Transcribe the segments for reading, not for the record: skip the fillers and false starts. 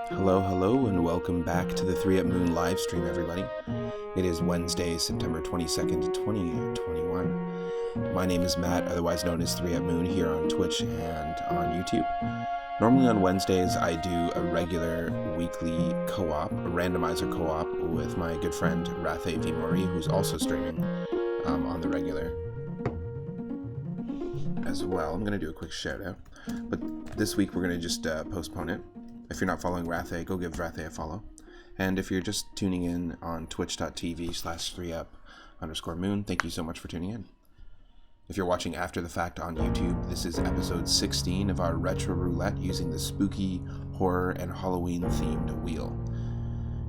Hello, and welcome back to the 3 Up Moon live stream, everybody. It is Wednesday, September 22nd, 2021. My name is Matt, otherwise known as 3 Up Moon, here on Twitch and on YouTube. Normally on Wednesdays, I do a regular weekly co-op, a randomizer co-op, with my good friend Rathe V. Mori, who's also streaming on the regular as well. I'm going to do a quick shout out, but this week we're going to just postpone it. If you're not following Rathe, go give Rathe a follow. And if you're just tuning in on twitch.tv/3up_moon, thank you so much for tuning in. If you're watching after the fact on YouTube, this is episode 16 of our Retro Roulette using the spooky, horror, and Halloween-themed wheel.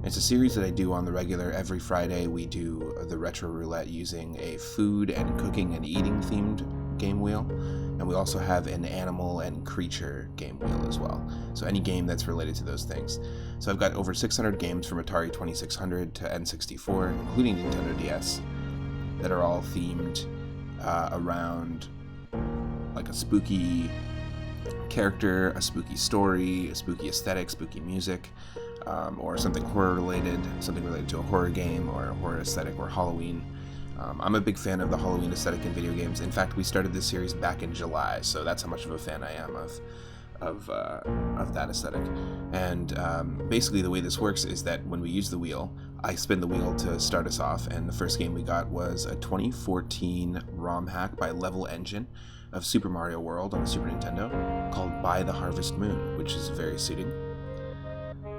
It's a series that I do on the regular. Every Friday we do the Retro Roulette using a food and cooking and eating themed game wheel. And we also have an animal and creature game wheel as well. So any game that's related to those things. So I've got over 600 games from Atari 2600 to N64, including Nintendo DS, that are all themed around like a spooky character, a spooky story, a spooky aesthetic, spooky music, or something horror related, something related to a horror game or a horror aesthetic or Halloween. I'm a big fan of the Halloween aesthetic in video games. In fact, we started this series back in July, so that's how much of a fan I am of that aesthetic. And basically the way this works is that when we use the wheel, I spin the wheel to start us off, and the first game we got was a 2014 ROM hack by Level Engine of Super Mario World on the Super Nintendo called By the Harvest Moon, which is very suiting.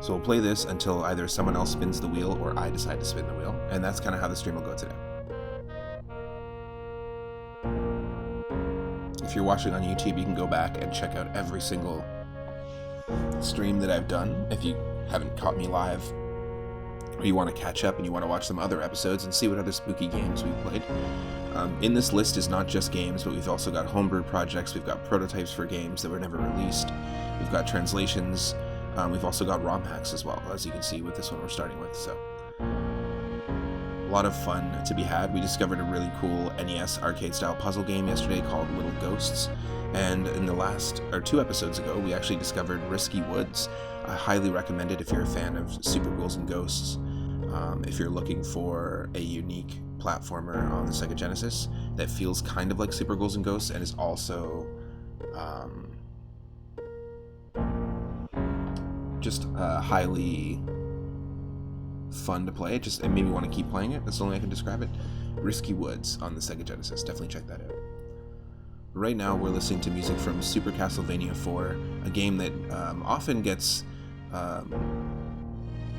So we'll play this until either someone else spins the wheel or I decide to spin the wheel, and that's kind of how the stream will go today. If you're watching on YouTube, you can go back and check out every single stream that I've done if you haven't caught me live, or you want to catch up and you want to watch some other episodes and see what other spooky games we've played. In this list is not just games, but we've also got homebrew projects, we've got prototypes for games that were never released, we've got translations, we've also got ROM hacks as well, as you can see with this one we're starting with. So a lot of fun to be had. We discovered a really cool NES arcade-style puzzle game yesterday called Little Ghosts, and in the last, or 2 episodes ago, we actually discovered Risky Woods. I highly recommend it if you're a fan of Super Ghouls and Ghosts, if you're looking for a unique platformer on the Sega Genesis that feels kind of like Super Ghouls and Ghosts and is also just highly fun to play. It made me want to keep playing it. That's the only way I can describe it. Risky Woods on the Sega Genesis. Definitely check that out. Right now we're listening to music from Super Castlevania 4, a game that often gets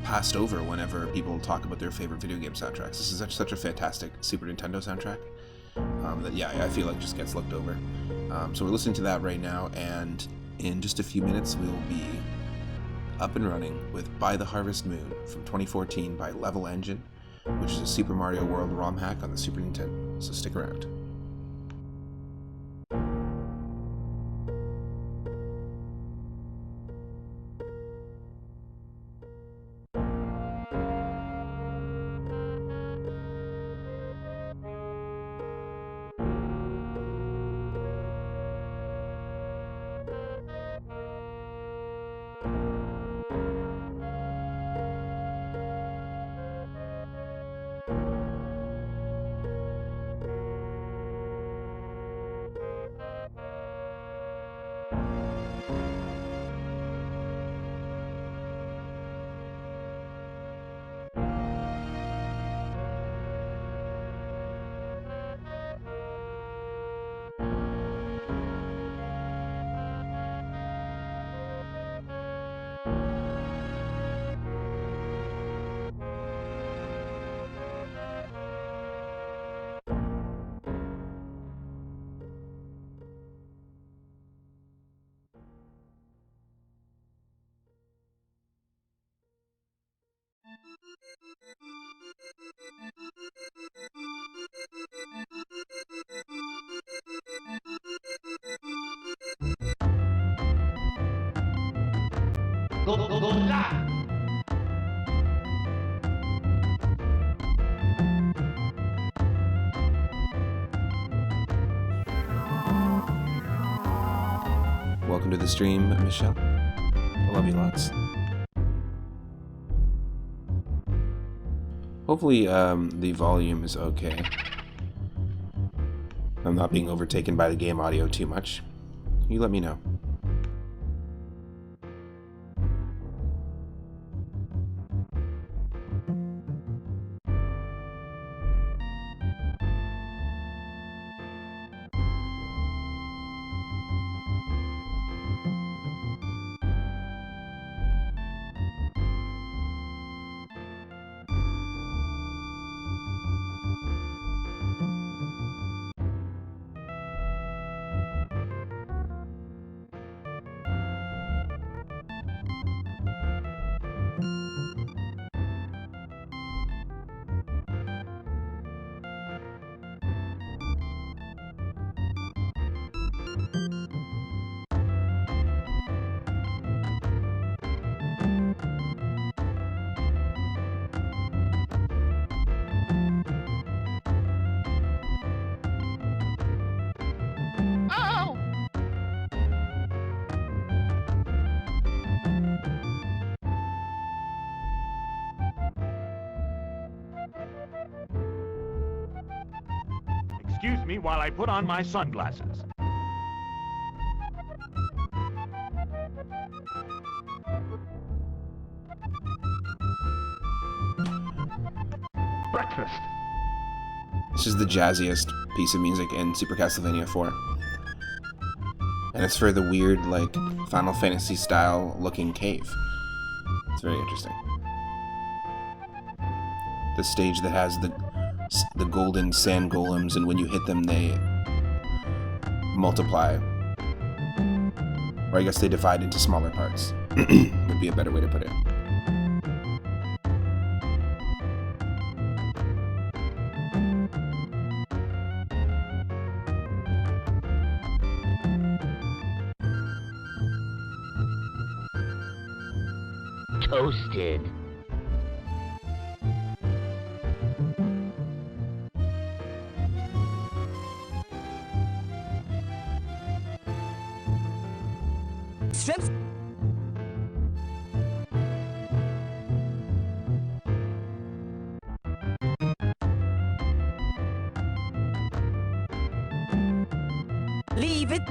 passed over whenever people talk about their favorite video game soundtracks. This is such a fantastic Super Nintendo soundtrack that, yeah, I feel like just gets looked over. So we're listening to that right now, and in just a few minutes we will be up and running with By the Harvest Moon from 2014 by Level Engine, which is a Super Mario World ROM hack on the Super Nintendo, so stick around. Welcome to the stream, Michelle. I love you lots. Hopefully, the volume is okay. I'm not being overtaken by the game audio too much. You let me know. Excuse me while I put on my sunglasses. Breakfast. This is the jazziest piece of music in Super Castlevania 4. And it's for the weird, like, Final Fantasy style looking cave. It's very interesting. The stage that has the golden sand golems, and when you hit them, they multiply. Or I guess they divide into smaller parts. Would be a better way to put it. Toasted. Strips. Leave it.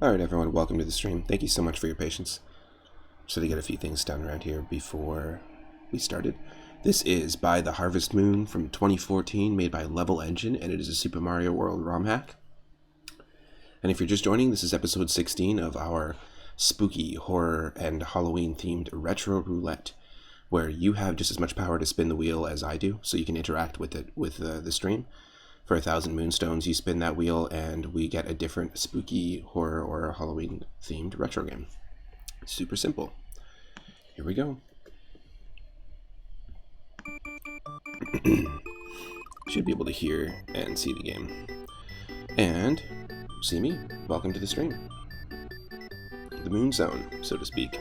Alright everyone, welcome to the stream. Thank you so much for your patience. Just had to get a few things done around here before we started. This is By the Harvest Moon from 2014, made by Level Engine, and it is a Super Mario World ROM hack. And if you're just joining, this is episode 16 of our spooky, horror, and Halloween-themed Retro Roulette, where you have just as much power to spin the wheel as I do, so you can interact with it with the stream. For 1,000 moonstones, you spin that wheel, and we get a different spooky, horror, or Halloween-themed retro game. Super simple. Here we go. Should be able to hear and see the game. And see me. Welcome to the stream. The Moon Zone, so to speak.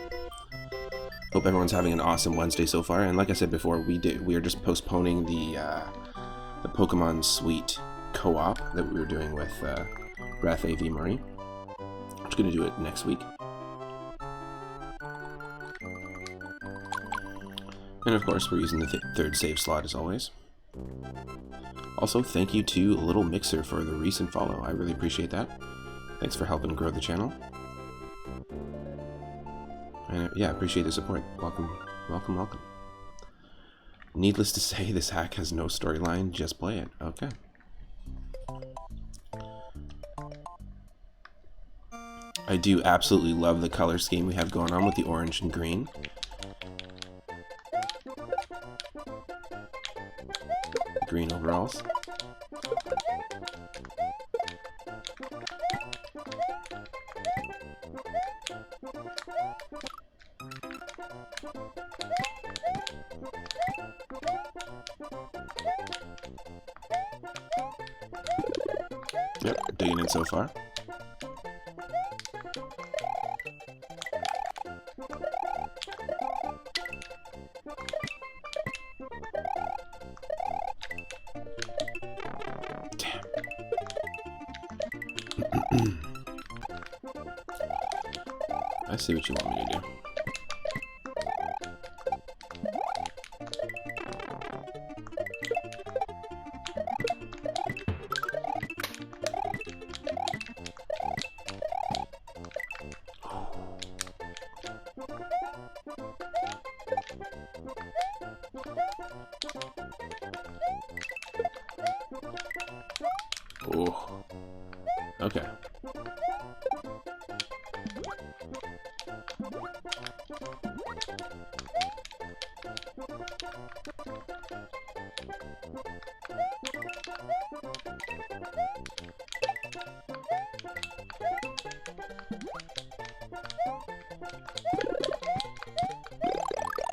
Hope everyone's having an awesome Wednesday so far. And like I said before, we are just postponing the Pokemon Suite co-op that we were doing with Breath AV Marie. I'm just going to do it next week. And of course, we're using the third save slot as always. Also, thank you to Little Mixer for the recent follow. I really appreciate that. Thanks for helping grow the channel. And yeah, appreciate the support. Welcome, welcome, welcome. Needless to say, this hack has no storyline, just play it. Okay. I do absolutely love the color scheme we have going on with the orange and green. Green overalls. Yep, digging in so far. Damn. I see what you want me to do. Oh, okay.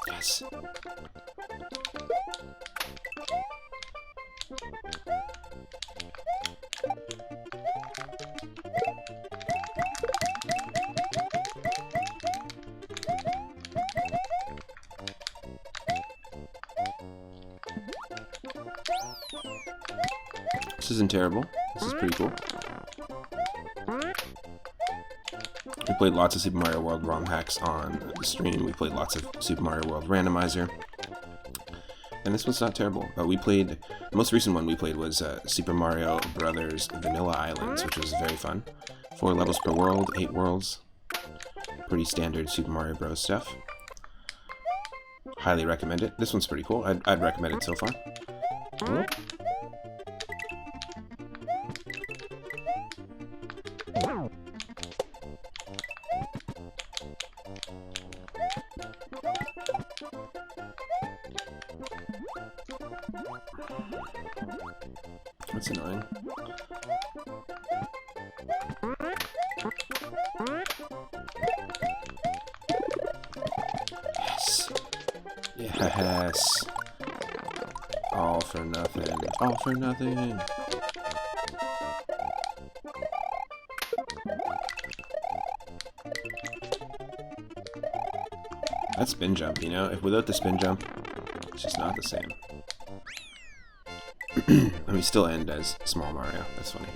Yes. This isn't terrible. This is pretty cool. We played lots of Super Mario World ROM hacks on the stream. We played lots of Super Mario World Randomizer. And this one's not terrible. The most recent one we played was Super Mario Brothers Vanilla Islands, which was very fun. 4 levels per world, 8 worlds. Pretty standard Super Mario Bros. Stuff. Highly recommend it. This one's pretty cool. I'd recommend it so far. Oh. That's annoying. Yes. Yes. All for nothing. All for nothing. That spin jump, you know? If without the spin jump, it's just not the same. And we still end as Small Mario. That's funny.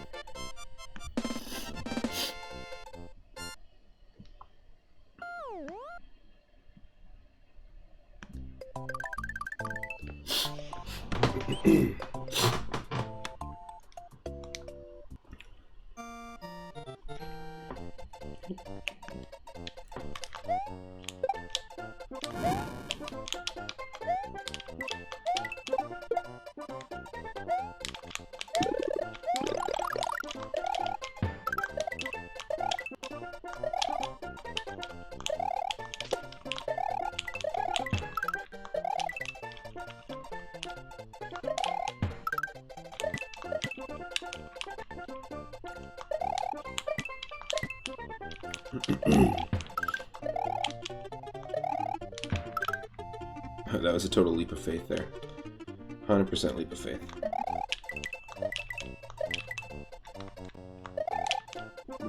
That was a total leap of faith there. 100% leap of faith.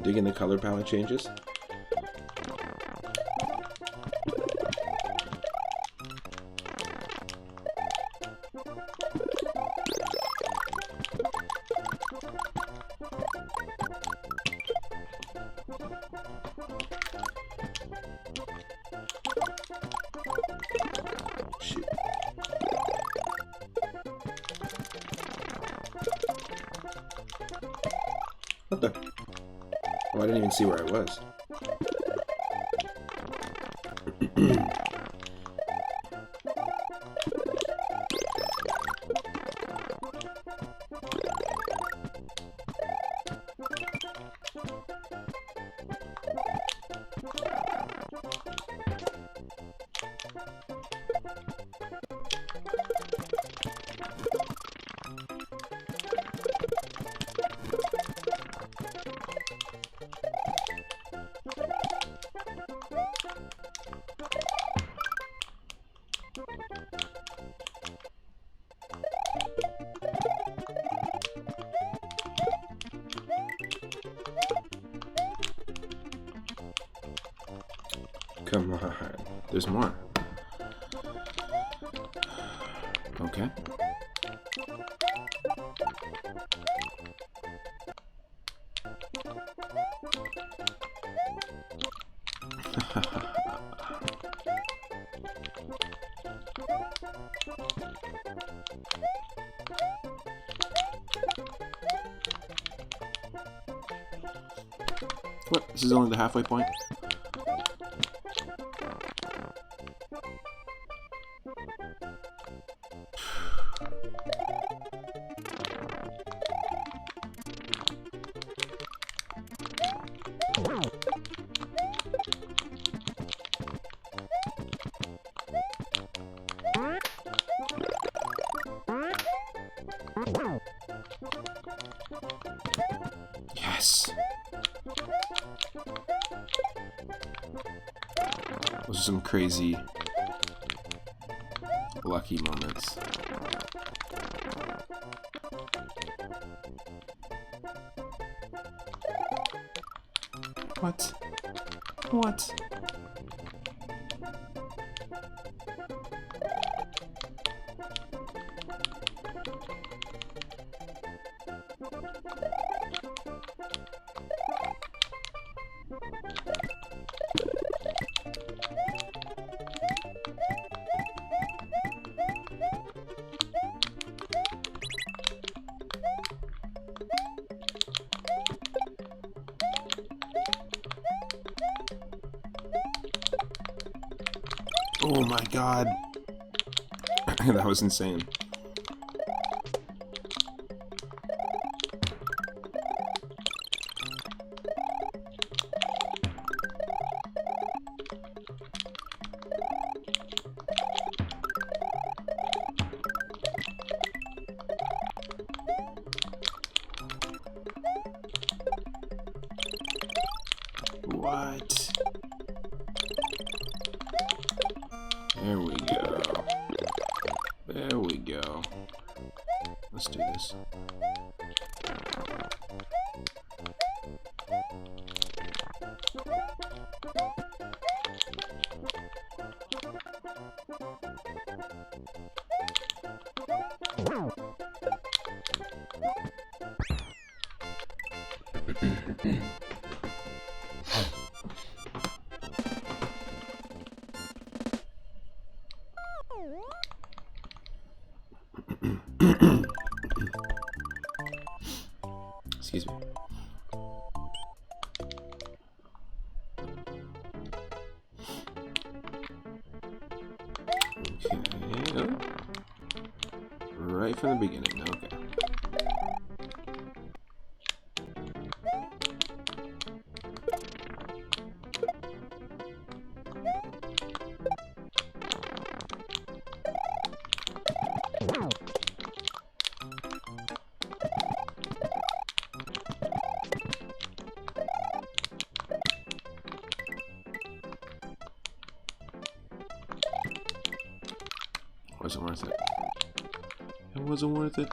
Digging the color palette changes. Shoot. What the? Oh, I didn't even see where I was. Come on, there's more. Okay. What? This is only the halfway point? Yes. Those are some crazy lucky moments. What? What? Oh my god. That was insane. What? There we go. There we go. Let's do this. Excuse me. Okay. Right from the beginning. Okay. Wasn't worth it. It wasn't worth it.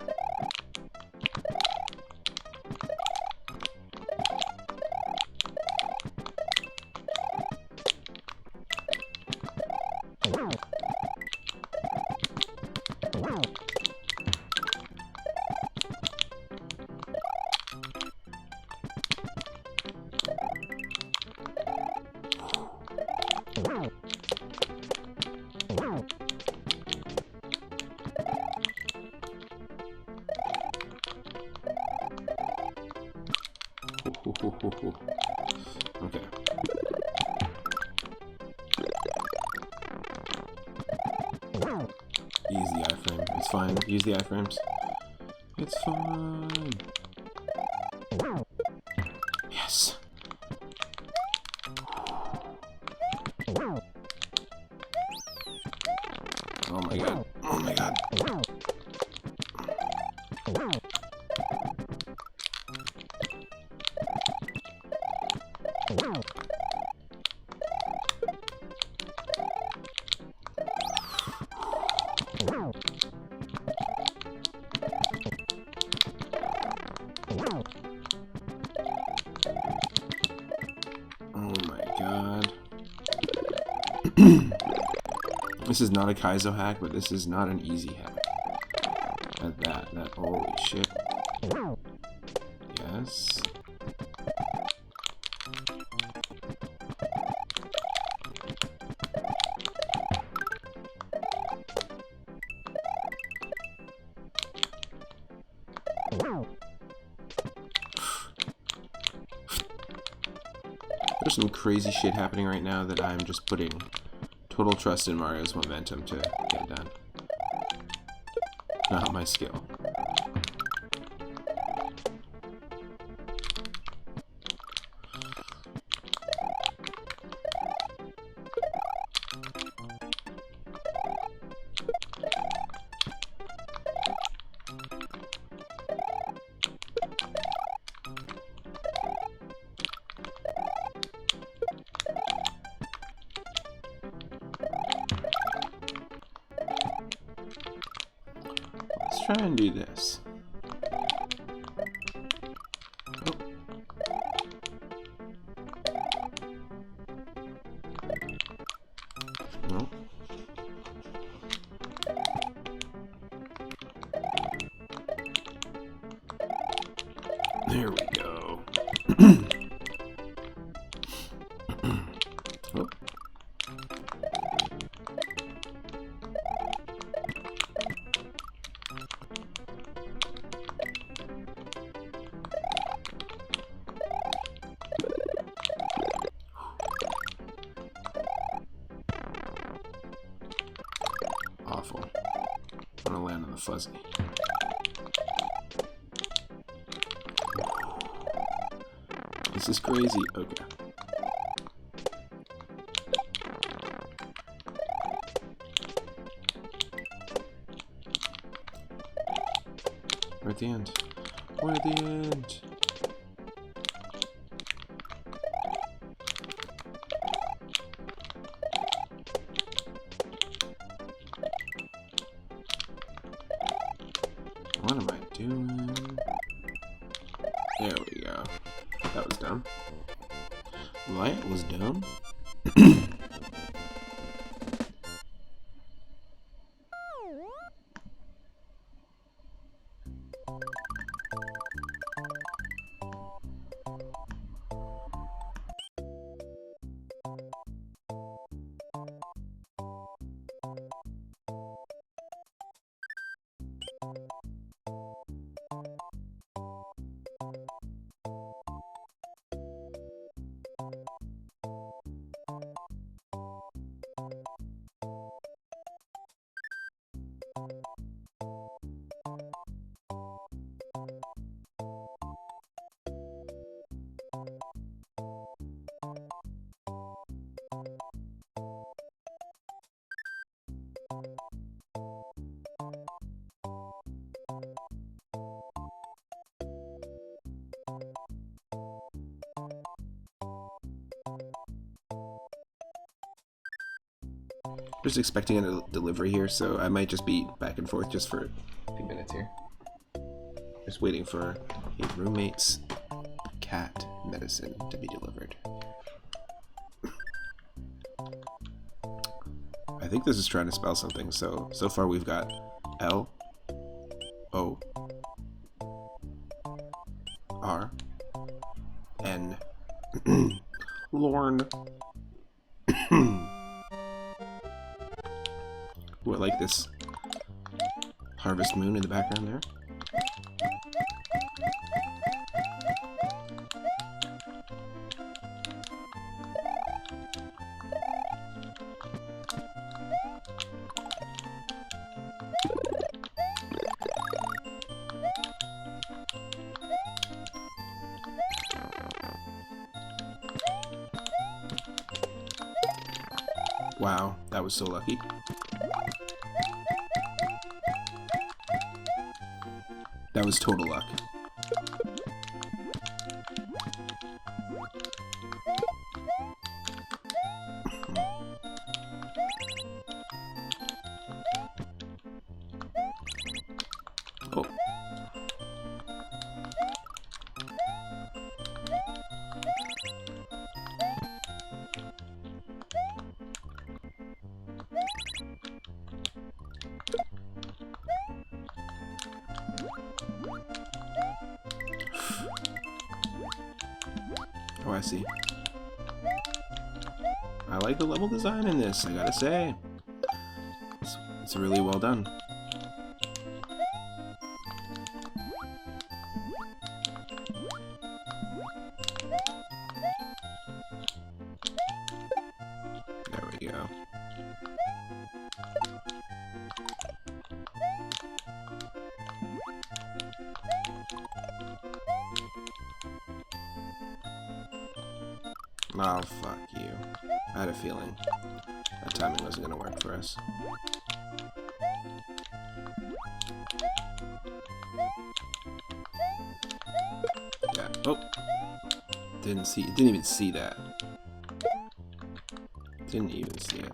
Okay. Use the iframe. It's fine. Use the iframes. It's fine. Yes. Oh my god. Oh my god. Oh my god. This is not a Kaizo hack, but this is not an easy hack. At that, holy shit. Yes. There's some crazy shit happening right now that I'm just putting total trust in Mario's momentum to get done. Not my skill. Let's try and do this. Oh. No. There we go. Oh. gonna land on the fuzzy. This is crazy. Okay. We're at the end. We're at the end. What am I doing? There we go. That was dumb. That was dumb. Just expecting a delivery here, so I might just be back and forth just for a few minutes here. Just waiting for a roommate's cat medicine to be delivered. I think this is trying to spell something, so far we've got L O R N Lorne. Ooh, I like this harvest moon in the background there. Wow, that was so lucky. That was total luck. Oh. Oh, I see. I like the level design in this, I gotta say. It's really well done. There we go. Oh, fuck you. I had a feeling that timing wasn't gonna work for us. Yeah. Oh! Didn't even see that. Didn't even see it.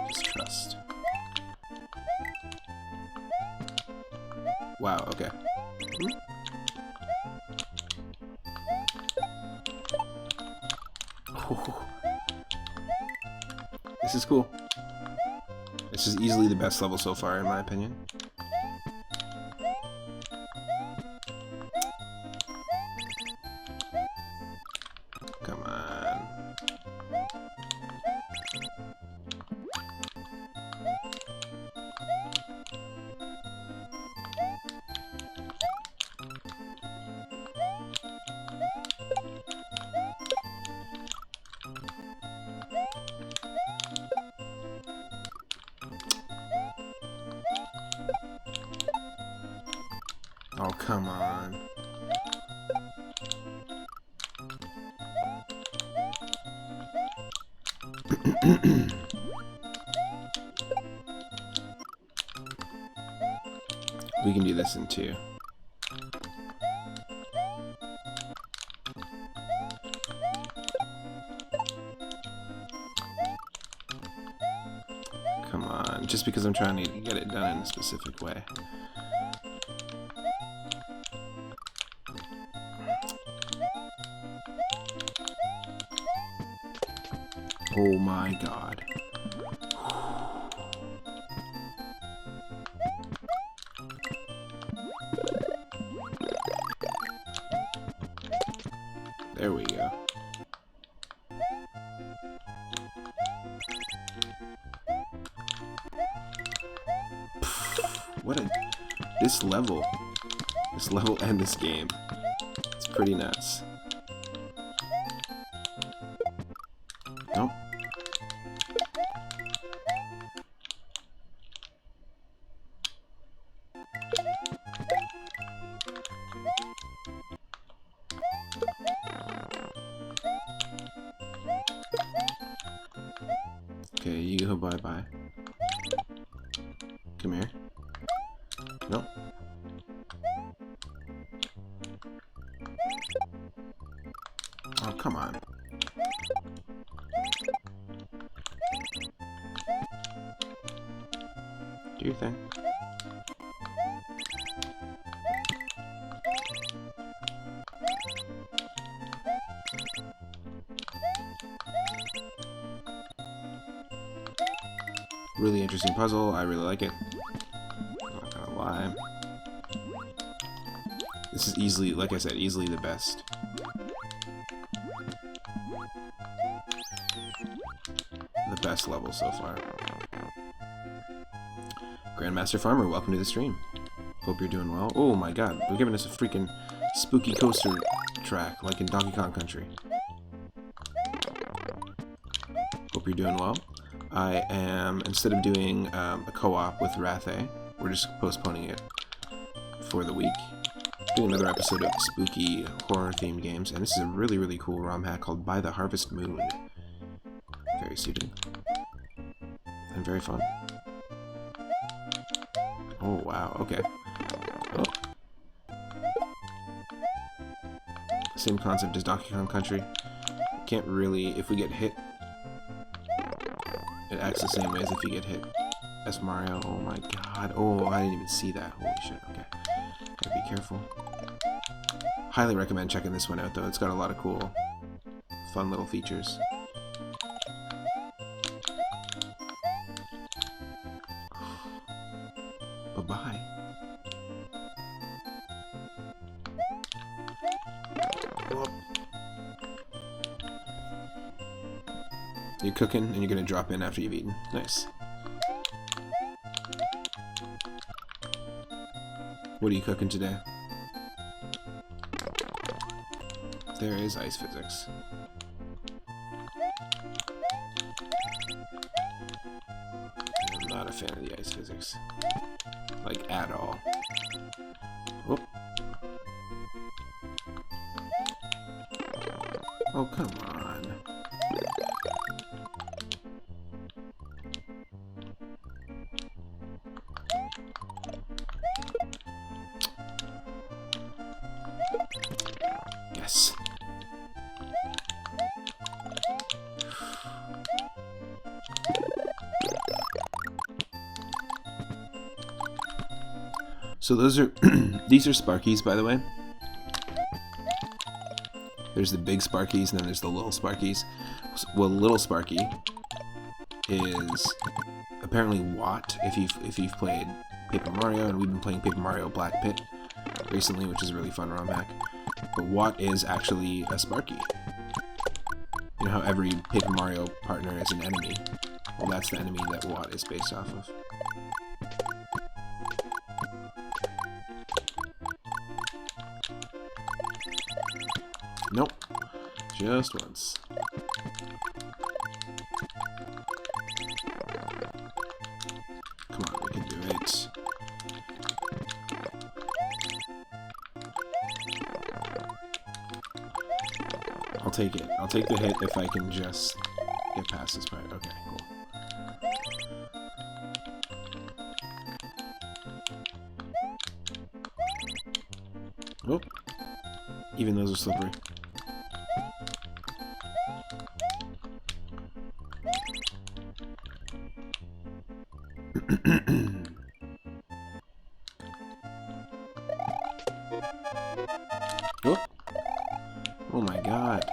Distrust. Wow, okay. This is cool. This is easily the best level so far, in my opinion. Come on. come on. We can do this in 2. Come on, just because I'm trying to get it done in a specific way. Oh my god. There we go. What a... This level and this game. It's pretty nuts. Nope. Okay, you go bye-bye. Come here. Nope. Oh, come on. Do your thing. Really interesting puzzle. I really like it. I'm not gonna lie. This is easily, like I said, easily the best. The best level so far. Grandmaster Farmer, welcome to the stream. Hope you're doing well. Oh my god, they're giving us a freaking spooky coaster track, like in Donkey Kong Country. Hope you're doing well. I am, instead of doing a co-op with Rathe, we're just postponing it for the week. Doing another episode of spooky horror-themed games, and this is a really, really cool ROM hack called By the Harvest Moon. Very suiting. And very fun. Oh, wow, okay. Oh. Same concept as Donkey Kong Country. Can't really, if we get hit, it acts the same way as if you get hit as Mario. Oh my god. Oh, I didn't even see that. Holy shit. Okay. Gotta be careful. Highly recommend checking this one out, though. It's got a lot of cool, fun little features. Bye-bye. Whoop. You're cooking, and you're gonna drop in after you've eaten. Nice. What are you cooking today? There is ice physics. I'm not a fan of the ice physics. Like, at all. Whoop. Oh, come on. Yes. So those are these are Sparkies, by the way. There's the big Sparkies, and then there's the little Sparkies. Well, little Sparky is apparently Watt. If you've played Paper Mario, and we've been playing Paper Mario Black Pit recently, which is a really fun ROM hack. But Watt is actually a Sparky. You know how every Paper Mario partner is an enemy? Well, that's the enemy that Watt is based off of. Nope. Just once. Come on, we can do it. take it. I'll take the hit if I can just get past this part. Okay, cool. Oh, even those are slippery. Oh. Oh my god.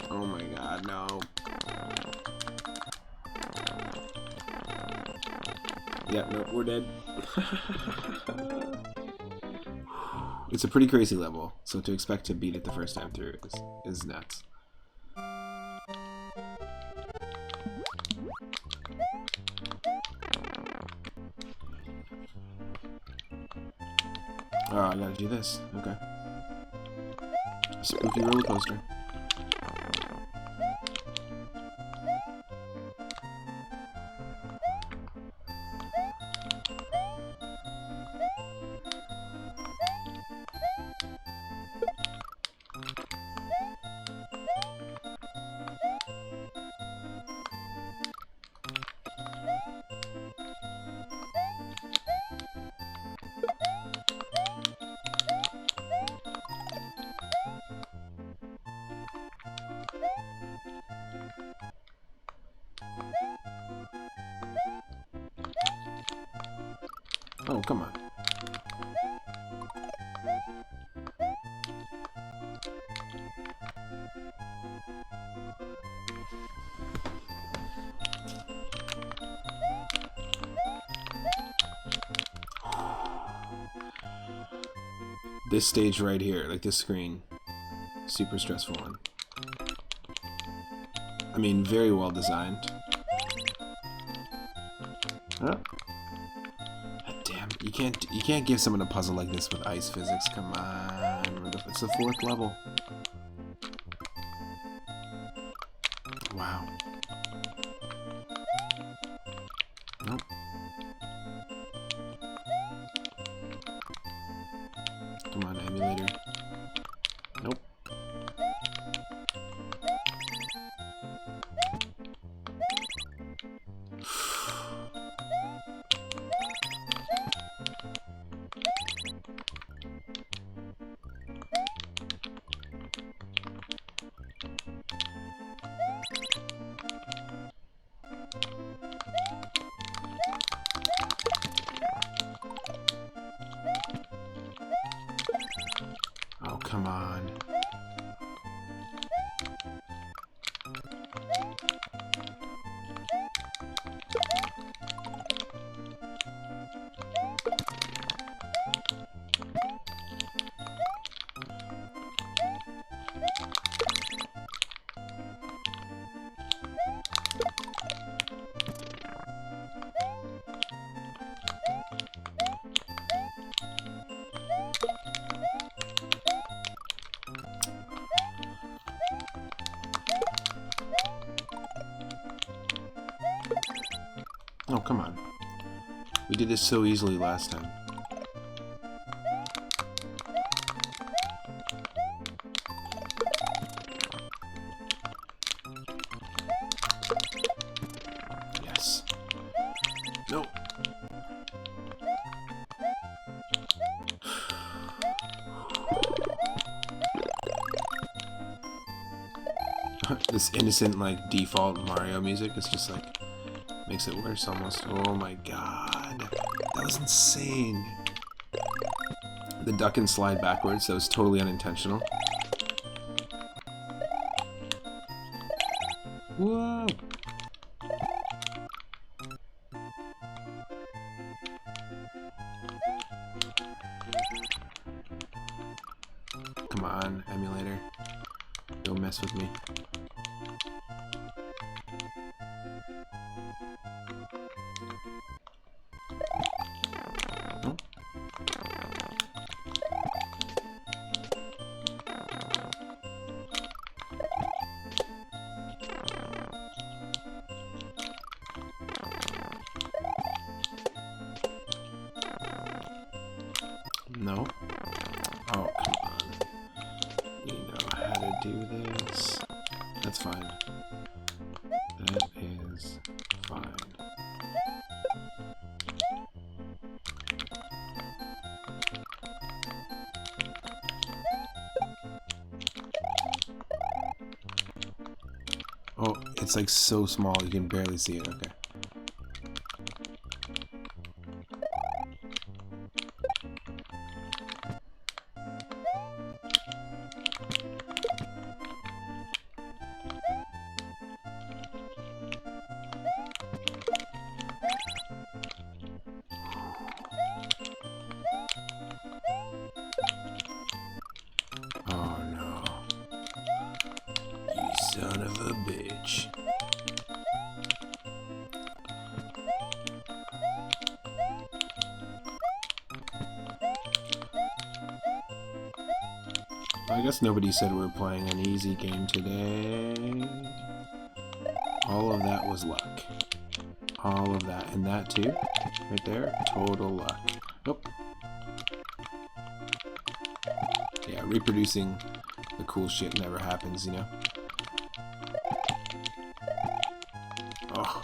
Oh my god, no. Yeah, no, we're dead. It's a pretty crazy level, so to expect to beat it the first time through is nuts. Oh, I gotta do this. Okay. Spooky roller coaster. Oh, come on. This stage right here, like this screen, super stressful one. I mean, very well designed. Huh? Damn, you can't give someone a puzzle like this with ice physics. Come on, it's the 4th level. Wow. Nope. Come on, emulator. Nope. Oh, come on. Oh, come on. We did this so easily last time. Yes. No. This innocent, like, default Mario music is just like makes it worse almost. Oh my god. That was insane. The duck and slide backwards, that was totally unintentional. Whoa! Come on, emulator. Don't mess with me. That's fine. That is fine. Oh, it's like so small you can barely see it. Okay. Oh no. You son of a bitch. I guess nobody said we were playing an easy game today. All of that was luck. All of that. And that too. Right there. Total luck. Oh. Yeah, reproducing the cool shit never happens, you know? Oh.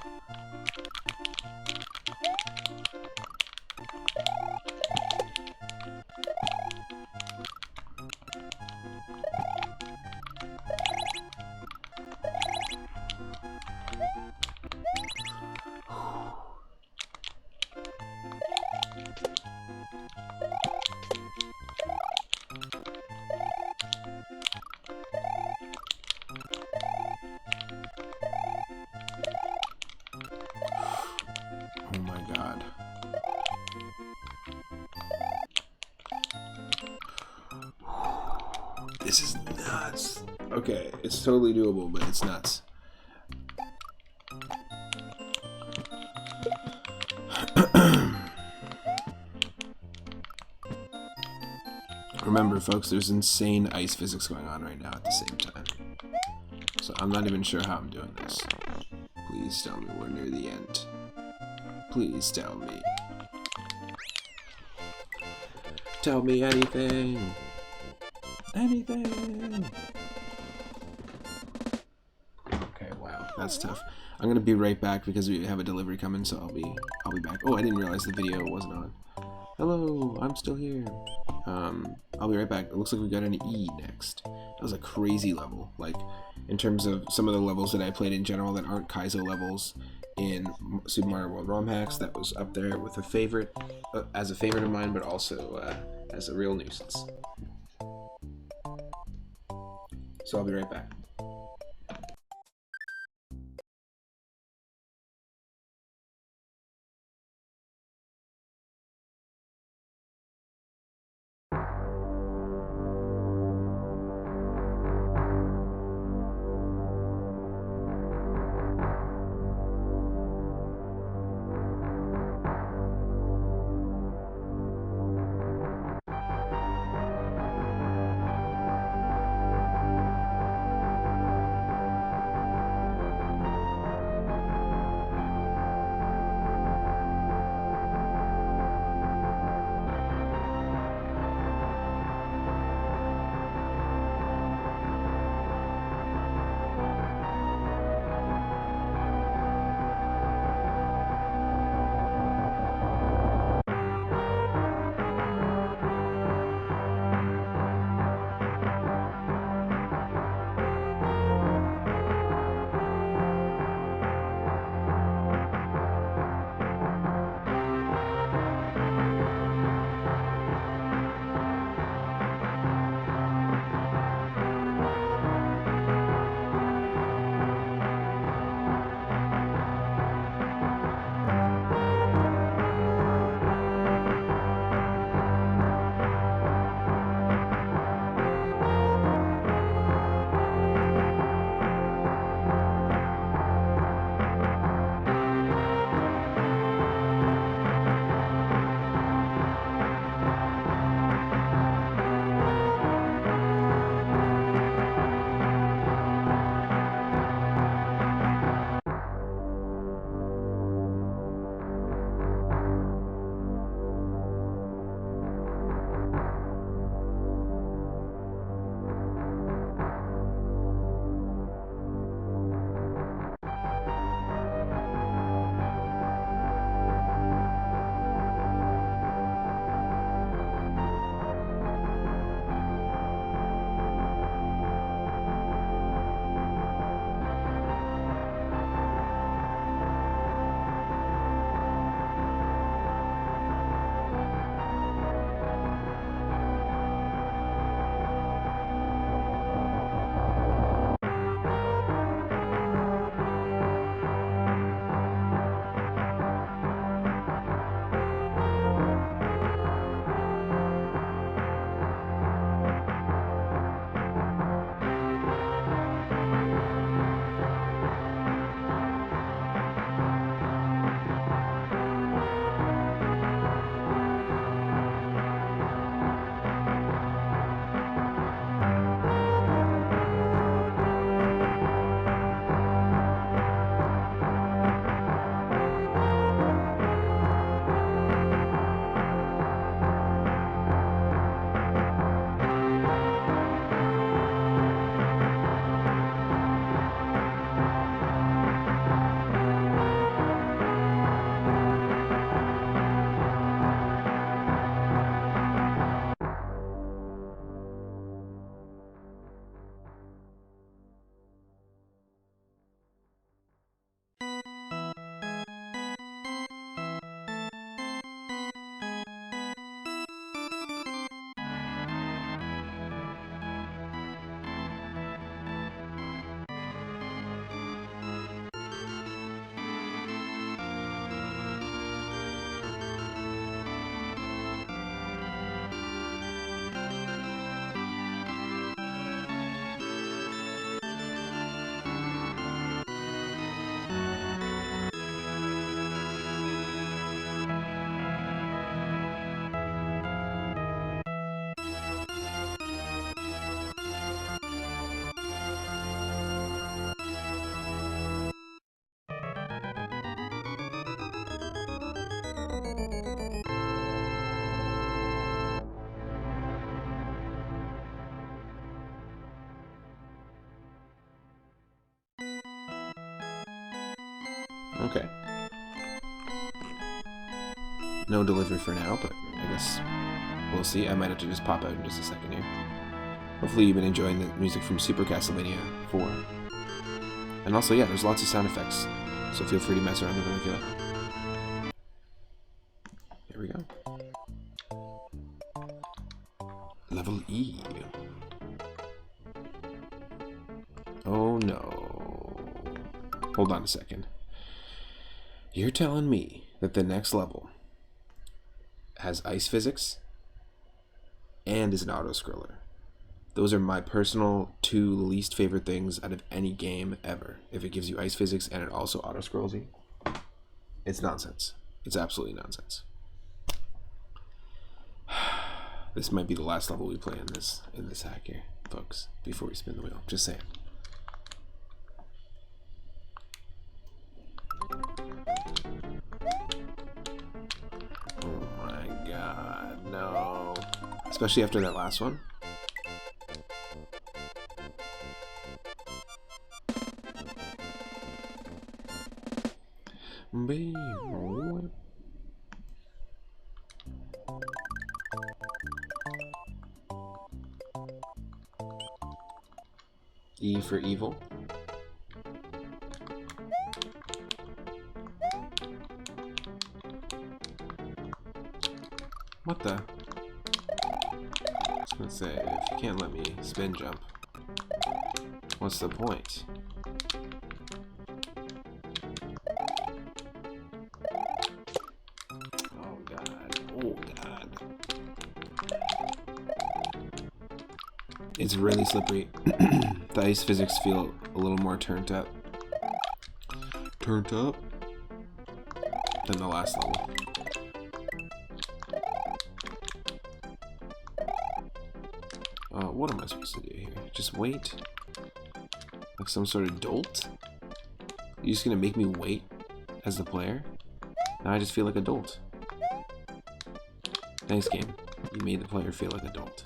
Oh my god. This is nuts. Okay, it's totally doable, but it's nuts. Remember, folks, there's insane ice physics going on right now at the same time. So I'm not even sure how I'm doing this. Please tell me we're near the end. Please tell me. Tell me anything. Anything. Okay, wow, that's tough. I'm gonna be right back because we have a delivery coming, so I'll be back. Oh, I didn't realize the video wasn't on. Hello, I'm still here. I'll be right back. It looks like we got an E next. That was a crazy level. Like, in terms of some of the levels that I played in general that aren't Kaizo levels in Super Mario World ROM hacks, that was up there with a favorite, as a favorite of mine, but also as a real nuisance. So I'll be right back. Okay. No delivery for now, but I guess we'll see. I might have to just pop out in just a second here. Hopefully you've been enjoying the music from Super Castlevania 4. And also, yeah, there's lots of sound effects, so feel free to mess around with them if you like. Here we go. Level E. Oh no. Hold on a second. You're telling me that the next level has ice physics and is an auto-scroller. Those are my personal 2 least favorite things out of any game ever. If it gives you ice physics and it also auto-scrolls you, it's nonsense. It's absolutely nonsense. This might be the last level we play in this hack here, folks, before we spin the wheel. Just saying. Oh my god, no. Especially after that last one. E for evil. What the? I was gonna say, if you can't let me spin jump, what's the point? Oh god. Oh god. It's really slippery. The ice physics feel a little more turned up. Turned up? Than the last level. What am I supposed to do here? Just wait? Like some sort of dolt? You're just gonna make me wait as the player? Now I just feel like a dolt. Thanks, game. You made the player feel like a dolt.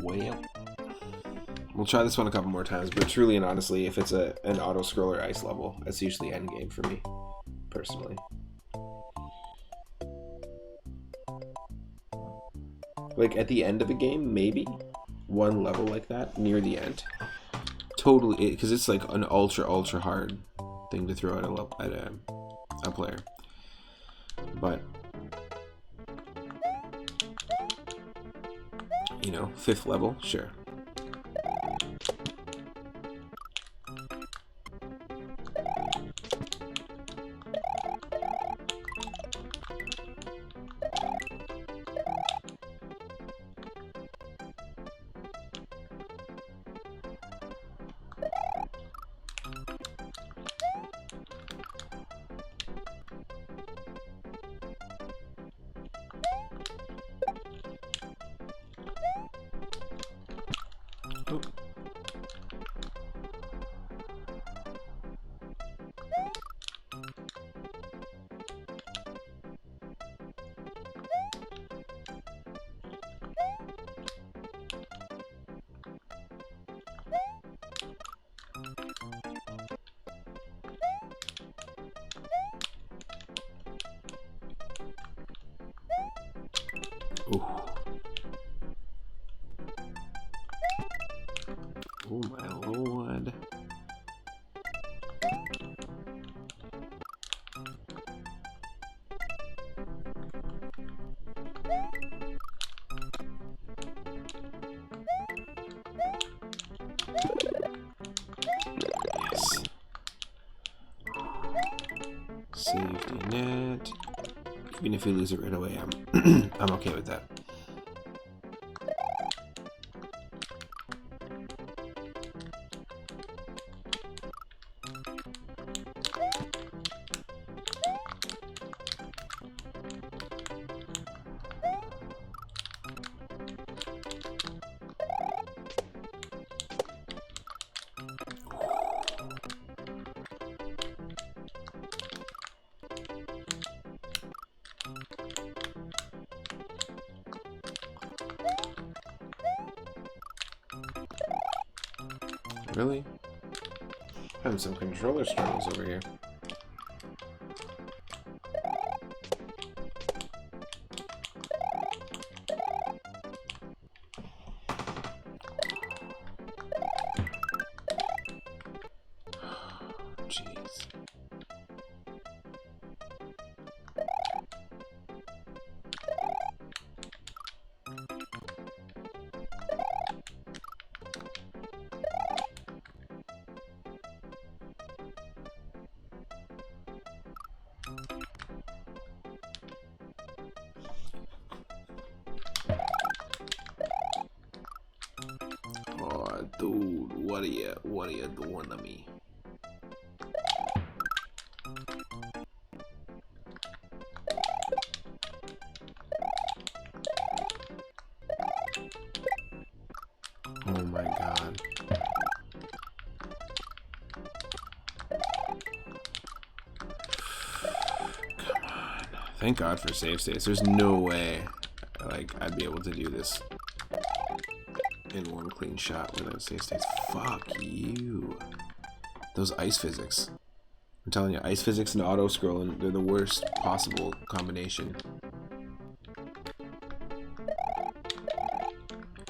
Well, we'll try this one a couple more times, but truly and honestly, if it's an auto-scroller ice level, that's usually endgame for me, personally. Like, at the end of a game, maybe one level like that, near the end. Totally, because it's like an ultra hard thing to throw at a player. But, you know, 5th level, sure. Oh. Ooh. Oh my lord. Yes. Safety net. Even if we lose it right away, I'm I'm okay with that. Really? Having some controller struggles over here. Jeez. Oh, dude, what are you doing to me? Oh my god. Come on. Thank God for save states. There's no way like I'd be able to do this in one clean shot without save states. Fuck you. Those ice physics. I'm telling you, ice physics and auto scrolling, they're the worst possible combination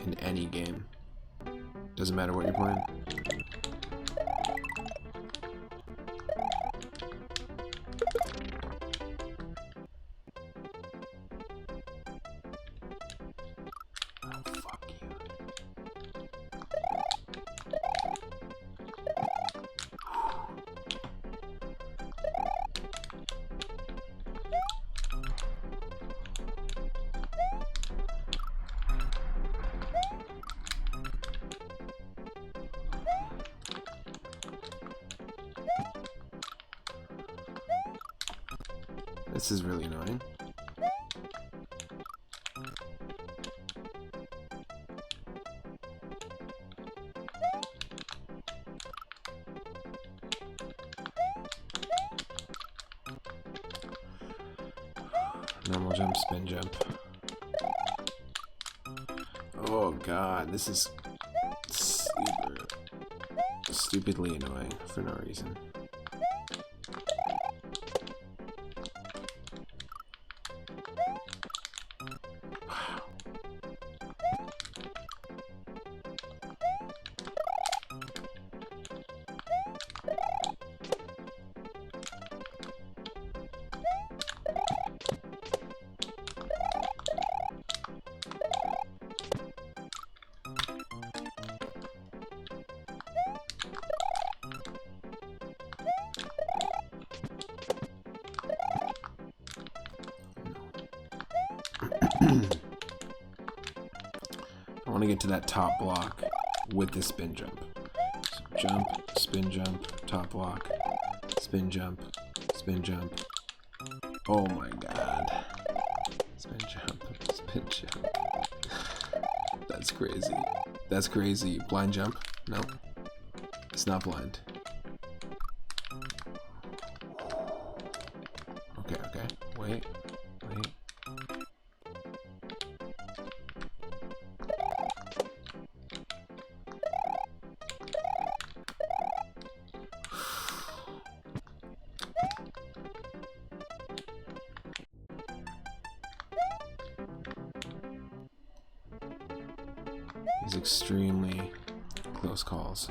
in any game. Doesn't matter what you're playing. Oh, fuck you. This is really annoying. Normal jump, spin jump. Oh god, this is stupidly annoying for no reason. I want to get to that top block with the spin jump. So jump, spin jump, top block, spin jump, spin jump. Oh my god. Spin jump, spin jump. That's crazy. That's crazy. Blind jump? No. It's not blind. Okay, okay. Wait. Wait. These extremely close calls.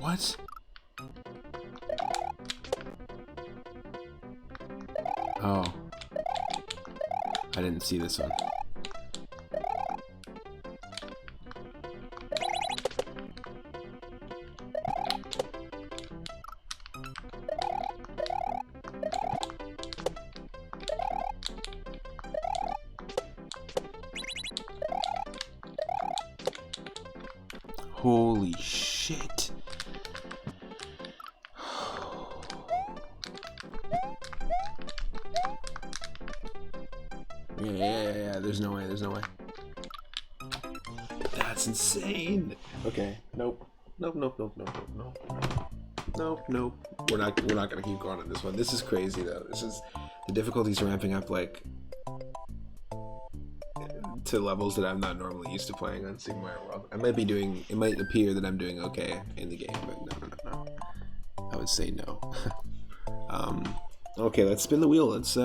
What? Oh. I didn't see this one. Holy shit. Yeah, there's no way, there's no way. That's insane. Okay. Nope. Nope. Nope. Nope. Nope. Nope. Nope. Nope. Nope. We're not gonna keep going on this one. This is crazy though. This is the difficulties ramping up like to levels that I'm not normally used to playing on Super Mario World. I might be doing. It might appear that I'm doing okay in the game, but no. I would say no. Okay, let's spin the wheel. Let's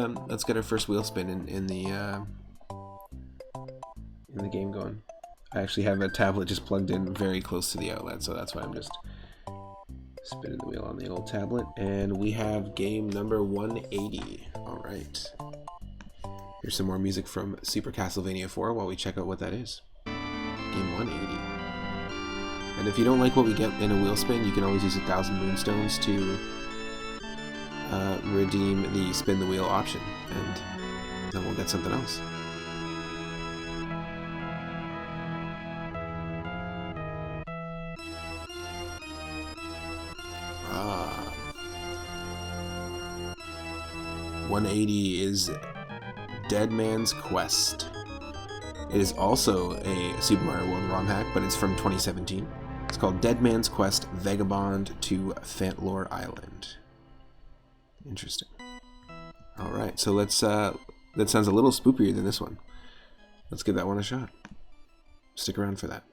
get our first wheel spin in the game going. I actually have a tablet just plugged in very close to the outlet, so that's why I'm just spinning the wheel on the old tablet. And we have game number 180. All right. Here's some more music from Super Castlevania 4 while we check out what that is. Game 180. And if you don't like what we get in a wheel spin, you can always use 1,000 moonstones to redeem the spin the wheel option, and then we'll get something else. Ah. 180 is Dead Man's Quest. It is also a Super Mario World ROM hack, but it's from 2017. It's called Dead Man's Quest Vagabond to Fantlore Island. Interesting. Alright, so let's, that sounds a little spookier than this one. Let's give that one a shot. Stick around for that.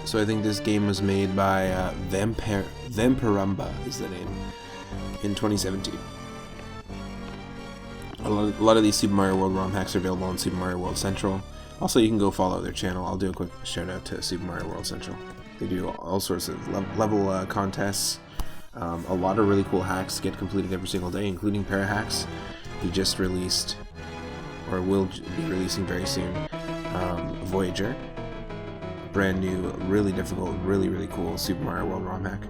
So I think this game was made by Vampirumba is the name, in 2017. A lot of these Super Mario World ROM hacks are available on Super Mario World Central. Also, you can go follow their channel. I'll do a quick shout out to Super Mario World Central. They do all sorts of level contests. A lot of really cool hacks get completed every single day, including para hacks. He just released, or will be releasing very soon, Voyager. Brand new, really difficult, really cool Super Mario World ROM hack.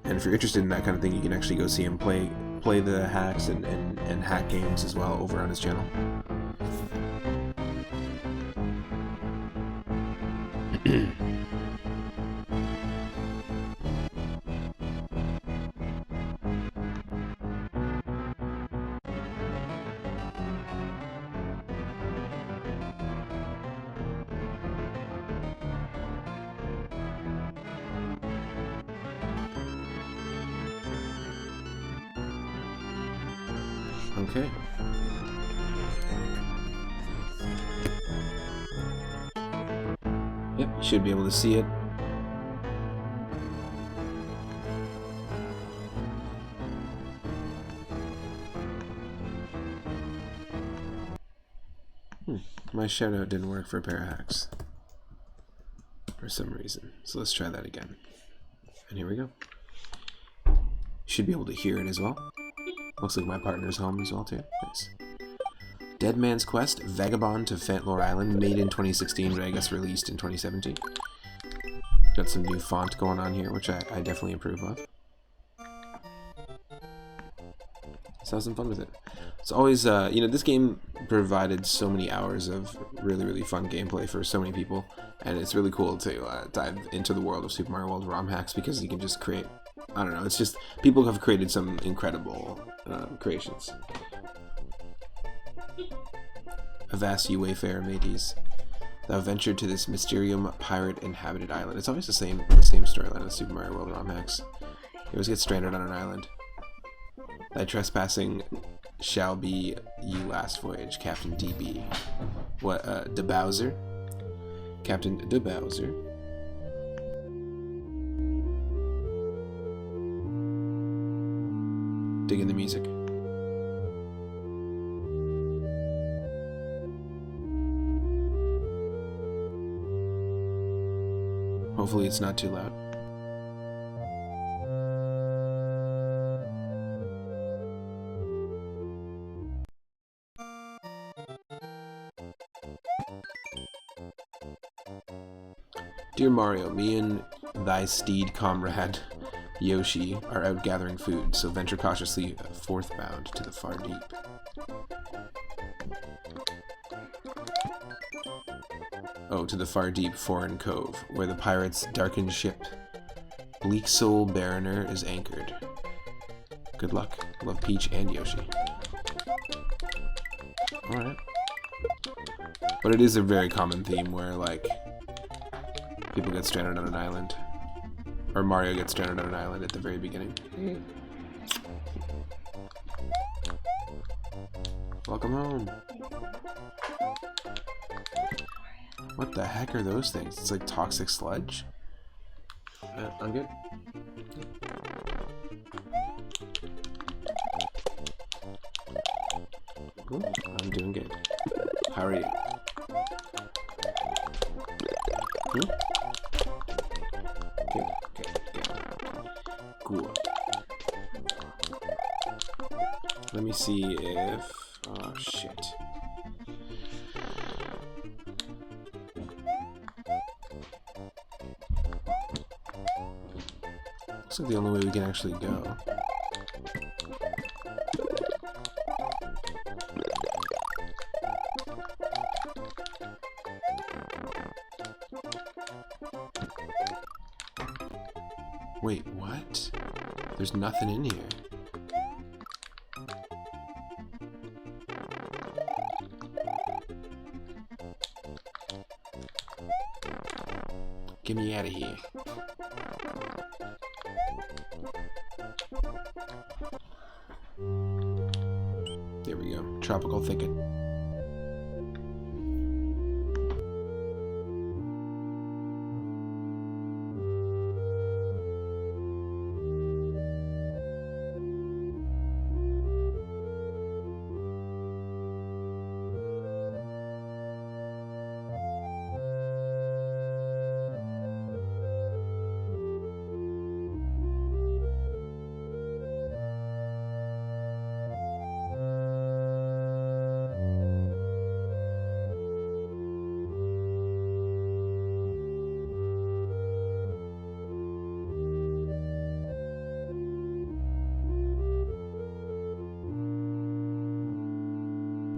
And if you're interested in that kind of thing, you can actually go see him play the hacks and hack games as well over on his channel. Okay. Yep, you should be able to see it. My shoutout didn't work for Parahacks for some reason. So let's try that again. And here we go. You should be able to hear it as well. Looks like my partner's home as well too. Nice. Dead Man's Quest, Vagabond to Fantlore Island, made in 2016, but I guess released in 2017. Got some new font going on here, which I definitely approve of. Let's have some fun with it. It's always, you know, this game provided so many hours of really fun gameplay for so many people, and it's really cool to dive into the world of Super Mario World ROM hacks because you can just create I don't know. It's just people have created some incredible creations. Avast ye wayfarer mateys, thou ventured to this Mysterium pirate inhabited island. It's always the same storyline as Super Mario World ROM hacks. You always get stranded on an island. Thy trespassing shall be ye last voyage, Captain DB. What, De Bowser? Captain De Bowser. Digging the music. Hopefully it's not too loud. Dear Mario, me and thy steed comrade Yoshi are out gathering food, so venture cautiously forthbound to the far deep. Oh, to the far deep foreign cove, where the pirates' darkened ship, Bleak Soul Barrener, is anchored. Good luck. Love Peach and Yoshi. Alright. But it is a very common theme where, like, people get stranded on an island. Or Mario gets stranded on an island at the very beginning. Welcome home. What the heck are those things? It's like toxic sludge. I'm good. Cool. I'm doing good. How are you? Hmm? Good, good, good. Cool. Let me see if... Oh, shit. Looks like the only way we can actually go. Wait, what? There's nothing in here. Get me out of here. There we go. Tropical thicket.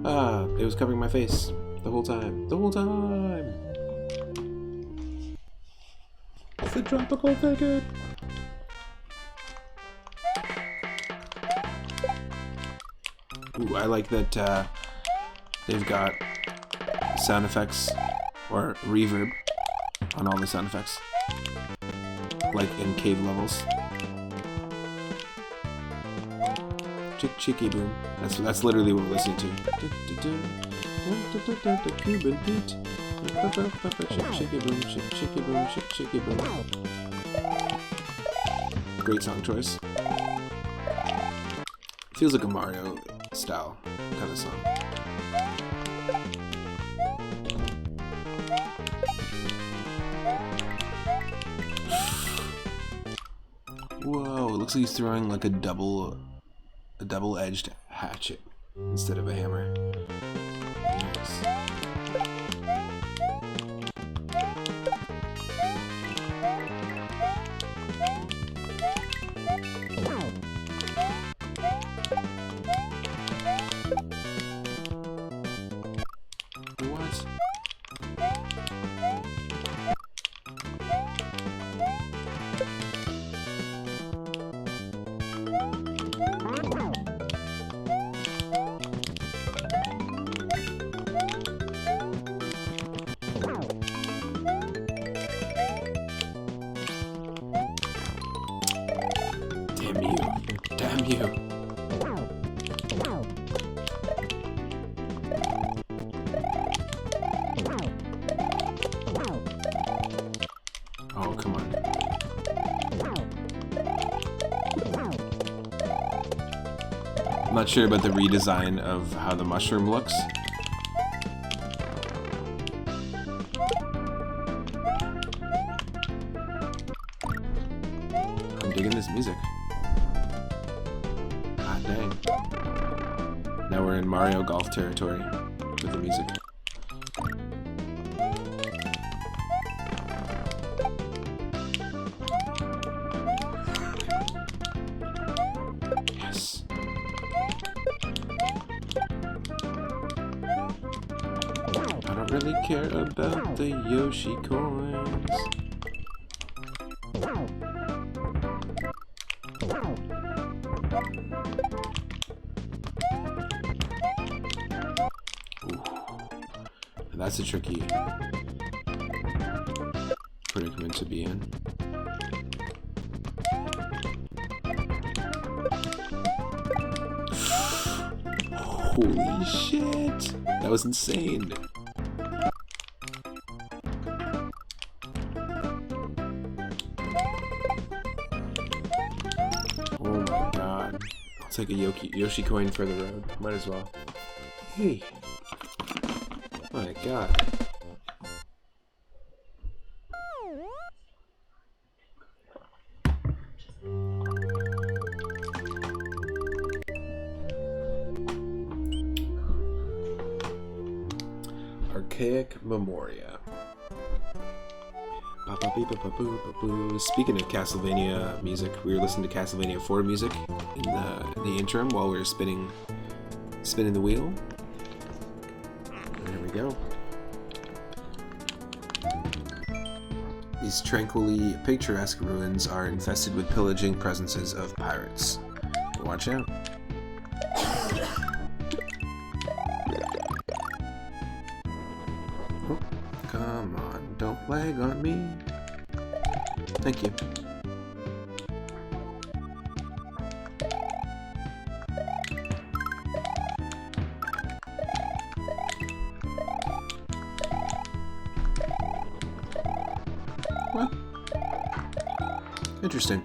Ah, it was covering my face the whole time. The whole time! It's the tropical thicket! Ooh, I like that they've got sound effects, or reverb, on all the sound effects. Like in cave levels. Chicky boom. That's literally what we're listening to. Cuban Pete. Chicky boom, chicky boom, chicky boom. Great song choice. Feels like a Mario style kind of song. Whoa, it looks like he's throwing like a double-edged hatchet instead of a hammer. Nice. What? not sure about the redesign of how the mushroom looks. I'm digging this music. God dang. Now we're in Mario Golf territory with the music. Yes. I don't really care about the Yoshi coins. That's a tricky predicament to be in. Holy shit! That was insane. Oh my god. I'll take a Yoshi coin for the road. Might as well. Hey. My god. Archaic Memoria. Speaking of Castlevania music, we were listening to Castlevania 4 music in the interim while we were spinning the wheel. There we go. These tranquilly picturesque ruins are infested with pillaging presences of pirates. Watch out. Oh, come on, don't lag on me. Thank you. What? Interesting.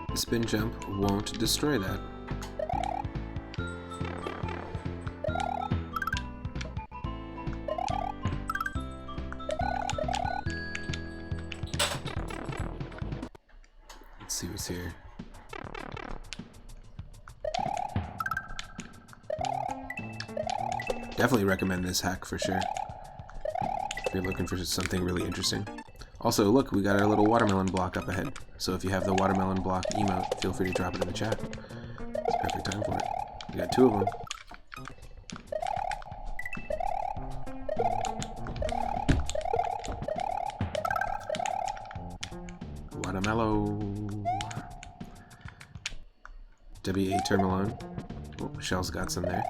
The spin jump won't destroy that. Let's see what's here. Definitely recommend this hack for sure, if you're looking for something really interesting. Also, look, we got our little watermelon block up ahead. So if you have the watermelon block emote, feel free to drop it in the chat. It's perfect time for it. We got 2 of them. Watermelon. W.A. Termalone. Oh, Shell's got some there.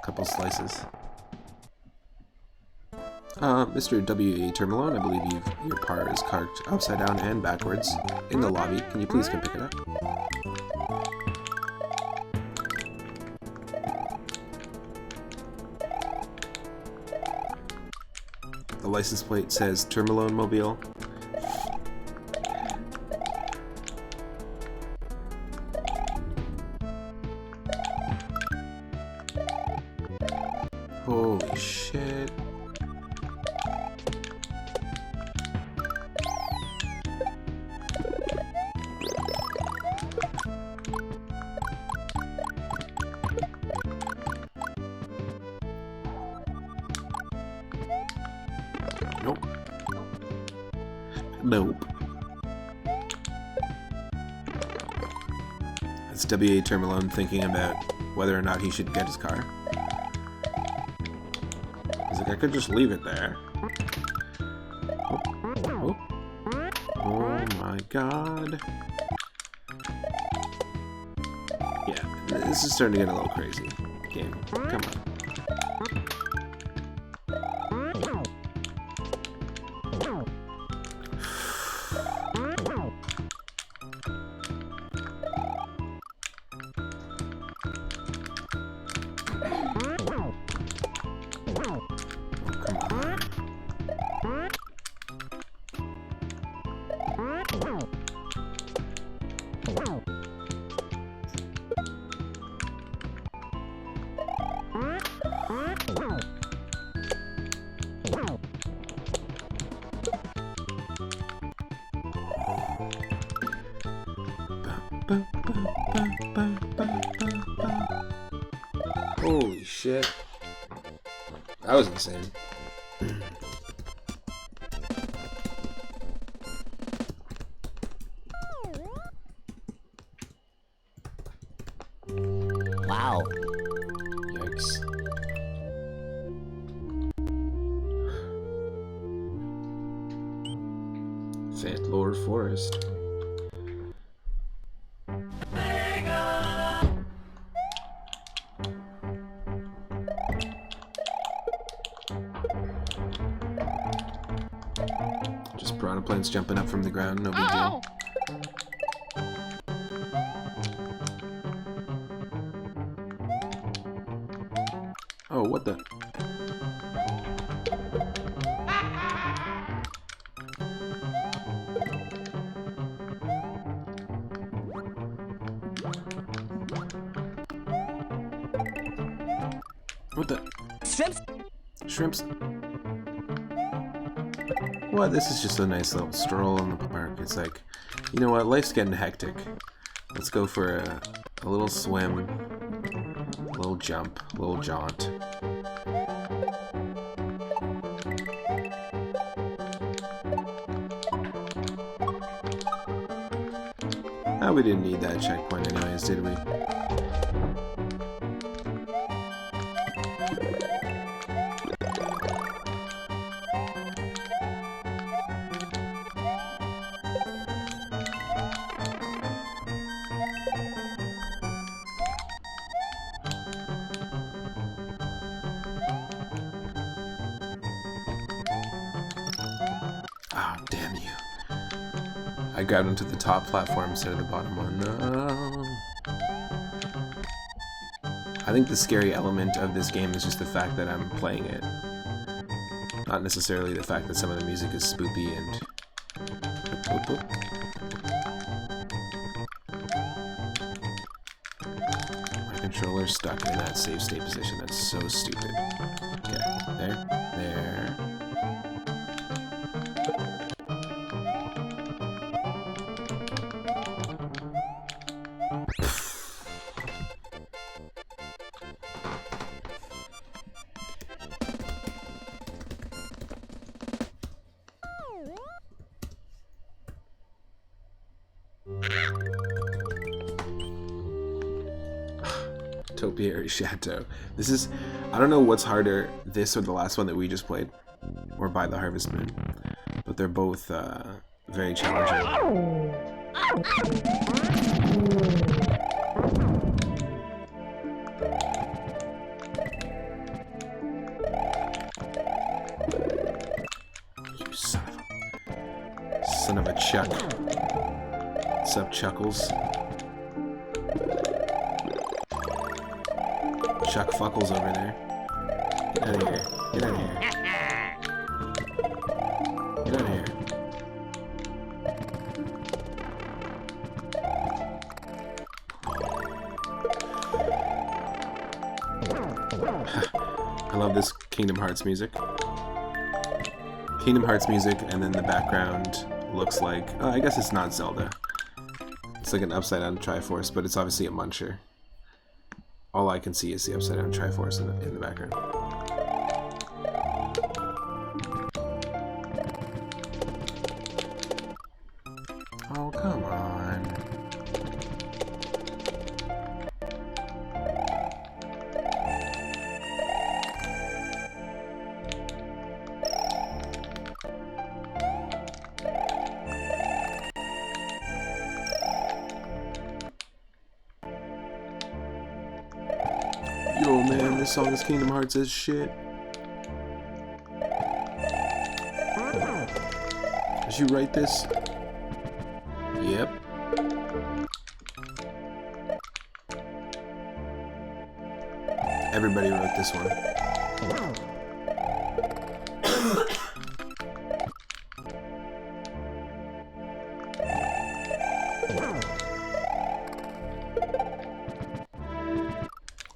Couple slices. Mr. W.A. Termalone, I believe your par is carved upside down and backwards in the lobby. Can you please come pick it up? The license plate says Termalone Mobile. Holy shit. Nope. Nope. That's W.A. Termalone thinking about whether or not he should get his car. He's like, I could just leave it there. Oh, oh. Oh my god. Yeah, this is starting to get a little crazy. Game, come on. shit. That was insane. Wow. Yikes. Fatlore Forest. Just piranha plants jumping up from the ground, no big deal. Oh, what the? What the? Shrimps. Shrimps? What? This is just a nice little stroll in the park. It's like, you know what? Life's getting hectic. Let's go for a little swim, a little jump, a little jaunt. Ah, we didn't need that checkpoint anyways, did we? Oh, damn you. I grabbed onto the top platform instead of the bottom one. No. I think the scary element of this game is just the fact that I'm playing it. Not necessarily the fact that some of the music is spoopy and... Oop, oop. My controller's stuck in that save state position. That's so stupid. Okay, there, there. Topiary Chateau. This is... I don't know what's harder, this or the last one that we just played, or By the Harvest Moon, but they're both very challenging. You son of a Chuck. What's up, Chuckles? Chuck Fuckles over there. Get out of here. Get out of here. Get out of here. I love this Kingdom Hearts music. Kingdom Hearts music, and then the background looks like... Oh, I guess it's not Zelda. It's like an upside-down Triforce, but it's obviously a Muncher. All I can see is the upside-down Triforce in the background. Oh, come on. Yo, man, this song is Kingdom Hearts as shit. Did you write this? Yep. Everybody wrote this one.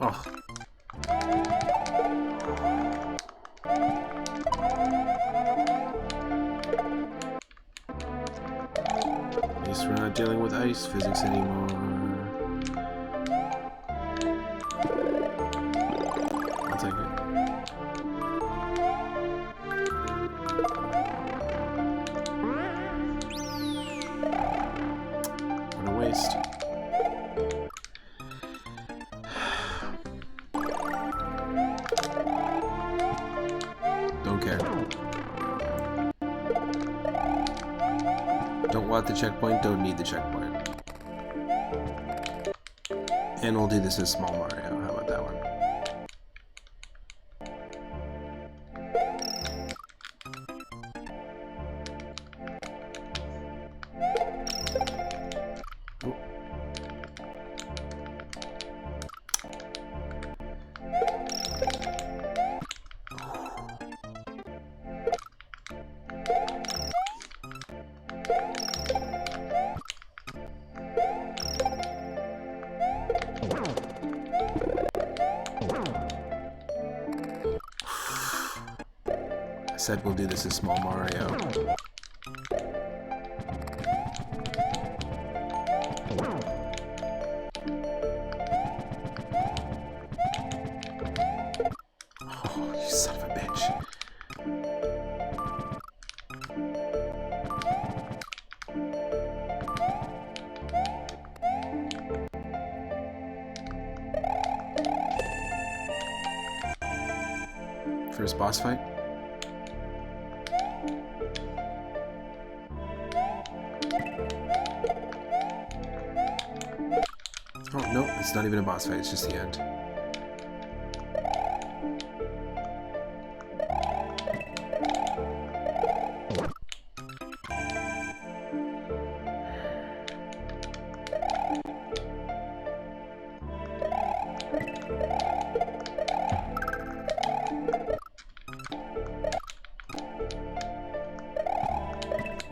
Oh. At least we're not dealing with ice physics anymore. Don't care. Don't want the checkpoint, don't need the checkpoint. And we'll do this as Small Mario. How about that one? Said we'll do this as Small Mario. Oh, you son of a bitch. First boss fight? Oh, no, it's not even a boss fight, it's just the end.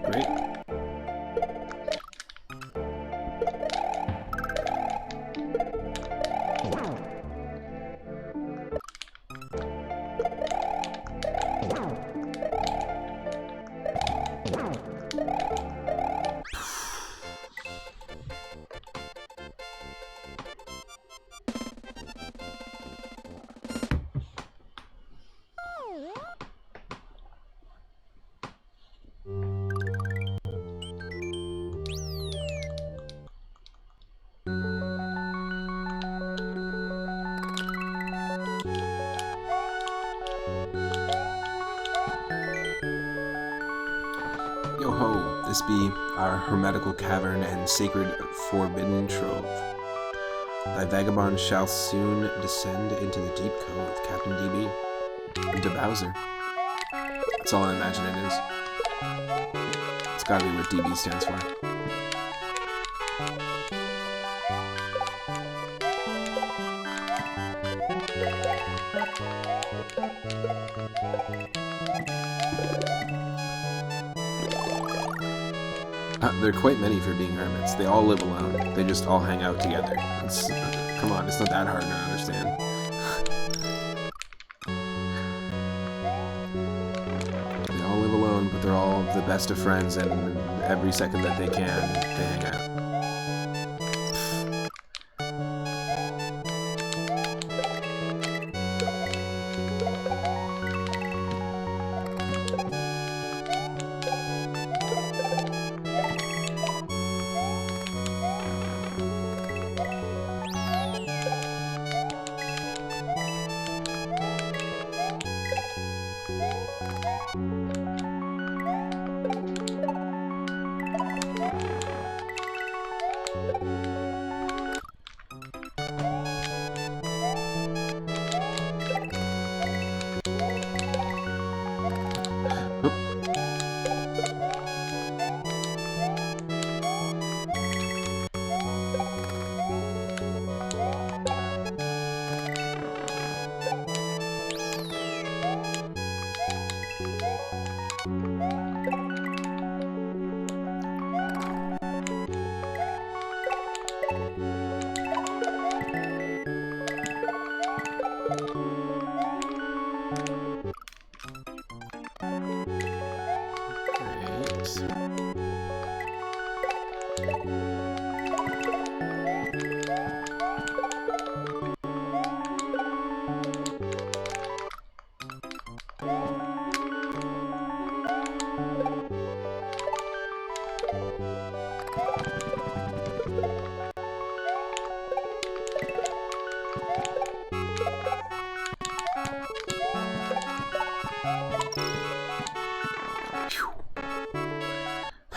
Great. Yo-ho, this be our hermetical cavern and sacred forbidden trove. Thy vagabond shall soon descend into the deep cove, Captain DB. Into Bowser. That's all I imagine it is. It's gotta be what DB stands for. There are quite many for being hermits. They all live alone. They just all hang out together. Come on, it's not that hard to understand. They all live alone, but they're all the best of friends, and every second that they can, they hang out.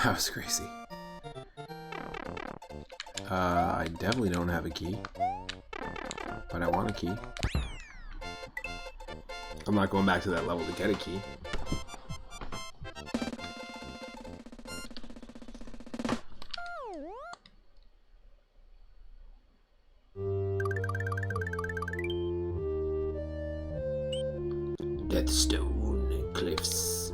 That was crazy. I definitely don't have a key. But I want a key. I'm not going back to that level to get a key. Deathstone Cliffs.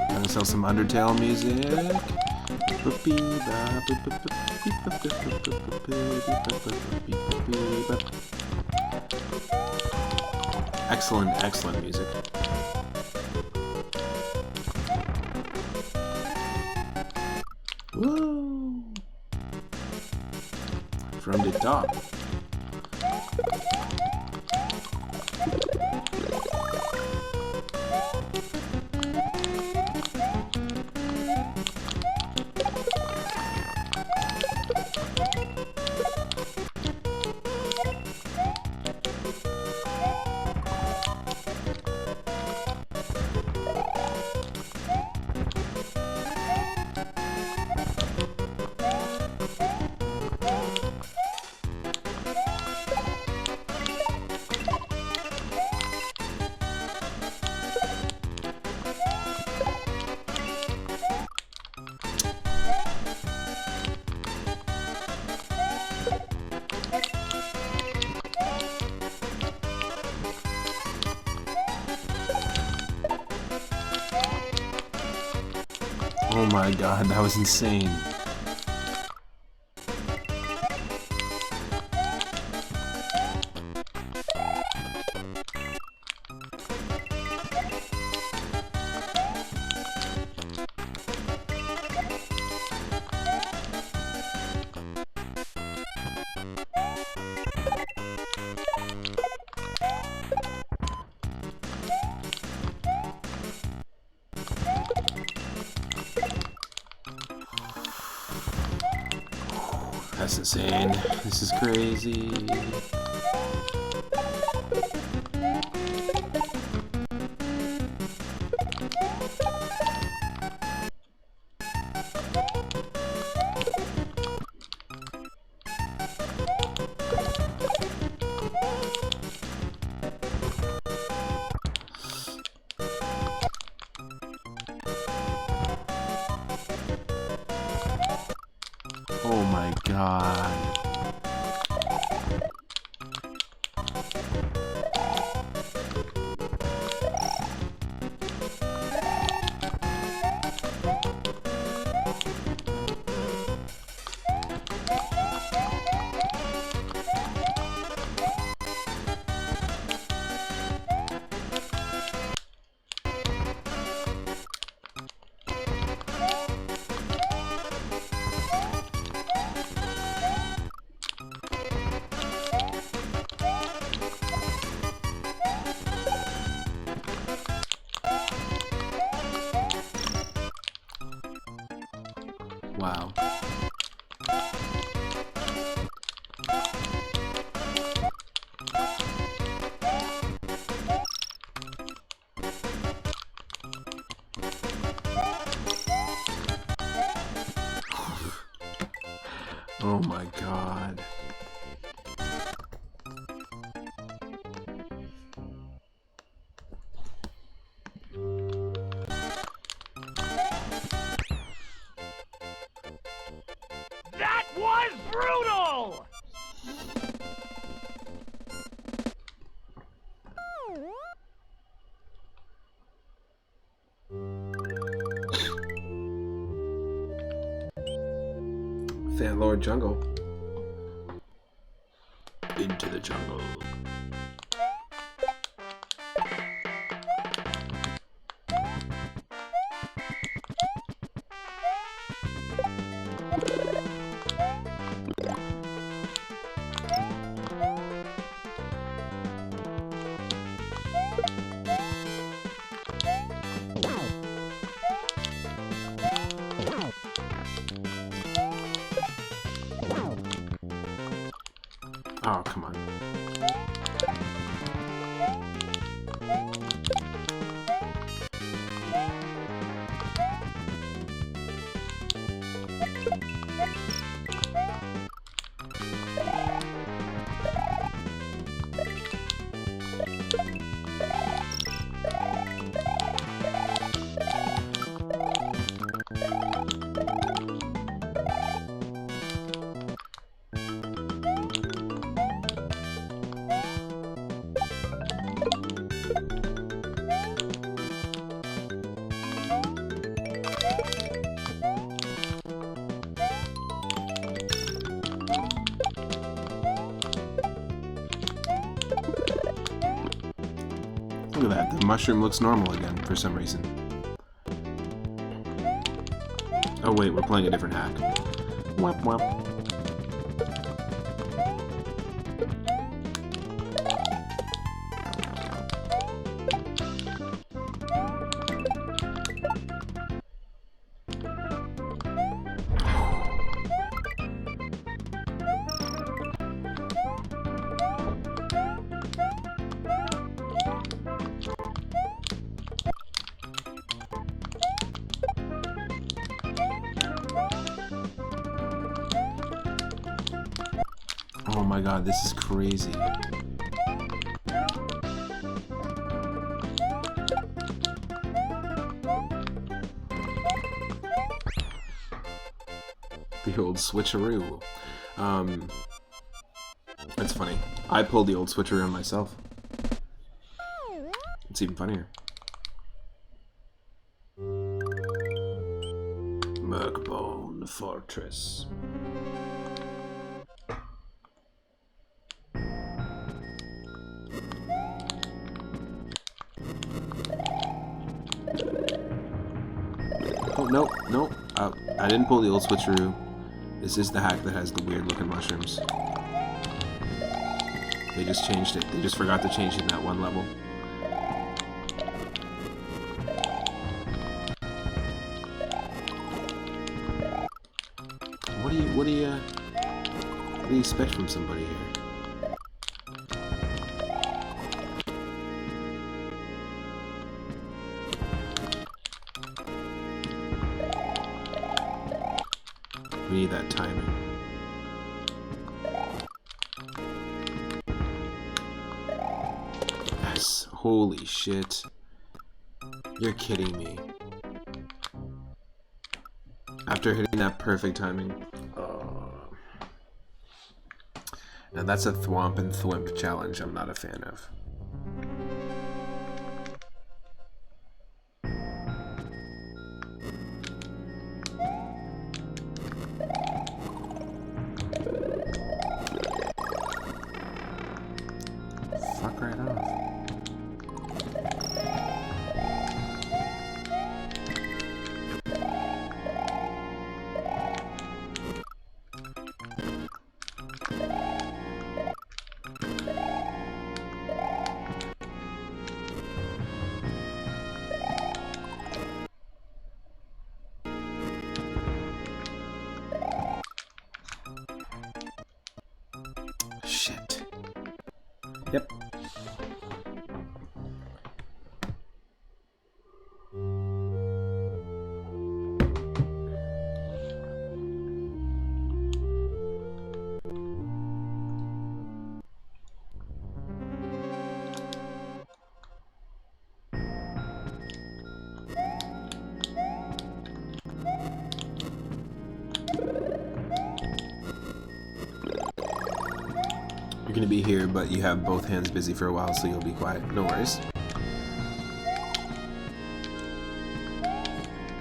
Gonna sell some Undertale music. Excellent, excellent music. Woo! From the top. Oh my god, that was insane. That's insane. This is crazy. Oh my god. Wow. Oh my god. That was brutal! Fanlord Jungle. Into the jungle. Oh, come on. Look at that, the mushroom looks normal again for some reason. Oh wait, we're playing a different hack. Whap whap. Oh my god, this is crazy. The old switcheroo. That's funny. I pulled the old switcheroo on myself. It's even funnier. Murkbone Fortress. Oh, nope, nope. I didn't pull the old switcheroo. This is the hack that has the weird looking mushrooms. They just changed it. They just forgot to change it in that one level. What do you expect from somebody here? We need that timing. Yes. Holy shit. You're kidding me. After hitting that perfect timing. Now that's a thwomp and thwimp challenge I'm not a fan of. Fuck right off. Shit. Yep. You're gonna be here, but you have both hands busy for a while, so you'll be quiet. No worries.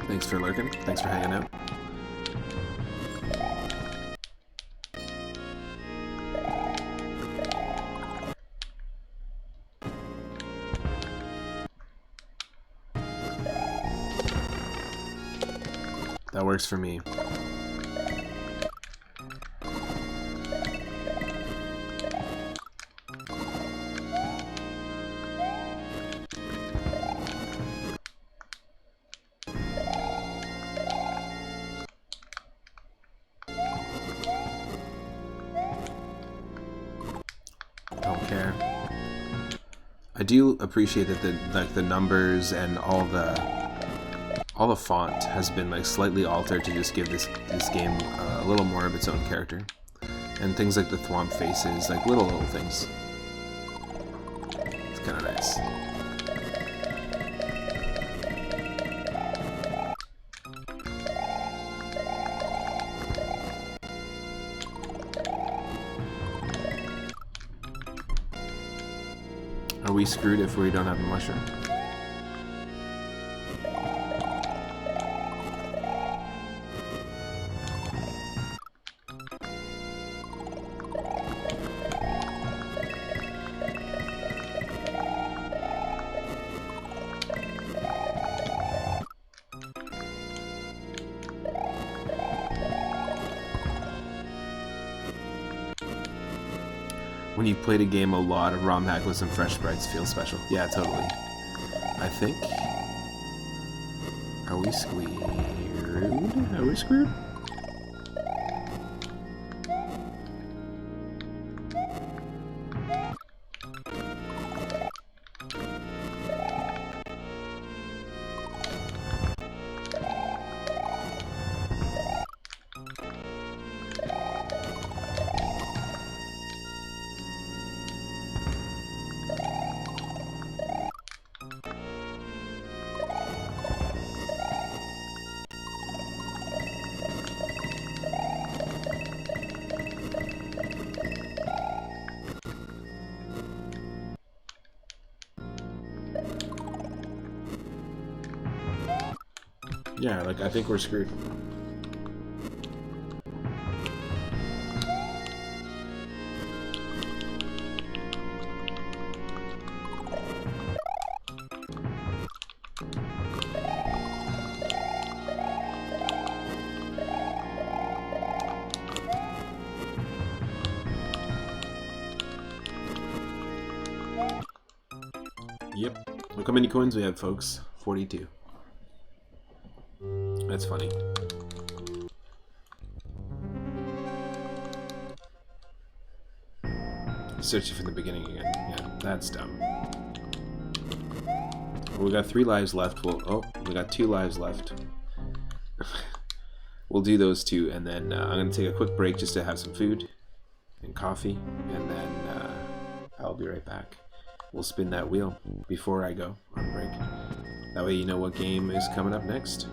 Thanks for lurking. Thanks for hanging out. That works for me. care. I do appreciate that the numbers and all the font has been like slightly altered to just give this game a little more of its own character, and things like the thwomp faces, like little things. It's kind of nice. Are we screwed if we don't have a mushroom? When you played a game a lot, a ROM hack with some fresh sprites feels special. Yeah, totally. I think... Are we screwed? Are we screwed? Yeah, like, I think we're screwed. Yep. Look how many coins we have, folks. 42. That's funny. Searching from the beginning again. Yeah, that's dumb. Well, we got 3 lives left. We got 2 lives left. We'll do those 2, and then I'm going to take a quick break just to have some food and coffee, and then I'll be right back. We'll spin that wheel before I go on break. That way you know what game is coming up next.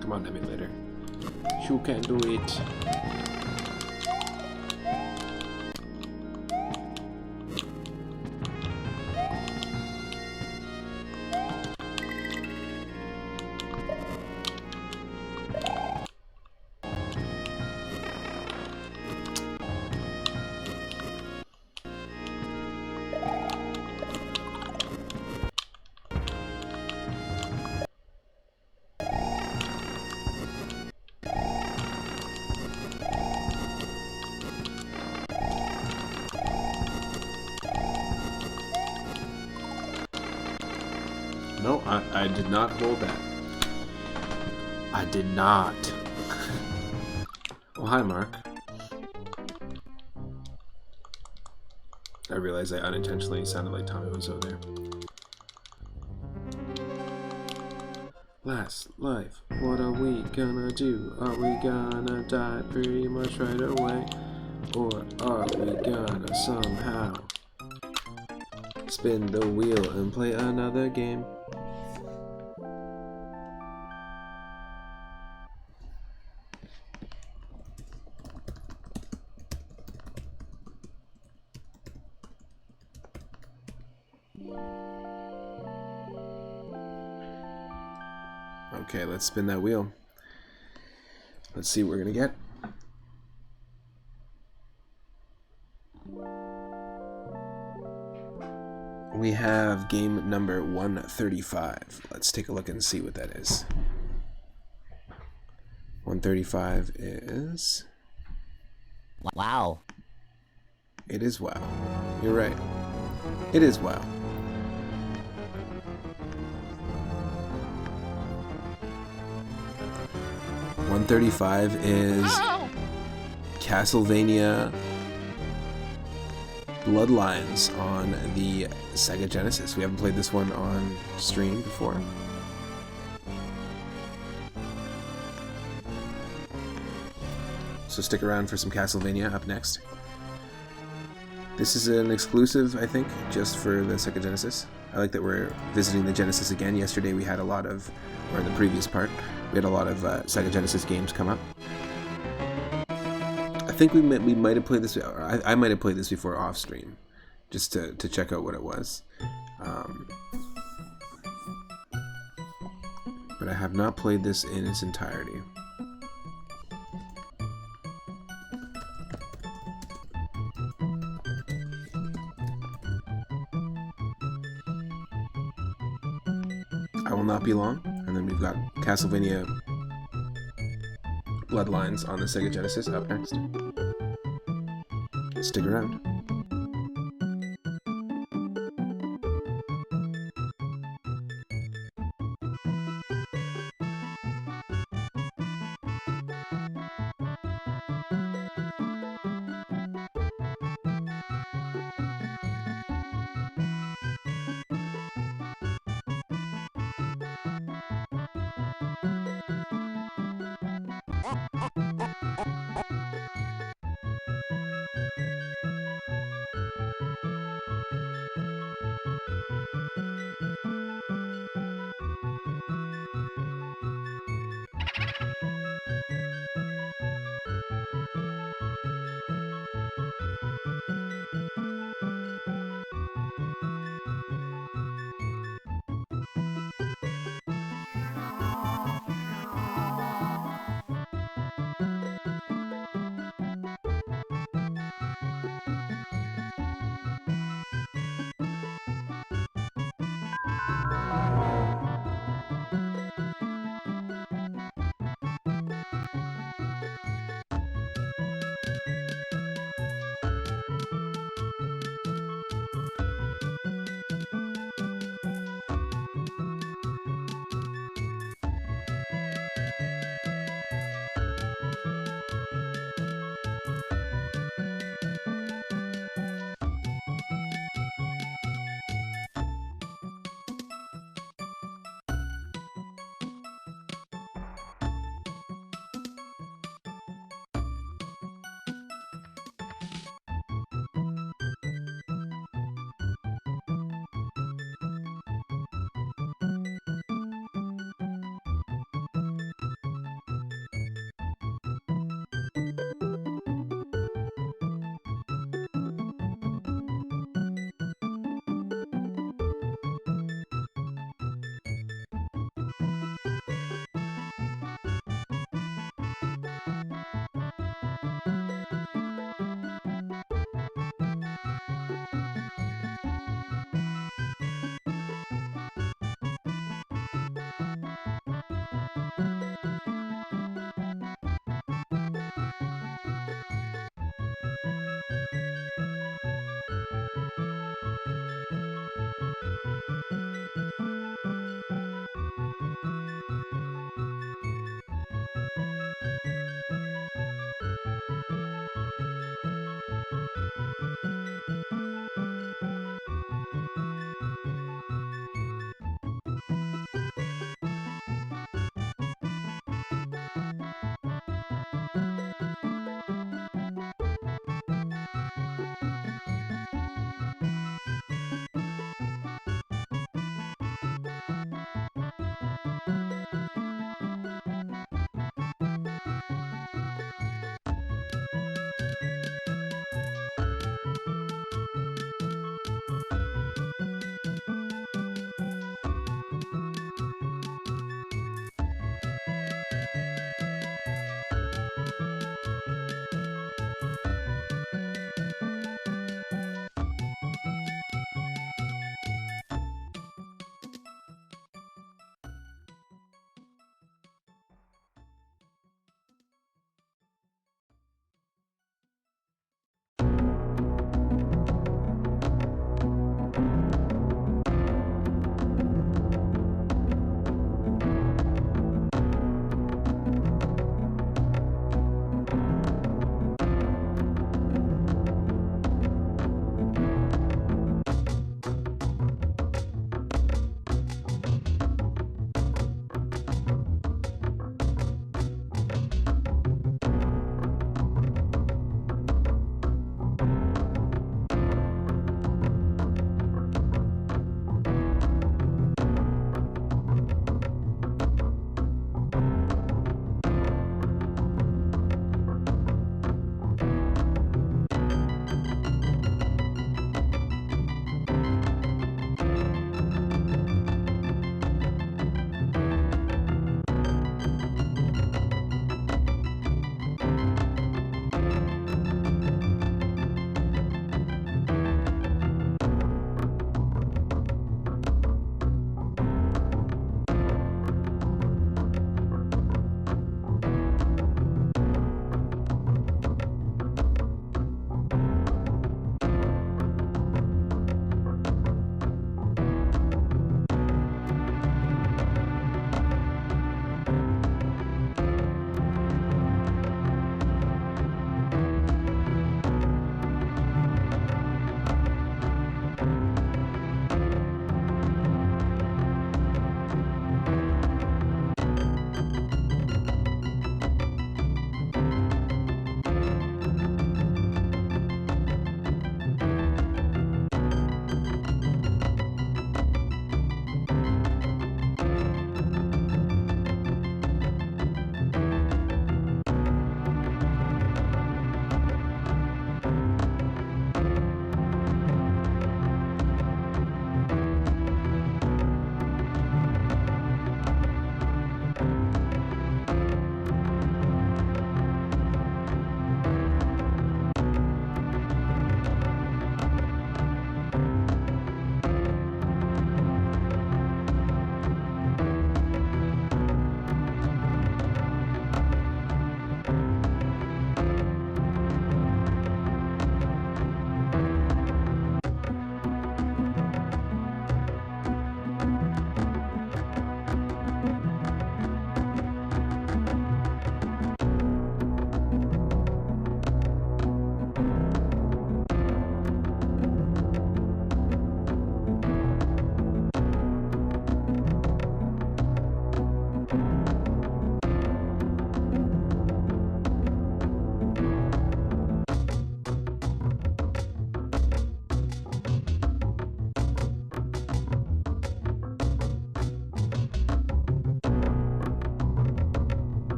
Come on, emulator. You can do it. No, I did not hold that. I did not. Oh, hi, Mark. I realized I unintentionally sounded like Tommy Wiseau there. Last life, what are we gonna do? Are we gonna die pretty much right away? Or are we gonna somehow spin the wheel and play another game? Okay, let's spin that wheel. Let's see what we're gonna get. We have game number 135. Let's take a look and see what that is. 135 is... Wow. It is WoW. You're right. It is WoW. 135 is Castlevania Bloodlines on the Sega Genesis. We haven't played this one on stream before. So stick around for some Castlevania up next. This is an exclusive, I think, just for the Sega Genesis. I like that we're visiting the Genesis again. Yesterday we had a lot of, or in the previous part, we had a lot of Sega Genesis games come up. I think we might have played this, or I might have played this before off stream, just to check out what it was. But I have not played this in its entirety. I Will Not Be Long, and then we've got Castlevania Bloodlines on the Sega Genesis up next. Stick around.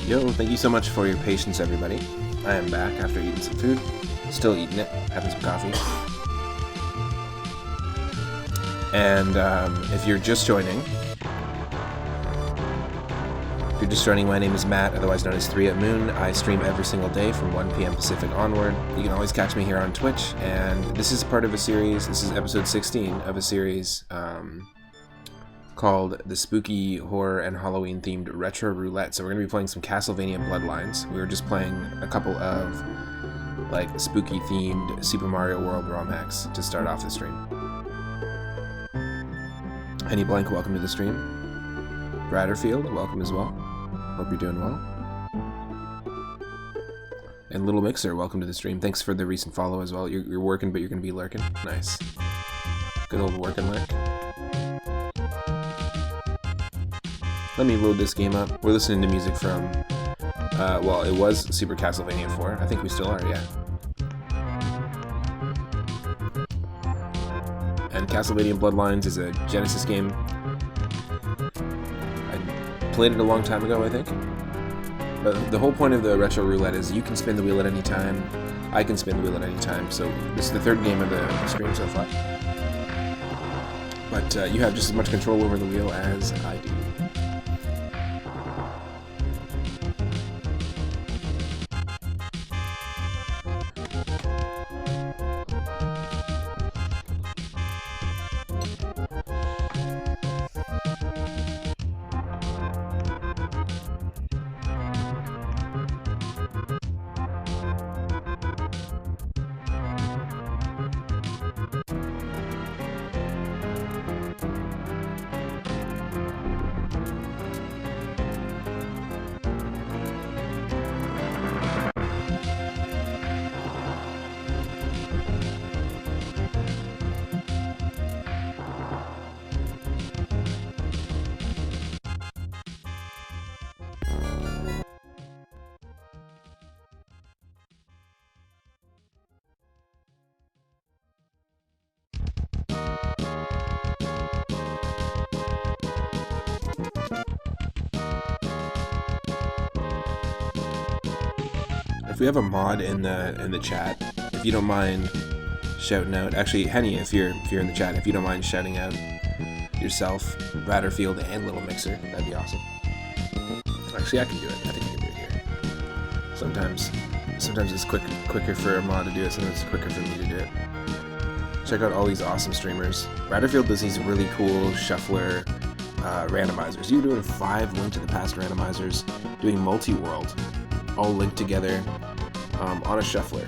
Yo, thank you so much for your patience, everybody. I am back after eating some food. Still eating it, having some coffee. And if you're just joining, my name is Matt, otherwise known as 3 at Moon. I stream every single day from 1 p.m. Pacific onward. You can always catch me here on Twitch, and this is part of a series. This is episode 16 of a series called the Spooky Horror and Halloween themed Retro Roulette. So we're going to be playing some Castlevania Bloodlines. We were just playing a couple of like spooky themed Super Mario World ROM hacks to start off the stream. Henny Blank, welcome to the stream. Bradderfield, welcome as well. Hope you're doing well. And Little Mixer, welcome to the stream. Thanks for the recent follow as well. You're working, but you're going to be lurking. Nice. Good old work and lurk. Let me load this game up. We're listening to music from, well, it was Super Castlevania 4. I think we still are, yeah. And Castlevania Bloodlines is a Genesis game. I played it a long time ago, I think. But the whole point of the Retro Roulette is you can spin the wheel at any time. I can spin the wheel at any time. So this is the third game of the stream so far. But you have just as much control over the wheel as I do. If we have a mod in the chat, if you don't mind shouting out, actually Henny, if you're in the chat, if you don't mind shouting out yourself, Bradderfield, and Little Mixer, that'd be awesome. Actually, I can do it. I think I can do it here. Sometimes it's quicker for a mod to do it. Sometimes it's quicker for me to do it. Check out all these awesome streamers. Bradderfield does these really cool shuffler randomizers. You're doing 5 Link to the Past randomizers, doing multi-world, all linked together on a shuffler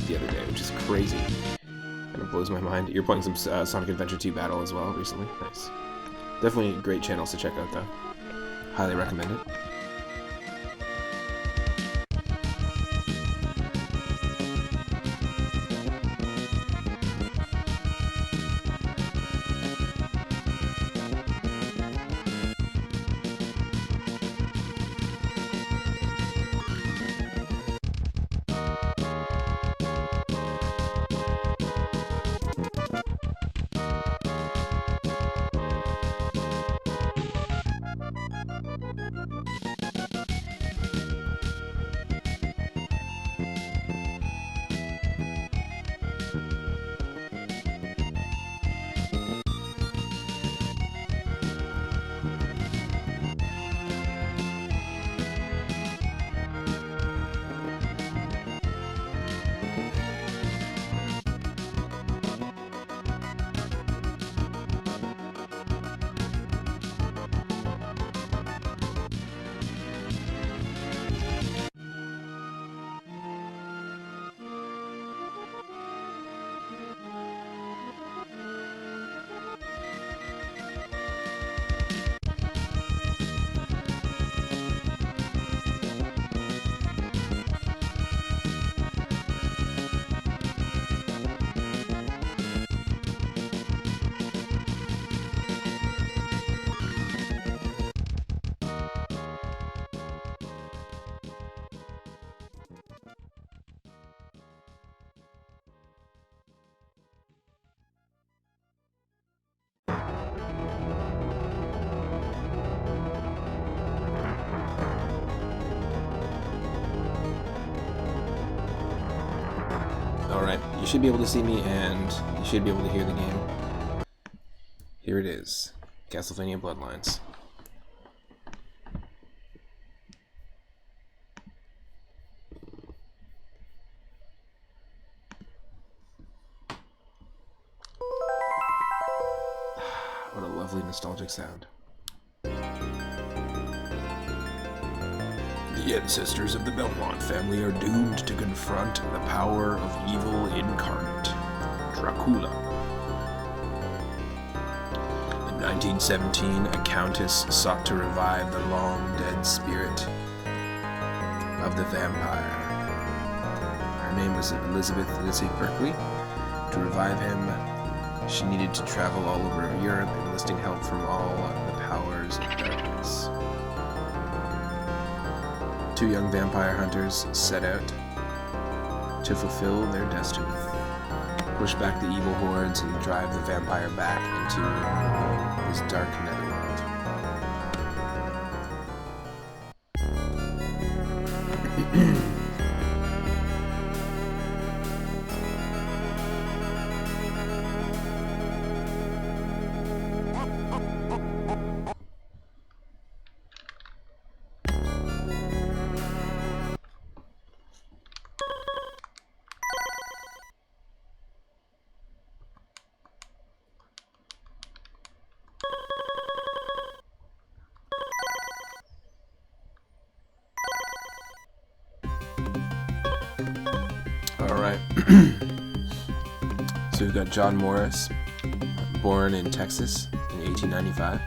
the other day, which is crazy. Kind of blows my mind. You're playing some Sonic Adventure 2 Battle as well recently. Nice. Definitely great channels to check out, though. Highly recommend it. you should be able to see me, and you should be able to hear the game. Here it is, Castlevania Bloodlines. What a lovely nostalgic sound. The ancestors of the Belmont family are doomed to confront the power of evil incarnate, Dracula. In 1917, a countess sought to revive the long-dead spirit of the vampire. Her name was Elizabeth Lizzie Berkeley. To revive him, she needed to travel all over Europe, enlisting help from all the powers of darkness. Two young vampire hunters set out to fulfill their destiny, push back the evil hordes, and drive the vampire back into his dark netherworld. Alright, so we've got John Morris, born in Texas in 1895,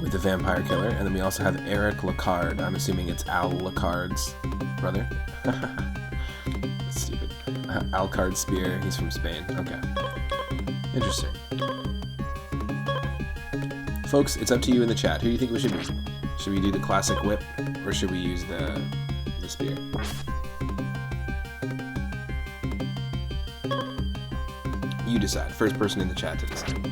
with the vampire killer, and then we also have Eric Lacard. I'm assuming it's Al Lacard's brother. That's stupid. Alcard Spear, he's from Spain. Okay. Interesting. Folks, it's up to you in the chat. Who do you think we should do? Should we do the classic whip, or should we use the spear? You decide. First person in the chat to decide.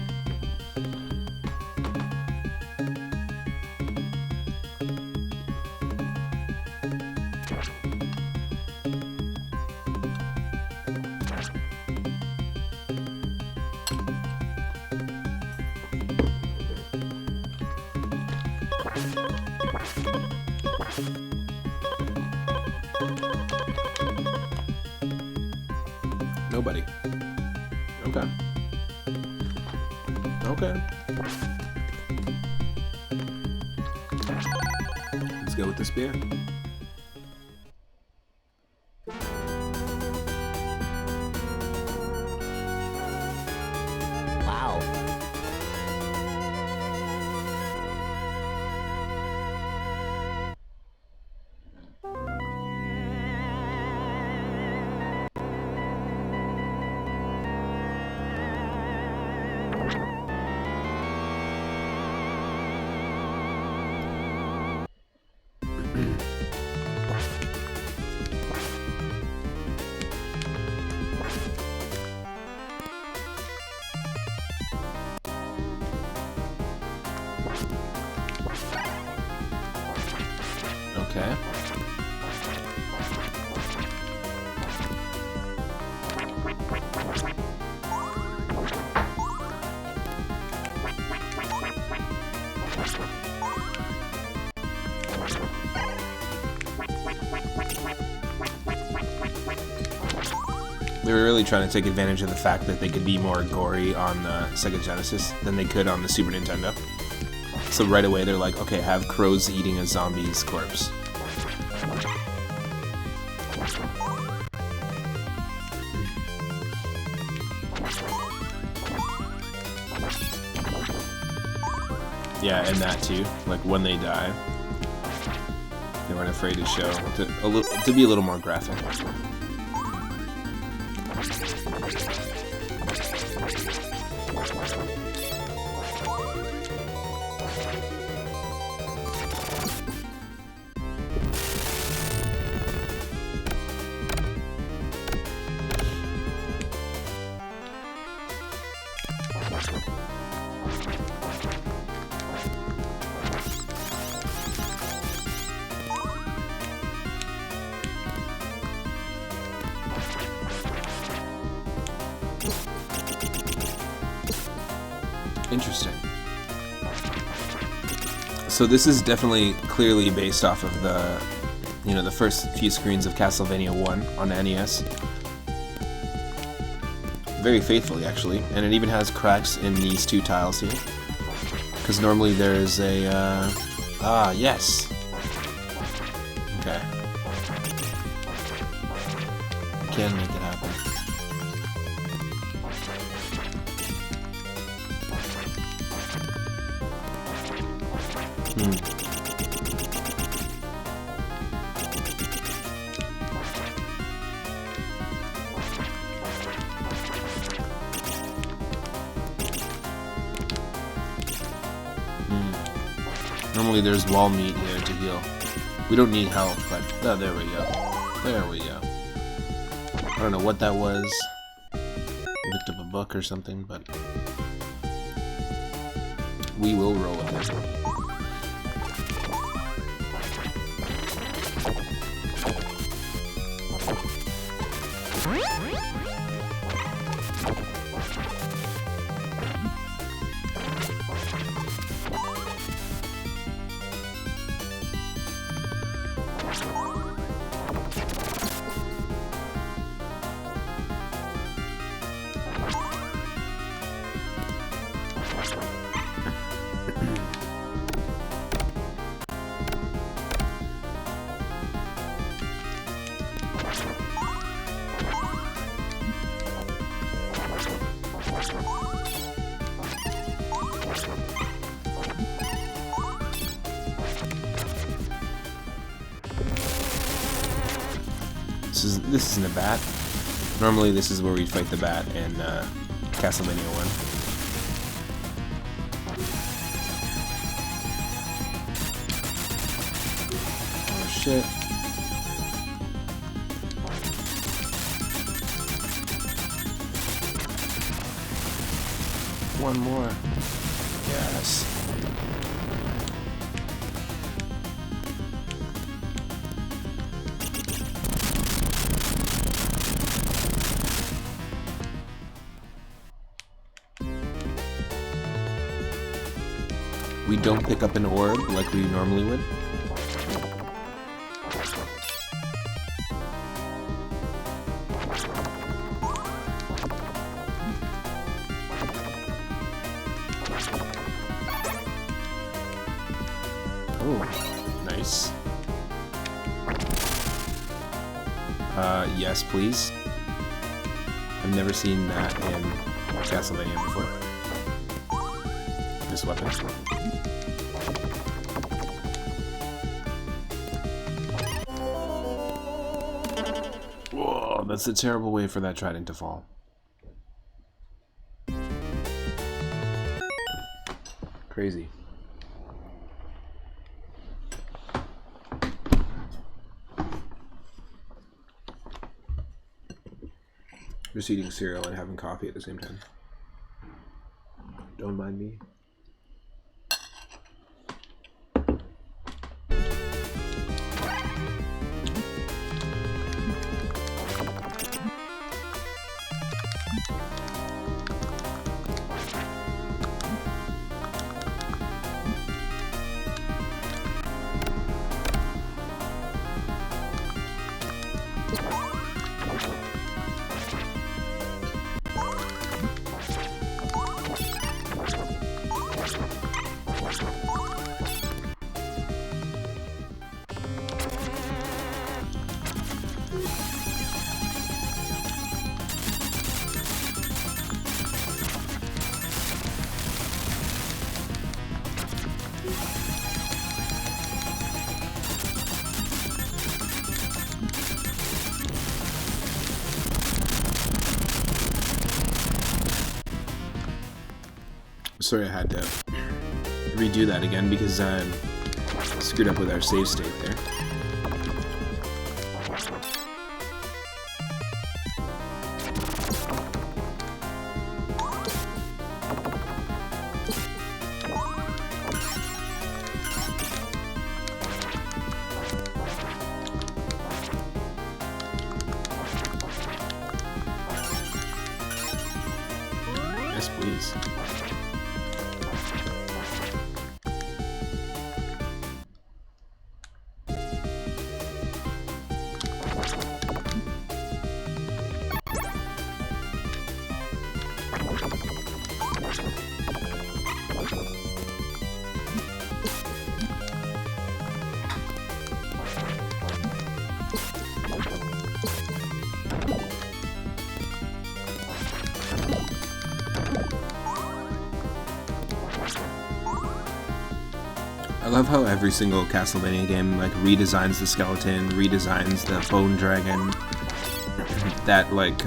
Nobody. Okay. Okay. Let's go with the spear. Wow. Okay. They were really trying to take advantage of the fact that they could be more gory on the Sega Genesis than they could on the Super Nintendo. So right away they're like, okay, have crows eating a zombie's corpse. Yeah, and that too. Like when they die, they weren't afraid to show to be a little more graphic. Interesting. So this is definitely clearly based off of the, you know, the first few screens of Castlevania 1 on NES. Very faithfully, actually. And it even has cracks in these two tiles here. Because normally there's a, yes! Okay. Can make it happen. Normally there's wall meat here to heal. We don't need health, but oh, there we go. There we go. I don't know what that was. I picked up a book or something, but we will roll with it. This isn't a bat. Normally this is where we fight the bat in Castlevania 1. Oh shit. One more. Yes. We don't pick up an orb like we normally would. Oh, nice. Yes, please. I've never seen that in Castlevania before. This weapon. Whoa, that's a terrible way for that trident to fall. Crazy. Just eating cereal and having coffee at the same time. Don't mind me. Sorry, I had to redo that again because I screwed up with our save state there. Yes, please. I love how every single Castlevania game like redesigns the skeleton, redesigns the bone dragon, that like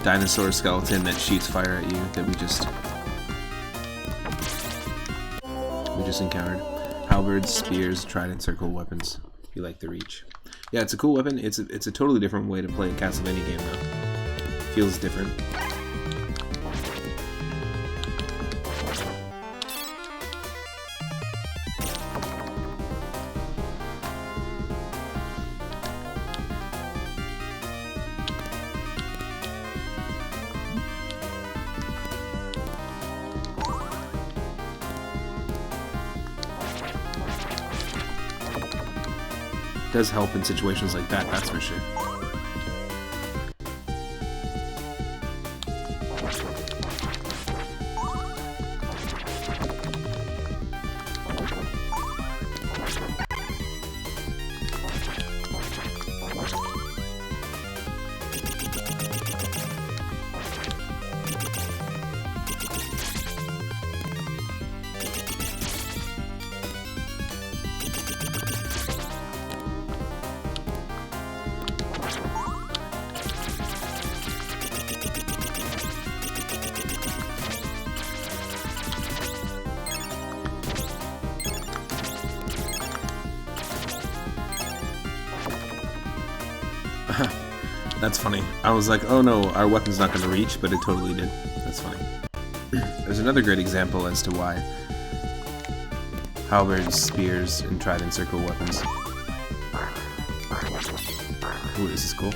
dinosaur skeleton that shoots fire at you that we just encountered. Halberds, spears, trident, circle weapons. If you like the reach. Yeah, it's a cool weapon. It's a totally different way to play a Castlevania game though. Feels different. Does help in situations like that, that's for sure. That's funny. I was like, oh no, our weapon's not going to reach, but it totally did. That's funny. There's another great example as to why halberds, spears, and trident circle weapons. Ooh, this is cool.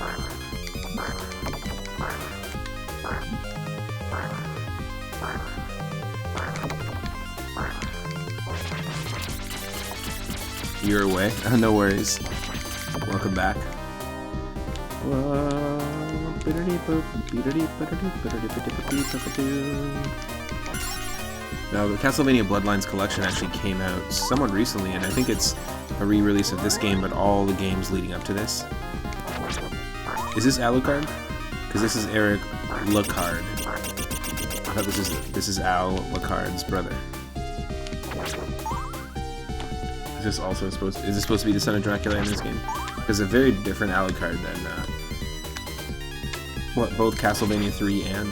You're away? No worries. Welcome back. Now, the Castlevania Bloodlines collection actually came out somewhat recently, and I think it's a re-release of this game, but all the games leading up to this. Is this Alucard? Because this is Eric Lucard. I thought this is Al Lucard's brother. Is this also supposed to be the son of Dracula in this game? Because a very different Alucard than both Castlevania 3 and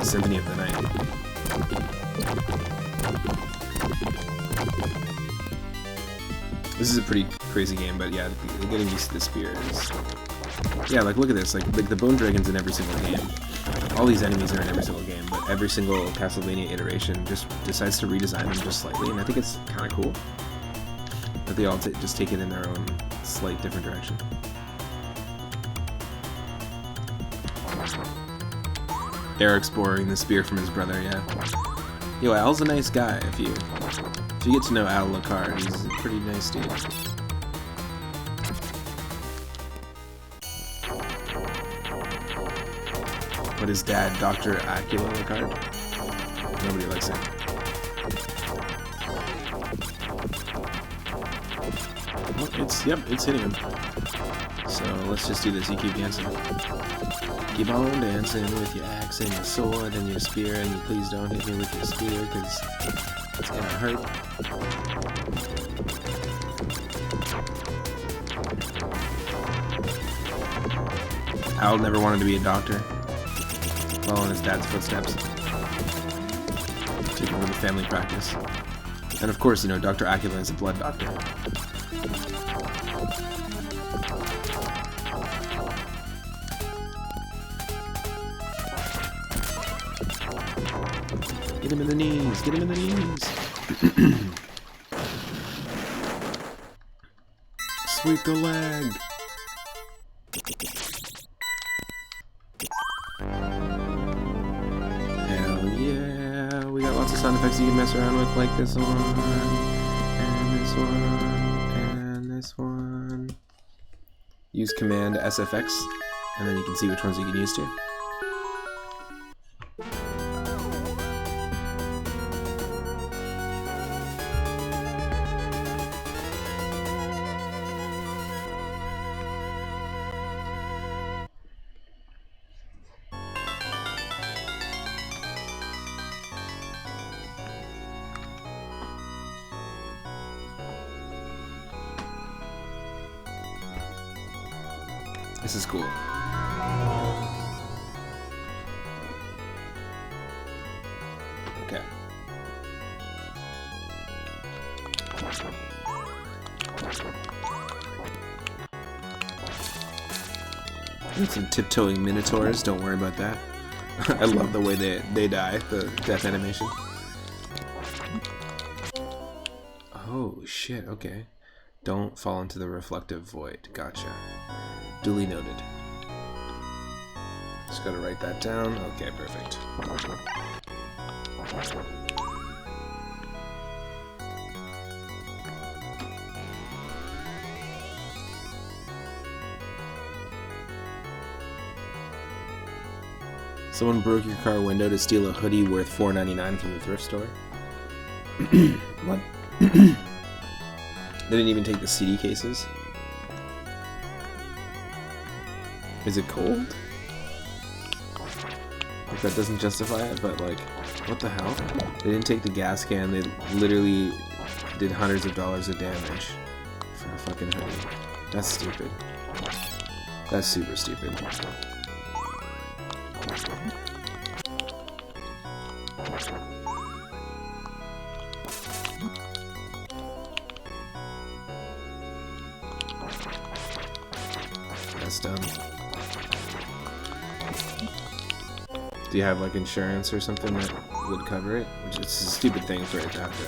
Symphony of the Night. This is a pretty crazy game, but yeah, getting used to the spear is... Yeah, like look at this, like the bone dragon's in every single game. All these enemies are in every single game, but every single Castlevania iteration just decides to redesign them just slightly, and I think it's kind of cool. But they all just take it in their own slight different direction. Eric's borrowing the spear from his brother, yeah. Yo, Al's a nice guy. If you get to know Al Lucard, he's a pretty nice dude. But his dad, Dr. Acula Lucard? Nobody likes him. Well, it's hitting him. So let's just do this. You keep dancing. Keep on dancing with your axe and your sword and your spear, and you please don't hit me with your spear, because it's gonna hurt. Al never wanted to be a doctor, following his dad's footsteps. Took over the family practice. And of course, you know, Dr. Acula is a blood doctor. Get him in the knees, get him in the knees. Sweep the leg. Hell yeah. sound effects you can mess around with, like this one, and this one, and this one. Use Command SFX, and then you can see which ones you can use too. This is cool. Okay. And some tiptoeing minotaurs, don't worry about that. I love the way they die, the death animation. Oh shit, okay. Don't fall into the reflective void. Gotcha. Duly noted. Just gotta write that down. Okay, perfect. Someone broke your car window to steal a hoodie worth $4.99 from the thrift store. What? They didn't even take the CD cases? Is it cold? Like, that doesn't justify it, but like, what the hell? They didn't take the gas can, they literally did hundreds of dollars of damage for a fucking hoodie. That's stupid. That's super stupid. That's dumb. Do you have like insurance or something that would cover it? Which is a stupid thing for it to have to.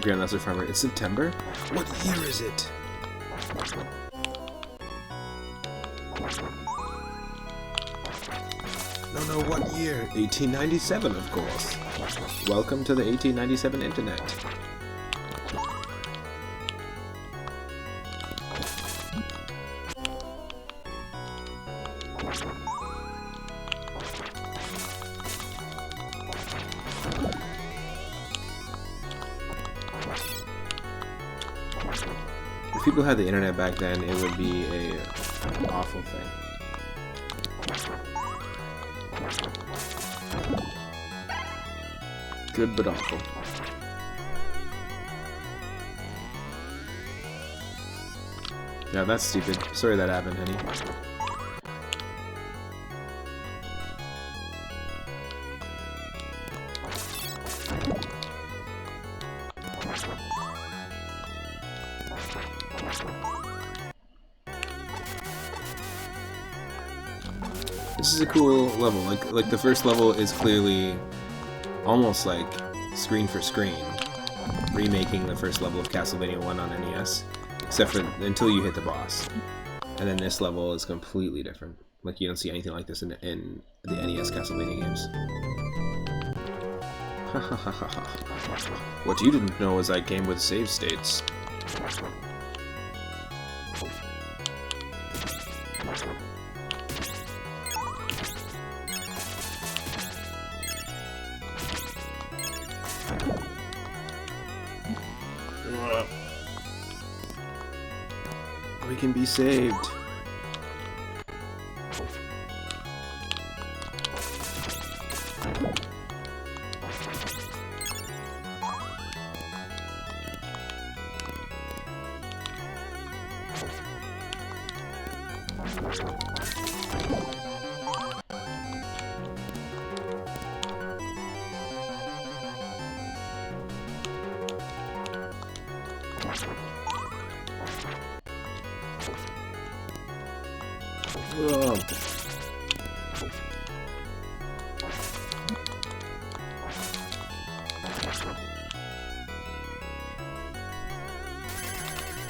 Grandmaster Farmer. It's September? What year is it? No, what year? 1897, of course. Welcome to the 1897 internet. If people had the internet back then, it would be an awful thing. Good but awful. Yeah, that's stupid. Sorry that happened, honey. This is a cool level. Like the first level is clearly almost like screen for screen, remaking the first level of Castlevania 1 on NES, except for until you hit the boss. And then this level is completely different. Like, you don't see anything like this in the NES Castlevania games. What you didn't know is I came with save states. We can be saved. Ugh.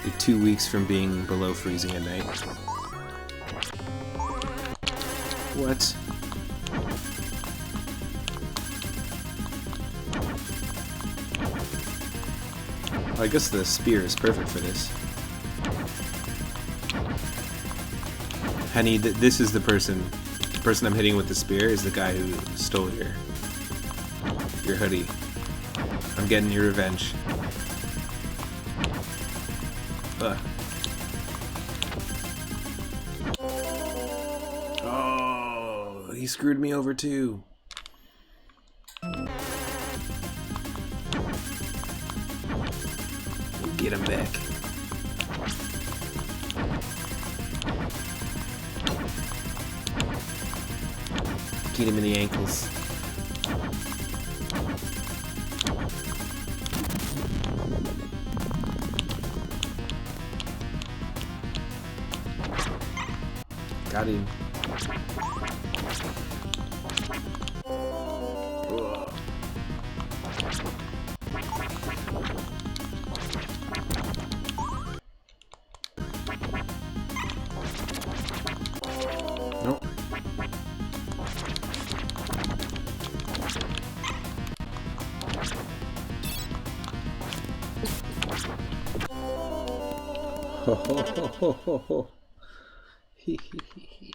You're 2 weeks from being below freezing at night. What? I guess the spear is perfect for this. Henny, this is the person. The person I'm hitting with the spear is the guy who stole your hoodie. I'm getting your revenge. Ugh. Oh, he screwed me over too. Get him back. Get him in the ankles. Got him. Ugh. Nope. Ho ho ho ho ho ho. Hee hee hee hee.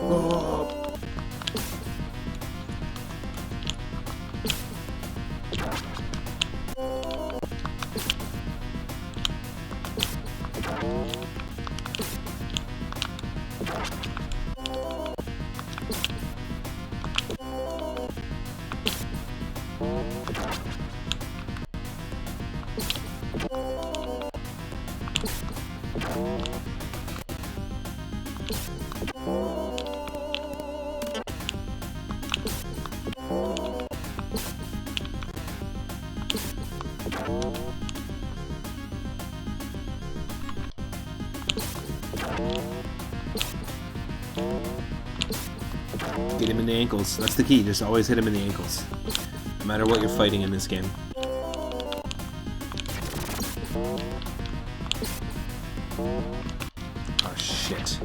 Oh. Get him in the ankles. That's the key. Just always hit him in the ankles. No matter what you're fighting in this game. Oh shit.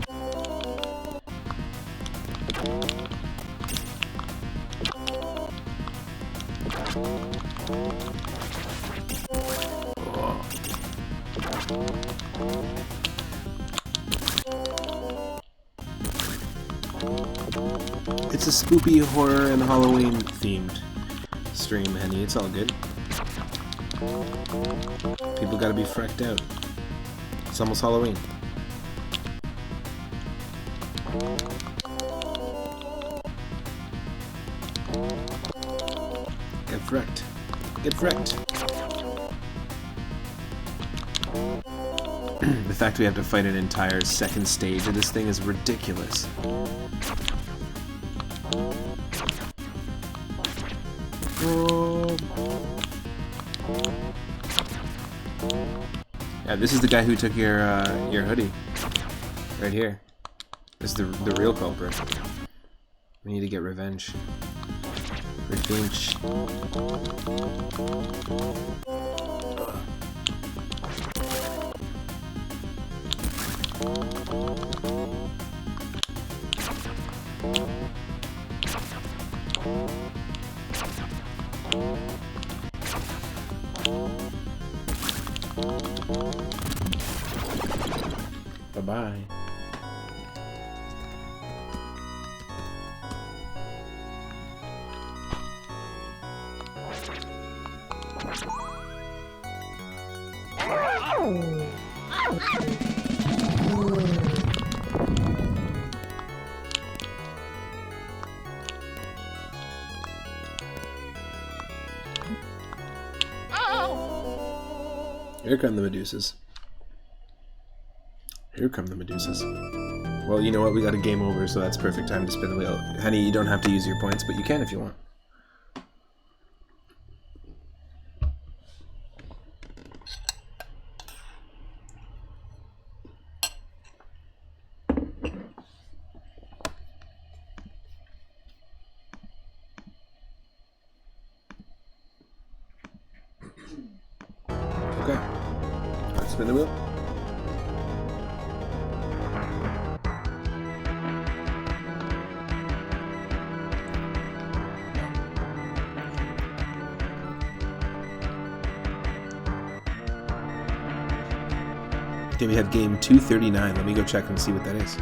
It's a spooky horror and Halloween themed stream, Henny. It's all good. People gotta be freaked out. It's almost Halloween. Get freaked. Get freaked. The fact we have to fight an entire second stage of this thing is ridiculous. Yeah, this is the guy who took your hoodie. Right here. This is the real culprit. We need to get revenge. Revenge. Bye-bye. Here come the Medusas. Here come the Medusas. Well, you know what? We got a game over, so that's perfect time to spin the wheel. Honey, you don't have to use your points, but you can if you want. Okay. Let's spin the wheel. Okay, we have game 239. Let me go check and see what that is.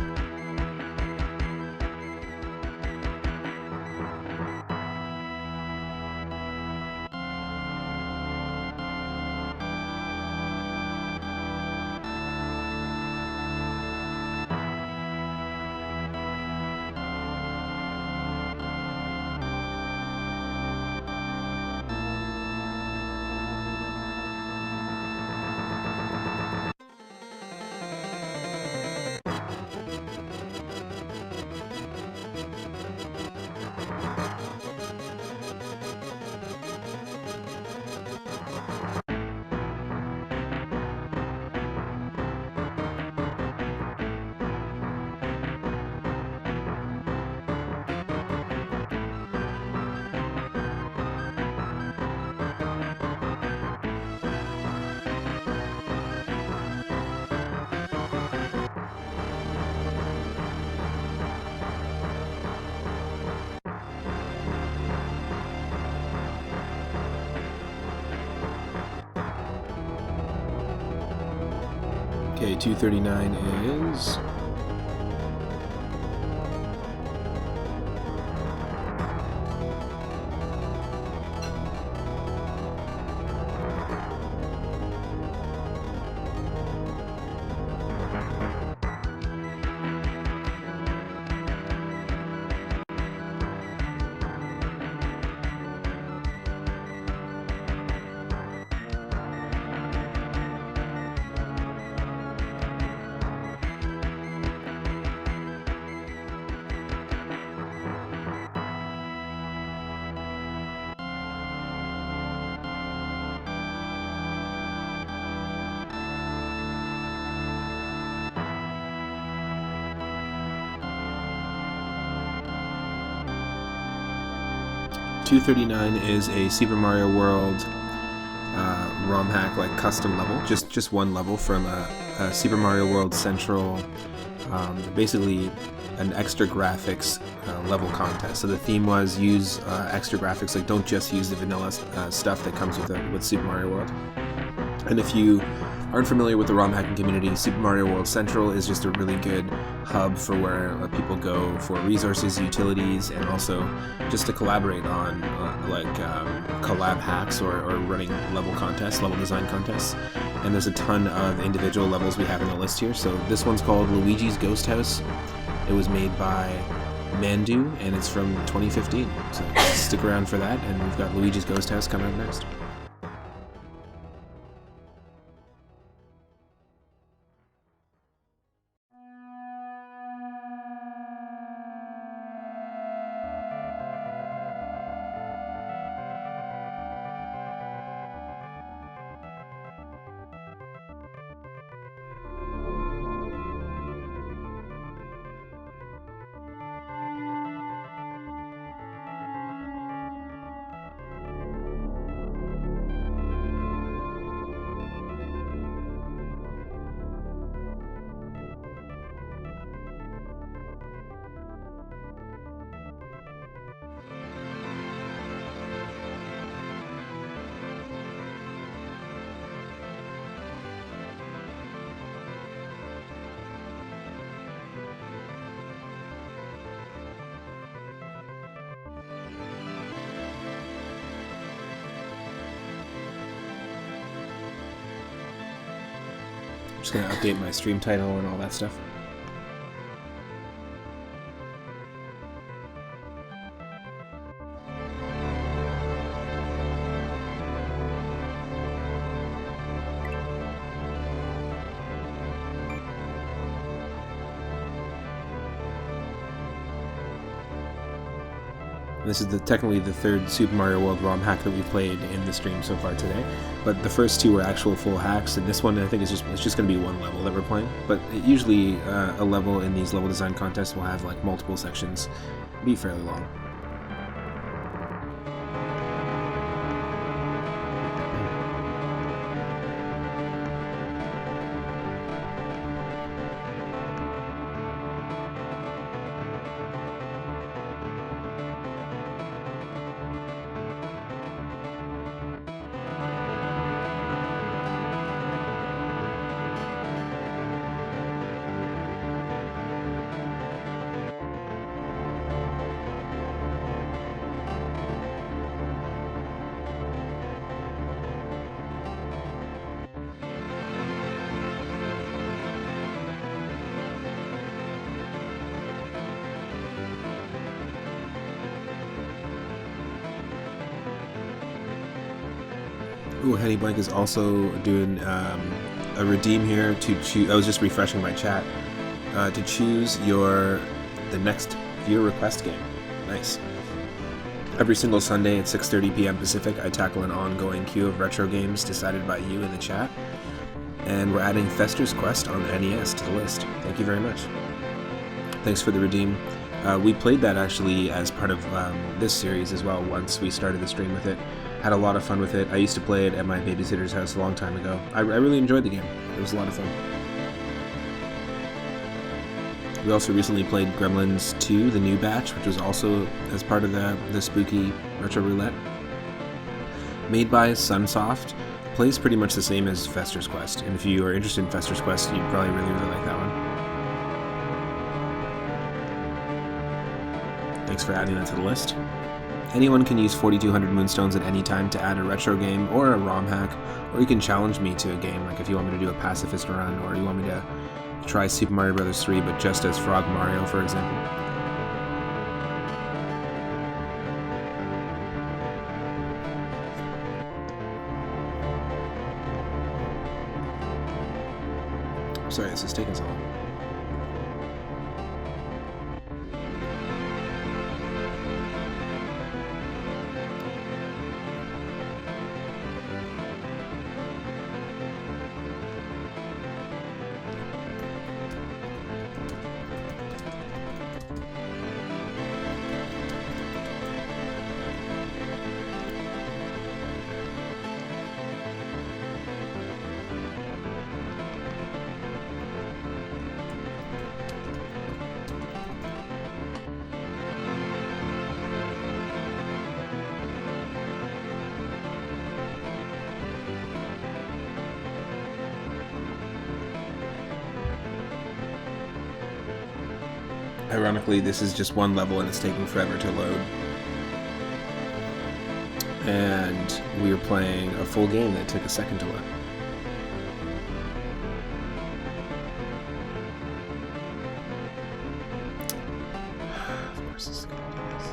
Okay, 239 is... $239 is a Super Mario World ROM hack, like custom level, just one level from a Super Mario World Central, basically an extra graphics level contest. So the theme was use extra graphics, like don't just use the vanilla stuff that comes with Super Mario World. And if you aren't familiar with the ROM hacking community, Super Mario World Central is just a really good hub for where people go for resources, utilities, and also just to collaborate on collab hacks or running level contests, level design contests. And there's a ton of individual levels we have on the list here. So this one's called Luigi's Ghost House. It was made by Mandu, and it's from 2015. So stick around for that, and we've got Luigi's Ghost House coming up next. Just gonna update my stream title and all that stuff. This is technically the third Super Mario World ROM hack that we've played in the stream so far today, but the first two were actual full hacks, and this one I think it's just going to be one level that we're playing. But usually a level in these level design contests will have like multiple sections, be fairly long. Ooh, Henny Blank is also doing a redeem here to choose. I was just refreshing my chat to choose the next viewer request game. Nice. Every single Sunday at 6:30 p.m. Pacific, I tackle an ongoing queue of retro games decided by you in the chat, and we're adding Fester's Quest on NES to the list. Thank you very much. Thanks for the redeem. We played that actually as part of this series as well once we started the stream with it. Had a lot of fun with it. I used to play it at my babysitter's house a long time ago. I really enjoyed the game. It was a lot of fun. We also recently played Gremlins 2, the new batch, which was also as part of the spooky Retro Roulette. Made by Sunsoft. Plays pretty much the same as Fester's Quest, and if you are interested in Fester's Quest, you'd probably really like that one. Thanks for adding that to the list. Anyone can use 4200 Moonstones at any time to add a retro game or a ROM hack, or you can challenge me to a game, like if you want me to do a pacifist run, or you want me to try Super Mario Bros. 3, but just as Frog Mario, for example. Sorry, this is taking so long. Ironically, this is just one level and it's taking forever to load. And we were playing a full game that took a second to load. Of course this is going to do this.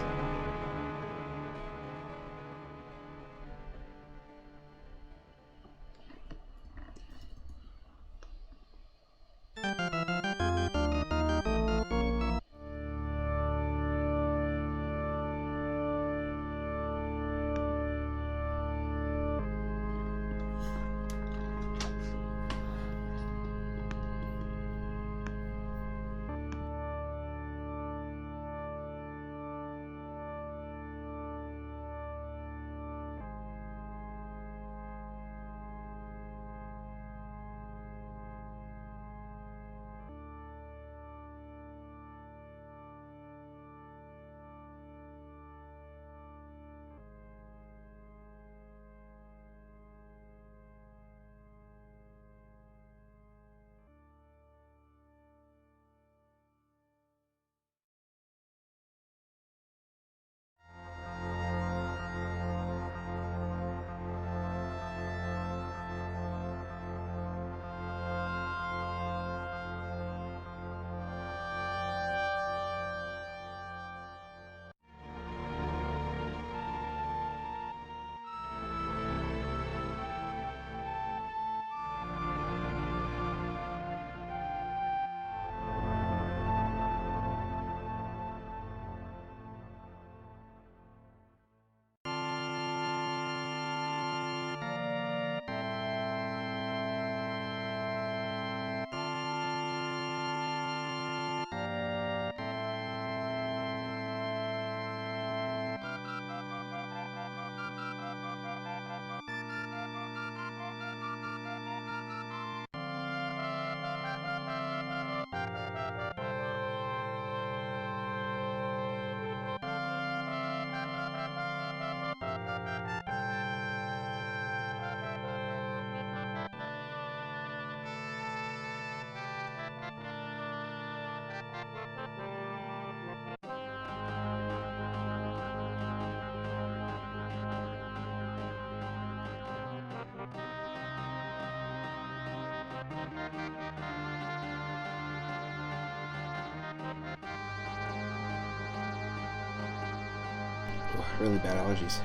Really bad allergies.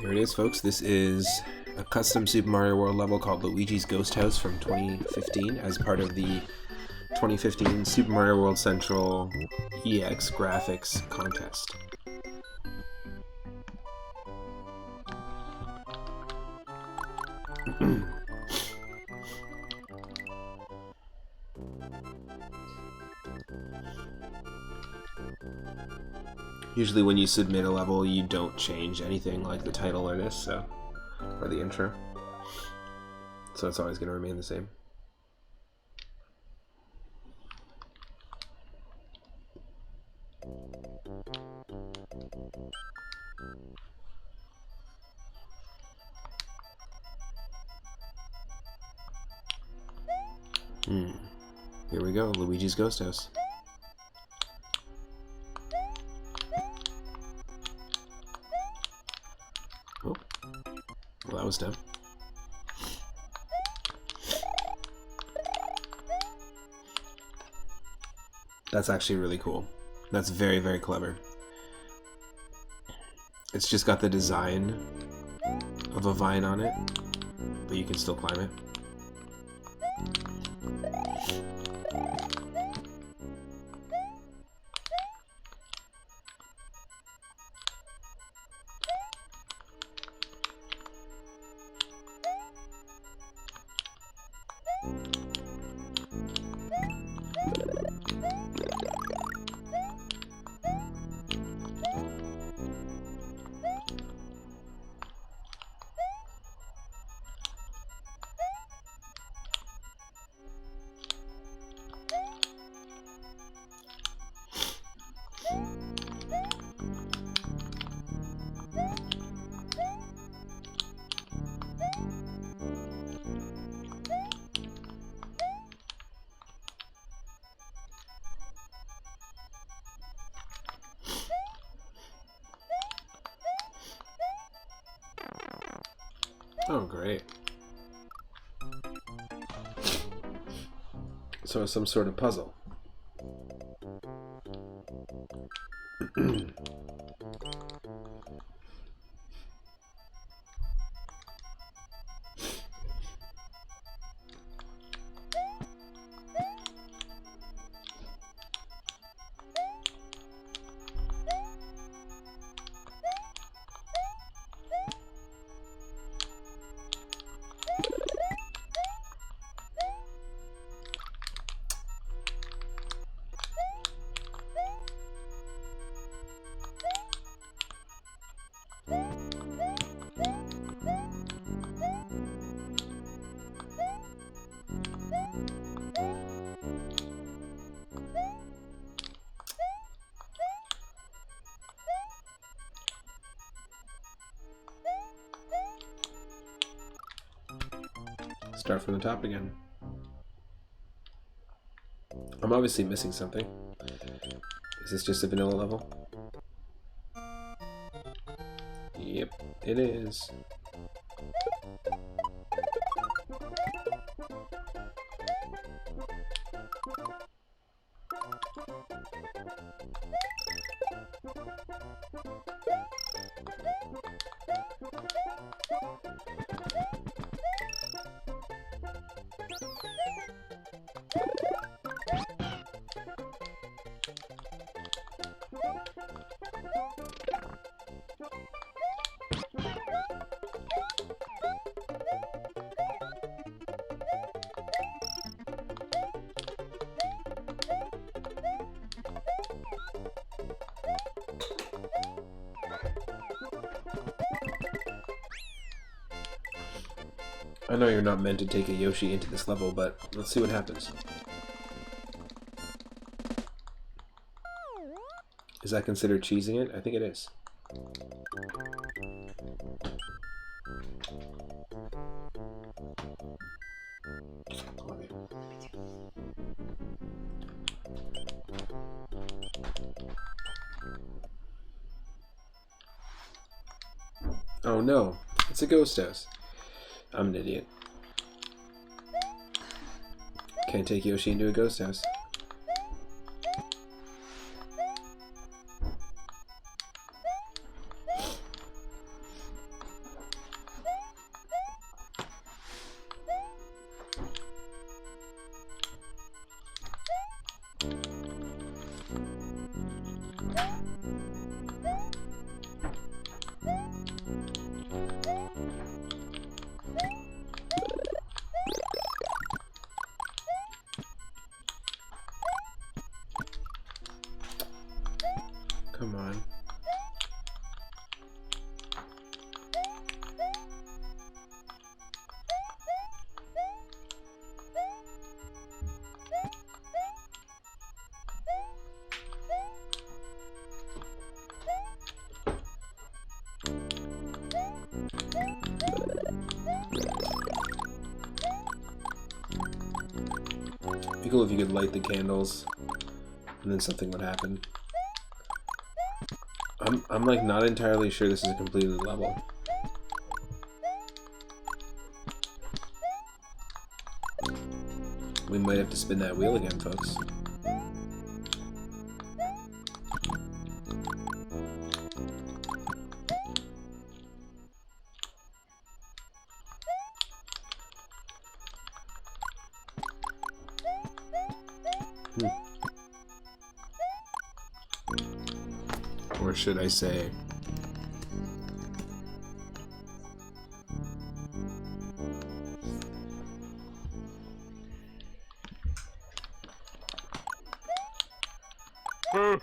Here it is, folks. This is a custom Super Mario World level called Luigi's Ghost House from 2015 as part of the 2015 Super Mario World Central EX Graphics Contest. Usually when you submit a level, you don't change anything like the title or this, or the intro. So it's always going to remain the same. Here we go, Luigi's Ghost House. Oh, well, that was dumb. That's actually really cool. That's very, very clever. It's just got the design of a vine on it, but you can still climb it. Oh, great. So it's some sort of puzzle. Start from the top again. I'm obviously missing something. Is this just a vanilla level? Yep, it is. I know you're not meant to take a Yoshi into this level, but let's see what happens. Is that considered cheesing it? I think it is. Oh no, it's a ghost house. I'm an idiot. Can't take Yoshi into a ghost house. Come on. It'd be cool if you could light the candles and then something would happen. I'm like not entirely sure this is a completed level. We might have to spin that wheel again, folks. Or should I say... I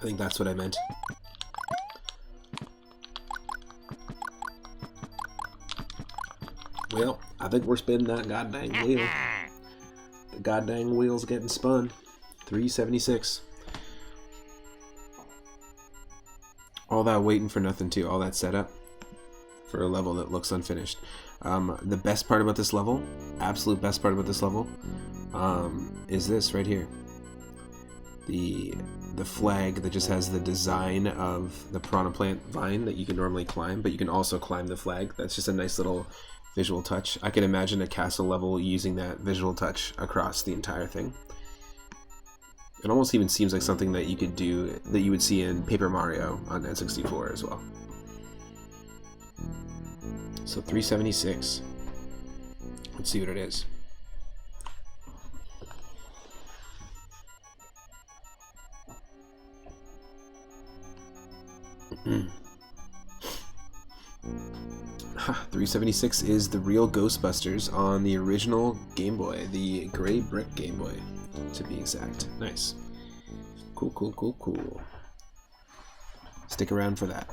think that's what I meant. Well, I think we're spinning that goddamn wheel. The goddamn wheel's getting spun. 376. All that waiting for nothing too. All that setup for a level that looks unfinished. The best part about this level, absolute best part about this level, is this right here. The flag that just has the design of the piranha plant vine that you can normally climb, but you can also climb the flag. That's just a nice little visual touch. I can imagine a castle level using that visual touch across the entire thing. It almost even seems like something that you could do, that you would see in Paper Mario on N64 as well. So 376. Let's see what it is. Ha, 376 is the real Ghostbusters on the original Game Boy, the gray brick Game Boy, to be exact. Nice. Cool, cool, cool, cool. Stick around for that.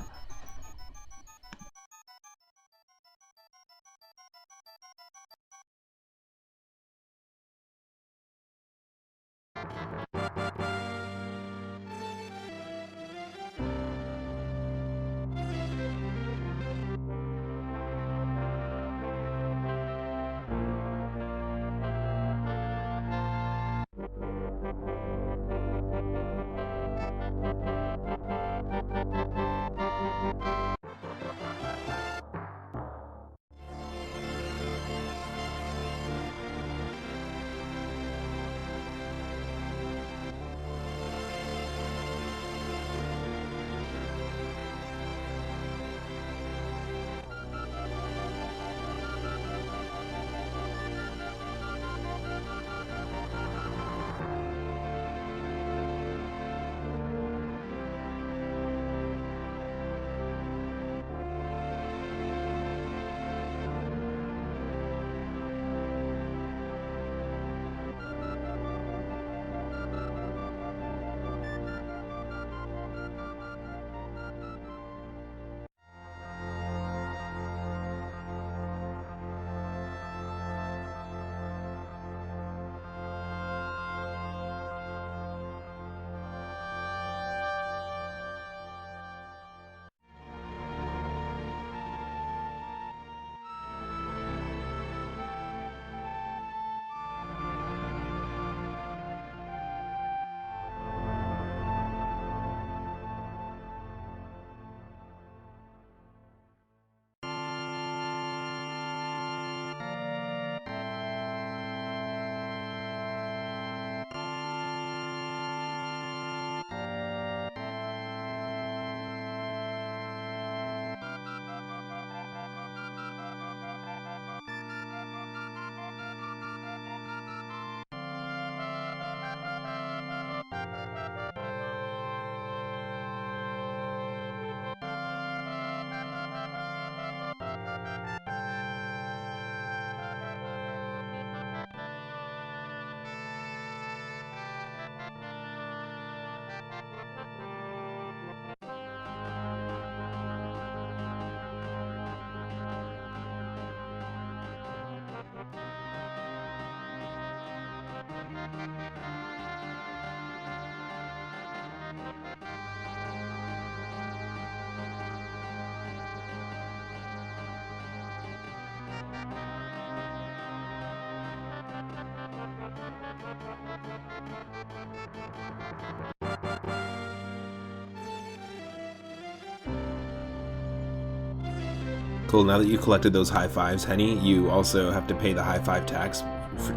Cool, now that you collected those high fives, Henny, you also have to pay the high five tax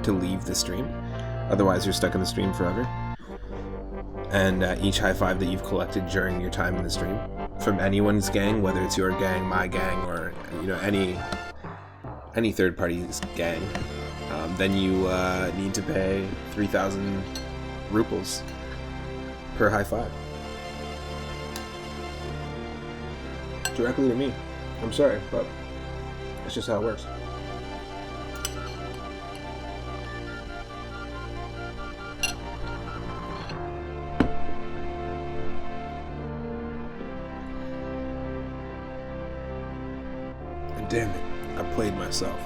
to leave the stream. Otherwise, you're stuck in the stream forever. And each high five that you've collected during your time in the stream, from anyone's gang, whether it's your gang, my gang, or any third party's gang, then you need to pay 3,000 rupees per high five. Directly to me. I'm sorry, but that's just how it works. And damn it, I played myself.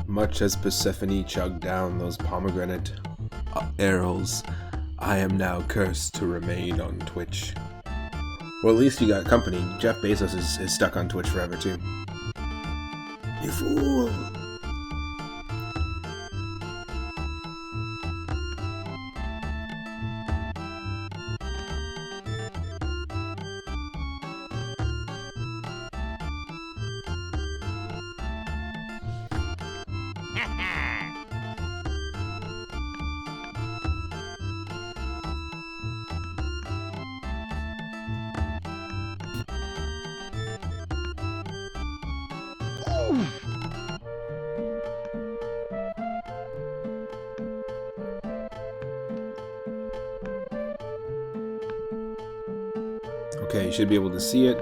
Much as Persephone chugged down those pomegranate arrows, I am now cursed to remain on Twitch. Well, at least you got company. Jeff Bezos is stuck on Twitch forever, too. You fool! Okay, you should be able to see it,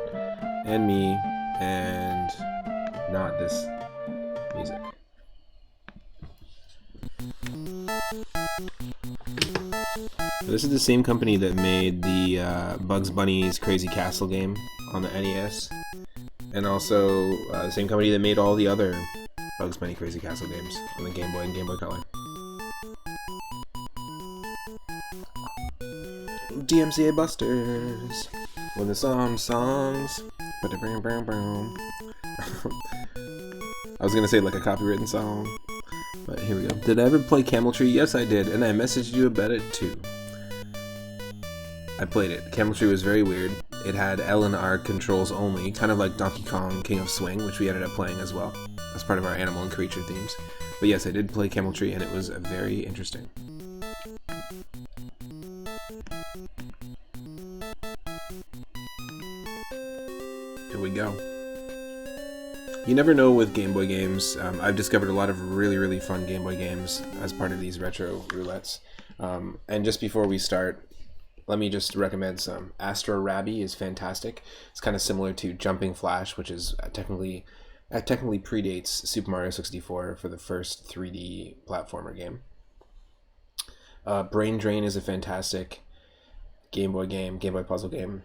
and me, and not this music. This is the same company that made the Bugs Bunny's Crazy Castle game on the NES, and also the same company that made all the other Bugs Bunny Crazy Castle games on the Game Boy and Game Boy Color. DMCA Busters! When the songs. I was gonna say like a copywritten song, but here we go. Did I ever play Camel Tree? Yes, I did, and I messaged you about it too. I played it. Camel Tree was very weird. It had L and R controls only, kind of like Donkey Kong King of Swing, which we ended up playing as well, as part of our animal and creature themes. But yes, I did play Camel Tree, and it was very interesting. Here we go. You never know with Game Boy games. I've discovered a lot of really, really fun Game Boy games as part of these retro roulettes. And just before we start, let me just recommend some. Astro Rabby is fantastic. It's kind of similar to Jumping Flash, which is technically predates Super Mario 64 for the first 3D platformer game. Brain Drain is a fantastic Game Boy game, Game Boy puzzle game.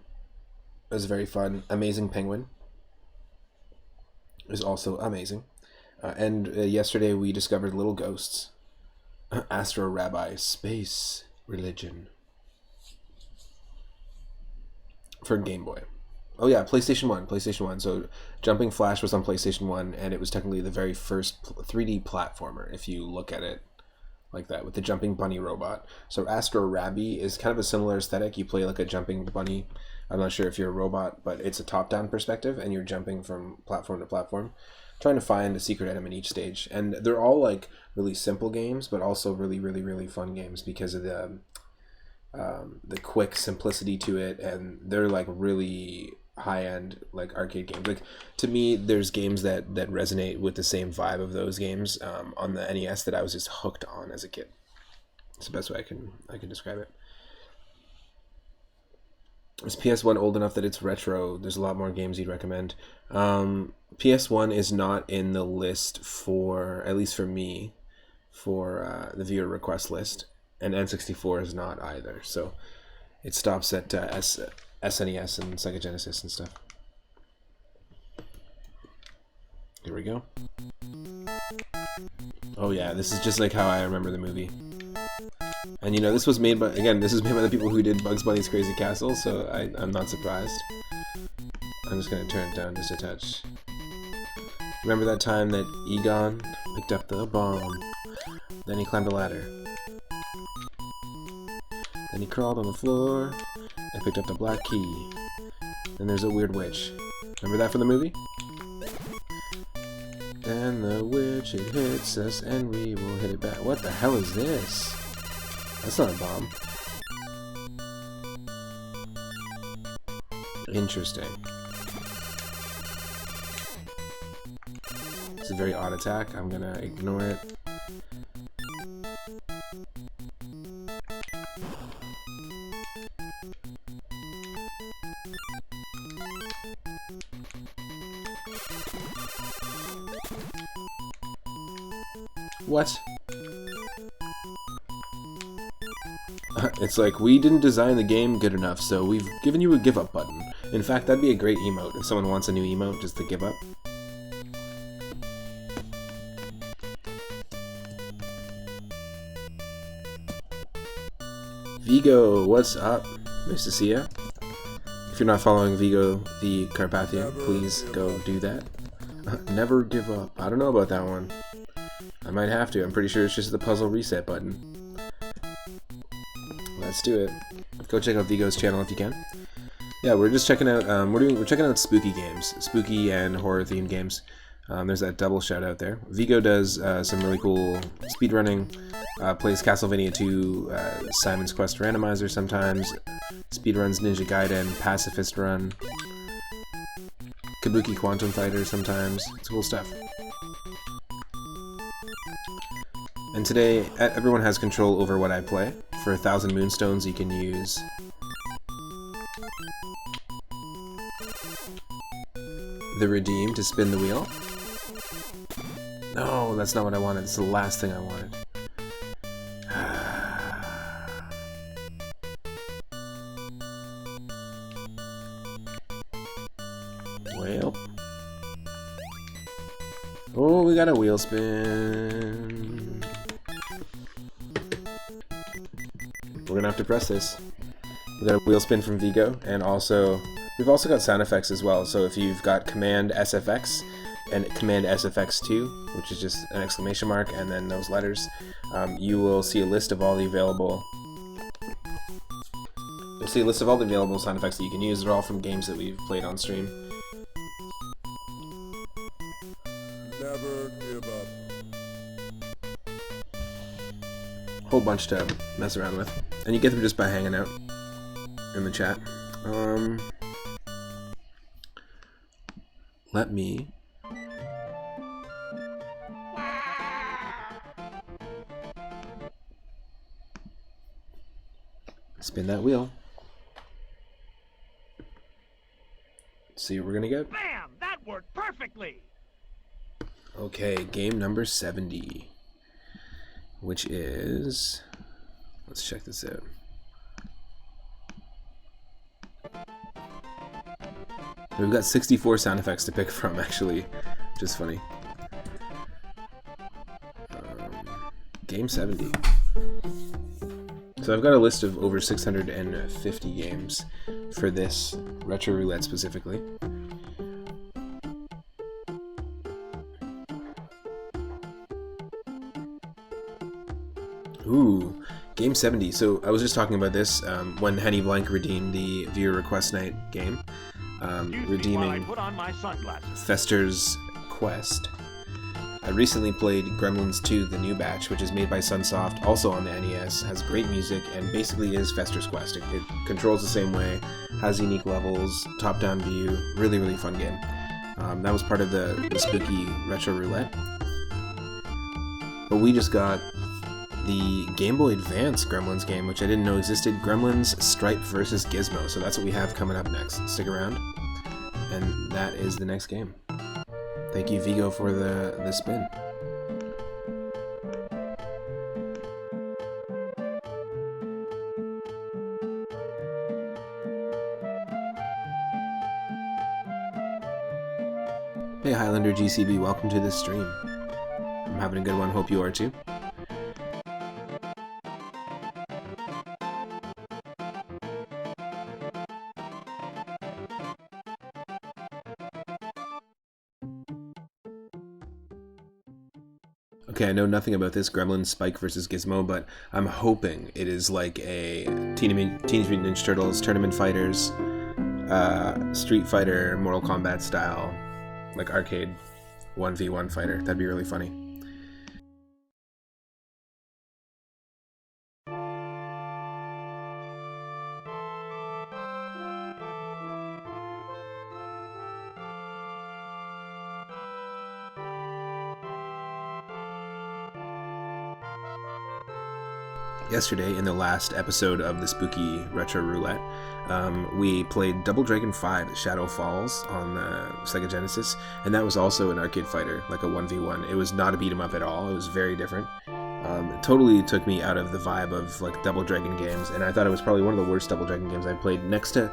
It was very fun. Amazing Penguin is also amazing. And yesterday we discovered Little Ghosts. Astro Rabbi Space Religion for Game Boy. Oh yeah, PlayStation 1. So Jumping Flash was on PlayStation 1, and it was technically the very first 3D platformer, if you look at it like that, with the jumping bunny robot. So Astro Rabby is kind of a similar aesthetic. You play like a jumping bunny. I'm not sure if you're a robot, but it's a top-down perspective, and you're jumping from platform to platform, trying to find a secret item in each stage. And they're all like really simple games, but also really, really, really fun games because of the quick simplicity to it, and they're like really high-end like arcade games. Like to me, there's games that resonate with the same vibe of those games on the NES that I was just hooked on as a kid. It's the best way I can describe it. Is PS1 old enough that it's retro? There's a lot more games you'd recommend. PS1 is not in the list for, at least for me, for the viewer request list. And N64 is not either. So it stops at SNES and Sega Genesis and stuff. Here we go. Oh yeah, this is just like how I remember the movie. And you know, this was made by, again, this is made by the people who did Bugs Bunny's Crazy Castle, so I'm not surprised. I'm just gonna turn it down just a touch. Remember that time that Egon picked up the bomb, then he climbed a ladder, then he crawled on the floor and picked up the black key. Then there's a weird witch. Remember that from the movie? Then the witch, it hits us and we will hit it back. What the hell is this? That's not a bomb. Interesting. It's a very odd attack. I'm gonna ignore it. What? It's like, we didn't design the game good enough, so we've given you a give up button. In fact, that'd be a great emote if someone wants a new emote just to give up. Vigo, what's up? Nice to see ya. If you're not following Vigo the Carpathian, please go do that. Never give up. I don't know about that one. I might have to. I'm pretty sure it's just the puzzle reset button. Let's do it. Go check out Vigo's channel if you can. Yeah, we're just checking out. We're checking out spooky games, spooky and horror themed games. There's that double shout out there. Vigo does some really cool speedrunning. Plays Castlevania 2, Simon's Quest Randomizer sometimes. Speedruns Ninja Gaiden, Pacifist Run, Kabuki Quantum Fighter sometimes. It's cool stuff. And today, everyone has control over what I play. For 1,000 Moonstones, you can use the Redeem to spin the wheel. No, that's not what I wanted. It's the last thing I wanted. Well. Oh, we got a wheel spin. We're gonna have to press this. We got a wheel spin from Vigo, and also we've also got sound effects as well. So if you've got Command SFX and Command SFX2, which is just an exclamation mark and then those letters, you will see a list of all the available. You'll see a list of all the available sound effects that you can use. They're all from games that we've played on stream. Never give up. Whole bunch to mess around with, and you get them just by hanging out in the chat. Let me spin that wheel. See what we're gonna get. Bam! That worked perfectly! Okay, game number 70. Which is, let's check this out. We've got 64 sound effects to pick from, actually, which is funny. Game 70. So I've got a list of over 650 games for this Retro Roulette specifically. Ooh, game 70. So I was just talking about this when Henny Blank redeemed the viewer request night game, redeeming Fester's Quest. I recently played Gremlins 2, the new batch, which is made by Sunsoft, also on the NES, has great music, and basically is Fester's Quest. It controls the same way, has unique levels, top-down view, really, really fun game. That was part of the spooky Retro Roulette. But we just got the Game Boy Advance Gremlins game, which I didn't know existed. Gremlins Stripe versus Gizmo. So that's what we have coming up next. Stick around. And that is the next game. Thank you, Vigo, for the spin. Hey Highlander GCB, welcome to the stream. I'm having a good one, hope you are too. Okay, I know nothing about this Gremlins Spike versus Gizmo, but I'm hoping it is like a Teenage Mutant Ninja Turtles, Tournament Fighters, Street Fighter, Mortal Kombat style, like arcade 1v1 fighter. That'd be really funny. Yesterday, in the last episode of the Spooky Retro Roulette, we played Double Dragon 5 Shadow Falls on the Sega Genesis, and that was also an arcade fighter, like a 1v1. It was not a beat 'em up at all. It was very different. It totally took me out of the vibe of like Double Dragon games, and I thought it was probably one of the worst Double Dragon games I played, next to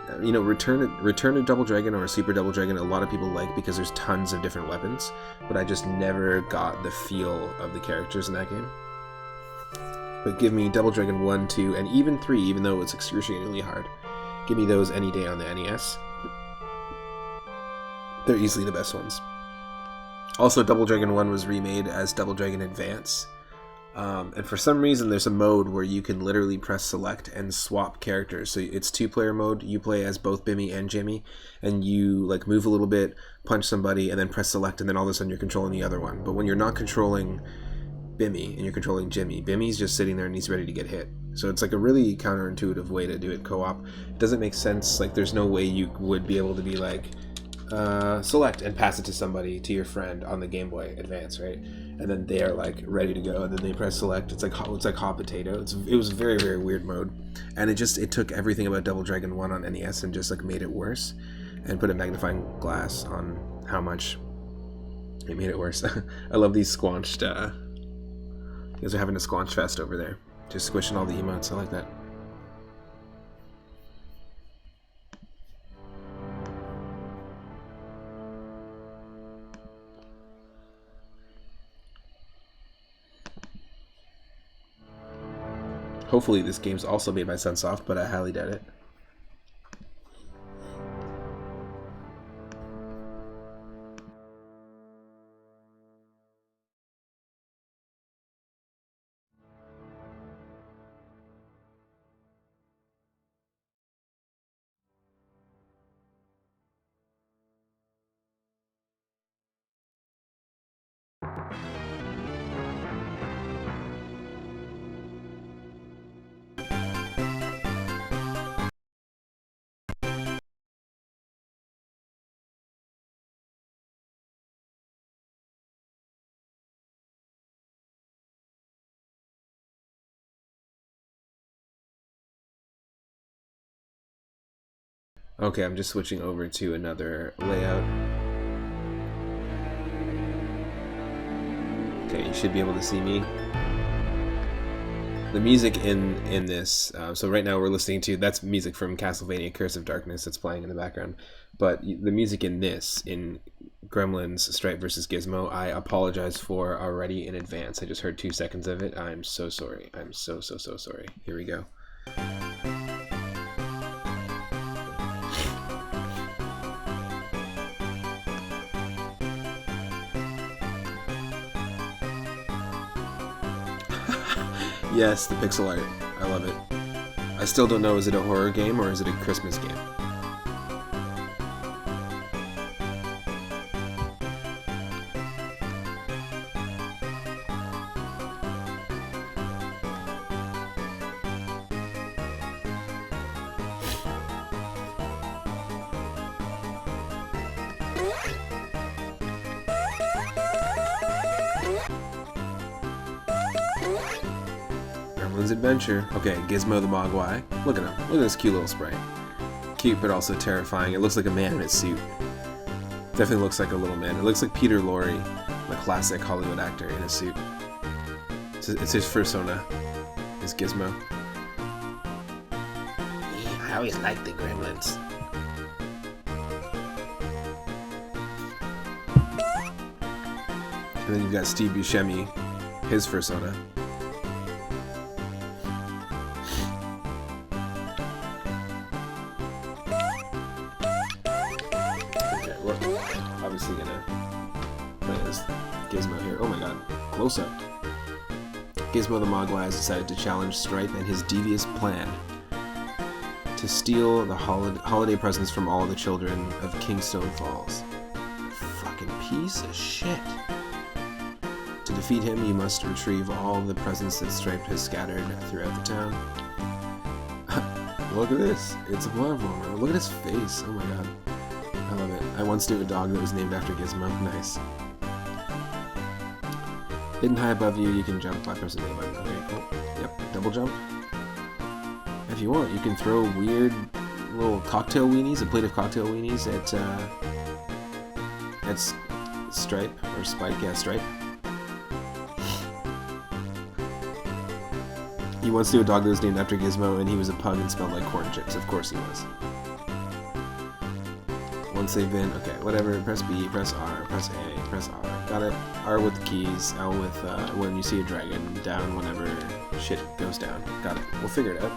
Return to Double Dragon or Super Double Dragon. A lot of people like because there's tons of different weapons, but I just never got the feel of the characters in that game. But give me Double Dragon 1, 2, and even 3, even though it's excruciatingly hard. Give me those any day on the NES. They're easily the best ones. Also, Double Dragon 1 was remade as Double Dragon Advance. And for some reason, there's a mode where you can literally press select and swap characters. So it's 2-player mode. You play as both Bimmy and Jimmy, and you like move a little bit, punch somebody, and then press select, and then all of a sudden you're controlling the other one. But when you're not controlling Bimmy and you're controlling Jimmy, Bimmy's just sitting there and he's ready to get hit. So it's like a really counterintuitive way to do it co-op. It doesn't make sense. Like there's no way you would be able to be like select and pass it to somebody, to your friend on the Game Boy Advance, right? And then they are like ready to go, and then they press select. It's like hot potato. It was a very, very weird mode, and it took everything about Double Dragon 1 on NES and just like made it worse, and put a magnifying glass on how much it made it worse. I love these squanched. You guys are having a squanch fest over there, just squishing all the emotes. I like that. Hopefully this game's also made by Sunsoft, but I highly doubt it. Okay, I'm just switching over to another layout. Okay, you should be able to see me. The music in this, so right now we're listening to, that's music from Castlevania Curse of Darkness that's playing in the background. But the music in this, in Gremlins Stripe vs. Gizmo, I apologize for already in advance. I just heard 2 seconds of it. I'm so sorry. I'm so sorry. Here we go. Yes, the pixel art. I love it. I still don't know, is it a horror game or is it a Christmas game? Gremlins Adventure. Okay, Gizmo the Mogwai. Look at him. Look at this cute little sprite. Cute, but also terrifying. It looks like a man in a suit. Definitely looks like a little man. It looks like Peter Lorre, the classic Hollywood actor in a suit. It's his persona. Is Gizmo. I always liked the Gremlins. And then you've got Steve Buscemi, his persona. Okay, we're obviously gonna play as Gizmo here. Oh my god, close up. Gizmo the Mogwai has decided to challenge Stripe and his devious plan to steal the holiday presents from all the children of Kingstone Falls. Fucking piece of shit. To defeat him, you must retrieve all the presents that Stripe has scattered throughout the town. Look at this. It's a platformer. Look at his face. Oh my god. I love it. I once knew a dog that was named after Gizmo. Nice. Hidden high above you, you can jump by pressing the button. Okay, cool. Yep, double jump. If you want, you can throw weird little cocktail weenies, a plate of cocktail weenies at Stripe, or Spike, yeah, Stripe. He once knew a dog that was named after Gizmo, and he was a pug and smelled like corn chips. Of course he was. Once they've been, okay, whatever, press B, press R, press A, press R. Got it. R with the keys, L with when you see a dragon, down whenever shit goes down. Got it. We'll figure it out.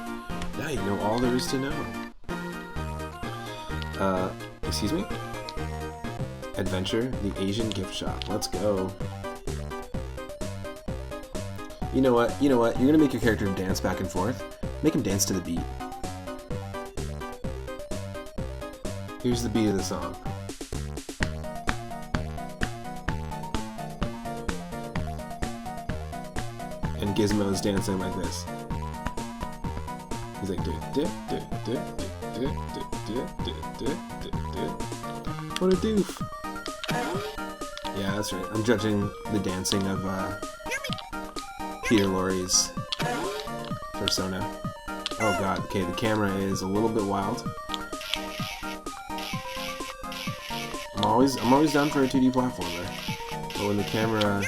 Now you know all there is to know. Excuse me? Adventure, the Asian gift shop. Let's go. You know what? You're gonna make your character dance back and forth. Make him dance to the beat. Here's the beat of the song. And Gizmo's dancing like this. He's like, what a doof. Yeah, that's right. I'm judging the dancing of Peter Lorre's persona. Oh god, okay, the camera is a little bit wild. I'm always down for a 2D platformer. But when the camera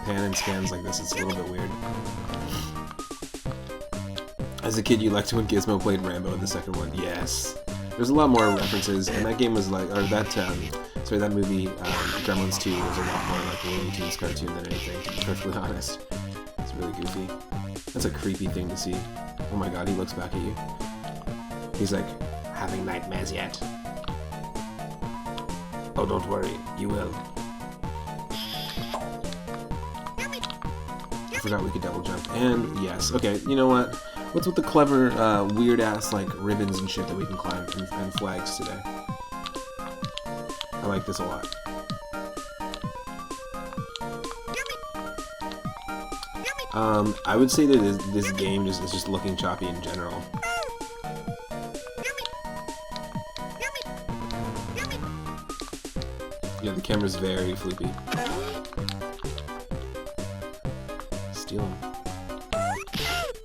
pan and scans like this, it's a little bit weird. As a kid, you liked when Gizmo played Rambo in the second one. Yes. There's a lot more references, and that game was like, or that movie, Gremlins 2 was a lot more like a Looney Tunes cartoon than anything, to be perfectly honest. It's really goofy. That's a creepy thing to see. Oh my god, he looks back at you. He's like, having nightmares yet? Oh, don't worry, you will. I forgot we could double jump. And yes, okay, you know what? What's with the clever, weird-ass, like, ribbons and shit that we can climb and flags today? I like this a lot. I would say that this game is just looking choppy in general. Yeah, the camera's very floopy. Steal him.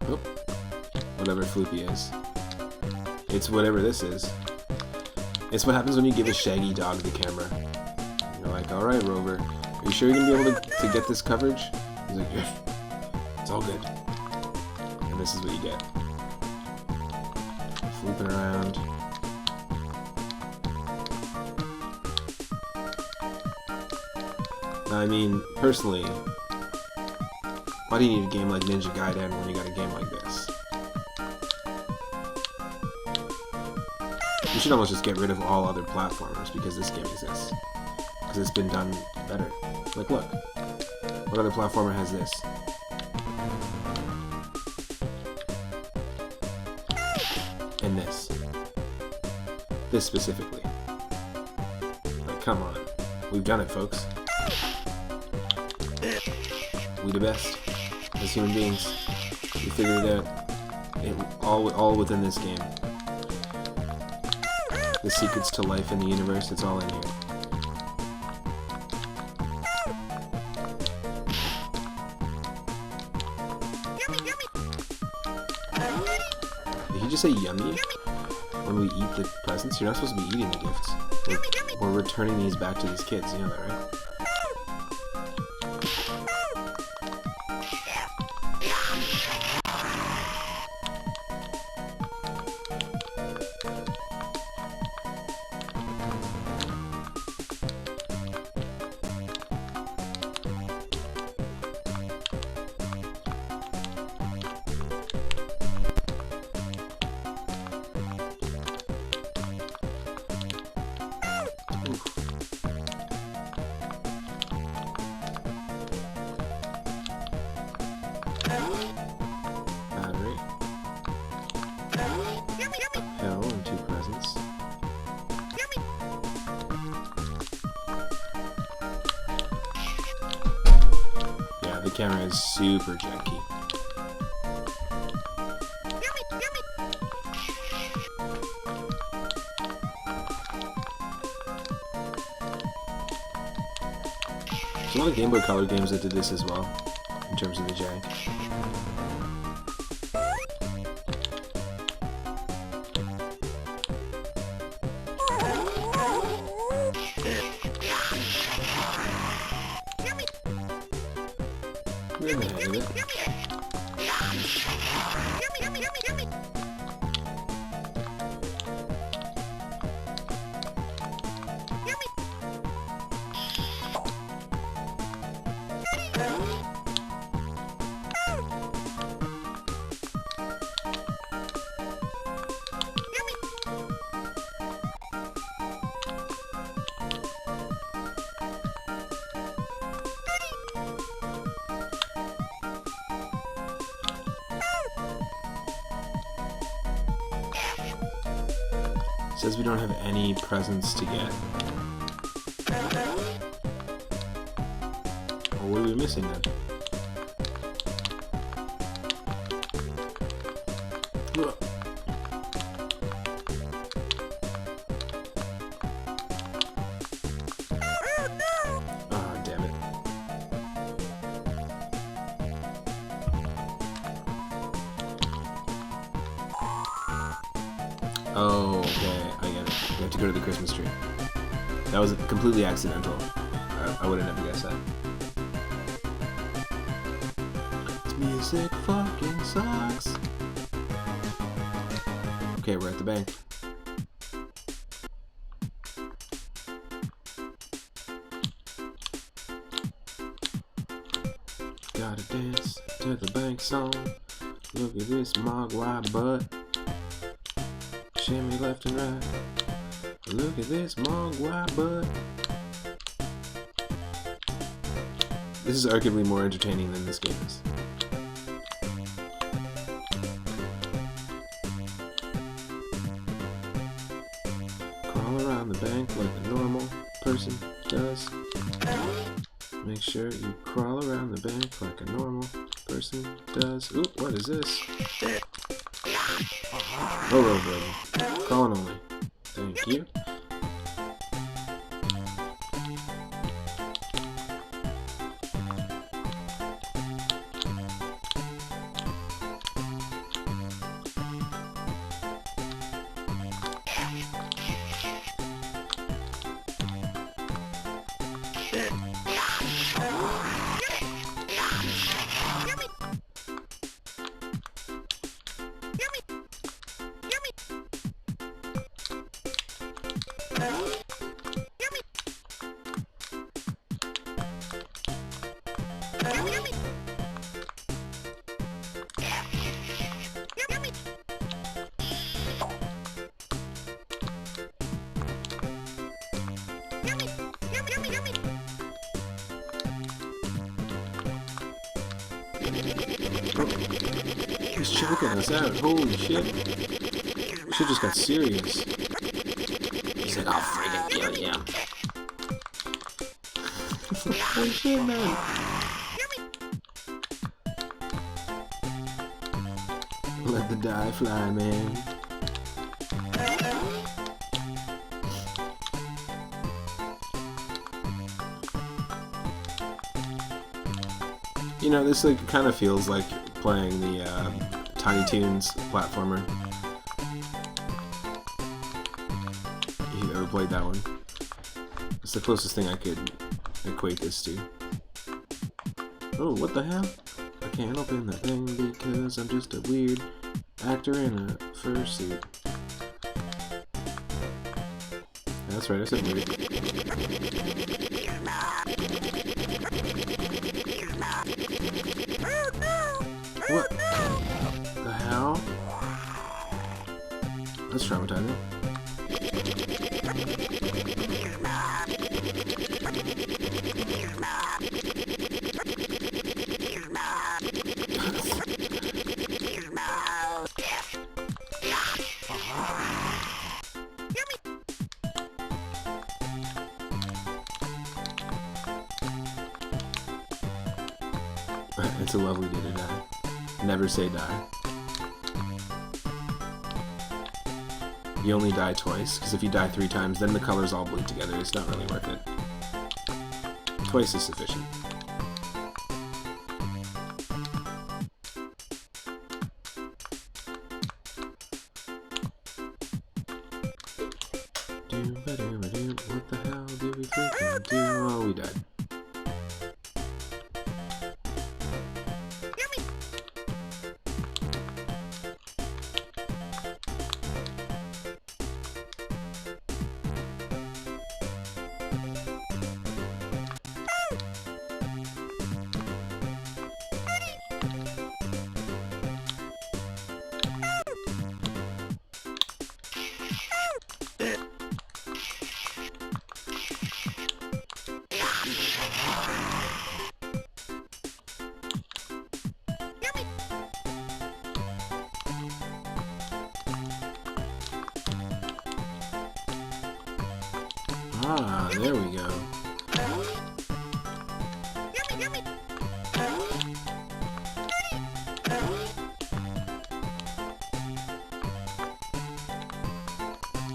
Oh. Whatever floopy is. It's whatever this is. It's what happens when you give a shaggy dog the camera. You're like, alright, Rover, are you sure you're gonna be able to get this coverage? He's like, yeah, it's all good. And this is what you get. Flooping around. Now, I mean, personally, why do you need a game like Ninja Gaiden when you got a game like this? You should almost just get rid of all other platformers because this game exists. Because it's been done better. Like, look. What other platformer has this? And this. This specifically. Like, come on. We've done it, folks. We the best. As human beings. We figured it out. All within this game. The secrets to life in the universe, it's all in here. you just say yummy when we eat the presents? You're not supposed to be eating the gifts. We're returning these back to these kids, you know that, right? Battery. Hell and 2 presents. Yeah, the camera is super janky. There's a lot of Game Boy Color games that did this as well, in terms of the jank. We're in the hang of it. Says we don't have any presents to get. Well, what are we missing then? Ugh. Ah, damn it. Oh, okay, I get it. We have to go to the Christmas tree. That was completely accidental. I would have never guessed that. This music fucking sucks. Okay, we're at the bank. Gotta dance to the bank song. Look at this mogwai butt. Shimmy left and right. Look at this mogwai butt. This is arguably more entertaining than this game is. Crawl around the bank like a normal person does. Make sure you crawl around the bank like a normal person does. Ooh, what is this? Hello, brother. Crawling only. Thank you. He's choking us out. Holy shit. Shit just got serious. He's like, I'll freaking kill you. Holy shit, man. Let the die fly, man. You know, this like kind of feels like playing the Tiny Toons platformer that one. It's the closest thing I could equate this to. Oh, what the hell? I can't open the thing because I'm just a weird actor in a fursuit. That's right, I said weird. What the hell? That's traumatizing. It's a lovely day to die. Never say die. You only die twice, because if you die 3 times, then the colors all bleed together. It's not really worth it. Twice is sufficient. What the hell did we freaking do? Oh, we died. Ah, there we go.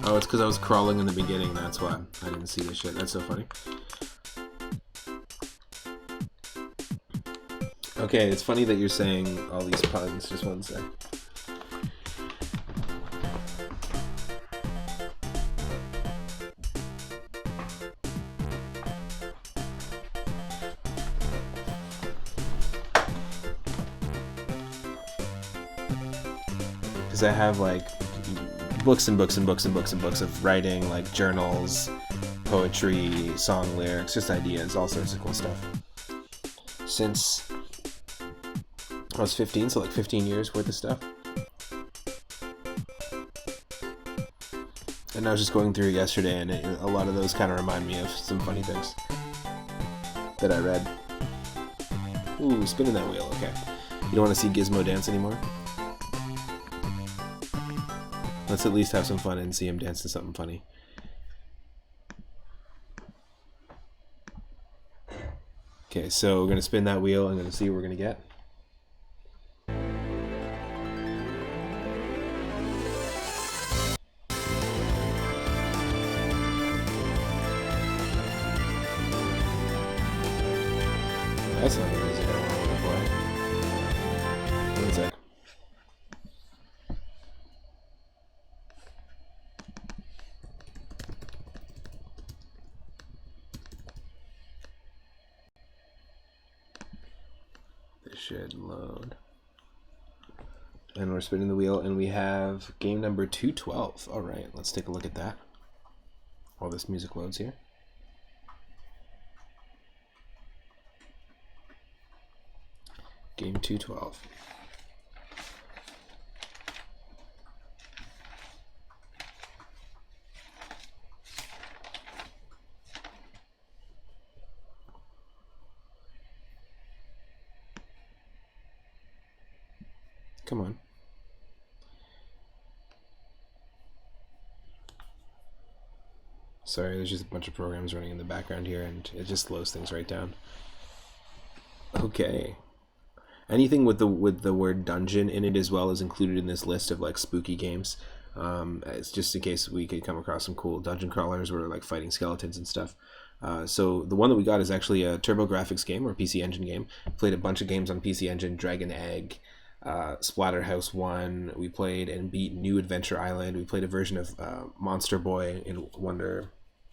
Oh, it's because I was crawling in the beginning, that's why. I didn't see this shit. That's so funny. Okay, it's funny that you're saying all these puns. Just one sec. Because I have like books and books and books and books and books of writing, like journals, poetry, song lyrics, just ideas, all sorts of cool stuff. Since I was 15, so like 15 years worth of stuff. And I was just going through it yesterday, and a lot of those kind of remind me of some funny things that I read. Ooh, spinning that wheel, okay. You don't want to see Gizmo dance anymore? Let's at least have some fun and see him dance to something funny. Okay, so we're going to spin that wheel and going to see what we're going to get. That's not the music I want to play. One sec. This should load. And we're spinning the wheel, and we have game number 212. Alright, let's take a look at that while this music loads here. Game 212. Come on. Sorry, there's just a bunch of programs running in the background here, and it just slows things right down. Okay. Anything with the word dungeon in it as well is included in this list of like spooky games. It's just in case we could come across some cool dungeon crawlers where like fighting skeletons and stuff. So the one that we got is actually a TurboGrafx game or PC Engine game. Played a bunch of games on PC Engine, Dragon Egg, Splatterhouse 1. We played and beat New Adventure Island. We played a version of Monster Boy in Wonder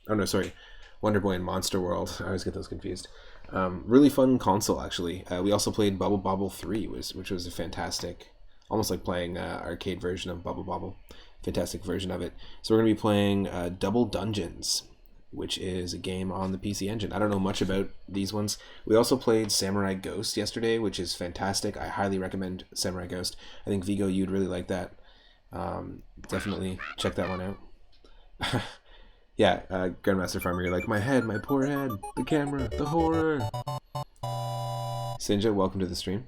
Oh no, sorry, Wonder Boy and Monster World. I always get those confused. Really fun console, actually. We also played Bubble Bobble 3, which was a fantastic, almost like playing arcade version of Bubble Bobble. Fantastic version of it. So we're going to be playing Double Dungeons, which is a game on the PC Engine. I don't know much about these ones. We also played Samurai Ghost yesterday, which is fantastic. I highly recommend Samurai Ghost. I think, Vigo, you'd really like that. Definitely check that one out. Yeah, Grandmaster Farmer, you're like, my head, my poor head, the camera, the horror. Sinja, welcome to the stream.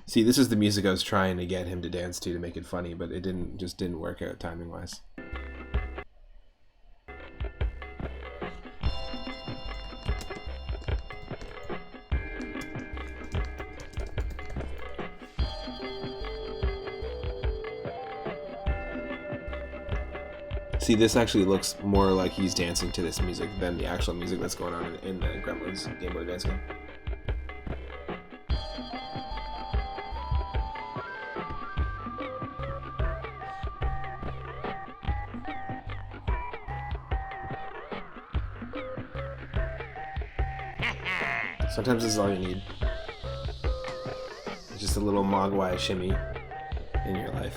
See, this is the music I was trying to get him to dance to make it funny, but it just didn't work out timing-wise. See, this actually looks more like he's dancing to this music than the actual music that's going on in the Gremlins Game Boy Advance game. Sometimes this is all you need. Just a little Mogwai shimmy in your life.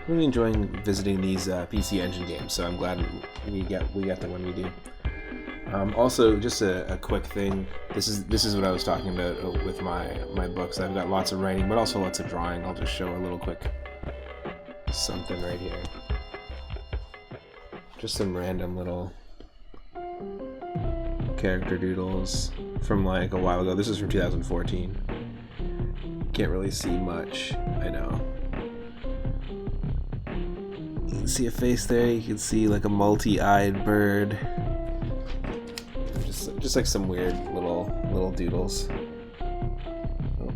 I'm really enjoying visiting these PC Engine games, so I'm glad we get them when we do. Also, just a quick thing. This is what I was talking about with my books. I've got lots of writing, but also lots of drawing. I'll just show a little quick something right here. Just some random little character doodles from like a while ago. This is from 2014. Can't really see much, I know. You can see a face there. You can see like a multi-eyed bird. Just like some weird little doodles. Oh.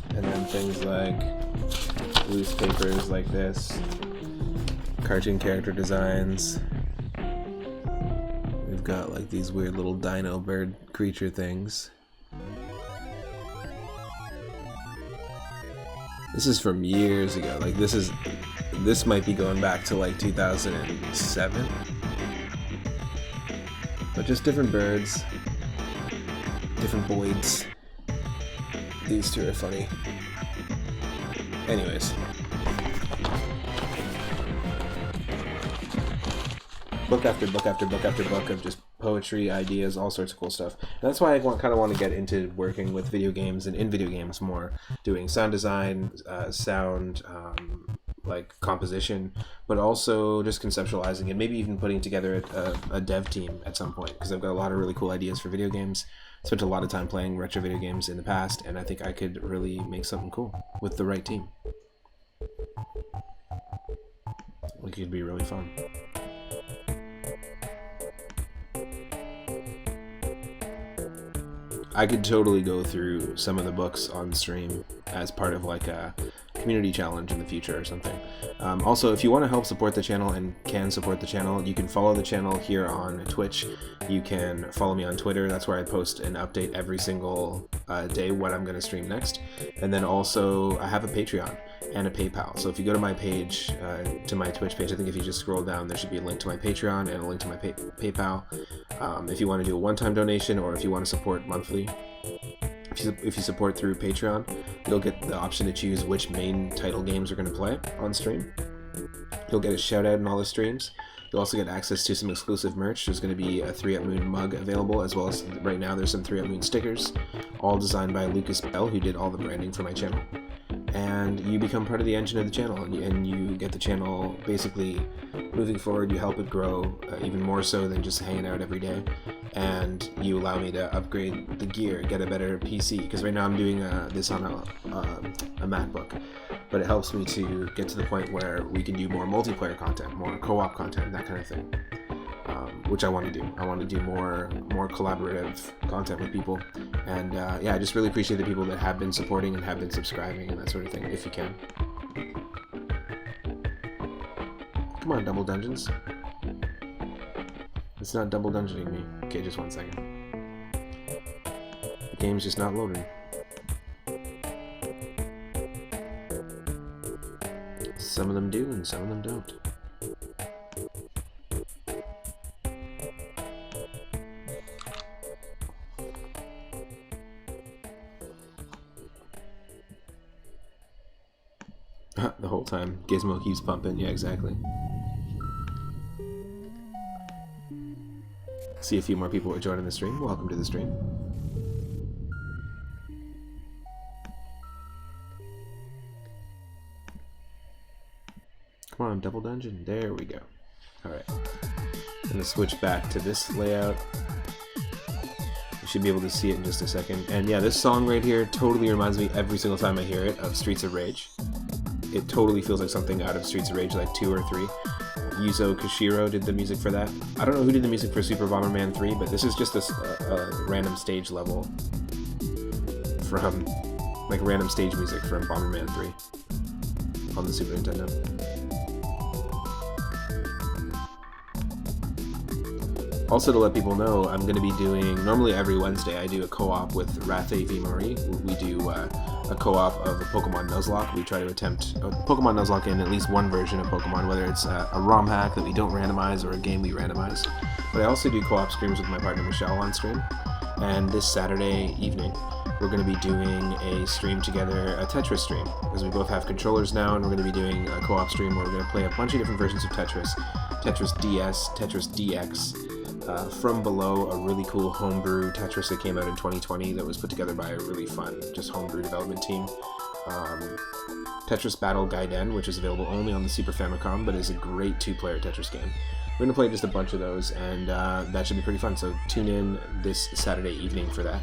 And then things like loose papers like this, cartoon character designs. We've got like these weird little dino bird creature things. This is from years ago. Like this might be going back to like 2007. But just different birds, different Boyds. These two are funny. Anyways. Book after book after book after book of just poetry, ideas, all sorts of cool stuff. And that's why I kind of want to get into working with video games and in video games more, doing sound design, sound, like composition, but also just conceptualizing and maybe even putting together a dev team at some point, because I've got a lot of really cool ideas for video games. Spent a lot of time playing retro video games in the past, and I think I could really make something cool with the right team. It could be really fun. I could totally go through some of the books on stream as part of like a community challenge in the future or something. Also, if you want to help support the channel and can support the channel, you can follow the channel here on Twitch. You can follow me on Twitter. That's where I post an update every single day what I'm going to stream next. And then also I have a Patreon and a PayPal. So if you go to my page, to my Twitch page, I think if you just scroll down, there should be a link to my Patreon and a link to my PayPal. If you want to do a one-time donation, or if you want to support monthly, if you support through Patreon, you'll get the option to choose which main title games are going to play on stream. You'll get a shout out in all the streams. You'll also get access to some exclusive merch. There's going to be a 3 Up Moon mug available, as well as right now there's some 3 Up Moon stickers, all designed by Lucas Bell, who did all the branding for my channel. And you become part of the engine of the channel, and you get the channel basically moving forward. You help it grow even more so than just hanging out every day. And you allow me to upgrade the gear, get a better PC, because right now I'm doing this on a MacBook, but it helps me to get to the point where we can do more multiplayer content, more co-op content, that kind of thing, which I want to do. I want to do more collaborative content with people, and yeah, I just really appreciate the people that have been supporting and have been subscribing and that sort of thing, if you can. Come on, double dungeons. It's not double dungeoning me. Okay, just 1 second. The game's just not loading. Some of them do, and some of them don't. The whole time. Gizmo keeps pumping. Yeah, exactly. See a few more people are joining the stream. Welcome to the stream. Come on, double dungeon. There we go. Alright. I'm going to switch back to this layout. You should be able to see it in just a second. And yeah, this song right here totally reminds me every single time I hear it of Streets of Rage. It totally feels like something out of Streets of Rage, like 2 or 3. Yuzo Koshiro did the music for that. I don't know who did the music for Super Bomberman 3, but this is just a random stage level from, like, random stage music from Bomberman 3 on the Super Nintendo. Also, to let people know, I'm going to be doing, normally every Wednesday, I do a co-op with Rathe V. Marie. We do a co-op of a Pokemon Nuzlocke. We try to attempt a Pokemon Nuzlocke in at least one version of Pokemon, whether it's a ROM hack that we don't randomize or a game we randomize. But I also do co-op streams with my partner Michelle on stream. And this Saturday evening, we're going to be doing a stream together, a Tetris stream, because we both have controllers now, and we're going to be doing a co-op stream where we're going to play a bunch of different versions of Tetris. Tetris DS, Tetris DX, From Below, a really cool homebrew Tetris that came out in 2020 that was put together by a really fun, just homebrew development team. Tetris Battle Gaiden, which is available only on the Super Famicom, but is a great 2-player Tetris game. We're going to play just a bunch of those, and that should be pretty fun, so tune in this Saturday evening for that.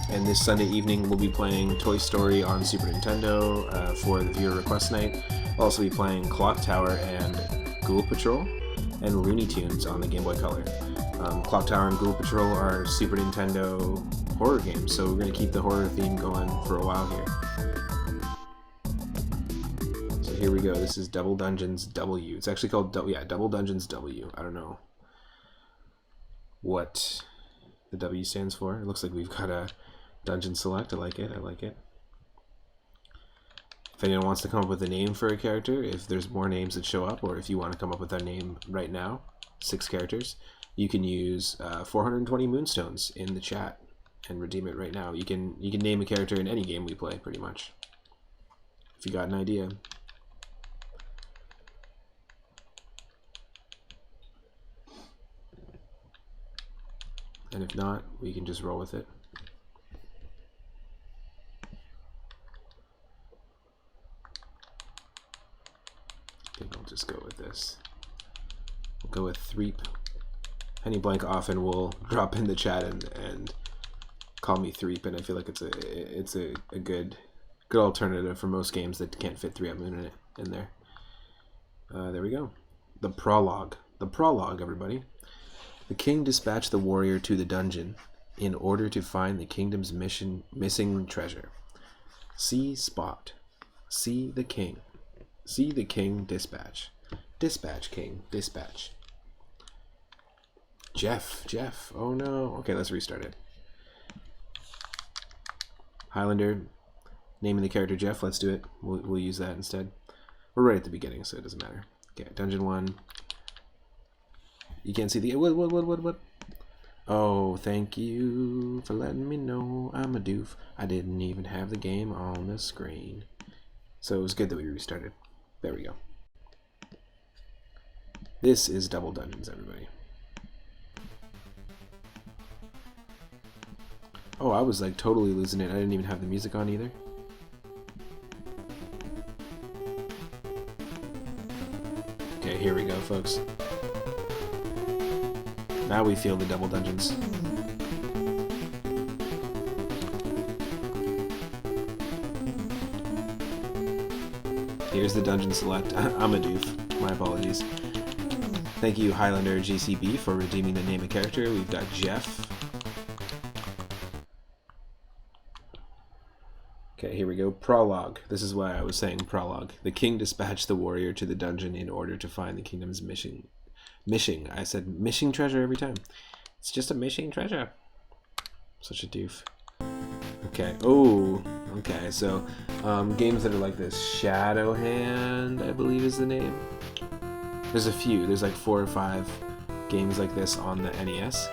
And this Sunday evening, we'll be playing Toy Story on Super Nintendo for the viewer request night. We'll also be playing Clock Tower and Ghoul Patrol, and Looney Tunes on the Game Boy Color. Clock Tower and Ghoul Patrol are Super Nintendo horror games, so we're going to keep the horror theme going for a while here. So here we go. This is Double Dungeons W. It's actually called Double Dungeons W. I don't know what the W stands for. It looks like we've got a dungeon select. I like it. I like it. If anyone wants to come up with a name for a character, if there's more names that show up, or if you want to come up with a name right now, 6 characters, you can use 420 Moonstones in the chat and redeem it right now. You can name a character in any game we play, pretty much, if you got an idea. And if not, we can just roll with it. I think I'll just go with this. We'll go with Threep. Penny Blank often will drop in the chat and call me Threep, and I feel like it's a good alternative for most games that can't fit 3-up Moon in there. There we go. The Prologue. The Prologue, everybody. The king dispatched the warrior to the dungeon in order to find the kingdom's missing treasure. See Spot. See the king. See the king dispatch. Dispatch, king. Dispatch. Jeff. Oh no. Okay, let's restart it. Highlander. Naming the character Jeff. Let's do it. We'll use that instead. We're right at the beginning, so it doesn't matter. Okay, Dungeon 1. You can't see the... What? Oh, thank you for letting me know I'm a doof. I didn't even have the game on the screen. So it was good that we restarted. There we go. This is Double Dungeons, everybody. Oh, I was like totally losing it. I didn't even have the music on either. Okay, here we go, folks. Now we feel the Double Dungeons. Here's the dungeon select. I'm a doof. My apologies. Thank you, Highlander GCB, for redeeming the name of character. We've got Jeff. Okay, here we go. Prologue. This is why I was saying prologue. The king dispatched the warrior to the dungeon in order to find the kingdom's missing. I said missing treasure every time. It's just a missing treasure. Such a doof. Okay. Oh, okay. So, games that are like this. Shadow Hand, I believe is the name. There's a few. There's like 4 or 5 games like this on the NES.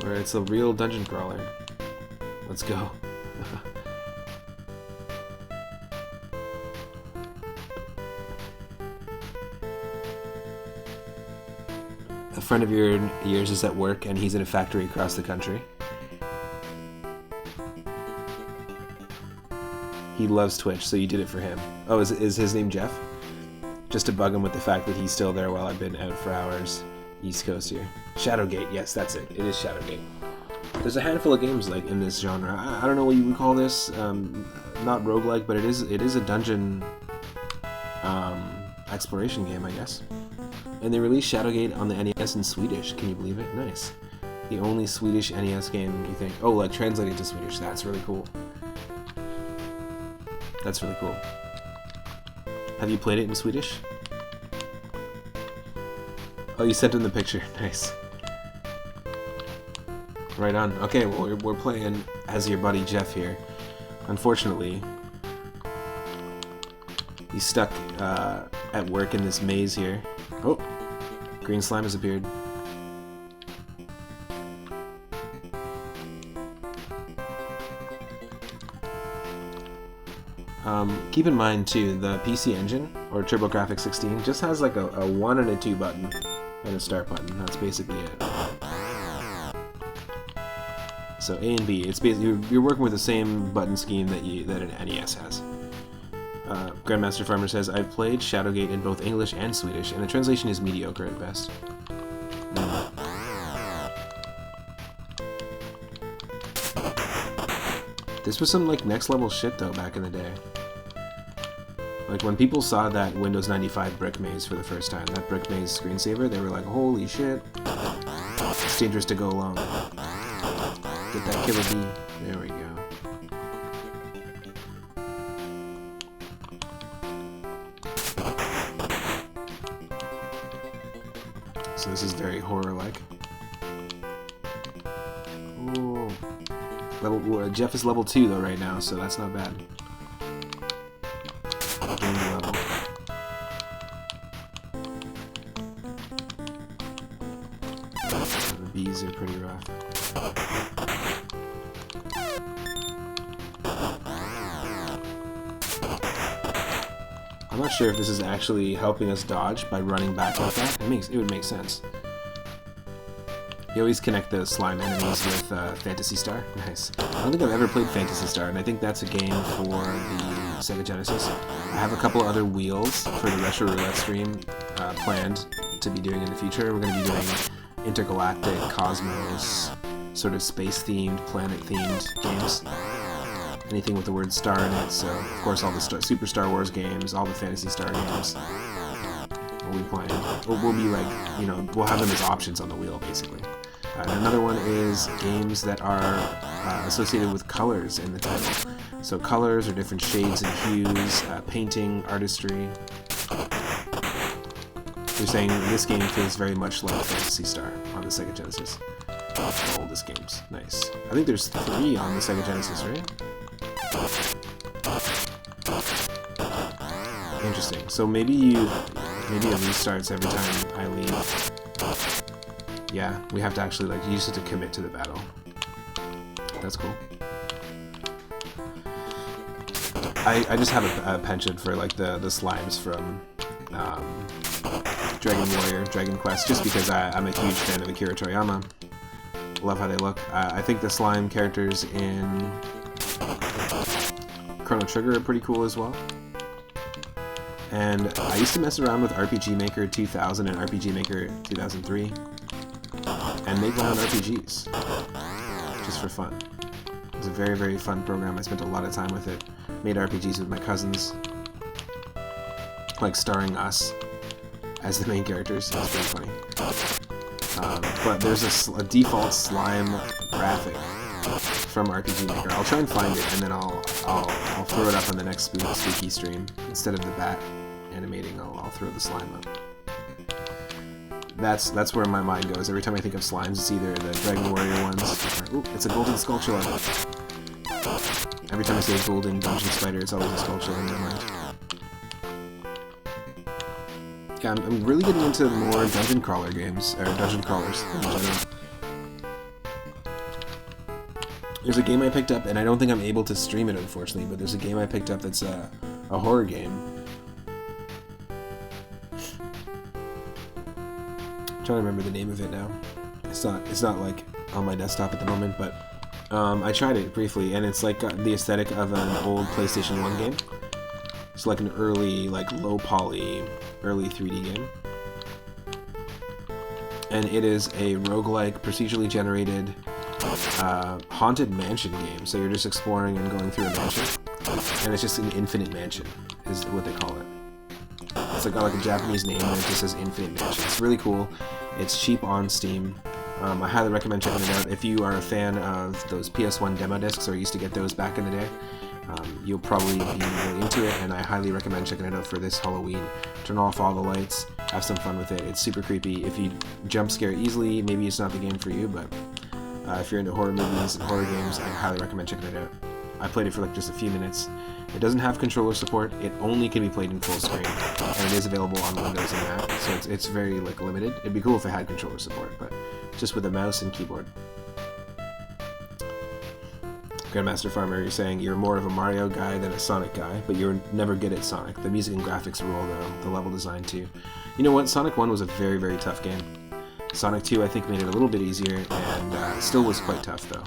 Where it's a real dungeon crawler. Let's go. A friend of yours is at work and he's in a factory across the country. He loves Twitch, so you did it for him. Oh, is his name Jeff? Just to bug him with the fact that he's still there while I've been out for hours. East Coast here. Shadowgate, yes, that's it. It is Shadowgate. There's a handful of games like in this genre. I don't know what you would call this. Not roguelike, but it is a dungeon exploration game, I guess. And they released Shadowgate on the NES in Swedish. Can you believe it? Nice. The only Swedish NES game you think. Oh, like translated to Swedish. That's really cool. That's really cool. Have you played it in Swedish? Oh, you sent in the picture. Nice. Right on. Okay, well, we're playing as your buddy Jeff here. Unfortunately, he's stuck at work in this maze here. Oh, green slime has appeared. Keep in mind too, the PC Engine, or TurboGrafx 16, just has like a 1 and a 2 button, and a start button. That's basically it. So A and B, it's basically you're working with the same button scheme that an NES has. Grandmaster Farmer says, I've played Shadowgate in both English and Swedish, and the translation is mediocre at best. This was some like next level shit though back in the day. Like when people saw that Windows 95 brick maze for the first time, that brick maze screensaver, they were like, holy shit, it's dangerous to go alone. Get that killer bee. There we go. So this is very horror-like. Ooh. Jeff is level 2 though right now, so that's not bad. Level. The bees are pretty rough. I'm not sure if this is actually helping us dodge by running back like that. It would make sense. You always connect the slime enemies with Phantasy Star. Nice. I don't think I've ever played Phantasy Star, and I think that's a game for the Sega Genesis. I have a couple other wheels for the Retro Roulette stream planned to be doing in the future. We're going to be doing intergalactic, cosmos, sort of space-themed, planet-themed games. Anything with the word star in it, so of course all the Super Star Wars games, all the Phantasy Star games we'll be playing. We'll be like, you know, we'll have them as options on the wheel, basically. And another one is games that are associated with colors in the title. So colors are different shades and hues, painting, artistry. They're saying this game feels very much like Phantasy Star on the Sega Genesis. The oldest games. Nice. I think there's 3 on the Sega Genesis, right? Interesting. So maybe it restarts every time I leave. Yeah, we have to actually like use it to commit to the battle. That's cool. I just have a penchant for like the slimes from Dragon Warrior, Dragon Quest, just because I'm a huge fan of Akira Toriyama. Love how they look. I think the slime characters in Chrono Trigger are pretty cool as well. And I used to mess around with RPG Maker 2000 and RPG Maker 2003 and make my own RPGs just for fun. It was a very, very fun program. I spent a lot of time with it. Made RPGs with my cousins, like starring us as the main characters. It was pretty funny. But there's a default slime graphic from RPG Maker. I'll try and find it, and then I'll throw it up on the next spooky stream. Instead of the bat animating, I'll throw the slime up. That's where my mind goes. Every time I think of slimes, it's either the Dragon Warrior ones, or, ooh, it's a golden Skulltula. Every time I say golden dungeon spider, it's always a Skulltula in my mind. Yeah, I'm really getting into more dungeon crawler games, or dungeon crawlers in general. There's a game I picked up, and I don't think I'm able to stream it, unfortunately, but there's a game I picked up that's a horror game. I'm trying to remember the name of it now. It's not like on my desktop at the moment, but I tried it briefly, and it's like the aesthetic of an old PlayStation 1 game. It's like an early, like low poly, early 3D game. And it is a roguelike, procedurally generated haunted mansion game. So you're just exploring and going through a mansion, and it's just an infinite mansion, is what they call it. It's got like a Japanese name, and it just says Infinite Mansion. It's really cool. It's cheap on Steam. I highly recommend checking it out. If you are a fan of those PS1 demo discs, or used to get those back in the day, you'll probably be really into it, and I highly recommend checking it out for this Halloween. Turn off all the lights, have some fun with it. It's super creepy. If you jump scare easily, maybe it's not the game for you, but if you're into horror movies and horror games, I highly recommend checking it out. I played it for like just a few minutes. It doesn't have controller support. It only can be played in full screen, and it is available on Windows and Mac, so it's very like limited. It'd be cool if it had controller support, but just with a mouse and keyboard. Grandmaster Farmer, you're saying you're more of a Mario guy than a Sonic guy, but you're never good at Sonic. The music and graphics rule, though. The level design, too. You know what? Sonic 1 was a very, very tough game. Sonic 2, I think, made it a little bit easier, and still was quite tough, though.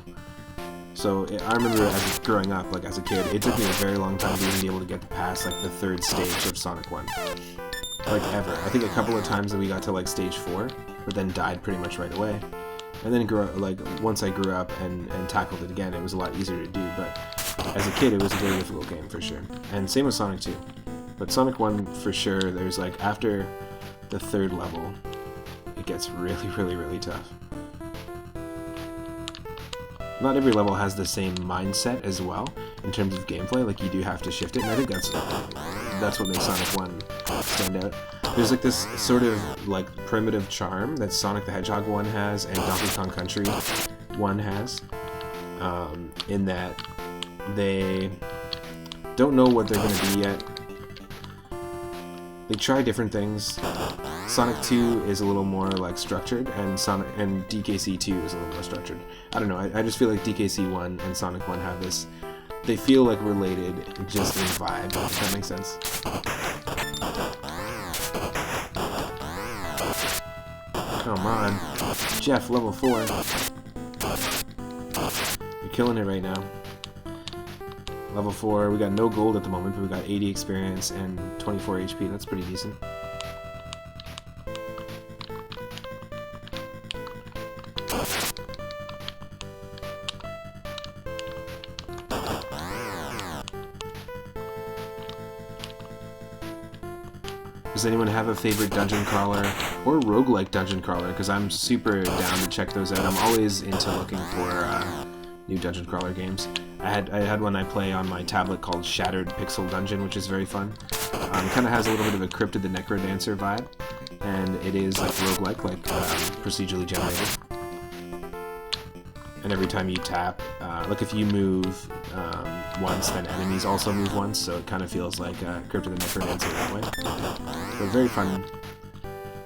So I remember growing up, like as a kid, it took me a very long time to even be able to get past like the third stage of Sonic 1. Like ever. I think a couple of times that we got to like stage 4, but then died pretty much right away. And then once I grew up and tackled it again, it was a lot easier to do, but as a kid it was a very difficult game for sure. And same with Sonic 2. But Sonic 1 for sure, there's like after the third level, it gets really, really, really tough. Not every level has the same mindset as well in terms of gameplay. Like you do have to shift it, and I think that's what makes Sonic 1 stand out. There's like this sort of like primitive charm that Sonic the Hedgehog 1 has and Donkey Kong Country 1 has, in that they don't know what they're going to be yet. They try different things. Sonic 2 is a little more like structured, and DKC 2 is a little more structured. I don't know, I just feel like DKC 1 and Sonic 1 have this, they feel like related just in vibe, if that makes sense. Come on. Jeff, level 4. You're killing it right now. Level 4, we got no gold at the moment, but we got 80 experience and 24 HP, that's pretty decent. Does anyone have a favorite dungeon crawler or roguelike dungeon crawler? Because I'm super down to check those out. I'm always into looking for new dungeon crawler games. I had one I play on my tablet called Shattered Pixel Dungeon, which is very fun. Kind of has a little bit of a Cryptid the Necrodancer vibe, and it is like roguelike, like procedurally generated. And every time you tap, like if you move once, then enemies also move once, so it kind of feels like Cryptid the Necrodancer that way. So very fun,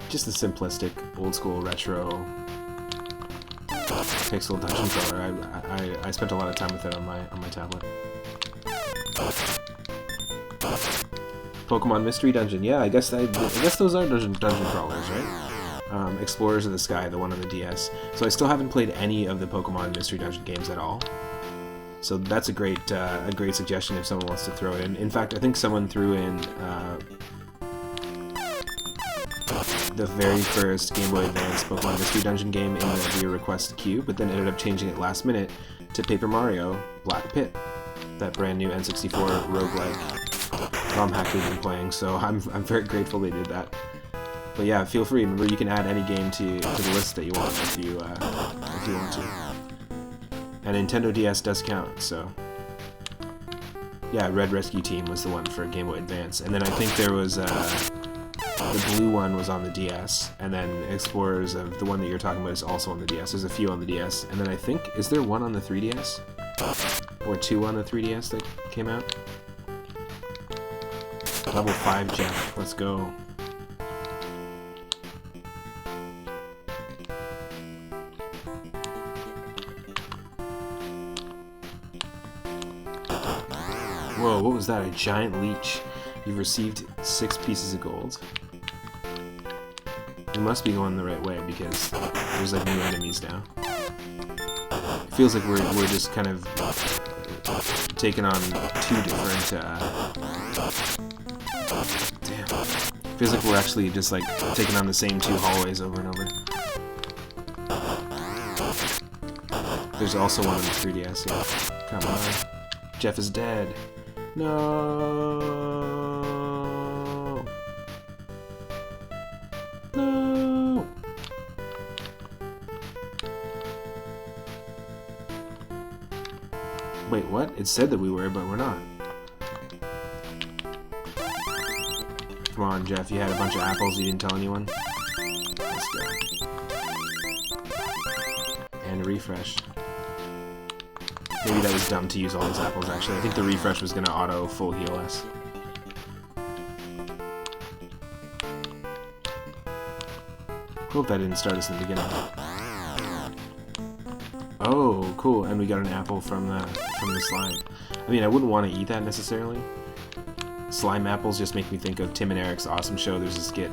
just a simplistic, old school, retro pixel dungeon crawler. I spent a lot of time with it on my tablet. Pokemon Mystery Dungeon, yeah, I guess those are dungeon crawlers, right? Explorers of the Sky, the one on the DS. So I still haven't played any of the Pokemon Mystery Dungeon games at all. So that's a great suggestion if someone wants to throw it in. In fact, I think someone threw in the very first Game Boy Advance Pokemon Mystery Dungeon game in the via request queue, but then ended up changing it last minute to Paper Mario Black Pit, that brand new N64 roguelike ROM hack we've been playing. So I'm very grateful they did that. But yeah, feel free. Remember, you can add any game to the list that you want if you want to. And Nintendo DS does count, so... Yeah, Red Rescue Team was the one for Game Boy Advance. And then I think there was, the blue one was on the DS, and then Explorers of the one that you're talking about is also on the DS. There's a few on the DS, and then I think, is there one on the 3DS? Or two on the 3DS that came out? Level 5, Jeff. Let's go. Whoa, what was that? A giant leech. You've received 6 pieces of gold. We must be going the right way because there's like new enemies now. It feels like we're just kind of taking on 2 different damn. Feels like we're actually just like taking on the same 2 hallways over and over. There's also one on the 3DS, yeah. Come on. Jeff is dead. No. No. Wait, what? It said that we were, but we're not. Come on, Jeff. You had a bunch of apples. You didn't tell anyone. Let's go. And refresh. Maybe that was dumb to use all those apples, actually. I think the refresh was going to auto full heal us. Hope that didn't start us in the beginning. Oh, cool. And we got an apple from the slime. I mean, I wouldn't want to eat that necessarily. Slime apples just make me think of Tim and Eric's awesome show. There's a skit.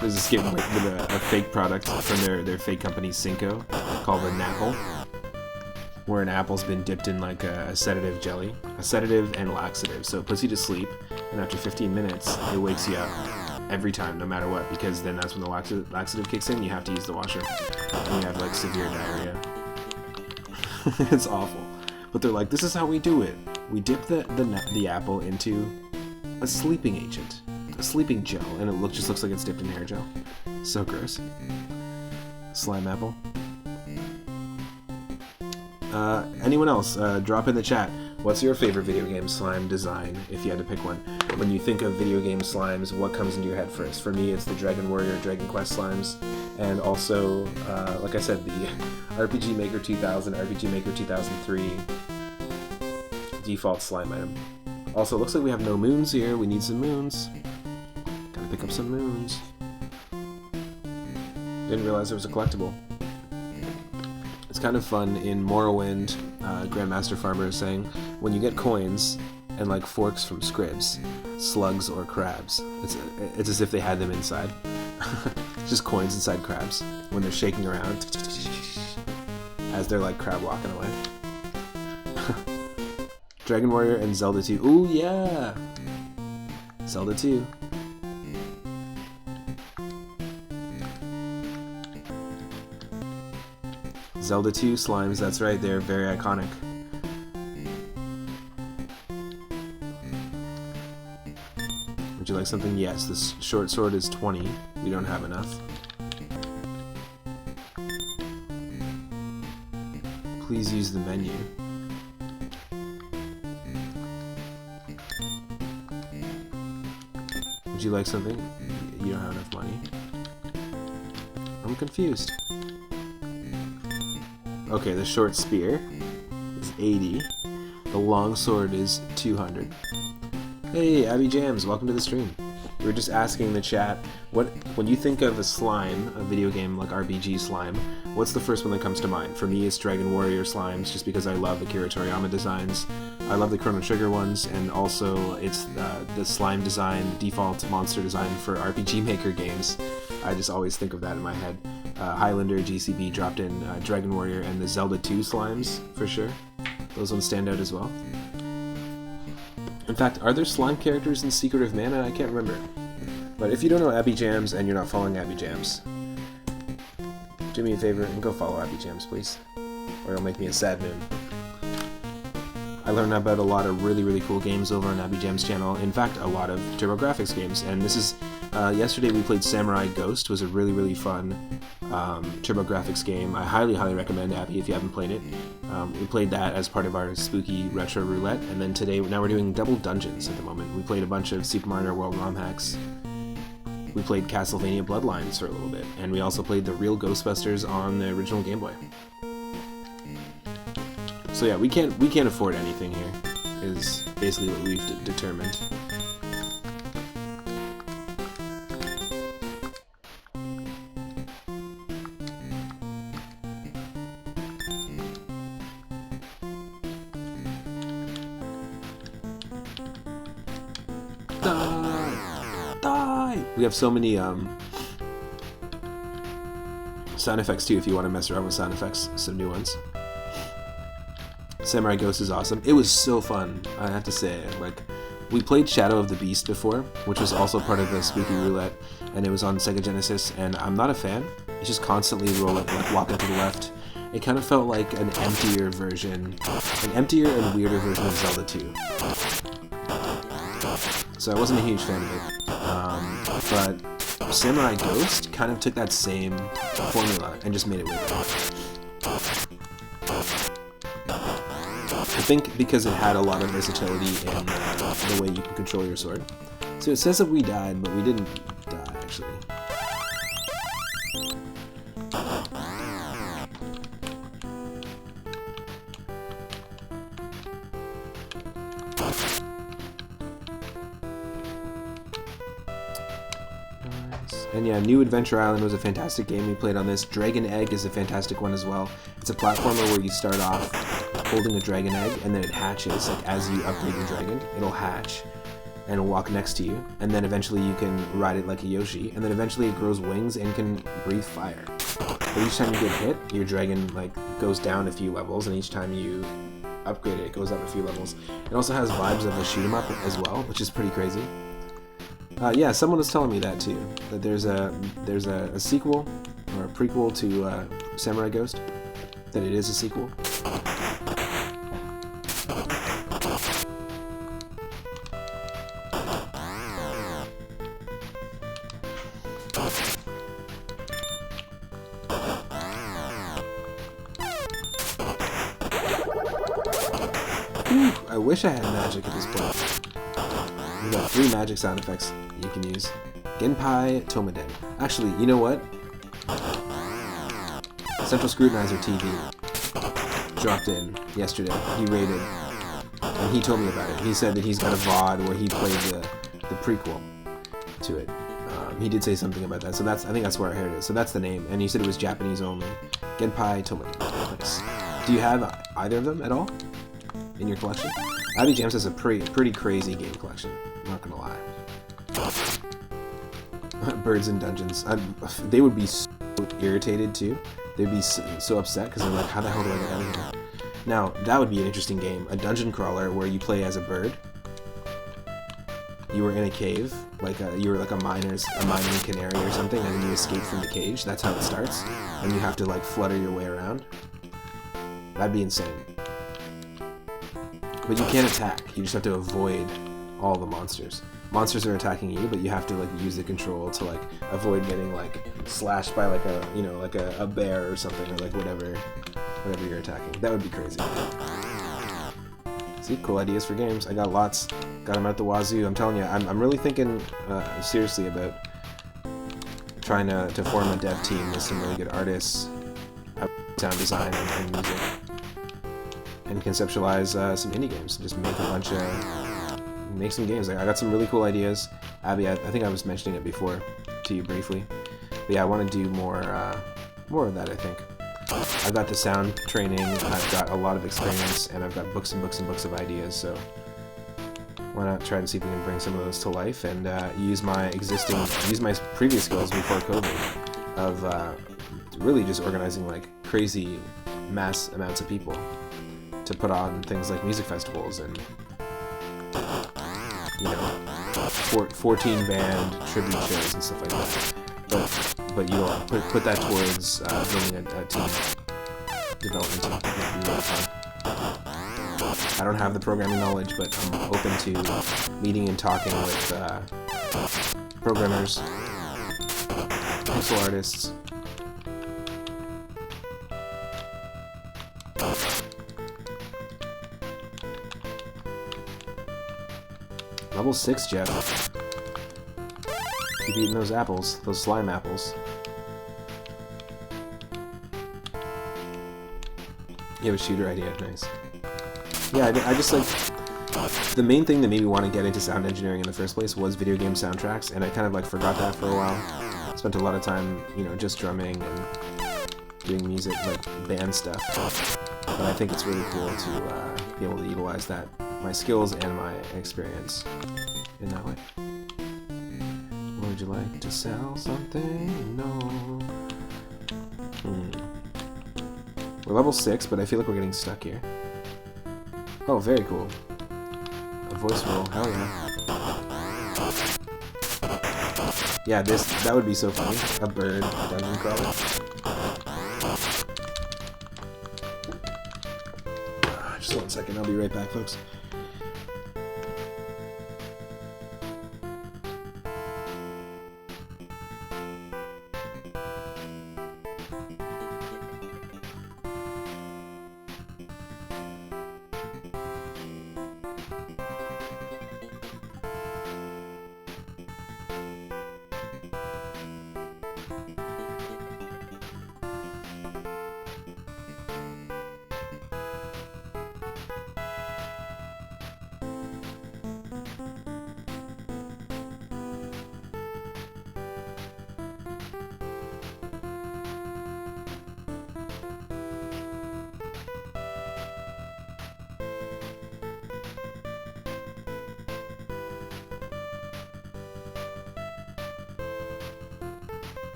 There's a skit with a fake product from their fake company, Cinco, called a Napple, where an apple's been dipped in like a sedative jelly, a sedative and laxative, so it puts you to sleep, and after 15 minutes, it wakes you up every time, no matter what, because then that's when the laxative kicks in, you have to use the washer, and you have like severe diarrhea. It's awful. But they're like, this is how we do it. We dip the apple into a sleeping agent, a sleeping gel, and it just looks like it's dipped in hair gel. So gross. Slime apple. Anyone else, drop in the chat. What's your favorite video game slime design, if you had to pick one? When you think of video game slimes, what comes into your head first? For me, it's the Dragon Warrior, Dragon Quest slimes, and also, like I said, the RPG Maker 2000, RPG Maker 2003 default slime item. Also, it looks like we have no moons here. We need some moons. Gotta pick up some moons. Didn't realize there was a collectible. It's kind of fun in Morrowind, Grandmaster Farmer is saying, when you get coins and like forks from scribs, slugs or crabs, it's as if they had them inside. Just coins inside crabs when they're shaking around as they're like crab walking away. Dragon Warrior and Zelda 2. Ooh yeah! Zelda 2. Zelda 2 slimes, that's right, they're very iconic. Would you like something? Yes, this short sword is 20. We don't have enough. Please use the menu. Would you like something? You don't have enough money. I'm confused. Okay, the short spear is 80. The long sword is 200. Hey, Abby Jams, welcome to the stream. We were just asking the chat, when you think of a slime, a video game like RPG slime, what's the first one that comes to mind? For me, it's Dragon Warrior slimes, just because I love the Akira Toriyama designs. I love the Chrono Trigger ones, and also it's the slime design, default monster design for RPG Maker games. I just always think of that in my head. Highlander, GCB dropped in Dragon Warrior, and the Zelda 2 slimes, for sure. Those ones stand out as well. In fact, are there slime characters in Secret of Mana? I can't remember. But if you don't know Abby Jams and you're not following Abby Jams, do me a favor and go follow Abby Jams, please. Or it'll make me a sad moon. I learned about a lot of really, really cool games over on Abby Jams' channel. In fact, a lot of TurboGrafx games. And this is Yesterday we played Samurai Ghost. It was a really, really fun TurboGrafx game. I highly, highly recommend Abby if you haven't played it. We played that as part of our spooky retro roulette, and then today, now we're doing double dungeons at the moment. We played a bunch of Super Mario World ROM hacks. We played Castlevania Bloodlines for a little bit, and we also played the real Ghostbusters on the original Game Boy. So yeah, we can't afford anything here, is basically what we've determined. Die! We have so many sound effects too if you want to mess around with sound effects, some new ones. Samurai Ghost is awesome. It was so fun, I have to say. Like, we played Shadow of the Beast before, which was also part of the Spooky Roulette, and it was on Sega Genesis, and I'm not a fan. It's just constantly walking to the left. It kind of felt like an emptier version, an emptier and weirder version of Zelda 2. So I wasn't a huge fan of it. But Samurai Ghost kind of took that same formula and just made it with it. I think because it had a lot of versatility in the way you can control your sword. So it says that we died, but we didn't die, actually. And yeah, New Adventure Island was a fantastic game we played on this. Dragon Egg is a fantastic one as well. It's a platformer where you start off holding a dragon egg, and then it hatches. Like, as you upgrade your dragon, it'll hatch and it'll walk next to you, and then eventually you can ride it like a Yoshi, and then eventually it grows wings and can breathe fire. But each time you get hit, your dragon like goes down a few levels, and each time you upgrade it, it goes up a few levels. It also has vibes of a shoot 'em up as well, which is pretty crazy. Yeah, someone was telling me that too. That there's a sequel or a prequel to Samurai Ghost. That it is a sequel. Ooh, I wish I had magic at this point. We've got 3 magic sound effects you can use. Genpai Tomaden. Actually, you know what? Central Scrutinizer TV dropped in yesterday. He rated, and he told me about it. He said that he's got a VOD where he played the prequel to it. He did say something about that, so I think that's where I heard it. So that's the name, and he said it was Japanese only. Genpai Tomaden. Nice. Do you have either of them at all in your collection? Abby James has a pretty crazy game collection. I'm not gonna lie. Birds in Dungeons. They would be so irritated too. They'd be so upset because they're like, how the hell do I get out of here? Now, that would be an interesting game. A dungeon crawler where you play as a bird. You were in a cave, you were like a mining canary or something, and then you escape from the cage. That's how it starts. And you have to like flutter your way around. That'd be insane. But you can't attack. You just have to avoid all the monsters. Monsters are attacking you, but you have to like use the control to like avoid getting like slashed by like a bear or something, or like whatever you're attacking. That would be crazy. See, cool ideas for games. I got lots. Got them out the wazoo. I'm telling you, I'm really thinking seriously about trying to form a dev team with some really good artists, sound design and music, and conceptualize some indie games. Just make some games. I got some really cool ideas. Abby, I think I was mentioning it before to you briefly. But yeah, I want to do more of that, I think. I've got the sound training, I've got a lot of experience, and I've got books and books and books of ideas, so why not try to see if we can bring some of those to life and use my previous skills before COVID of really just organizing like crazy mass amounts of people to put on things like music festivals and 14 band tribute shows and stuff like that. But you know, put that towards building a team development team. That'd be really fun. I don't have the programming knowledge, but I'm open to meeting and talking with programmers, pixel artists. Level 6, Jeff. Keep eating those apples, those slime apples. You have a shooter idea, nice. Yeah, I just like... The main thing that made me want to get into sound engineering in the first place was video game soundtracks, and I kind of like forgot that for a while. Spent a lot of time, you know, just drumming and doing music, like band stuff. But I think it's really cool to be able to utilize that, my skills and my experience in that way. Would you like to sell something? No. We're level 6, but I feel like we're getting stuck here. Oh, very cool. A voice roll, hell yeah. Yeah, that would be so funny. A bird, dungeon crawler. Just 1 second, I'll be right back, folks.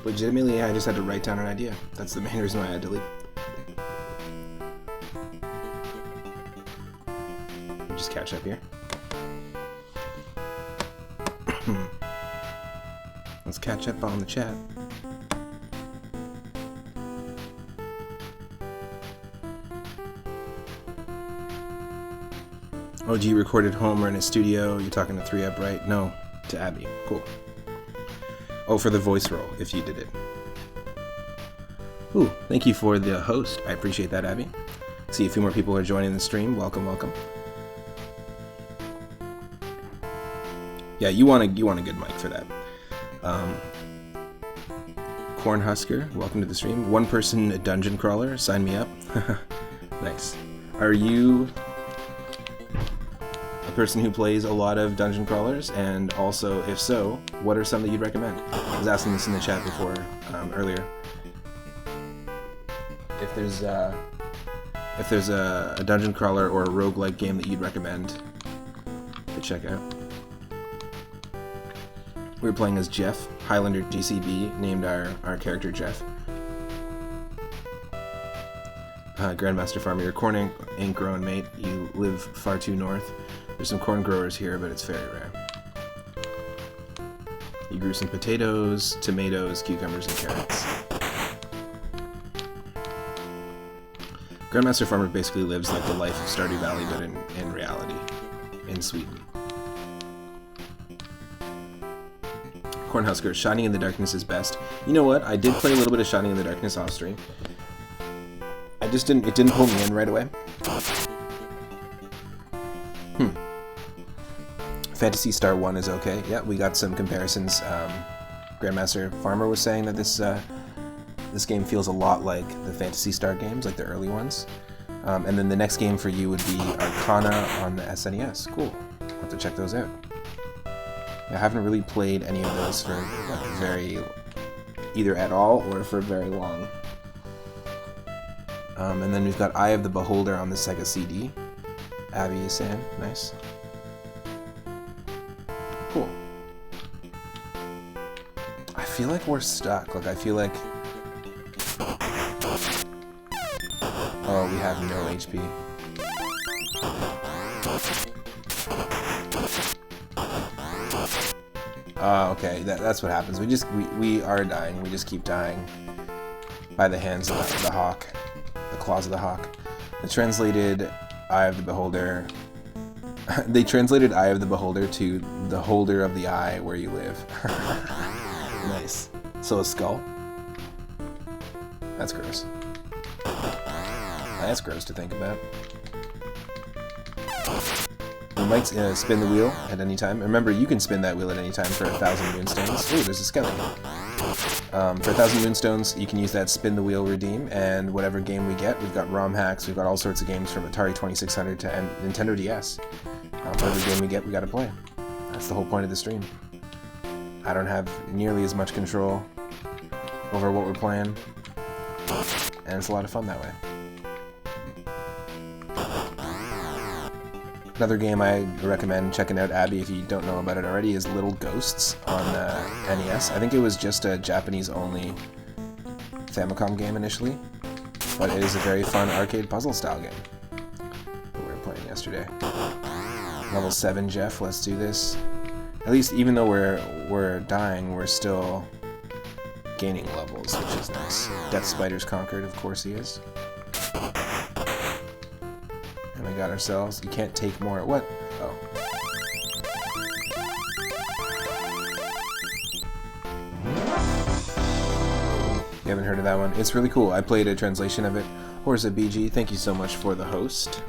Legitimately, I just had to write down an idea. That's the main reason why I had to leave. Just catch up here. Let's catch up on the chat. Oh, do you record at home or in a studio? You're talking to 3UP, right? No, to Abby. Cool. Oh, for the voice role, if you did it. Ooh, thank you for the host. I appreciate that, Abby. See a few more people are joining the stream. Welcome, welcome. Yeah, you want a good mic for that. Cornhusker, welcome to the stream. One person, a dungeon crawler. Sign me up. Nice. Are you a person who plays a lot of dungeon crawlers? And also, if so, what are some that you'd recommend? I was asking this in the chat before, earlier. If there's a dungeon crawler or a roguelike game that you'd recommend to check out. We were playing as Jeff, Highlander GCB, named our character Jeff. Grandmaster Farmer, your corn ain't growing, mate. You live far too north. There's some corn growers here, but it's very rare. You grew some potatoes, tomatoes, cucumbers, and carrots. Grandmaster Farmer basically lives like the life of Stardew Valley, but in reality, in Sweden. Cornhusker, Shining in the Darkness is best. You know what? I did play a little bit of Shining in the Darkness off stream. It didn't pull me in right away. Phantasy Star 1 is okay. Yeah, we got some comparisons. Grandmaster Farmer was saying that this game feels a lot like the Phantasy Star games, like the early ones. And then the next game for you would be Arcana on the SNES. Cool. I'll have to check those out. I haven't really played any of those for either at all or for very long. And then we've got Eye of the Beholder on the Sega Cd. Abby is saying, nice. Cool. I feel like we're stuck. Like, I feel like... Oh, we have no HP. Okay, that's what happens. We are dying. We just keep dying by the hands of the hawk, the claws of the hawk. They translated Eye of the Beholder. They translated Eye of the Beholder to the holder of the eye where you live. Nice. So a skull. That's gross. That's gross to think about. You might spin the wheel at any time. Remember, you can spin that wheel at any time for 1,000 moonstones. Ooh, there's a skeleton. For 1,000 moonstones, you can use that spin the wheel redeem, and whatever game we get, we've got ROM hacks, we've got all sorts of games from Atari 2600 to Nintendo DS. Whatever game we get, we gotta play. That's the whole point of the stream. I don't have nearly as much control over what we're playing, and it's a lot of fun that way. Another game I recommend checking out, Abby, if you don't know about it already, is Little Ghosts on NES. I think it was just a Japanese-only Famicom game initially, but it is a very fun arcade puzzle-style game that we were playing yesterday. Level 7, Jeff, let's do this. At least, even though we're dying, we're still gaining levels, which is nice. Death Spider's conquered, of course he is. And we got ourselves, you can't take more, what? Oh. You haven't heard of that one? It's really cool. I played a translation of it. Horza BG, thank you so much for the host.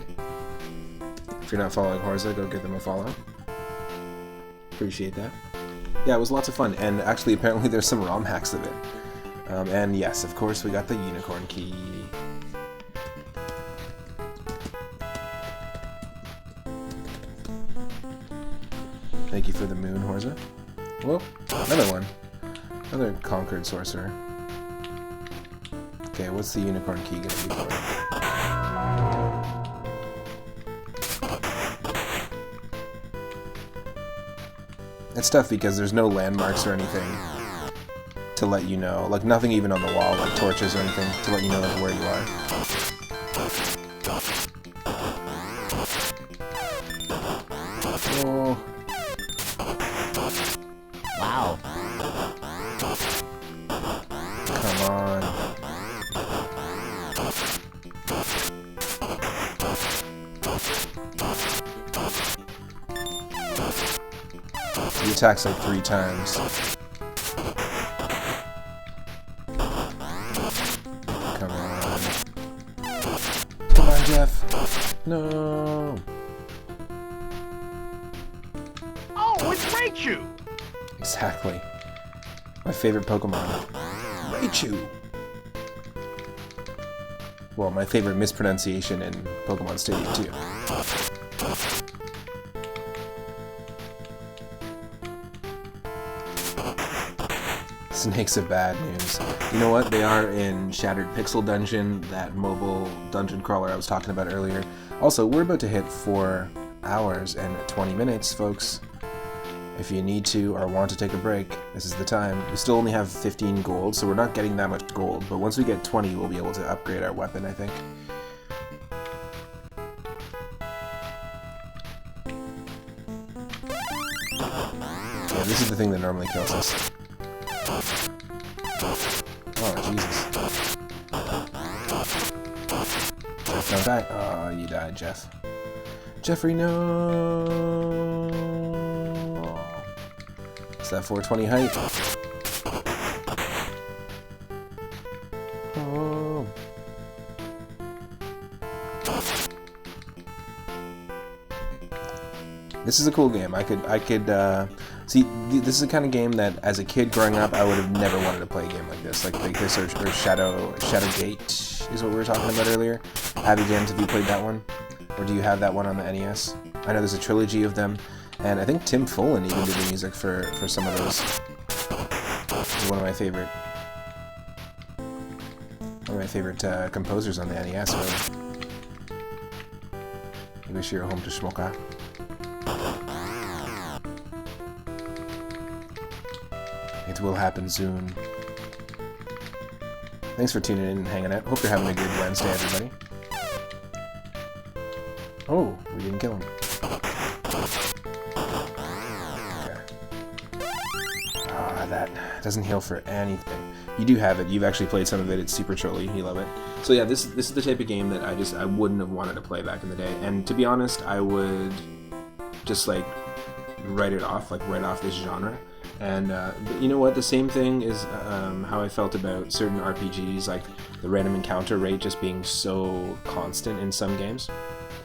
If you're not following Horza, go give them a follow. Appreciate that. Yeah, it was lots of fun, and actually apparently there's some ROM hacks of it. And yes, of course we got the unicorn key. Thank you for the moon, Horza. Whoa, another one. Another conquered sorcerer. Okay, what's the unicorn key gonna be for? It's tough because there's no landmarks or anything to let you know, like nothing even on the wall, like torches or anything, to let you know like where you are. Oh. Wow. Come on. He attacks like 3 times. Come on. Come on, Jeff. No. Oh, it's Raichu! Exactly. My favorite Pokemon. Raichu. Well, my favorite mispronunciation in Pokemon Stadium too. Snakes of bad news. You know what? They are in Shattered Pixel Dungeon, that mobile dungeon crawler I was talking about earlier. Also, we're about to hit 4 hours and 20 minutes, folks. If you need to or want to take a break, this is the time. We still only have 15 gold, so we're not getting that much gold, but once we get 20, we'll be able to upgrade our weapon, I think. Yeah, this is the thing that normally kills us. Oh, Jesus. Jeff, don't die. Oh, you died, Jeff. Jeffrey, no! Is that 420 height? Oh. This is a cool game. I could see. This is the kind of game that, as a kid growing up, I would have never wanted to play a game like this, like this or Shadowgate is what we were talking about earlier. Abby Jams, have you played that one, or do you have that one on the NES? I know there's a trilogy of them. And I think Tim Follin even did the music for some of those. He's one of my favorite composers on the NES, really. I wish you were home to Shmoka. It will happen soon. Thanks for tuning in and hanging out. Hope you're having a good Wednesday, everybody. Oh, we didn't kill him. That doesn't heal for anything. You do have it. You've actually played some of it. It's super trolly. You love it. So yeah, this is the type of game that I wouldn't have wanted to play back in the day. And to be honest, I would just like write it off, like write off this genre. And but you know what? The same thing is how I felt about certain RPGs, like the random encounter rate just being so constant in some games.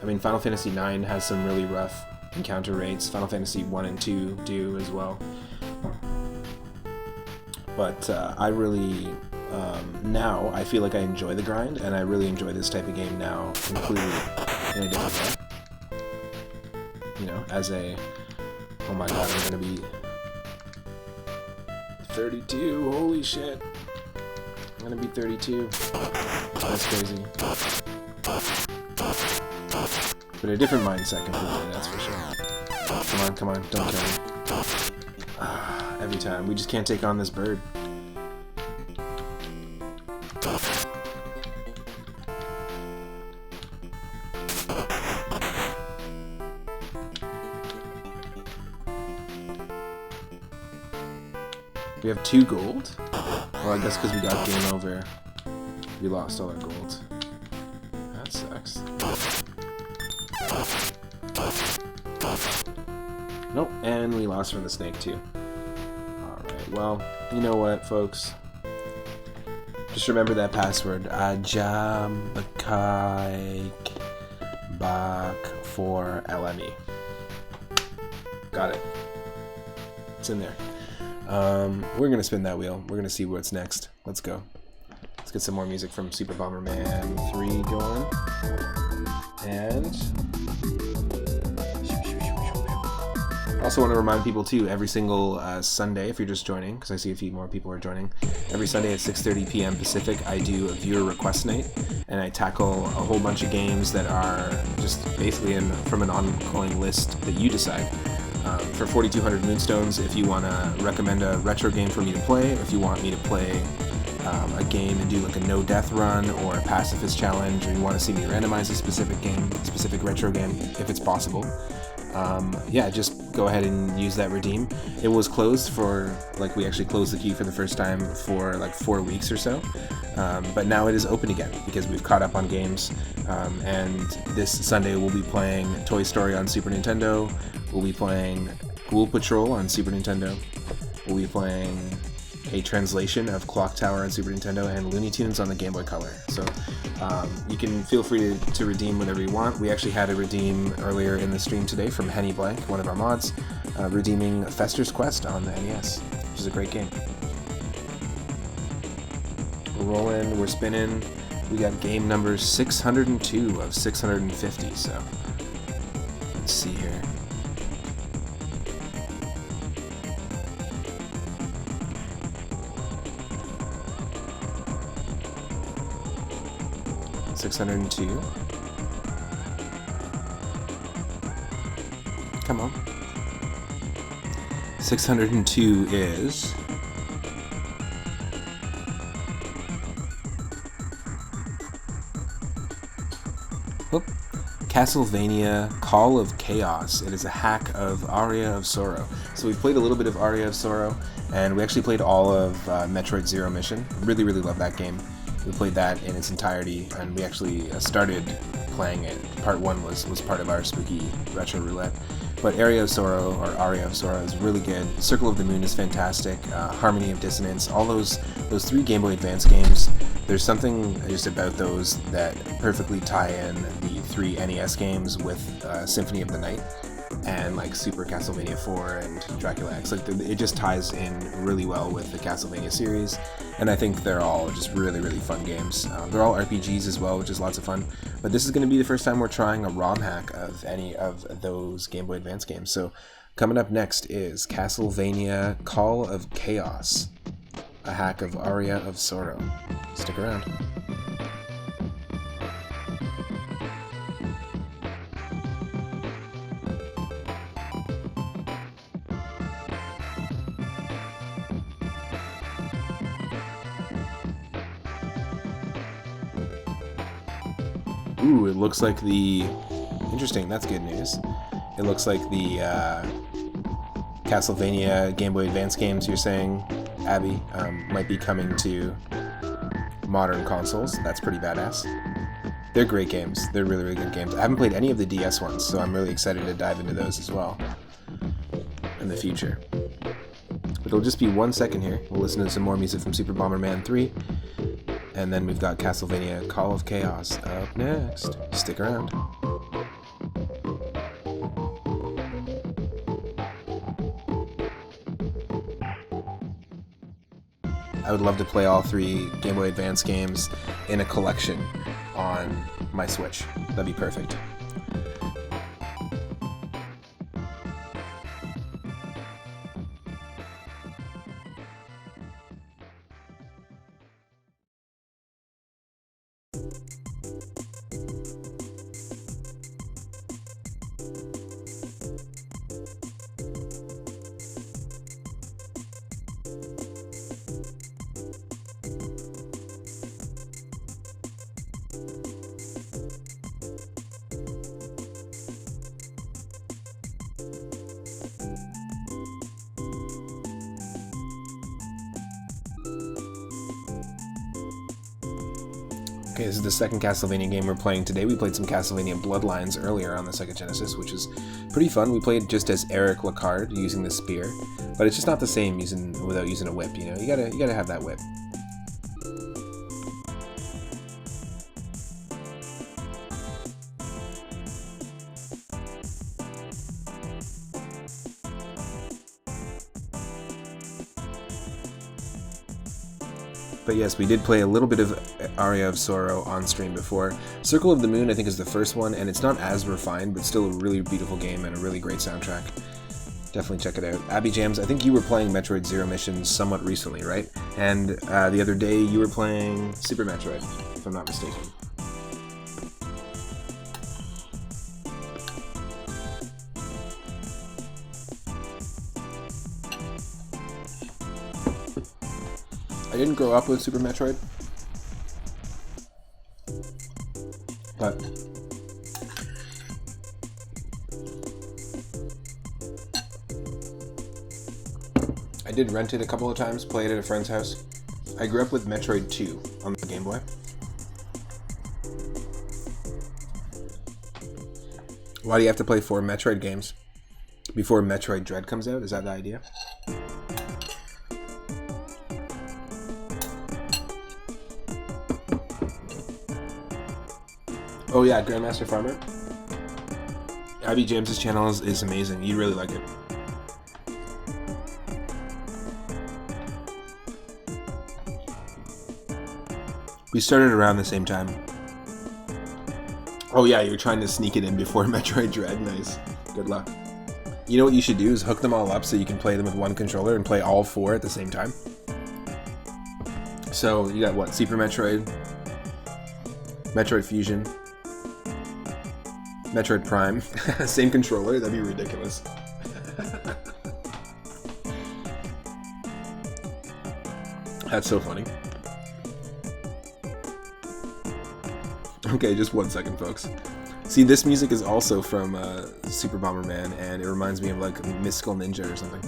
I mean, Final Fantasy IX has some really rough encounter rates. Final Fantasy 1 and 2 do as well. But I really, now, I feel like I enjoy the grind, and I really enjoy this type of game now, completely in a different way. You know, as a, oh my god, I'm gonna be 32, holy shit. I'm gonna be 32. That's crazy. But a different mindset completely, that's for sure. Come on, don't kill me. Every time. We just can't take on this bird. We have 2 gold? Well, I guess because we got game over, we lost all our gold. That sucks. Nope, and we lost from the snake too. Alright, well, you know what, folks? Just remember that password. Ajabakaik4LME. Got it. It's in there. We're gonna spin that wheel. We're gonna see what's next. Let's go. Let's get some more music from Super Bomberman 3 going. And also want to remind people too, every single Sunday, if you're just joining, because I see a few more people are joining, every Sunday at 6:30 p.m. Pacific, I do a viewer request night, and I tackle a whole bunch of games that are just basically from an ongoing list that you decide. For 4,200 Moonstones, if you want to recommend a retro game for me to play, if you want me to play a game and do like a no-death run or a pacifist challenge, or you want to see me randomize a specific game, specific retro game, if it's possible, yeah, just go ahead and use that redeem. It was closed for, like, we actually closed the queue for the first time for like 4 weeks or so, but now it is open again because we've caught up on games, and this Sunday we'll be playing Toy Story on Super Nintendo, we'll be playing Ghoul Patrol on Super Nintendo, we'll be playing a translation of Clock Tower on Super Nintendo, and Looney Tunes on the Game Boy Color. So you can feel free to redeem whatever you want. We actually had a redeem earlier in the stream today from Henny Blank, one of our mods, redeeming Fester's Quest on the NES, which is a great game. We're rolling, we're spinning. We got game number 602 of 650, so let's see here. $602. Come on. 602 is Castlevania Call of Chaos. It is a hack of Aria of Sorrow. So we played a little bit of Aria of Sorrow, and we actually played all of Metroid Zero Mission. Really, really love that game. We played that in its entirety, and we actually started playing it. Part 1 was part of our spooky retro roulette. But Aria of Sorrow is really good. Circle of the Moon is fantastic. Harmony of Dissonance, all those 3 Game Boy Advance games. There's something just about those that perfectly tie in the 3 NES games with Symphony of the Night and like Super Castlevania 4 and Dracula X. Like it just ties in really well with the Castlevania series, and I think they're all just really, really fun games. They're all RPGs as well, which is lots of fun. But this is going to be the first time we're trying a ROM hack of any of those Game Boy Advance games. So coming up next is Castlevania Call of Chaos, a hack of Aria of Sorrow. Stick around. Ooh, it looks like interesting, that's good news. It looks like the Castlevania Game Boy Advance games you're saying, Abby, might be coming to modern consoles. That's pretty badass. They're great games. They're really, really good games. I haven't played any of the DS ones, so I'm really excited to dive into those as well in the future. But it'll just be 1 second here. We'll listen to some more music from Super Bomberman 3. And then we've got Castlevania Call of Chaos up next. Stick around. I would love to play all 3 Game Boy Advance games in a collection on my Switch. That'd be perfect. Okay, this is the second Castlevania game we're playing today. We played some Castlevania Bloodlines earlier on the Sega Genesis, which is pretty fun. We played just as Eric Lacard using the spear, but it's just not the same without using a whip. You know, you gotta have that whip. But yes, we did play a little bit of Aria of Sorrow on stream before. Circle of the Moon, I think, is the first one, and it's not as refined, but still a really beautiful game and a really great soundtrack. Definitely check it out. Abby Jams, I think you were playing Metroid Zero Mission somewhat recently, right? And the other day you were playing Super Metroid, if I'm not mistaken. I didn't grow up with Super Metroid, but I did rent it a couple of times, play it at a friend's house. I grew up with Metroid 2 on the Game Boy. Why do you have to play 4 Metroid games before Metroid Dread comes out? Is that the idea? Oh yeah, Grandmaster Farmer. Abby James's channel is amazing. You'd really like it. We started around the same time. Oh yeah, you're trying to sneak it in before Metroid Dread. Nice. Good luck. You know what you should do is hook them all up so you can play them with one controller and play all 4 at the same time. So you got what? Super Metroid, Metroid Fusion, Metroid Prime. Same controller? That'd be ridiculous. That's so funny. Okay, just 1 second, folks. See, this music is also from Super Bomberman, and it reminds me of like Mystical Ninja or something.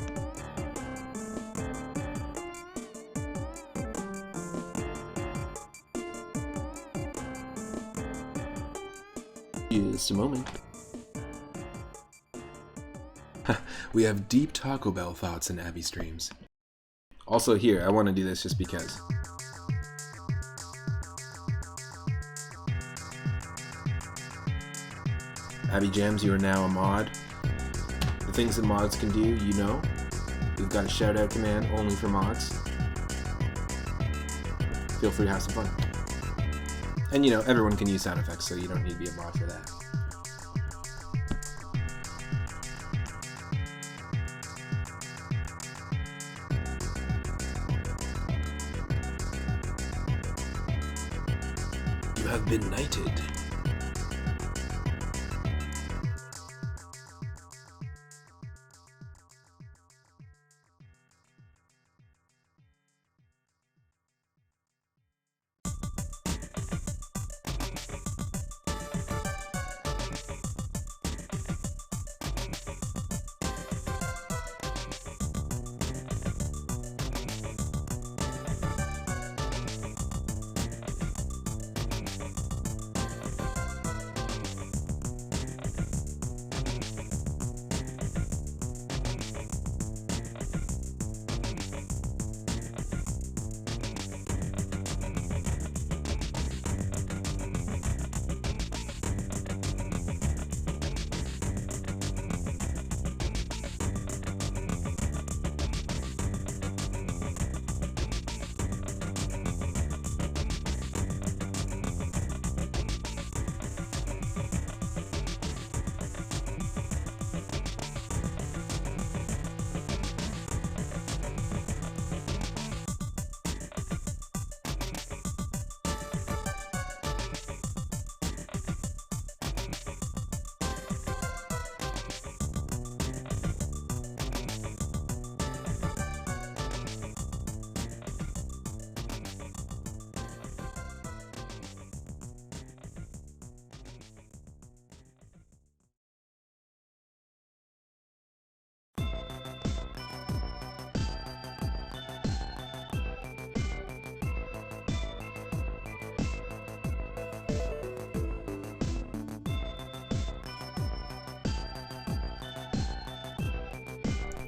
Just a moment. We have deep Taco Bell thoughts in Abby streams. Also here, I want to do this just because. Abby Jams, you are now a mod. The things that mods can do, you know. We've got a shout out command only for mods. Feel free to have some fun. And you know, everyone can use sound effects, so you don't need to be a mod for that. You have been knighted.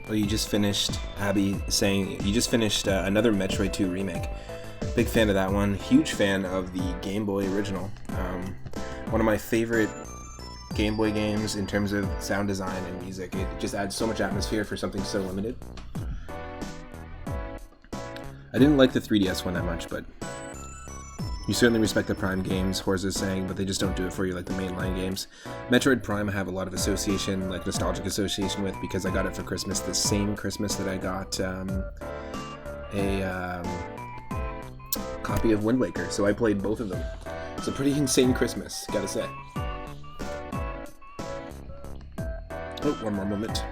Well, you just finished, Abby saying, you just finished another Metroid 2 remake. Big fan of that one. Huge fan of the Game Boy original. One of my favorite Game Boy games in terms of sound design and music. It just adds so much atmosphere for something so limited. I didn't like the 3DS one that much, but you certainly respect the Prime games, Horza's saying, but they just don't do it for you like the mainline games. Metroid Prime I have a lot of association, like nostalgic association with, because I got it for Christmas the same Christmas that I got a copy of Wind Waker, so I played both of them. It's a pretty insane Christmas, gotta say. Oh, one more moment.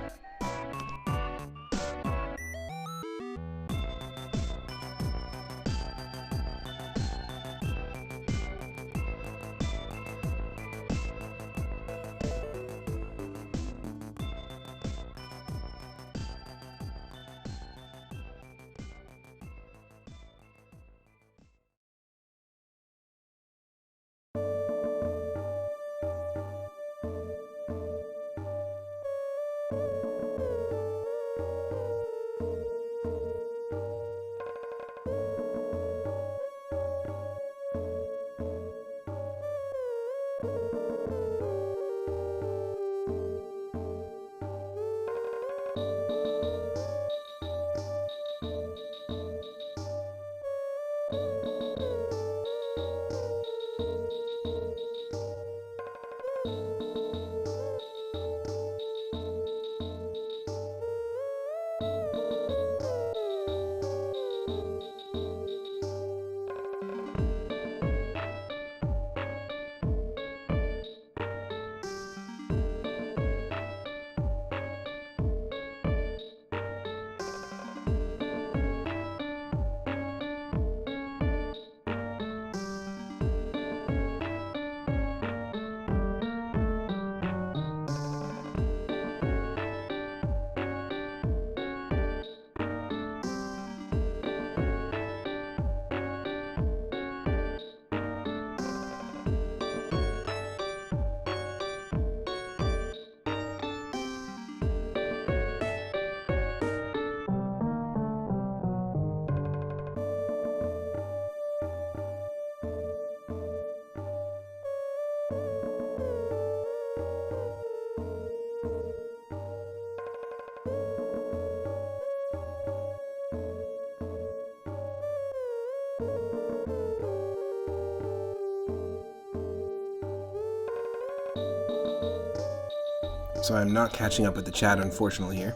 So I'm not catching up with the chat, unfortunately, here.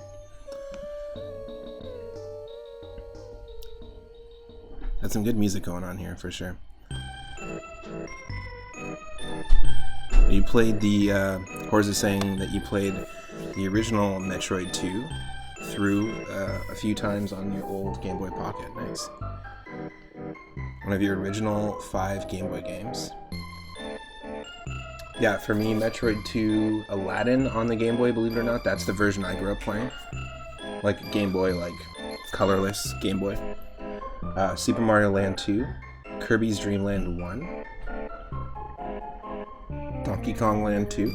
Got some good music going on here, for sure. You played the, Horse is saying that you played the original Metroid 2 through a few times on your old Game Boy Pocket. Nice. One of your original 5 Game Boy games. Yeah, for me, Metroid 2 Aladdin on the Game Boy, believe it or not, that's the version I grew up playing. Like Game Boy, like colorless Game Boy. Super Mario Land 2, Kirby's Dream Land 1, Donkey Kong Land 2,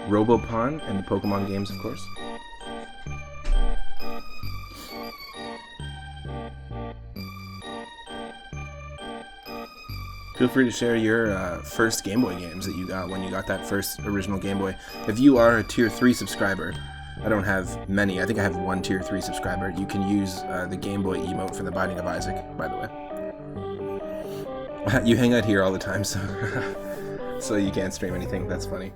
Robopon, and the Pokemon games, of course. Feel free to share your first Game Boy games that you got when you got that first original Game Boy. If you are a Tier 3 subscriber, I don't have many. I think I have one Tier 3 subscriber. You can use the Game Boy emote for the Binding of Isaac, by the way. You hang out here all the time, so so you can't stream anything. That's funny.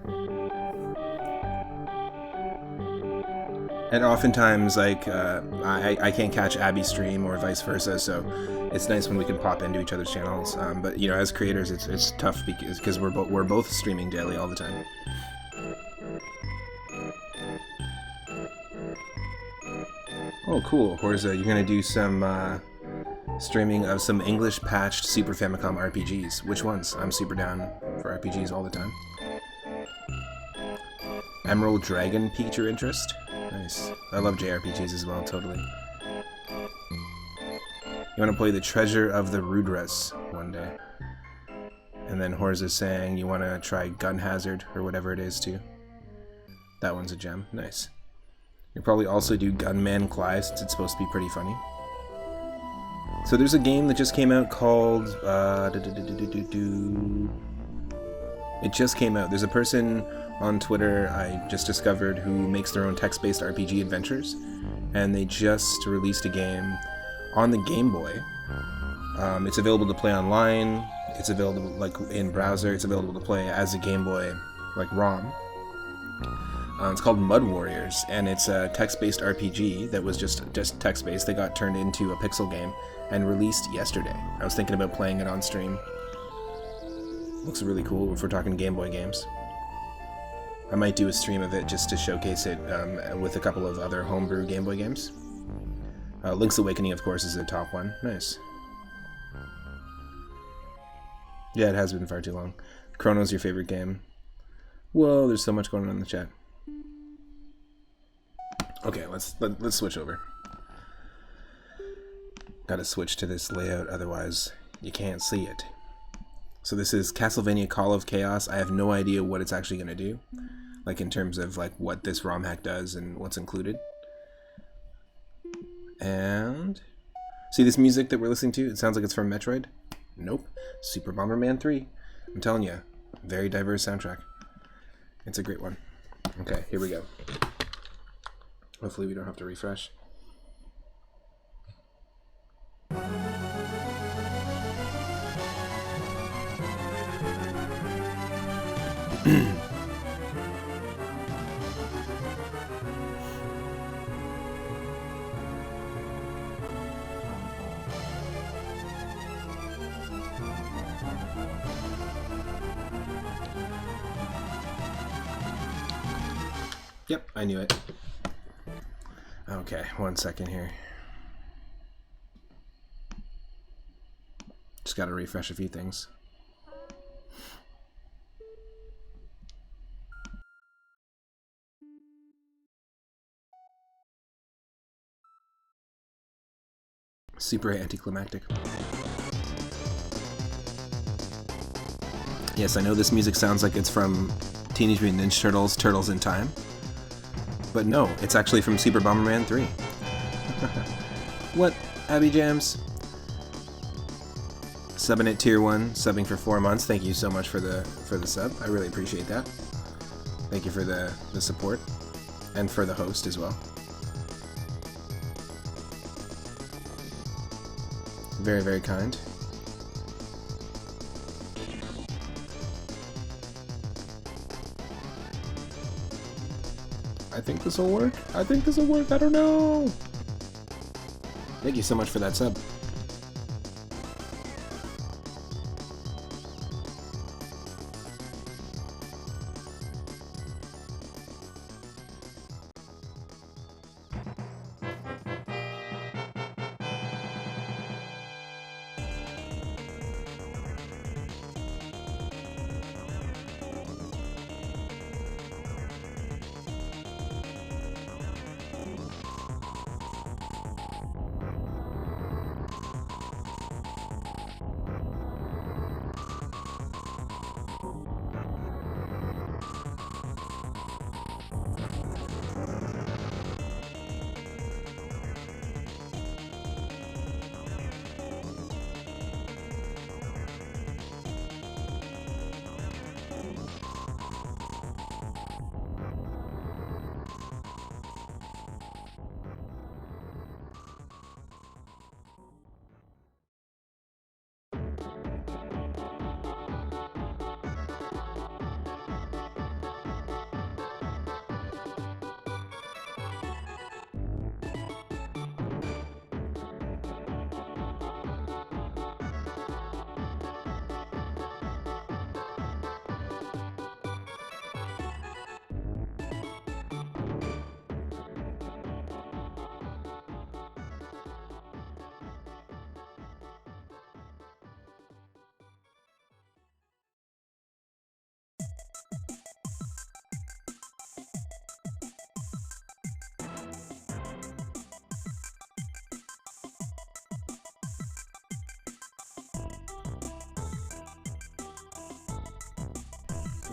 And oftentimes, like, I can't catch Abby's stream or vice versa, so it's nice when we can pop into each other's channels. But, you know, as creators, it's tough because we're both streaming daily all the time. Oh, cool. Horza, you're going to do some streaming of some English patched Super Famicom RPGs. Which ones? I'm super down for RPGs all the time. Emerald Dragon piqued your interest? Nice. I love JRPGs as well, totally. You want to play the Treasure of the Rudras one day. And then Horza's saying you want to try Gun Hazard or whatever it is too. That one's a gem. Nice. You'll probably also do Gunman Clive since it's supposed to be pretty funny. So there's a game that just came out called... It just came out. There's a person on Twitter I just discovered who makes their own text-based RPG adventures. And they just released a game on the Game Boy. It's available to play online. It's available like in browser. It's available to play as a Game Boy, like ROM. It's called Mud Warriors, and it's a text-based RPG that was just text-based. They got turned into a pixel game and released yesterday. I was thinking about playing it on stream. Looks really cool if we're talking Game Boy games. I might do a stream of it just to showcase it with a couple of other homebrew Game Boy games. Link's Awakening, of course, is the top one. Nice. Yeah, it has been far too long. Chrono's your favorite game. Whoa, there's so much going on in the chat. Okay, let's switch over. Gotta switch to this layout, otherwise you can't see it. So this is Castlevania Call of Chaos. I have no idea what it's actually gonna do, like in terms of like what this ROM hack does and what's included. And see this music that we're listening to? It sounds like it's from Metroid. Nope. Super Bomberman 3. I'm telling you, very diverse soundtrack. It's a great one. Okay, here we go. Hopefully we don't have to refresh. Yep, I knew it. Okay, 1 second here. Just gotta refresh a few things. Super anticlimactic. Yes, I know this music sounds like it's from Teenage Mutant Ninja Turtles, Turtles in Time. But no, it's actually from Super Bomberman 3. What, Abby Jams? Subbing at Tier 1, subbing for 4 months. Thank you so much for the sub. I really appreciate that. Thank you for the support. And for the host as well. Very, very kind. I think this will work. I think this will work. I don't know. Thank you so much for that sub.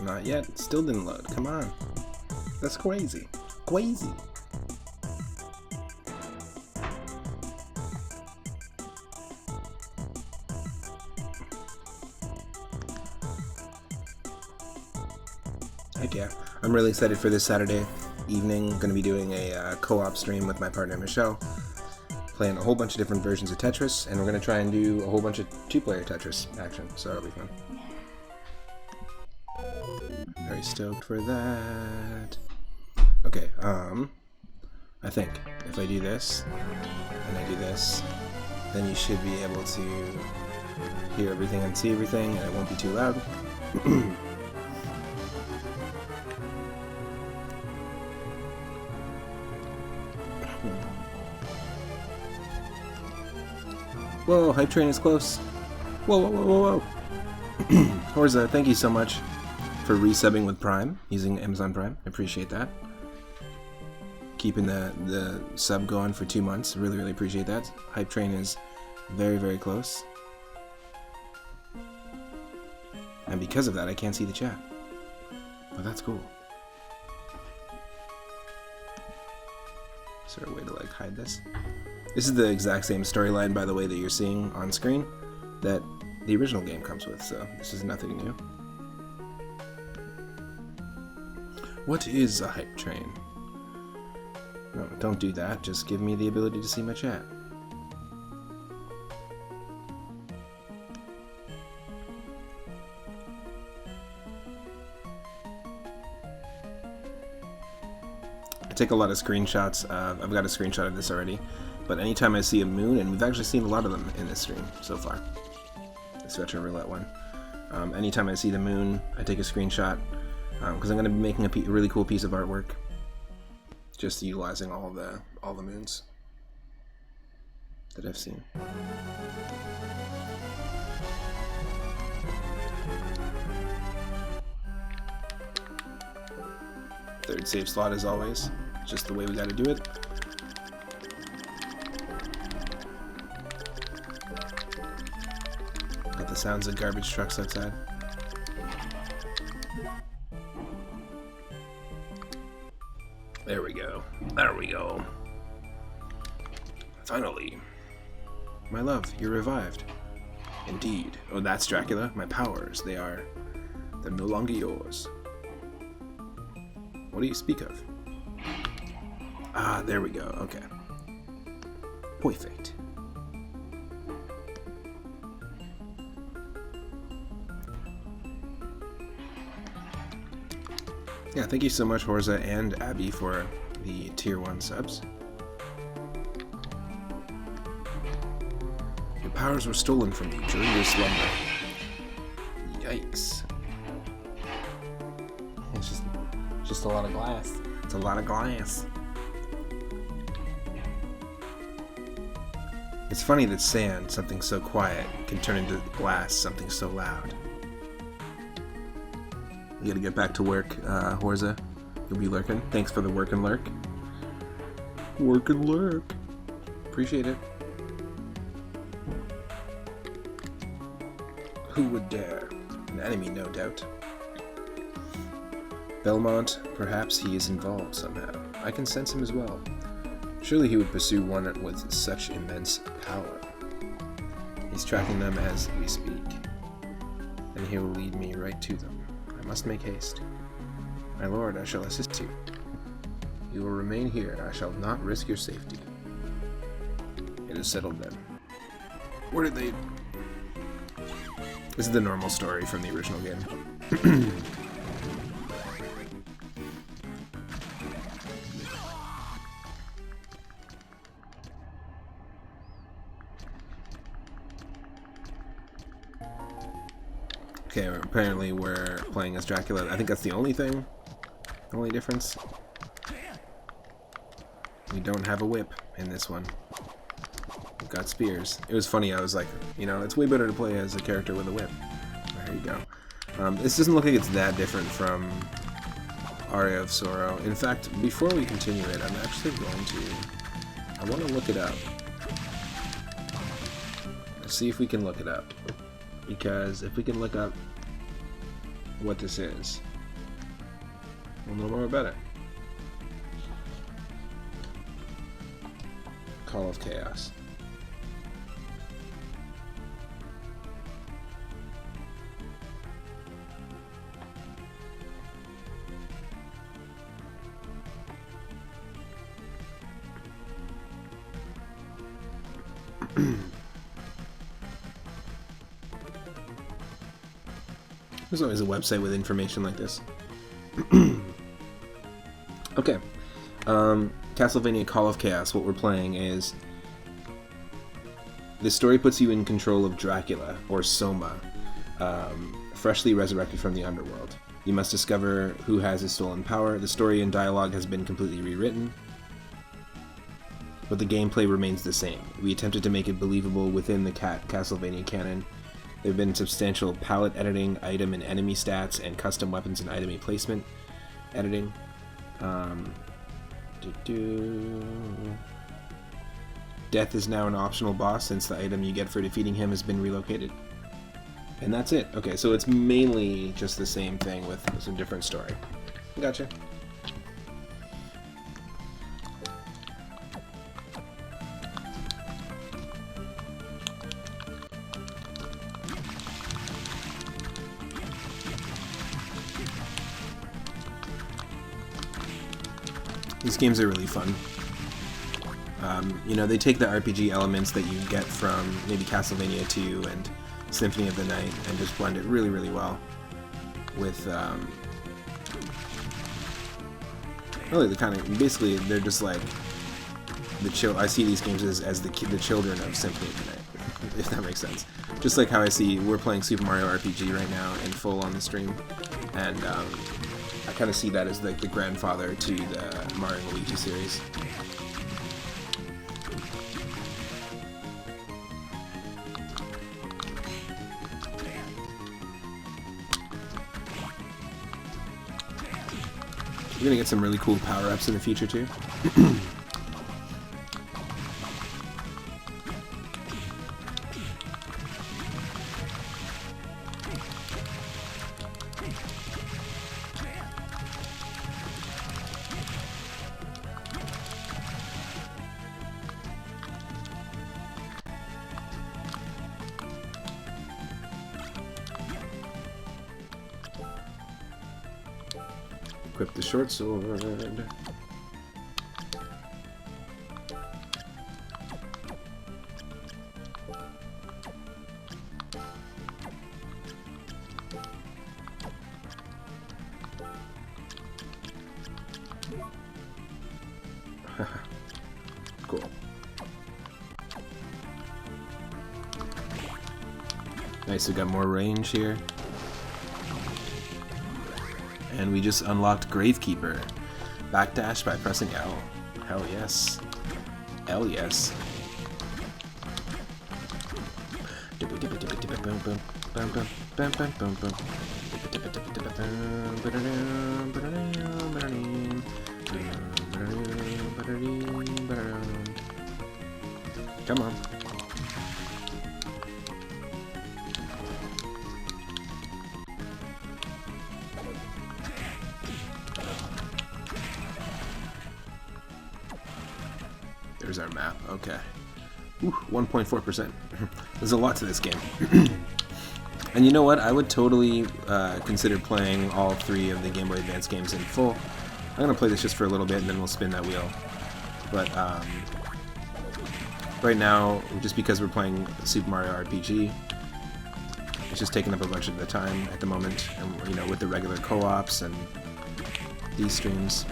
Not yet. Still didn't load. Come on. That's crazy. Crazy. Heck yeah. I'm really excited for this Saturday evening. Going to be doing a co-op stream with my partner Michelle. Playing a whole bunch of different versions of Tetris. And we're going to try and do a whole bunch of two-player Tetris action. So that'll be fun. Very stoked for that. Okay, I think if I do this, and I do this, then you should be able to hear everything and see everything, and it won't be too loud. Whoa, Hype Train is close. Whoa, whoa, whoa, whoa, whoa. Horza, thank you so much for resubbing with Prime, using Amazon Prime. I appreciate that. Keeping the sub going for 2 months. Really, really appreciate that. Hype Train is very, very close. And because of that, I can't see the chat. But that's cool. Is there a way to, like, hide this? This is the exact same storyline, by the way, that you're seeing on screen that the original game comes with, so this is nothing new. What is a hype train? No, don't do that. Just give me the ability to see my chat. I take a lot of screenshots. I've got a screenshot of this already. But anytime I see a moon, and we've actually seen a lot of them in this stream so far. This Retro Roulette one. Anytime I see the moon, I take a screenshot. Because I'm going to be making a really cool piece of artwork, just utilizing all the moons that I've seen. Third save slot as always, just the way we got to do it. Got the sounds of garbage trucks outside. There we go. There we go. Finally. My love, you're revived. Indeed. Oh, that's Dracula. My powers, they're no longer yours. What do you speak of? Ah, there we go. Okay. Perfect. Yeah, thank you so much, Horza and Abby, for the tier 1 subs. Your powers were stolen from you during your slumber. Yikes. It's just a lot of glass. It's a lot of glass. It's funny that sand, something so quiet, can turn into glass, something so loud. You gotta get back to work, Horza. You'll be lurking. Thanks for the work and lurk. Work and lurk. Appreciate it. Who would dare? An enemy, no doubt. Belmont, perhaps he is involved somehow. I can sense him as well. Surely he would pursue one with such immense power. He's tracking them as we speak, and he will lead me right to them. I must make haste. My lord, I shall assist you. You will remain here. I shall not risk your safety. It is settled then. Where did they... This is the normal story from the original game. Okay, apparently we're playing as Dracula. I think that's the only thing. The only difference. We don't have a whip in this one. We've got spears. It was funny, I was like, you know, it's way better to play as a character with a whip. There you go. This doesn't look like it's that different from Aria of Sorrow. In fact, before we continue it, I'm actually going to... I want to look it up. Let's see if we can look it up. Because if we can look up what this is, we'll know more about it. Call of Chaos. There's always a website with information like this. Okay. Castlevania Call of Chaos, what we're playing is... This story puts you in control of Dracula, or Soma, freshly resurrected from the underworld. You must discover who has his stolen power. The story and dialogue has been completely rewritten, but the gameplay remains the same. We attempted to make it believable within the Castlevania canon. There have been substantial palette editing, item and enemy stats, and custom weapons and item placement editing. Death is now an optional boss since the item you get for defeating him has been relocated. And that's it. Okay, so it's mainly just the same thing with some different story. Gotcha. These games are really fun. You know, they take the RPG elements that you get from maybe Castlevania 2 and Symphony of the Night and just blend it really, really well with, really the kind of, basically they're just like I see these games as the children of Symphony of the Night, if that makes sense. Just like how I see, we're playing Super Mario RPG right now in full on the stream, and I kind of see that as like the grandfather to the Mario and Luigi series. We're gonna get some really cool power-ups in the future too. Equip the short sword. Cool. Nice, we got more range here. And we just unlocked Gravekeeper. Backdash by pressing L. Hell yes. Hell yes. Come on. There's our map. Okay. 1.4%. There's a lot to this game. And you know what? I would totally consider playing all 3 of the Game Boy Advance games in full. I'm going to play this just for a little bit and then we'll spin that wheel. But right now, just because we're playing Super Mario RPG, it's just taking up a bunch of the time at the moment. And, you know, with the regular co-ops and these streams,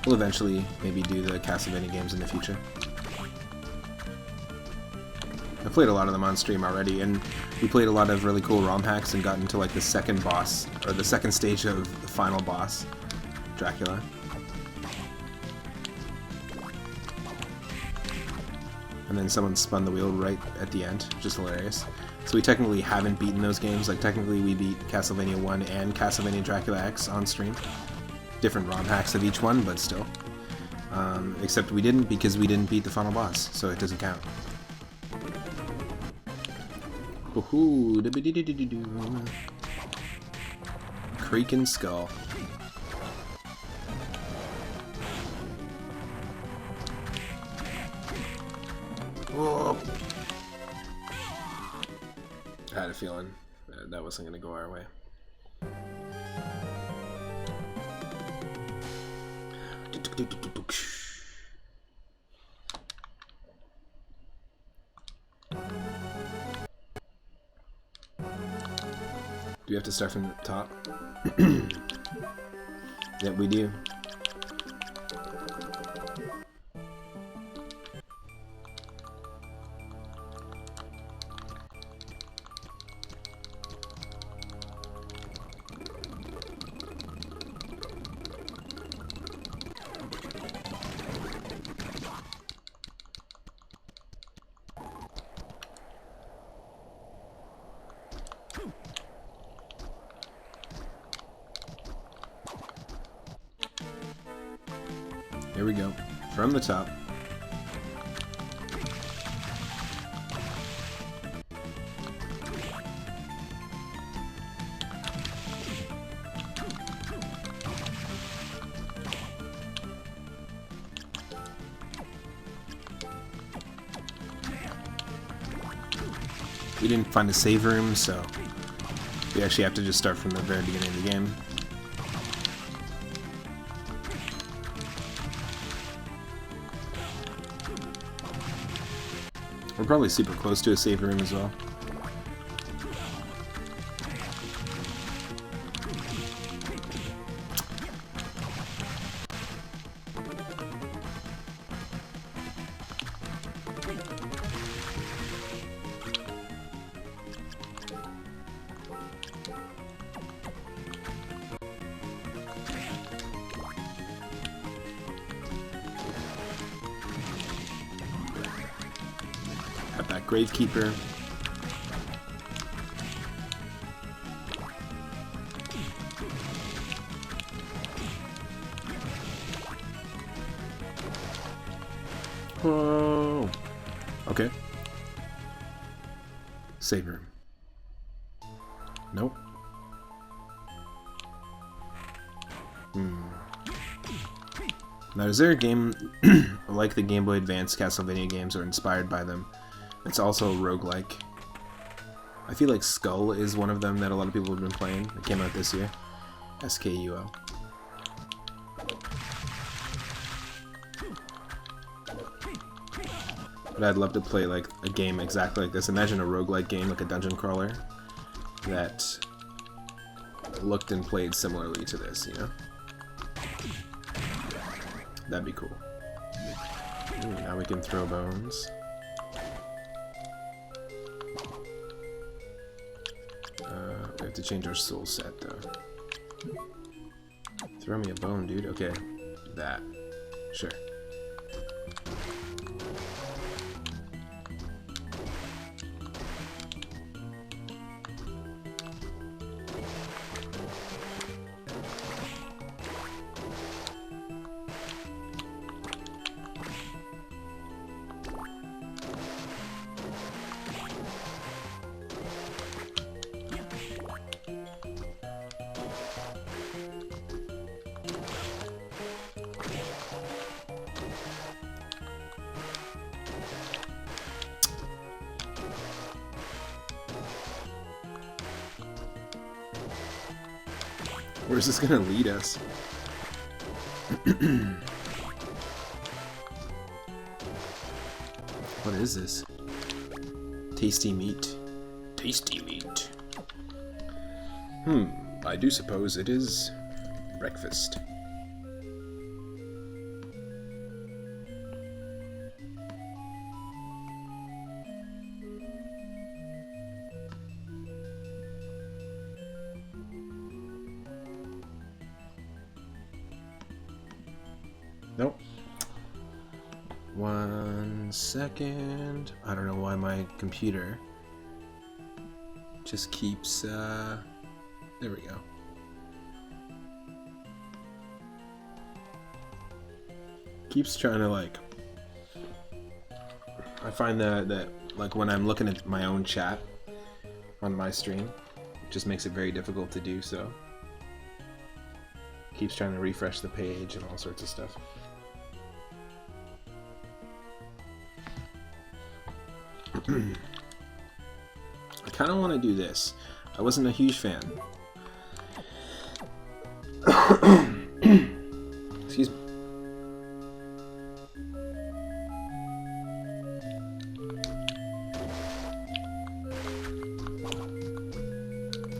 we'll eventually maybe do the Castlevania games in the future. I played a lot of them on stream already, and we played a lot of really cool ROM hacks and got into like the second boss, or the second stage of the final boss, Dracula. And then someone spun the wheel right at the end, which is hilarious. So we technically haven't beaten those games. Like technically we beat Castlevania 1 and Castlevania Dracula X on stream. Different ROM hacks of each one, but still. Except we didn't because we didn't beat the final boss, so it doesn't count. Woohoo! Creaking Skull. Whoa. I had a feeling that wasn't going to go our way. Do we have to start from the top? Yep, we do. Here we go. From the top. We didn't find a save room, so we actually have to just start from the very beginning of the game. We're probably super close to a save room as well. Got that Gravekeeper. Oh. Okay. Save room. Nope. Now, is there a game like the Game Boy Advance Castlevania games or inspired by them? It's also roguelike. I feel like Skull is one of them that a lot of people have been playing. It came out this year. SKUL. But I'd love to play like a game exactly like this. Imagine a roguelike game, like a dungeon crawler, that looked and played similarly to this, you know? That'd be cool. Ooh, now we can throw bones. We have to change our soul set, though. Throw me a bone, dude. Okay. That. Sure. Where's this gonna lead us? What is this? Tasty meat. Tasty meat. I do suppose it is breakfast. Nope. 1 second. I don't know why my computer just keeps, there we go. Keeps trying to, like, I find that like when I'm looking at my own chat on my stream, it just makes it very difficult to do so. Keeps trying to refresh the page and all sorts of stuff. I kind of want to do this. I wasn't a huge fan. Excuse me.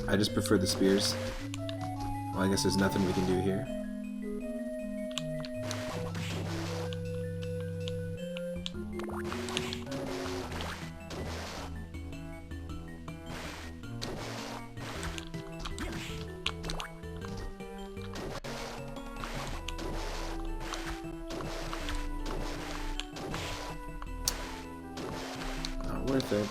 I just prefer the spears. Well, I guess there's nothing we can do here. Not worth it.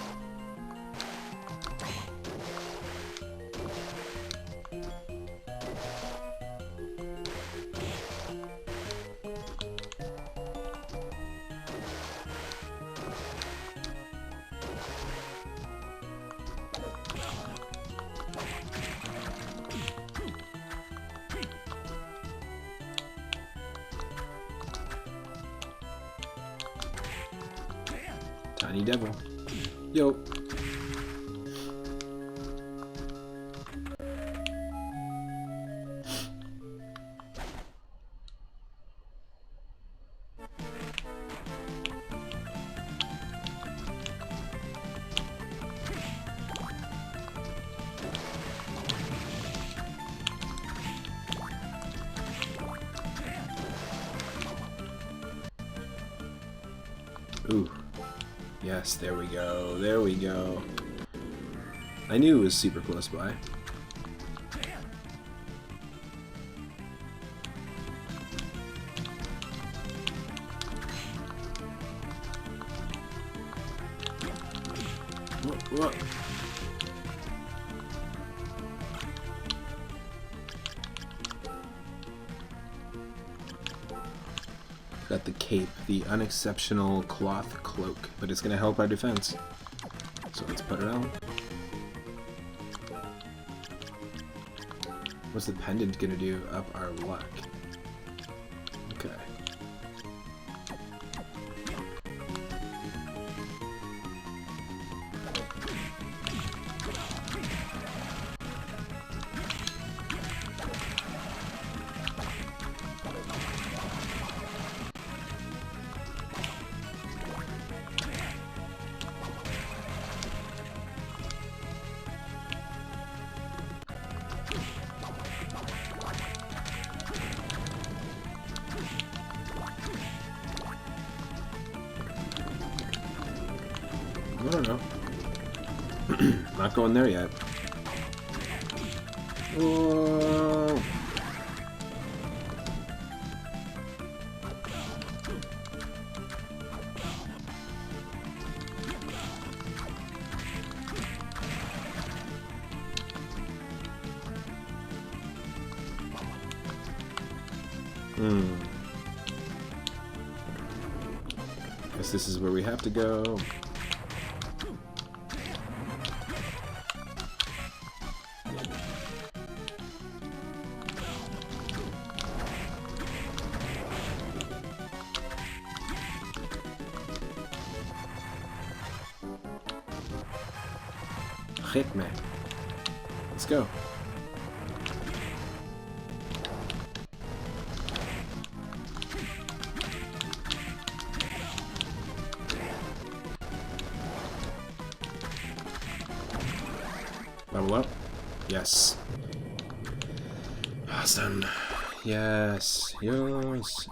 Tiny devil. Yo. Ooh. Yes, there we go. There we go. I knew it was super close by. Whoa. Got the cape, the unexceptional cloth cloak, but it's gonna help our defense. So let's put it on. What's the pendant gonna do? Up our luck. Okay. I don't know. Not going there yet. Whoa. Guess this is where we have to go. Hit me. Let's go. Level up. Yes. Awesome. Yes. Yes.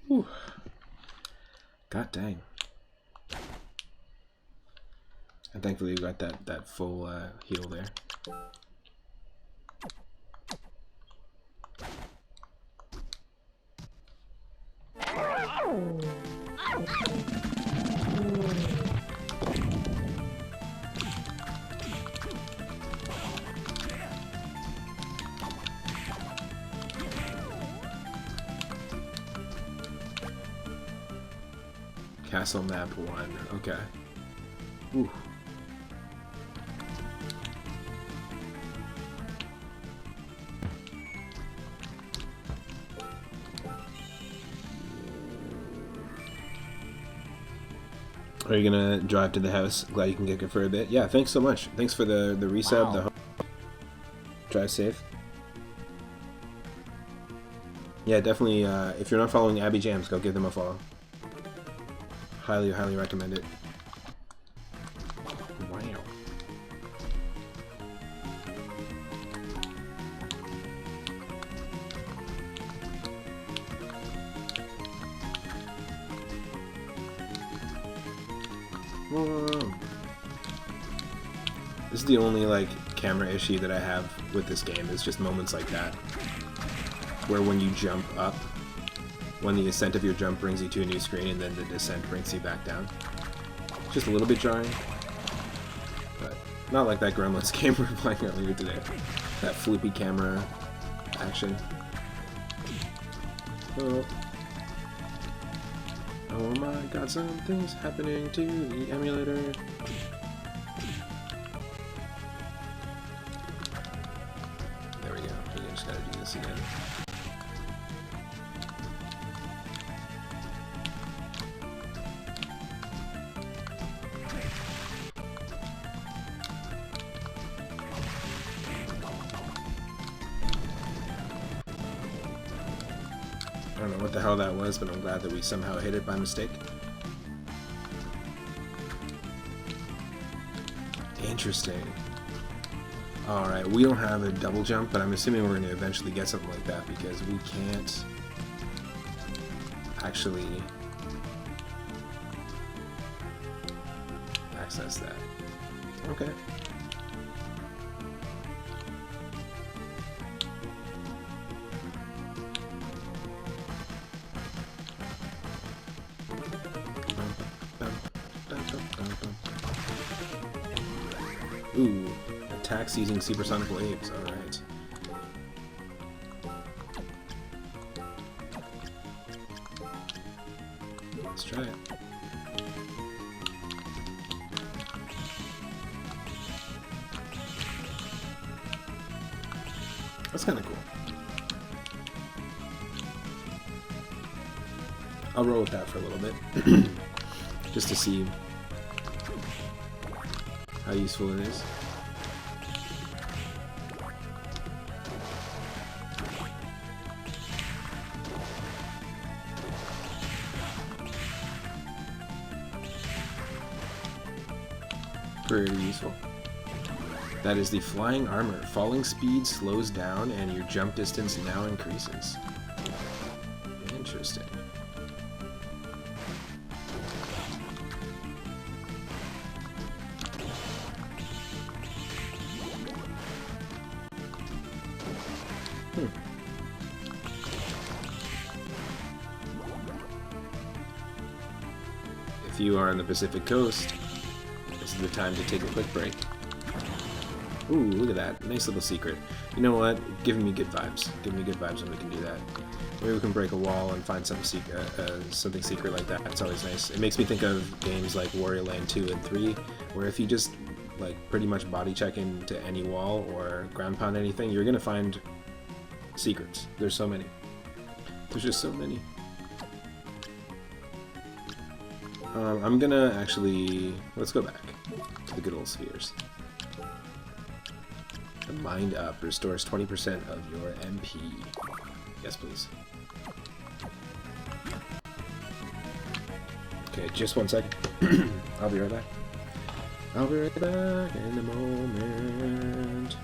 Whew. God dang. And thankfully we got that full heal there. Castle map 1. Okay. Ooh. Are you gonna drive to the house? Glad you can kick it for a bit. Yeah, thanks so much. Thanks for the resub. Wow. The drive safe. Yeah, definitely. If you're not following Abby Jams, go give them a follow. Highly, highly recommend it. Wow. Whoa. This is the only, like, camera issue that I have with this game, is just moments like that. Where when you jump up, when the ascent of your jump brings you to a new screen and then the descent brings you back down. Just a little bit jarring. But not like that Gremlins game we were playing earlier today. That floopy camera action. Oh. Oh my god, something's happening to the emulator. There we go. You just gotta do this again. I don't know what the hell that was, but I'm glad that we somehow hit it by mistake. Interesting. Alright, we don't have a double jump, but I'm assuming we're going to eventually get something like that because we can't actually access that. Okay. Ooh, attacks using supersonic waves, alright. Let's try it. That's kinda cool. I'll roll with that for a little bit. Just to see how useful it is. Pretty useful. That is the flying armor. Falling speed slows down and your jump distance now increases. Interesting. If you are on the Pacific Coast, this is the time to take a quick break. Ooh, look at that. Nice little secret. You know what? Giving me good vibes. Giving me good vibes when we can do that. Maybe we can break a wall and find something secret like that. It's always nice. It makes me think of games like Wario Land 2 and 3, where if you just like pretty much body check into any wall or ground pound anything, you're gonna find secrets. There's so many. There's just so many. I'm gonna actually... Let's go back to the good old spheres. The Mind Up restores 20% of your MP. Yes, please. Okay, just 1 second. I'll be right back. I'll be right back in a moment.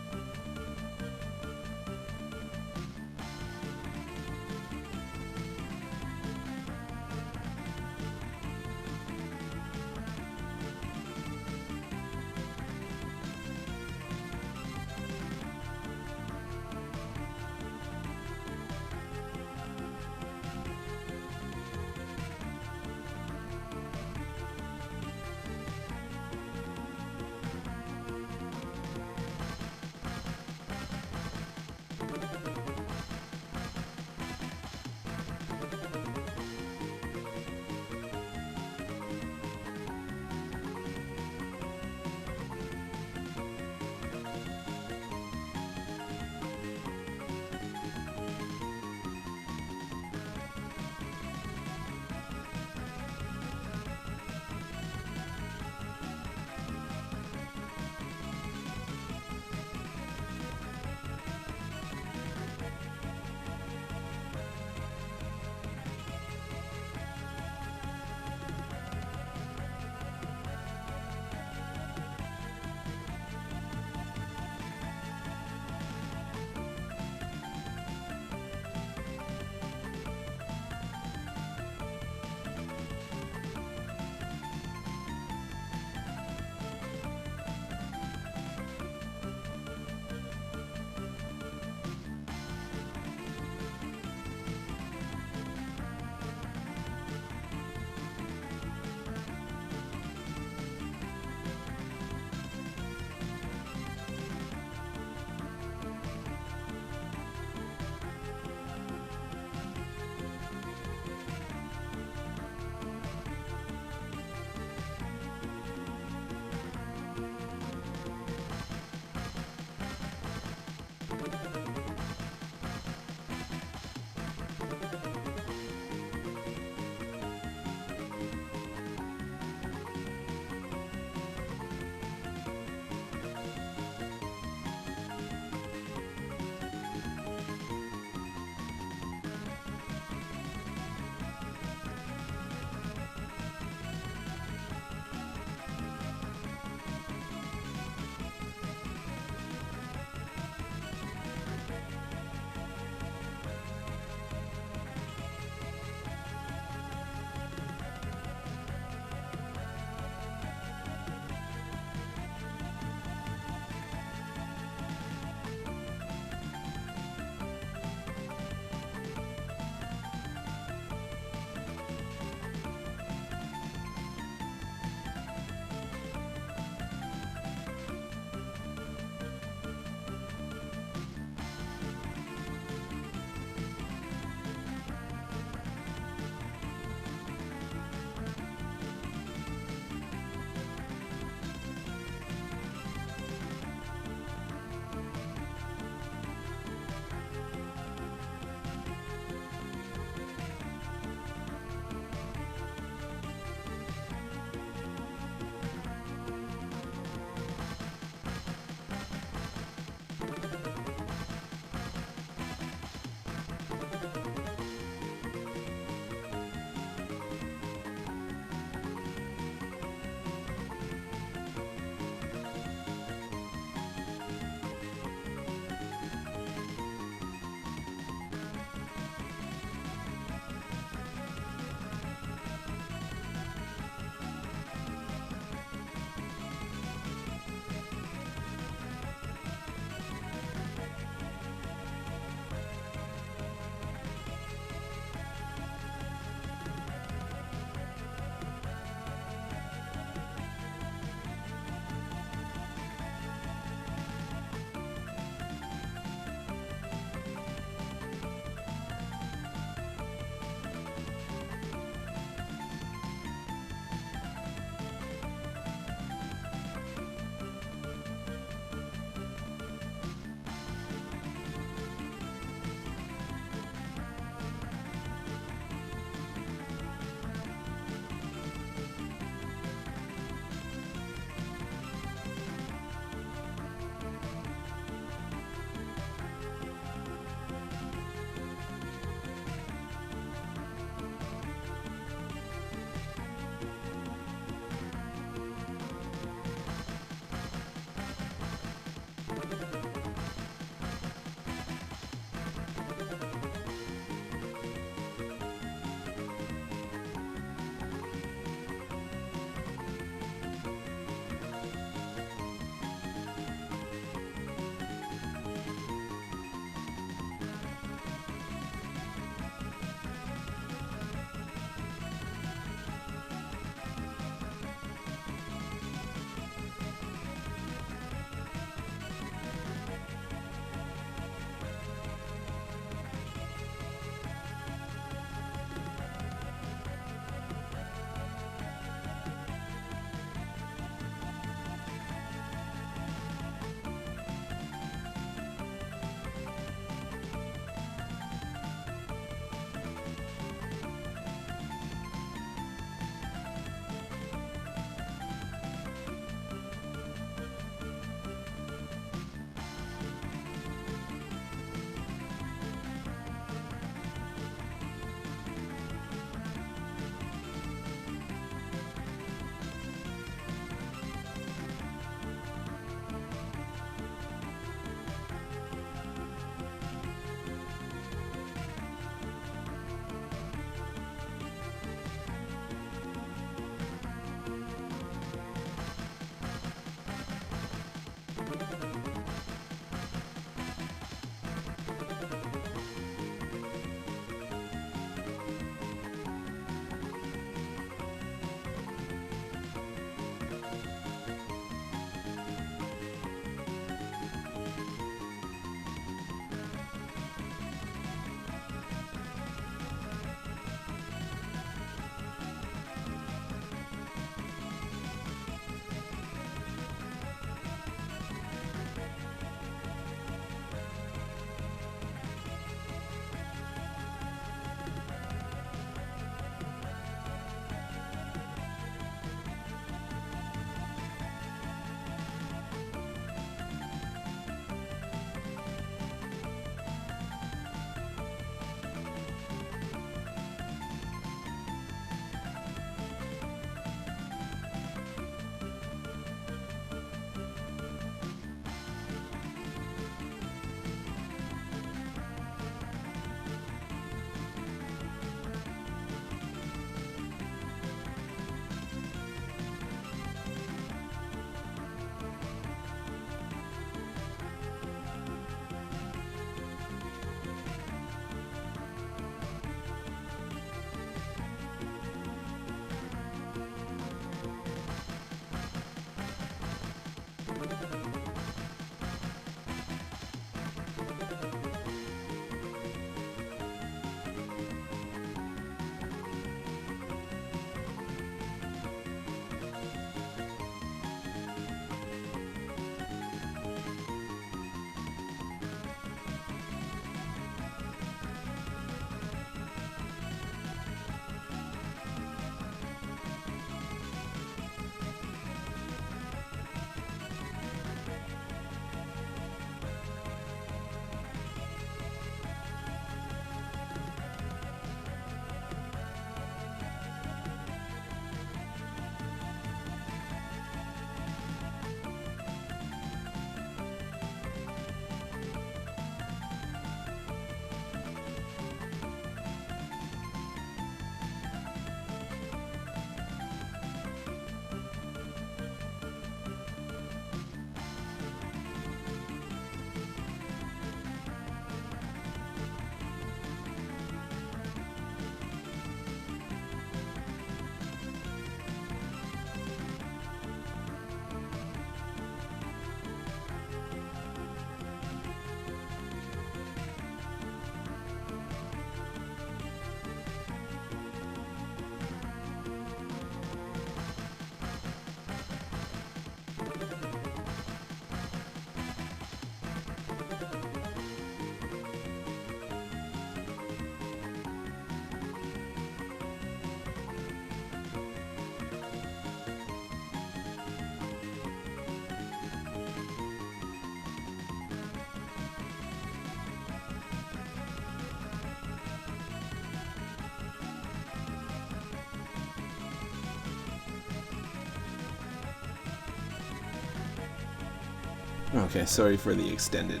Okay, sorry for the extended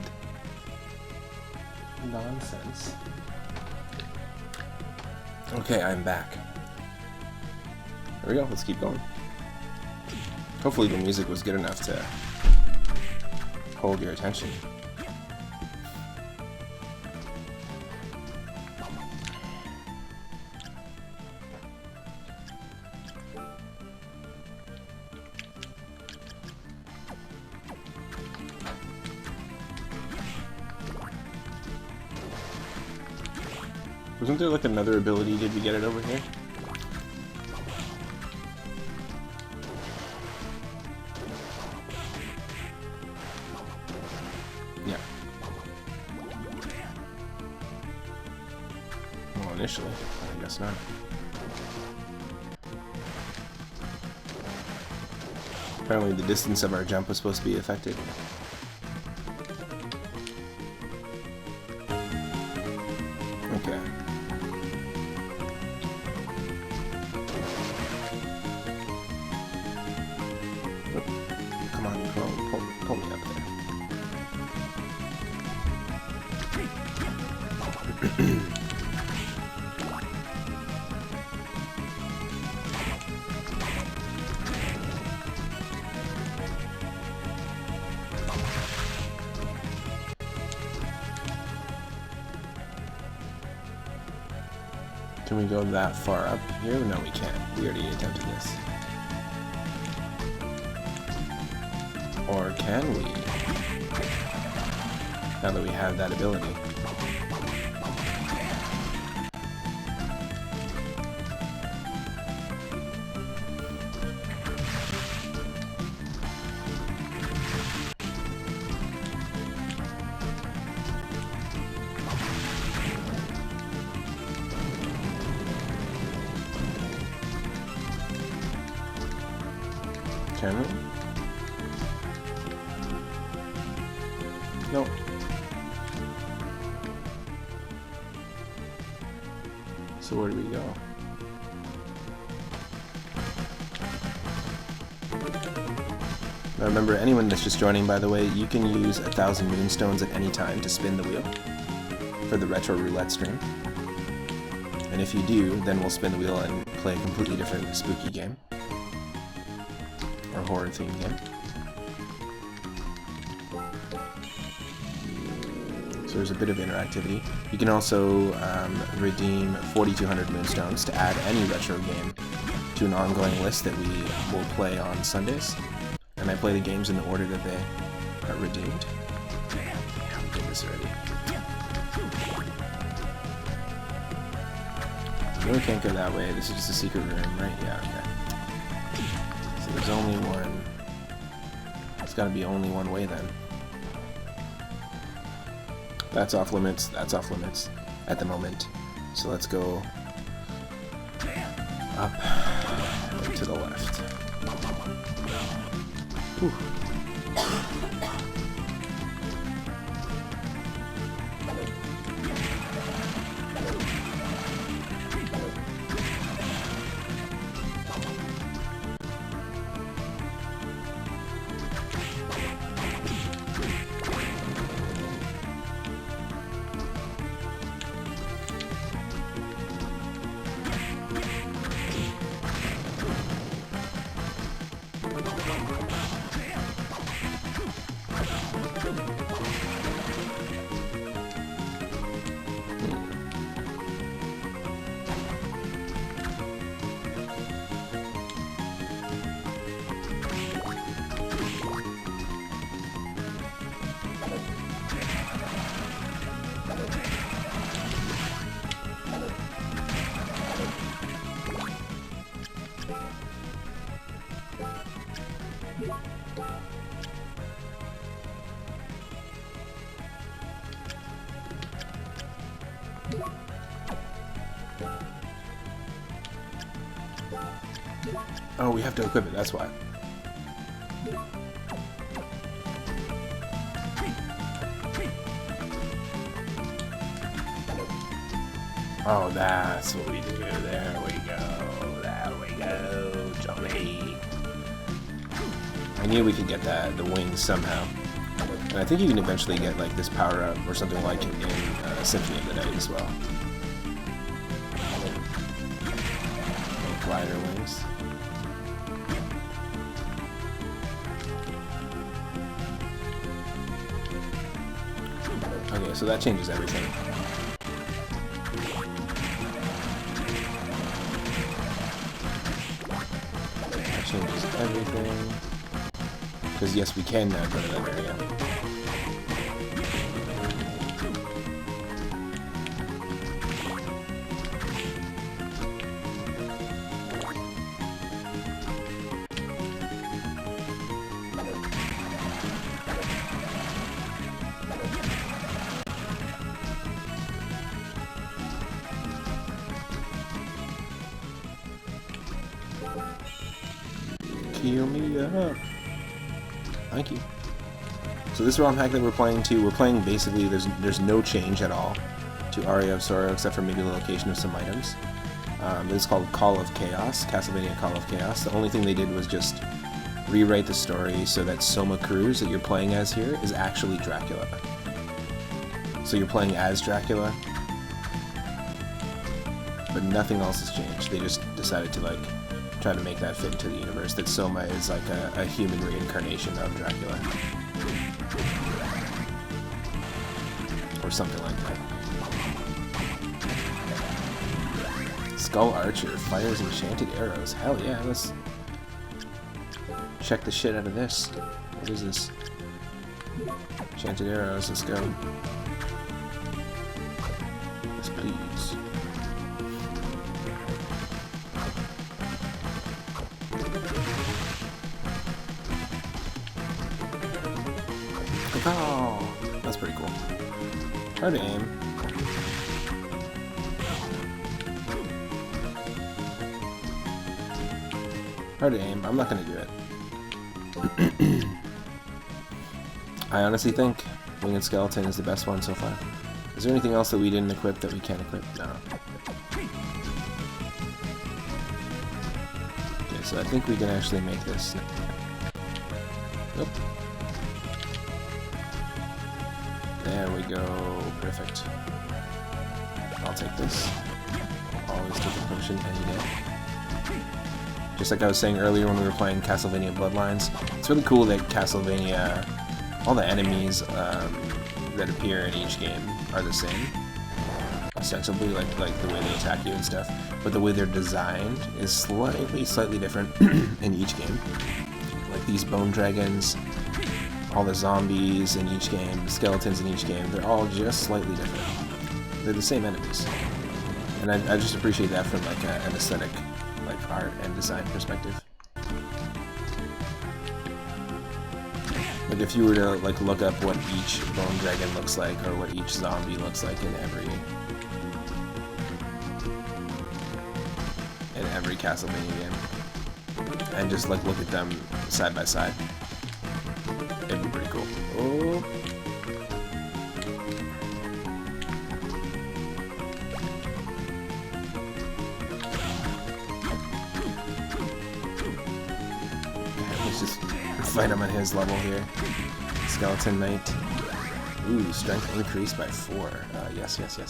nonsense. Okay, I'm back. There we go, let's keep going. Hopefully the music was good enough to hold your attention. Wasn't there like another ability? Did we get it over here? Yeah. Well, initially, I guess not. Apparently the distance of our jump was supposed to be affected. Okay. Come on, pull me up there. Can we go that far up here? No, we can't. We already attempted this. Or can we? Now that we have that ability. Can we? Nope. So where do we go? Now remember, anyone that's just joining, by the way, you can use 1,000 moonstones at any time to spin the wheel for the Retro Roulette stream. And if you do, then we'll spin the wheel and play a completely different spooky game. Or horror themed game. So there's a bit of interactivity. You can also redeem 4,200 moonstones to add any retro game to an ongoing list that we will play on Sundays. And I play the games in the order that they are redeemed. Yeah, we did this already. No, we can't go that way. This is just a secret room, right? Yeah, okay. So there's only one. There's gotta be only one way then. That's off limits. That's off limits at the moment. So let's go up and to the left. Whew. Oh, we have to equip it, that's why. Oh, that's what we do. There we go. There we go, Johnny. I knew we could get that, the wings somehow. And I think you can eventually get like this power up or something like in Symphony of the Night as well. Like glider wings. Okay, so that changes everything. That changes everything. Because yes, we can now go to that area. Heal me up. Thank you. So this ROM hack that we're playing basically, there's no change at all to Aria of Sorrow except for maybe the location of some items. It's called Call of Chaos, Castlevania Call of Chaos. The only thing they did was just rewrite the story so that Soma Cruz that you're playing as here is actually Dracula. So you're playing as Dracula, but nothing else has changed. They just decided to like try to make that fit into the universe, that Soma is like a human reincarnation of Dracula. Or something like that. Skull Archer fires enchanted arrows. Hell yeah, let's check the shit out of this. What is this? Enchanted arrows, let's go. Yes, please. Oh, that's pretty cool. Hard to aim. Hard to aim. I'm not gonna do it. I honestly think Winged Skeleton is the best one so far. Is there anything else that we didn't equip that we can't equip? No. Okay, so I think we can actually make this. Nope. There we go. Perfect. I'll take this. I'll always take a potion any day. Just like I was saying earlier when we were playing Castlevania Bloodlines, it's really cool that Castlevania, all the enemies that appear in each game are the same. Ostensibly, like the way they attack you and stuff, but the way they're designed is slightly different in each game. Like these bone dragons, all the zombies in each game, the skeletons in each game, they're all just slightly different. They're the same enemies. And I just appreciate that from like an aesthetic, like art and design perspective. Like if you were to like look up what each bone dragon looks like or what each zombie looks like in every Castlevania game, and just like look at them side by side, it'd be pretty cool. Oh. Let's just fight him on his level here. Skeleton Knight. Ooh, strength increased by 4. Yes. What do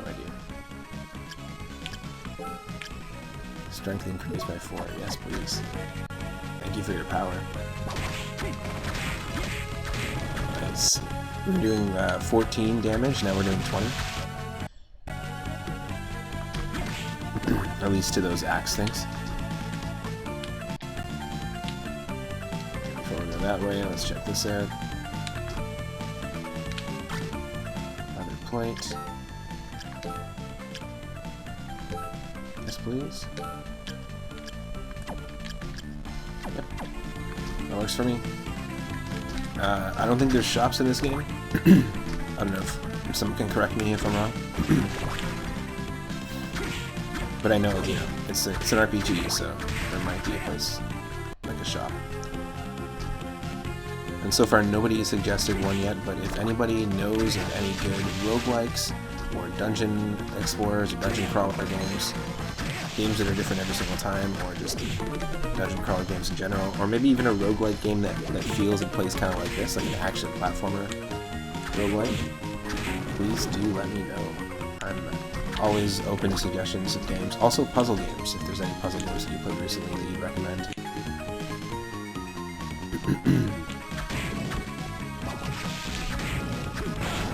I do? Strength increased by 4. Yes, please. Thank you for your power. Nice. We were doing 14 damage, now we're doing 20. At least to those axe things. Before we go that way, let's check this out. Another plate. Yes, please. Yep. That works for me. I don't think there's shops in this game. I don't know if someone can correct me if I'm wrong. But I know, you know, it's an RPG, so there might be a place, like a shop. And so far nobody has suggested one yet, but if anybody knows of any good roguelikes, or dungeon explorers, or dungeon crawler games, games that are different every single time, or just dungeon crawler games in general, or maybe even a roguelike game that feels and plays kind of like this, like an action platformer roguelike, please do let me know. I'm always open to suggestions of games. Also puzzle games, if there's any puzzle games that you played recently that you'd recommend.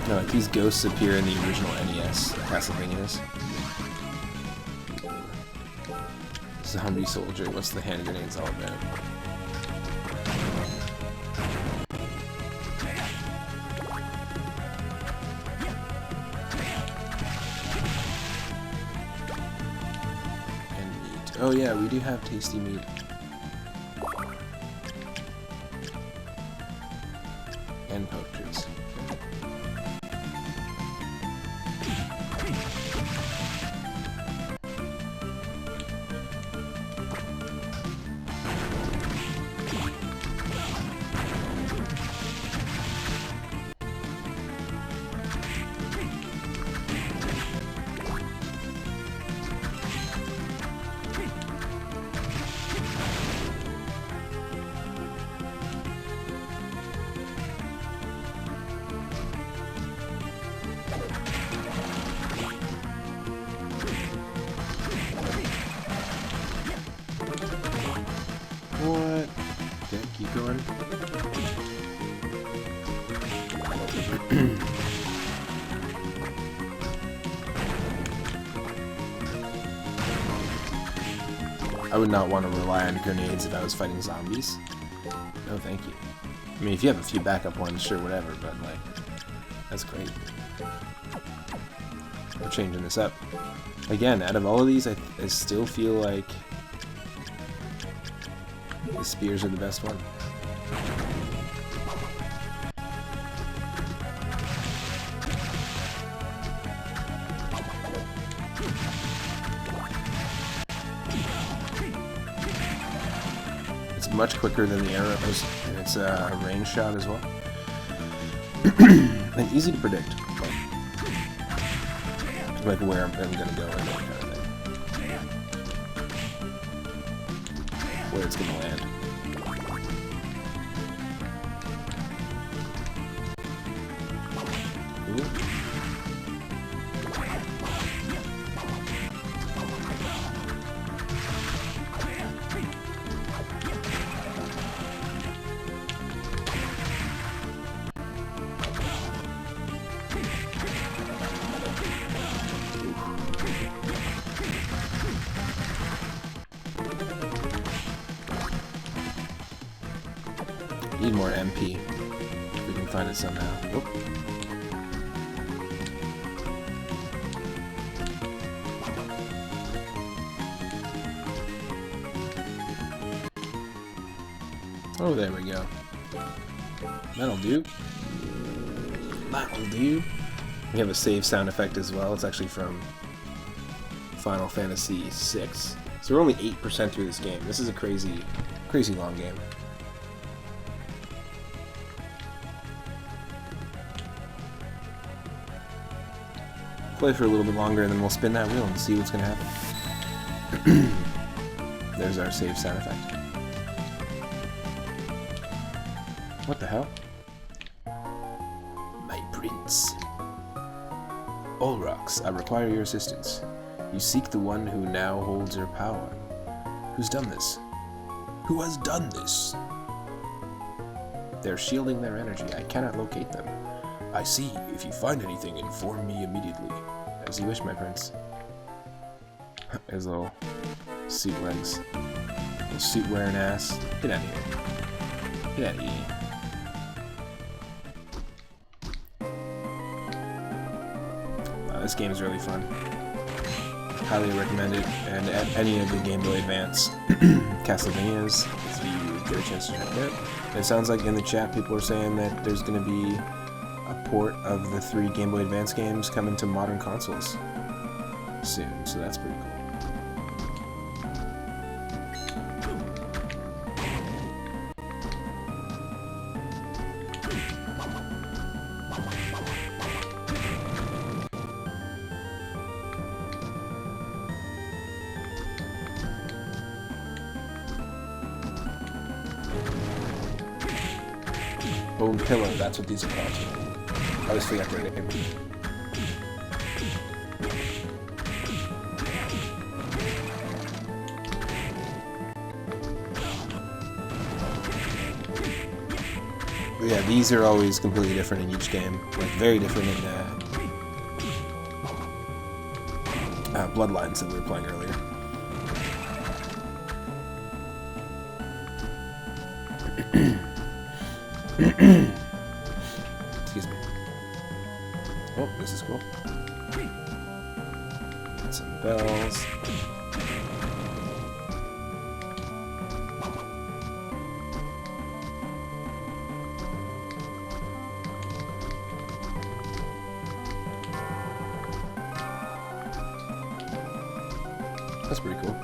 No, like these ghosts appear in the original NES Castlevanias. Zombie soldier, what's the hand grenades all about? And meat. Oh yeah, we do have tasty meat. And poachers. What? Okay, keep going. I would not want to rely on grenades if I was fighting zombies. No, thank you. I mean, if you have a few backup ones, sure, whatever, but, like, that's great. We're changing this up. Again, out of all of these, I still feel like the spears are the best one. It's much quicker than the arrows, and it's a range shot as well. And easy to predict, like where I'm gonna go and that kind of thing. Where it's gonna land. Ooh. Need more MP, if we can find it somehow. Oop. Oh, there we go. That'll do. That'll do. We have a save sound effect as well. It's actually from Final Fantasy VI. So we're only 8% through this game. This is a crazy, crazy long game. Play for a little bit longer and then we'll spin that wheel and see what's going to happen. There's our save sound effect. What the hell? My prince. Olrox, I require your assistance. You seek the one who now holds your power. Who's done this? Who has done this? They're shielding their energy. I cannot locate them. I see. If you find anything, inform me immediately. As you wish, my prince. His little suit legs. Little suit wearing ass. Get out of here. Get out of here. This game is really fun. Highly recommend it. And at any of the Game Boy Advance Castlevanias, if you get a chance to check it out. It sounds like in the chat people are saying that there's going to be a port of the 3 Game Boy Advance games coming to modern consoles soon, so that's pretty cool. Bone pillow, that's what these are called. I always forget their name. But yeah, these are always completely different in each game. Like, very different in Bloodlines that we were playing earlier. Excuse me. Oh, this is cool. Got some bells. That's pretty cool.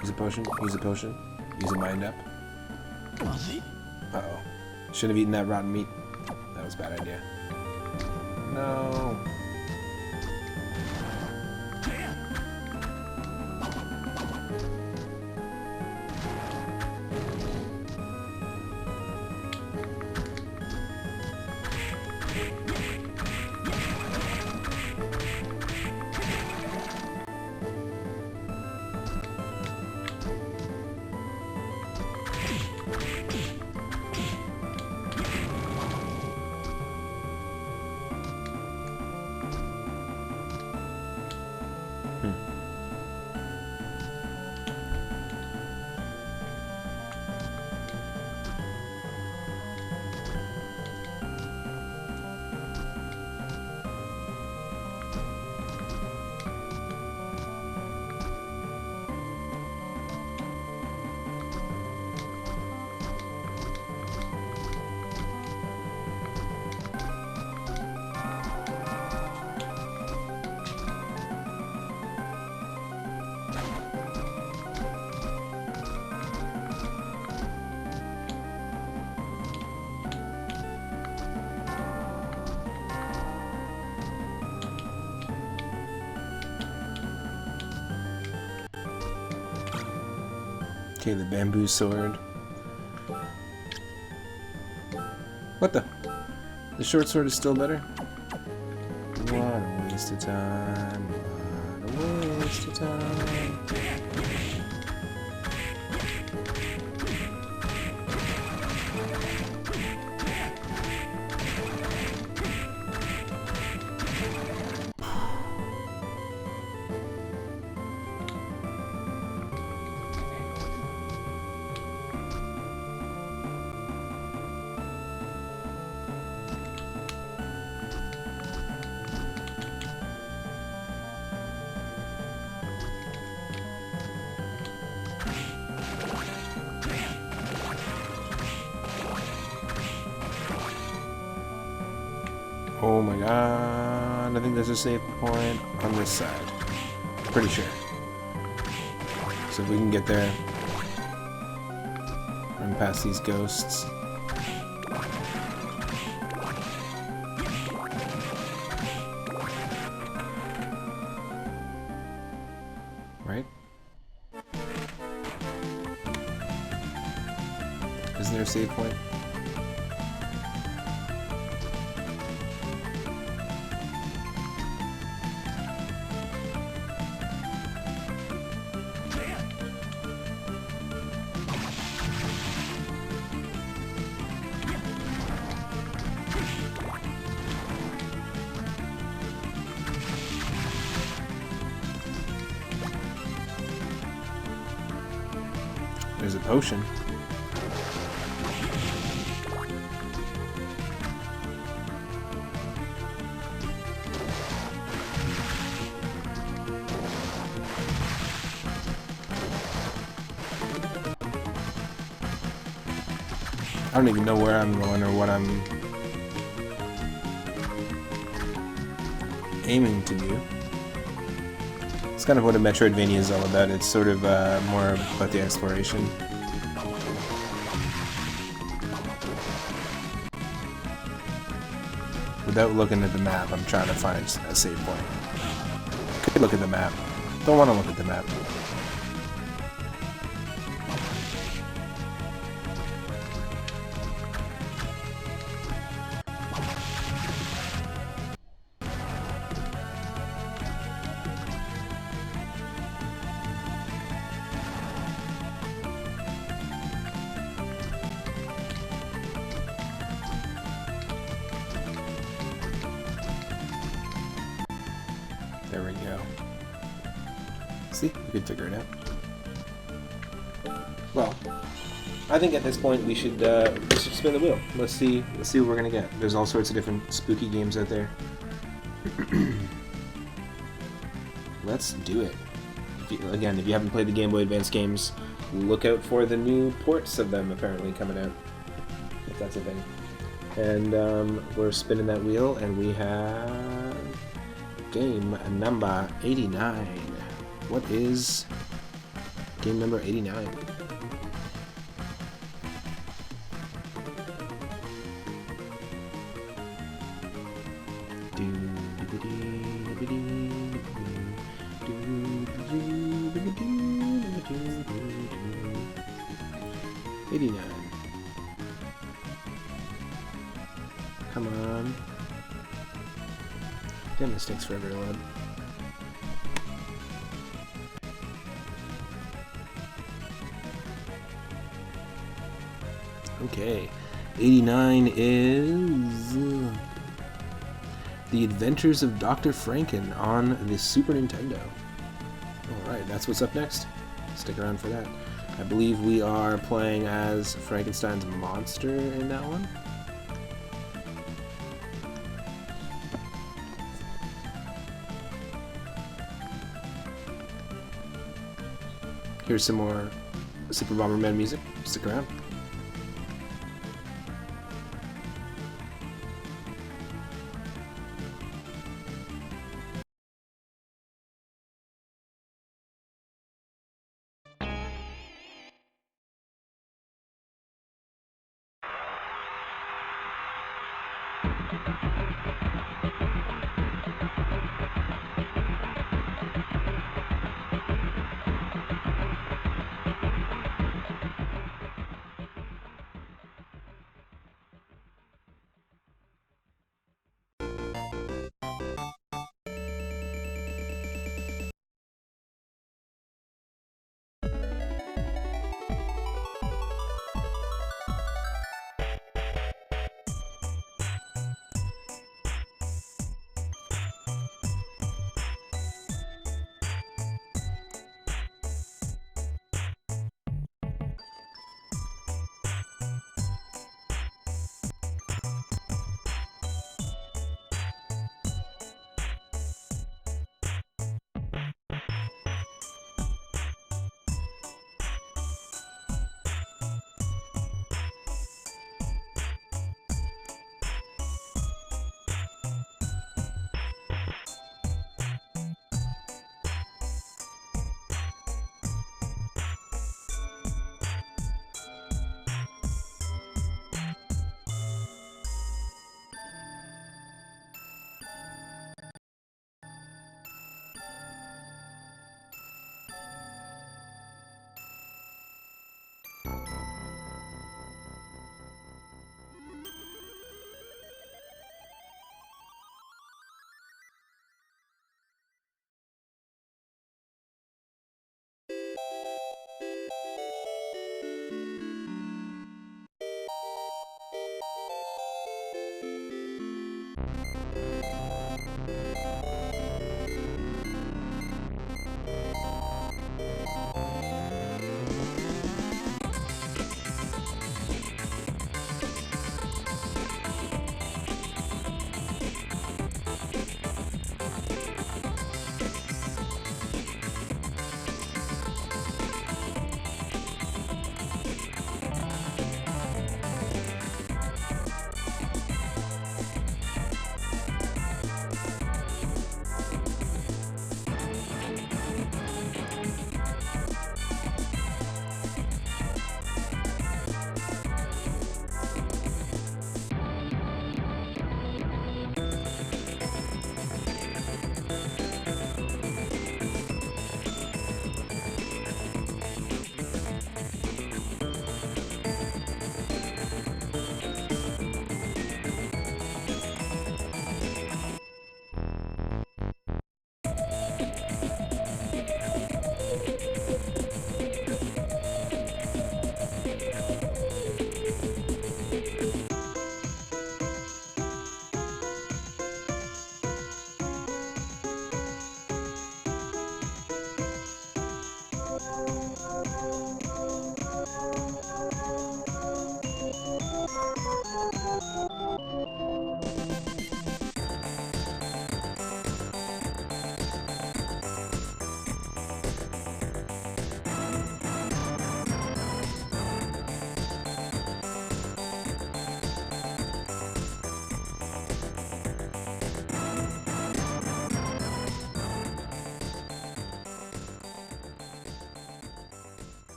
Use a potion. Use a potion. Use a mind up. Uh-oh. Shouldn't have eaten that rotten meat. That was a bad idea. No. Okay, the bamboo sword. What the? The short sword is still better? What a waste of time. What a waste of time. Oh my god, I think there's a save point on this side. Pretty sure. So if we can get there, run past these ghosts. Right? Isn't there a save point? There's a potion. I don't even know where I'm going or what I'm aiming to do. It's kind of what a Metroidvania is all about. It's sort of more about the exploration. Without looking at the map, I'm trying to find a save point. Could look at the map. Don't want to look at the map. There we go. See, we could figure it out. Well, I think at this point we should spin the wheel. Let's see what we're gonna get. There's all sorts of different spooky games out there. Let's do it. Again, if you haven't played the Game Boy Advance games, look out for the new ports of them apparently coming out, if that's a thing. And we're spinning that wheel, and we have game number 89. What is game number 89? Come on. Damn, this takes forever to load. Okay. 89 is The Adventures of Dr. Franken on the Super Nintendo. Alright, that's what's up next. Stick around for that. I believe we are playing as Frankenstein's monster in that one. Here's some more Super Bomberman music. Stick around.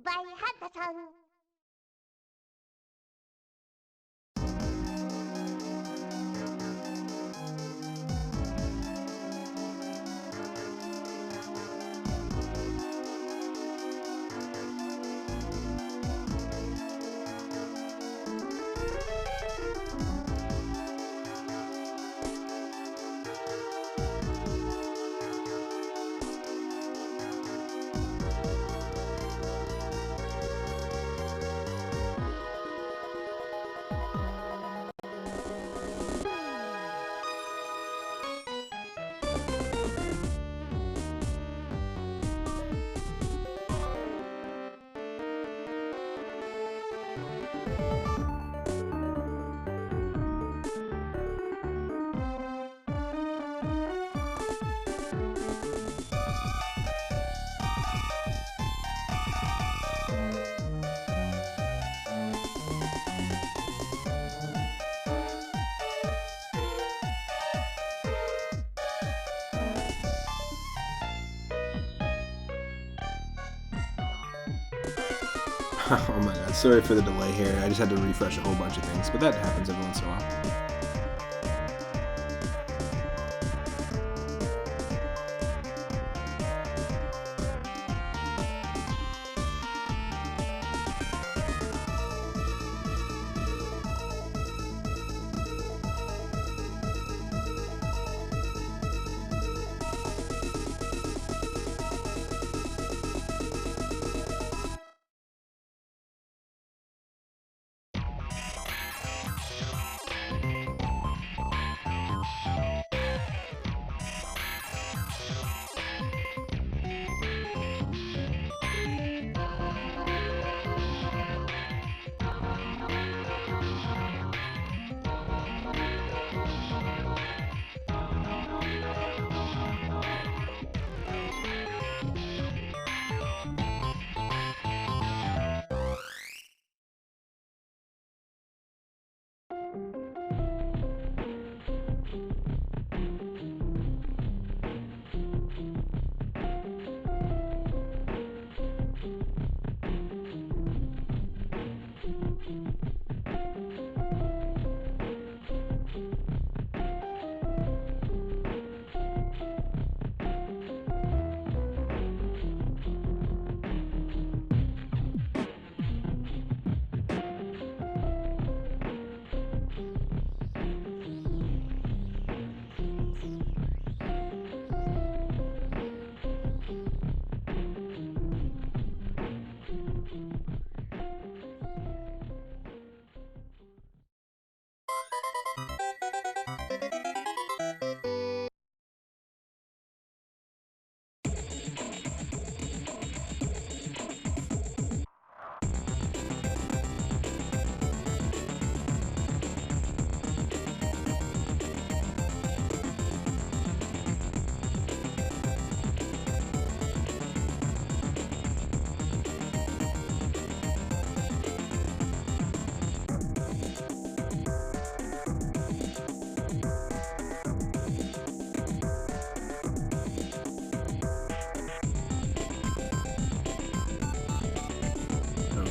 By Hudson. Oh my god, sorry for the delay here. I just had to refresh a whole bunch of things, but that happens every once in a while.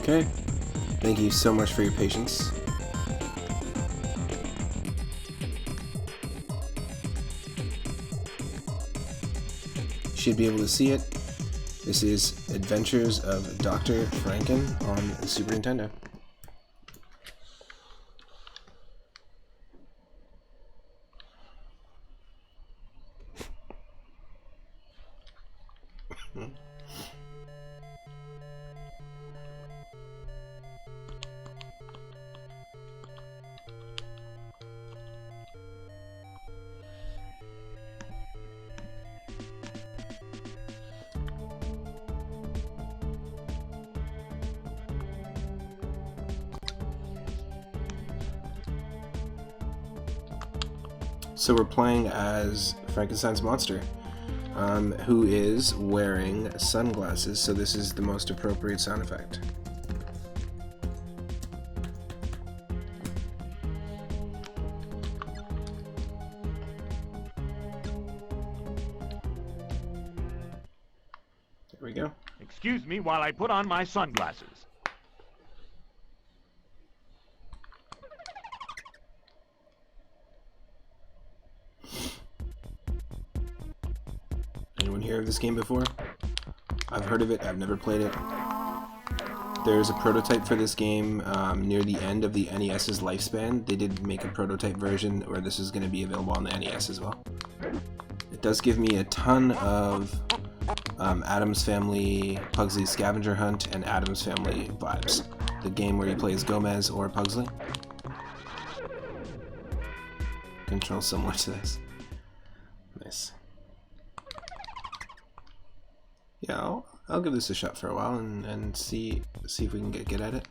Okay. Thank you so much for your patience. Should be able to see it. This is Adventures of Dr. Franken on the Super Nintendo. So we're playing as Frankenstein's monster, who is wearing sunglasses, so this is the most appropriate sound effect. There we go. Excuse me while I put on my sunglasses. Anyone hear of this game before? I've heard of it, I've never played it. There's a prototype for this game near the end of the NES's lifespan. They did make a prototype version where this is going to be available on the NES as well. It does give me a ton of Addams Family, Pugsley Scavenger Hunt, and Addams Family vibes. The game where he plays Gomez or Pugsley. Controls similar to this. Nice. Yeah, I'll give this a shot for a while and see if we can get good at it.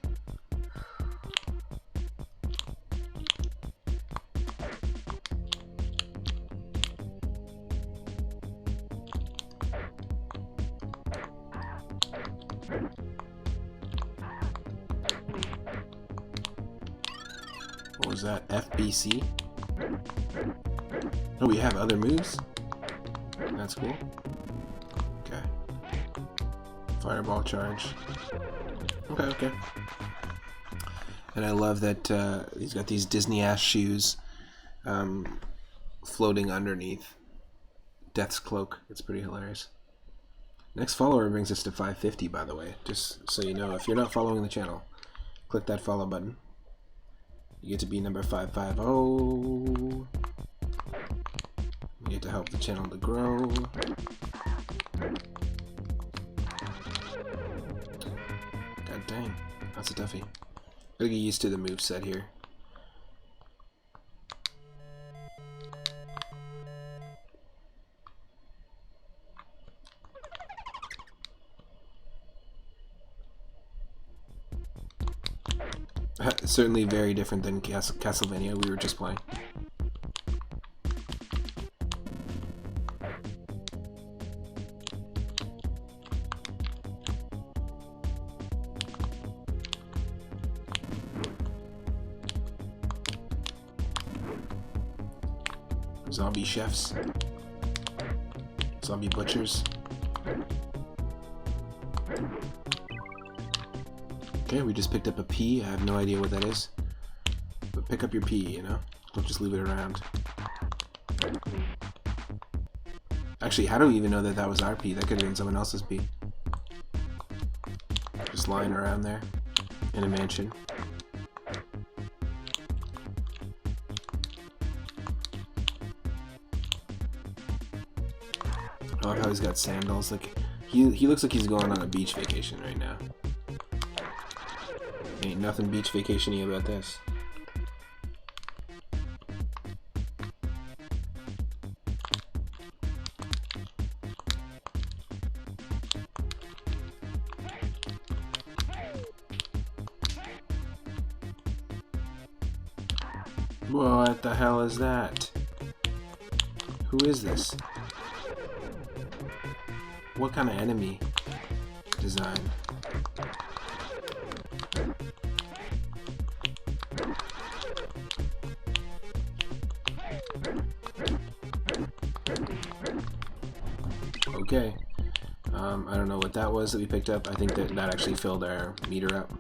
What was that? FBC? Oh, we have other moves? That's cool. Okay. Fireball charge. Okay. And I love that he's got these Disney-ass shoes floating underneath Death's cloak. It's pretty hilarious. Next follower brings us to 550, by the way. Just so you know, if you're not following the channel, click that follow button. You get to be number 550. You get to help the channel to grow. God dang, that's a toughie. Gotta get used to the moveset here. Certainly very different than Castlevania we were just playing. Zombie chefs. Zombie butchers. Okay, we just picked up a pea. I have no idea what that is. But pick up your pea, you know? Don't just leave it around. Actually, how do we even know that that was our pea? That could have been someone else's pea. Just lying around there in a mansion. I love how he's got sandals. Like he looks like he's going on a beach vacation right now. Ain't nothing beach vacation-y about this. What the hell is that? Who is this? What kind of enemy design? Okay. I don't know what that was that we picked up. I think that actually filled our meter up.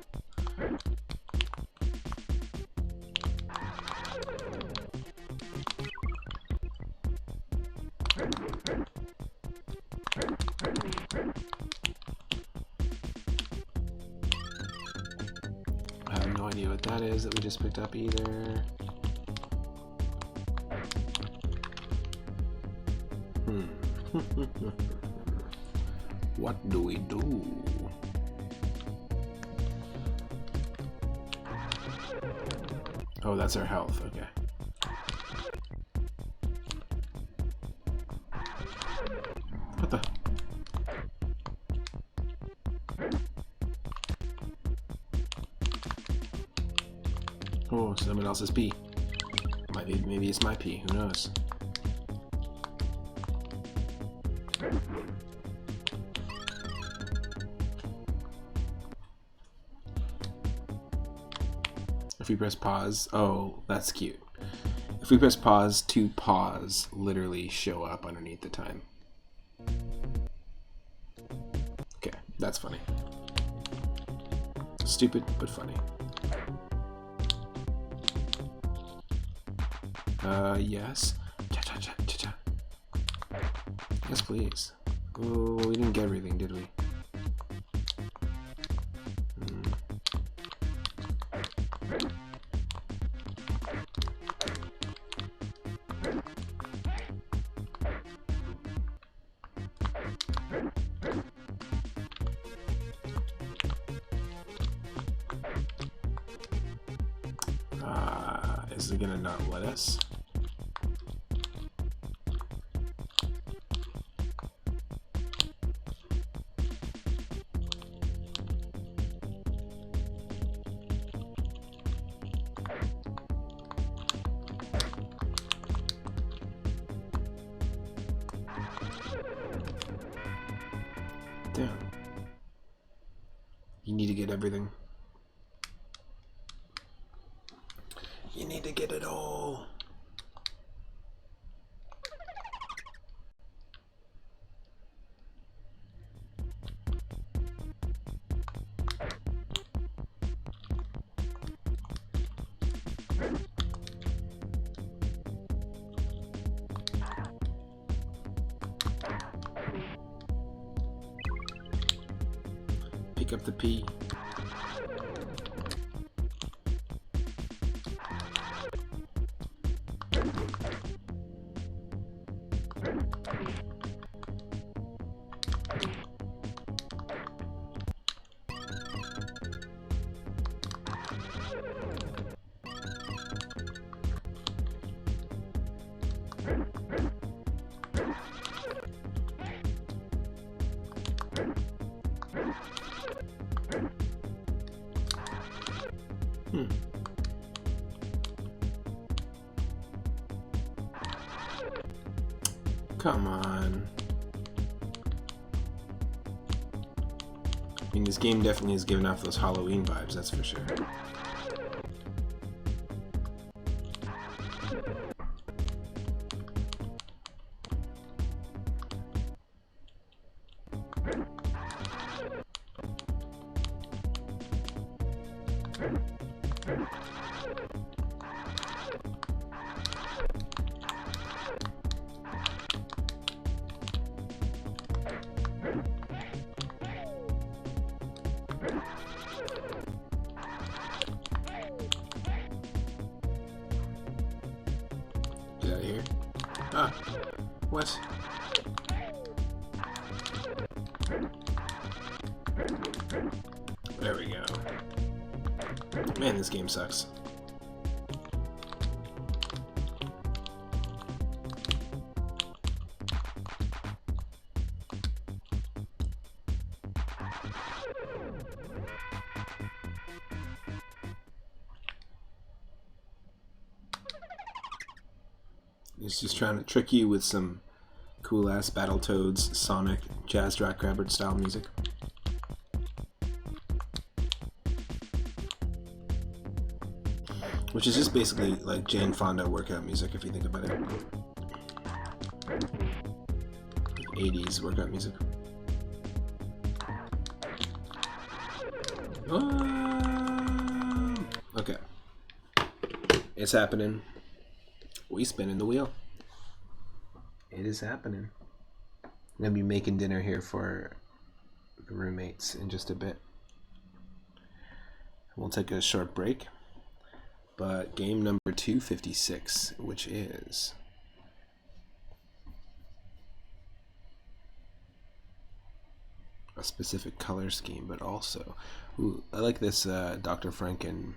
I have no idea what that is that we just picked up either. What do we do? Oh, that's our health. Okay. What the? Oh, someone else's pee. Maybe it's my pee. Who knows? If we press pause, oh, that's cute. If we press pause, 2 paws literally show up underneath the time. Okay, that's funny. Stupid, but funny. Yes. Cha-cha-cha-cha-cha. Yes, please. Oh, we didn't get everything, did we? Is it gonna not let us? Damn. You need to get everything. You need to get it all. Pick up the P. Come on. I mean, this game definitely is giving off those Halloween vibes, that's for sure. Get out of here. Ah, what? There we go. Man, this game sucks. It's just trying to trick you with some cool-ass Battletoads, Sonic, Jazz Jackrabbit style music. Which is just basically like Jane Fonda workout music, if you think about it. 80s workout music. Okay. It's happening. We spinning the wheel. It is happening. I'm going to be making dinner here for the roommates in just a bit. We'll take a short break. But game number 256, which is... a specific color scheme, but also... Ooh, I like this Dr. Franken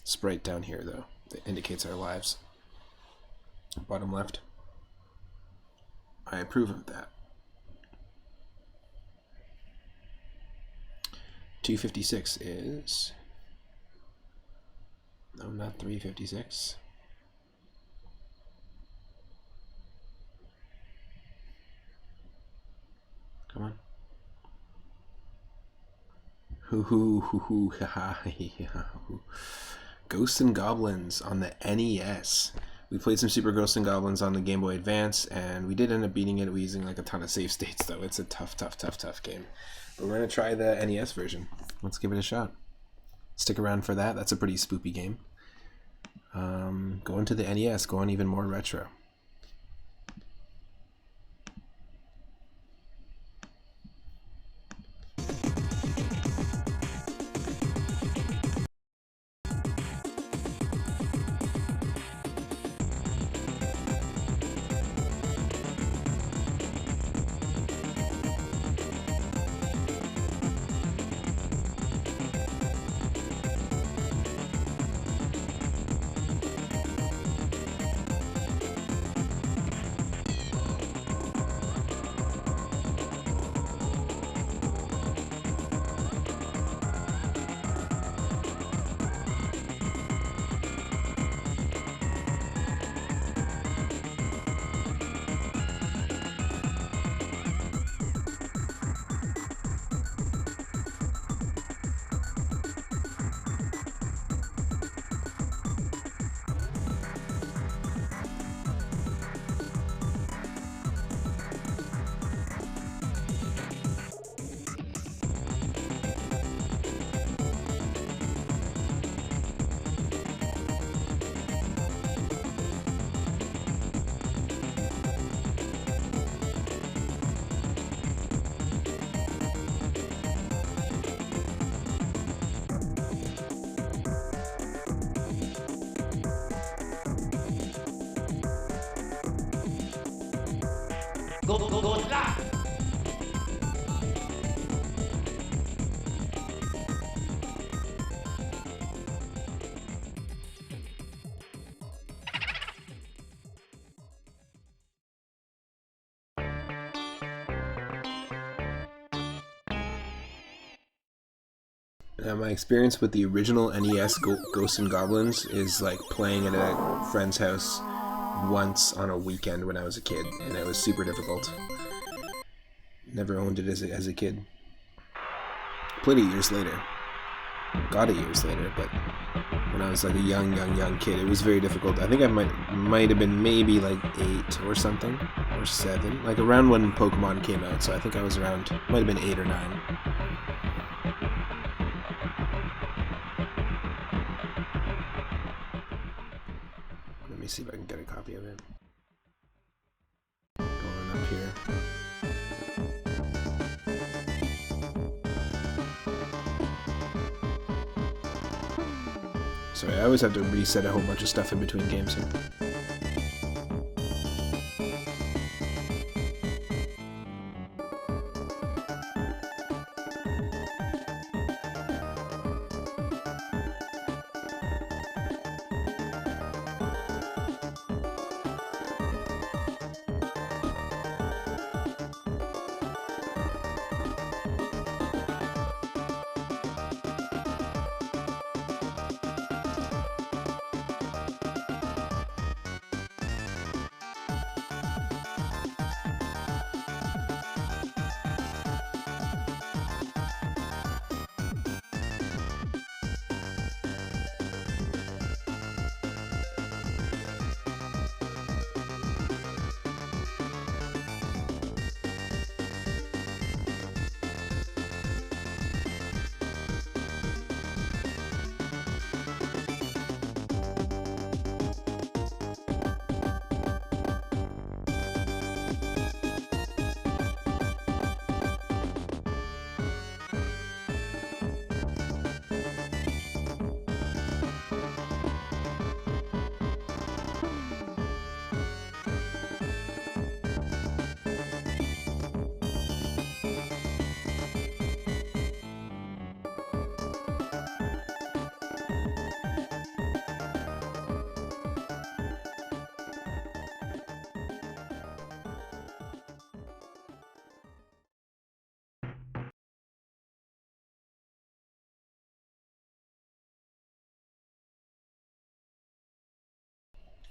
sprite down here, though. That indicates our lives. Bottom left. I approve of that. 256 is... No, not 356. Come on. Ghosts and Goblins on the NES. We played some Super Ghosts and Goblins on the Game Boy Advance, and we did end up beating it using like a ton of save states, though. It's a tough game. But we're going to try the NES version. Let's give it a shot. Stick around for that. That's a pretty spoopy game. Going to the NES, going even more retro. My experience with the original NES Ghosts and Goblins is like playing at a friend's house once on a weekend when I was a kid, and it was super difficult. Never owned it as a kid. Played it years later. Got it years later, but when I was like a young kid, it was very difficult. I think I might have been maybe like 8 or something, or 7, like around when Pokemon came out. So I think I was around, might have been 8 or 9. Let me see if I can get a copy of it. Going up here. Sorry, I always have to reset a whole bunch of stuff in between games here.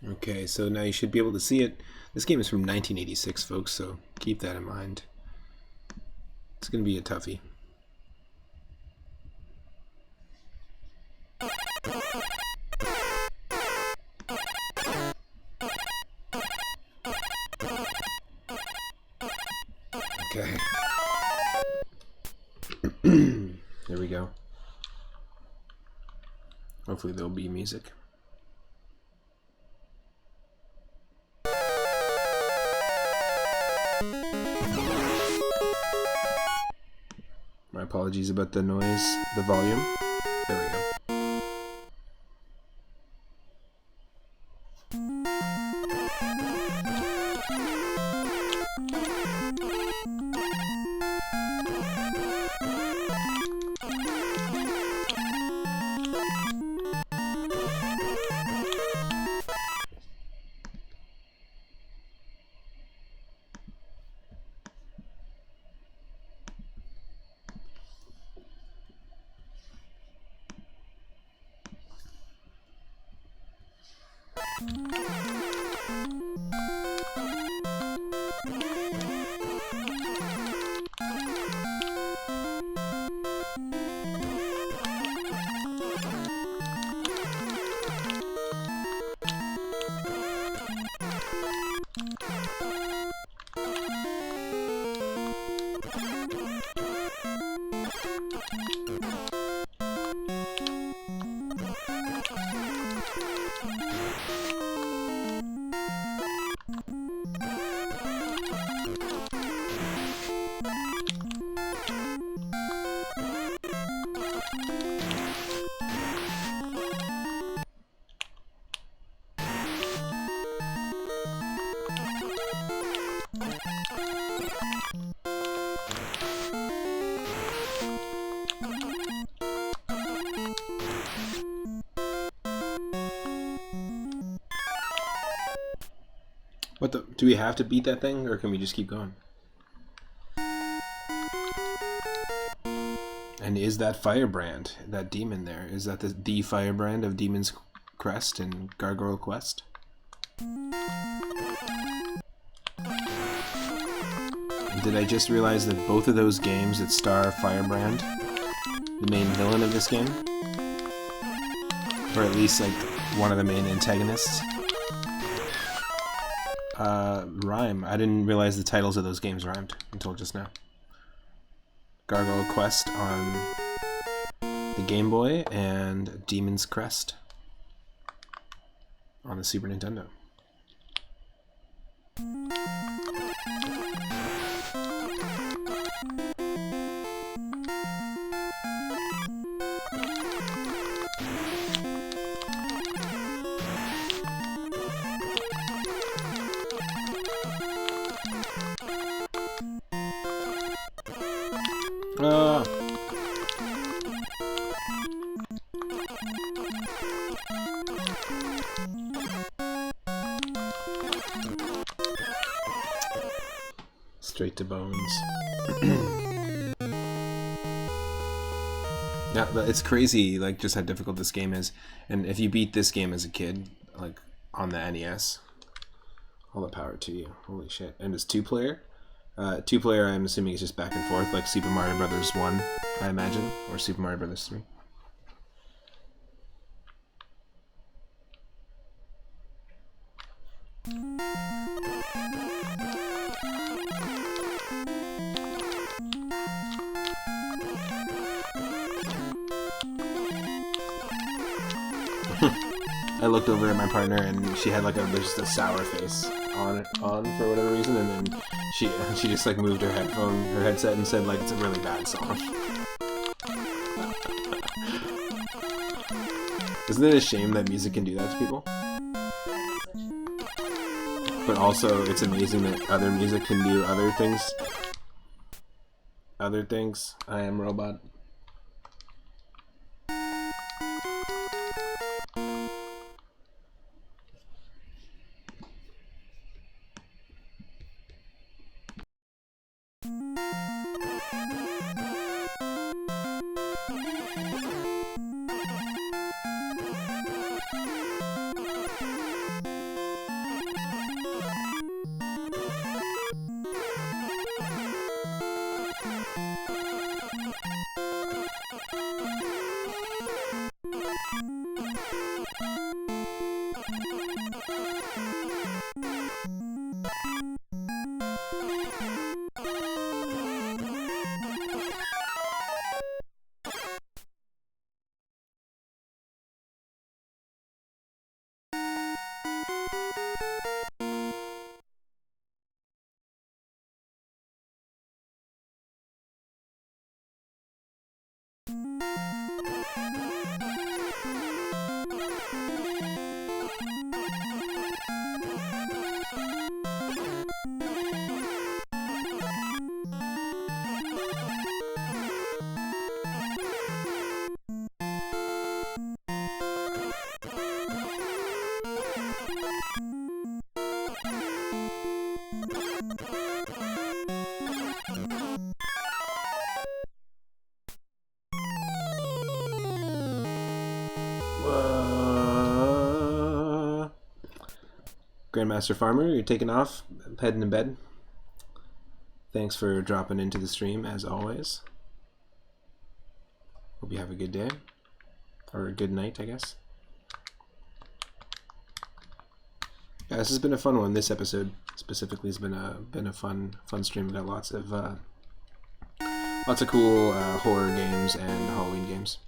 Okay, so now you should be able to see it. This game is from 1986, folks, so keep that in mind. It's going to be a toughie. Okay. There we go. Hopefully there'll be music. My apologies about the noise, the volume. There we go. What the? Do we have to beat that thing, or can we just keep going? And is that Firebrand, that demon there, is that the Firebrand of Demon's Crest and Gargoyle Quest? Did I just realize that both of those games that star Firebrand, the main villain of this game, or at least like one of the main antagonists, rhyme. I didn't realize the titles of those games rhymed until just now. Gargoyle Quest on the Game Boy and Demon's Crest on the Super Nintendo. Straight to bones. Yeah, it's crazy, like, just how difficult this game is. And if you beat this game as a kid, like, on the NES, all the power to you. Holy shit. And it's two-player? Two-player, I'm assuming, is just back and forth, like Super Mario Brothers 1, I imagine, or Super Mario Brothers 3. I looked over at my partner and she had like just a sour face on for whatever reason, and then she just like moved her headset and said like it's a really bad song. Isn't it a shame that music can do that to people? But also it's amazing that other music can do other things. Other things. I Am Robot. Grandmaster Farmer, you're taking off, heading to bed. Thanks for dropping into the stream, as always. Hope you have a good day. Or a good night, I guess. Yeah, this has been a fun one. This episode specifically has been a fun stream. We got lots of cool horror games and Halloween games.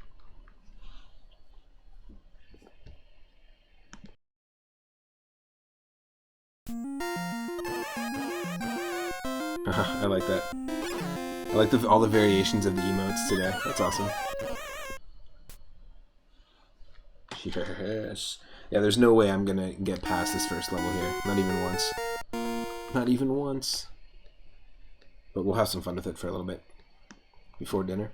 I like that. I like all the variations of the emotes today. That's awesome. Yes. Yeah, there's no way I'm gonna get past this first level here. Not even once. Not even once. But we'll have some fun with it for a little bit. Before dinner.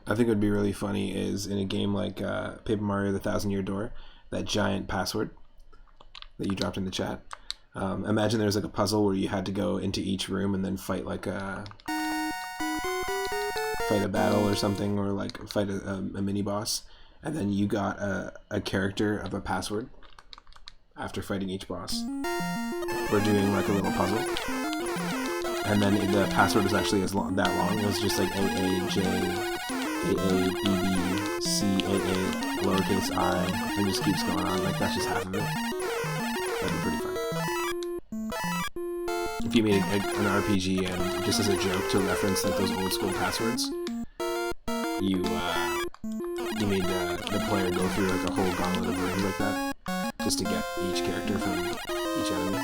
I think it would be really funny is in a game like Paper Mario The Thousand Year Door, that giant password that you dropped in the chat. Imagine there's like a puzzle where you had to go into each room and then fight like a battle or something, or like fight a mini boss, and then you got a character of a password after fighting each boss. We're doing like a little puzzle, and then the password was actually that long. It was just like AAJABBCAA lowercase I, and just keeps going on. Like that's just half of it. That'd be pretty fun. If you made an RPG and just as a joke to reference like those old school passwords, you made the player go through like a whole gauntlet of rooms like that, just to get each character from each enemy.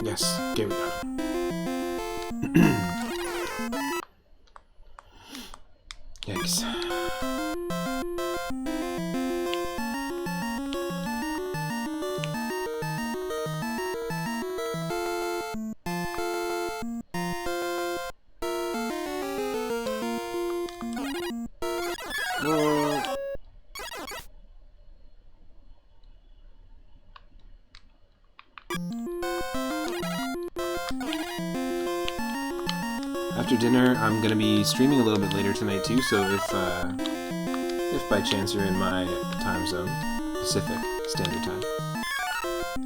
Yes, okay, we got him. Yikes. After dinner, I'm going to be streaming a little bit later tonight too, so if by chance you're in my time zone, Pacific Standard Time,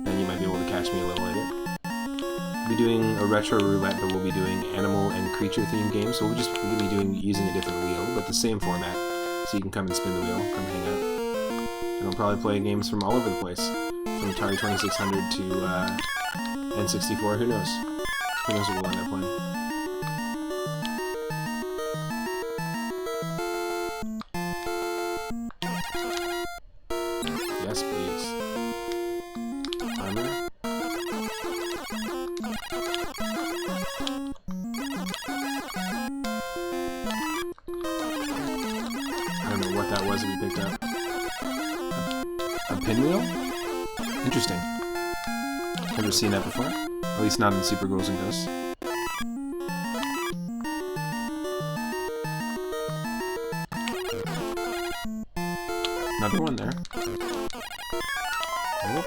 then you might be able to catch me a little later. We'll be doing a retro roulette, but we'll be doing animal and creature themed games, so we'll be using a different wheel, but the same format, so you can come and spin the wheel, come hang out. And we'll probably play games from all over the place, from Atari 2600 to N64, who knows? Who knows what we'll end up playing. Yes, please. Armor. I don't know what that was that we picked up. A pinwheel? Interesting. Never seen that before. At least not in Super Ghouls and Ghosts. Another one there. Oh.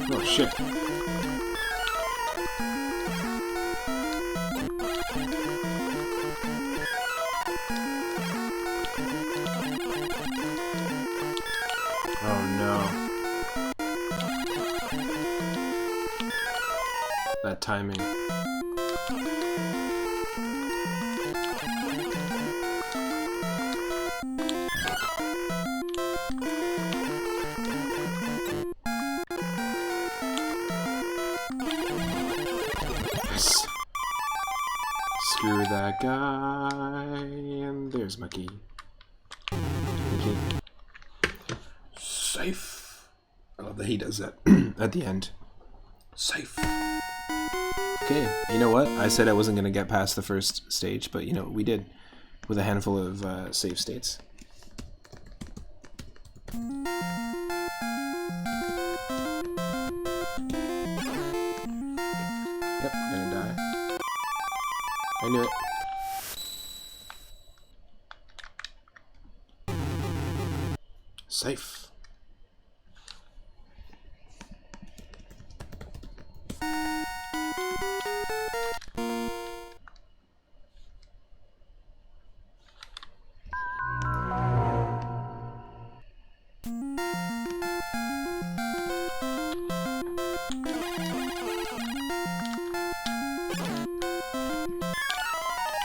Oh shit. Oh no. That timing. Yes. Screw that guy, and there's my key. Safe. I love that he does that at the end. Safe. Okay, you know what? I said I wasn't going to get past the first stage, but you know, we did with a handful of save states. Yep, we're gonna die. I knew it. Safe.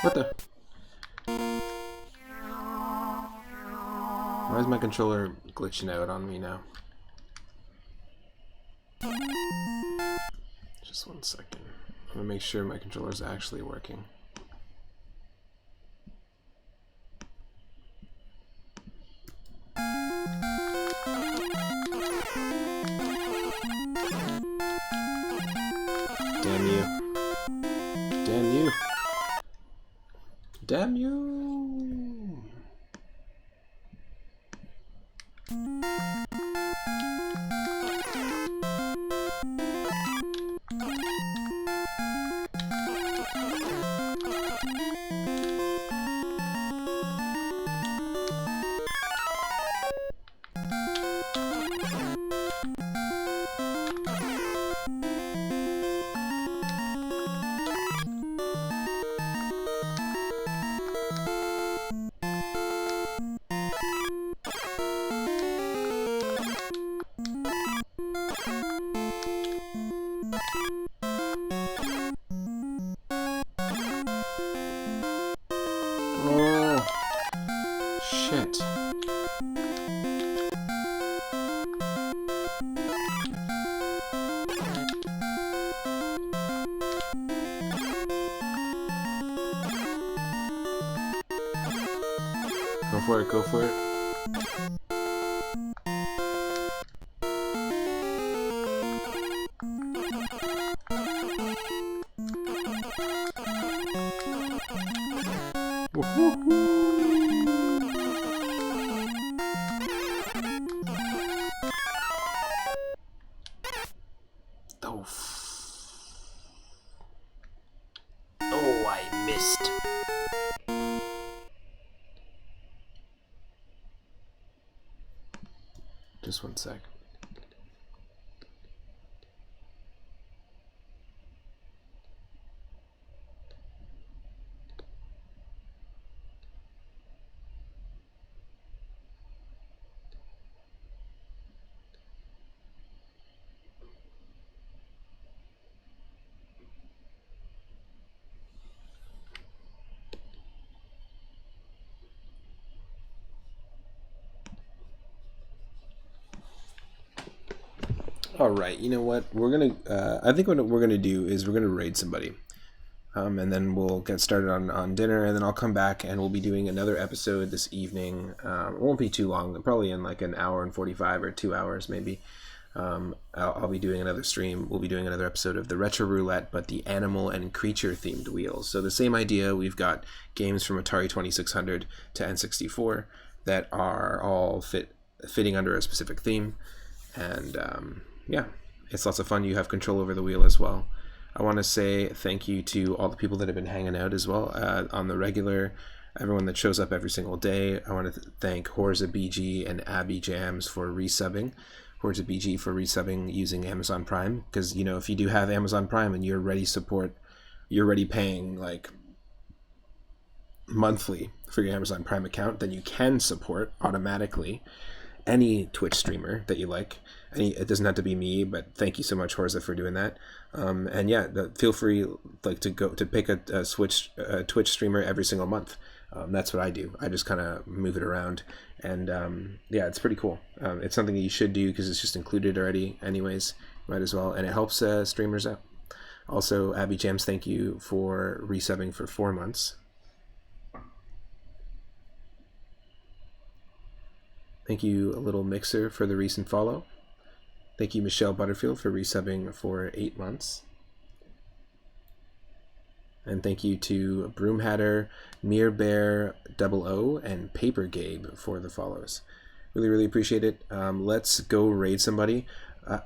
What the? Why is my controller glitching out on me now? Just 1 second. I'm gonna make sure my controller's actually working. Damn you. Damn you. Damn you! for it, go for it. Oh, I missed. Just one sec. All right, you know what? We're gonna. I think what we're gonna do is we're gonna raid somebody, and then we'll get started on dinner, and then I'll come back and we'll be doing another episode this evening. It won't be too long, probably in like an hour and 45 or 2 hours maybe. I'll be doing another stream. We'll be doing another episode of the Retro Roulette, but the animal and creature themed wheels. So the same idea. We've got games from Atari 2600 to N64 that are all fitting under a specific theme, and yeah, it's lots of fun. You have control over the wheel as well. I want to say thank you to all the people that have been hanging out as well on the regular, everyone that shows up every single day. I want to thank Horza BG and Abby Jams for resubbing. Horza BG for resubbing using Amazon Prime, because you know, if you do have Amazon Prime and you're already paying like monthly for your Amazon Prime account, then you can support automatically any Twitch streamer that you like. It doesn't have to be me, but thank you so much, Horza, for doing that. And yeah, feel free to pick a Twitch streamer every single month. That's what I do. I just kind of move it around, and yeah, it's pretty cool. It's something that you should do because it's just included already anyways. Might as well, and it helps streamers out. Also, Abby Jams, thank you for resubbing for 4 months. Thank you, Little Mixer, for the recent follow. Thank you, Michelle Butterfield, for resubbing for 8 months. And thank you to Broomhatter, Mirbear 00, and Paper Gabe for the follows. Really, really appreciate it. Let's go raid somebody.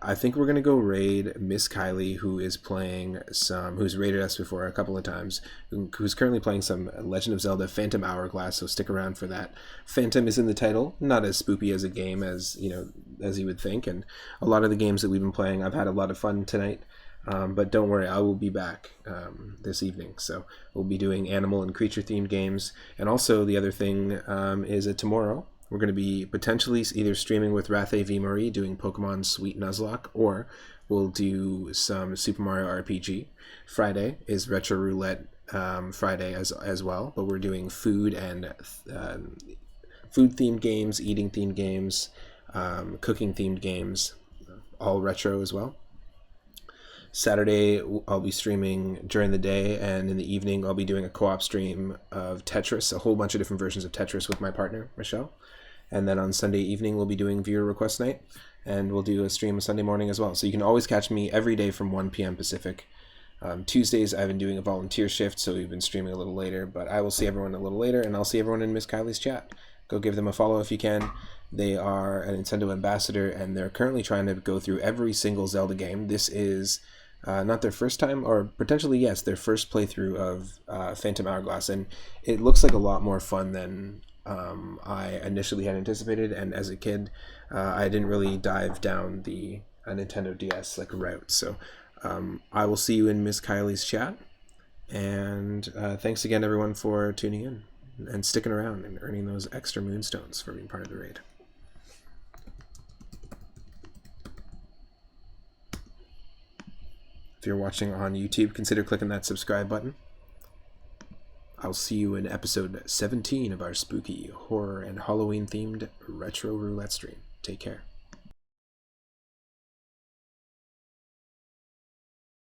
I think we're going to go raid Miss Kylie, who's raided us before a couple of times, who's currently playing some Legend of Zelda Phantom Hourglass, so stick around for that. Phantom is in the title, not as spoopy as a game as you would think, and a lot of the games that we've been playing, I've had a lot of fun tonight, but don't worry, I will be back this evening, so we'll be doing animal and creature themed games, and also the other thing is that tomorrow, we're going to be potentially either streaming with Rathe V. Marie doing Pokemon Sweet Nuzlocke, or we'll do some Super Mario RPG. Friday is Retro Roulette Friday as well, but we're doing food and food-themed games, eating-themed games, cooking-themed games, all retro as well. Saturday, I'll be streaming during the day, and in the evening, I'll be doing a co-op stream of Tetris, a whole bunch of different versions of Tetris with my partner, Michelle. And then on Sunday evening, we'll be doing viewer request night, and we'll do a stream Sunday morning as well. So you can always catch me every day from 1 p.m. Pacific. Tuesdays, I've been doing a volunteer shift, so we've been streaming a little later, but I will see everyone a little later, and I'll see everyone in Miss Kylie's chat. Go give them a follow if you can. They are a Nintendo ambassador, and they're currently trying to go through every single Zelda game. This is not their first time, or potentially, yes, their first playthrough of Phantom Hourglass, and it looks like a lot more fun than I initially had anticipated, and as a kid, I didn't really dive down the Nintendo DS route, so I will see you in Miss Kylie's chat, and thanks again everyone for tuning in and sticking around and earning those extra moonstones for being part of the raid. If you're watching on YouTube, consider clicking that subscribe button. I'll see you in episode 17 of our spooky, horror, and Halloween-themed Retro Roulette stream. Take care.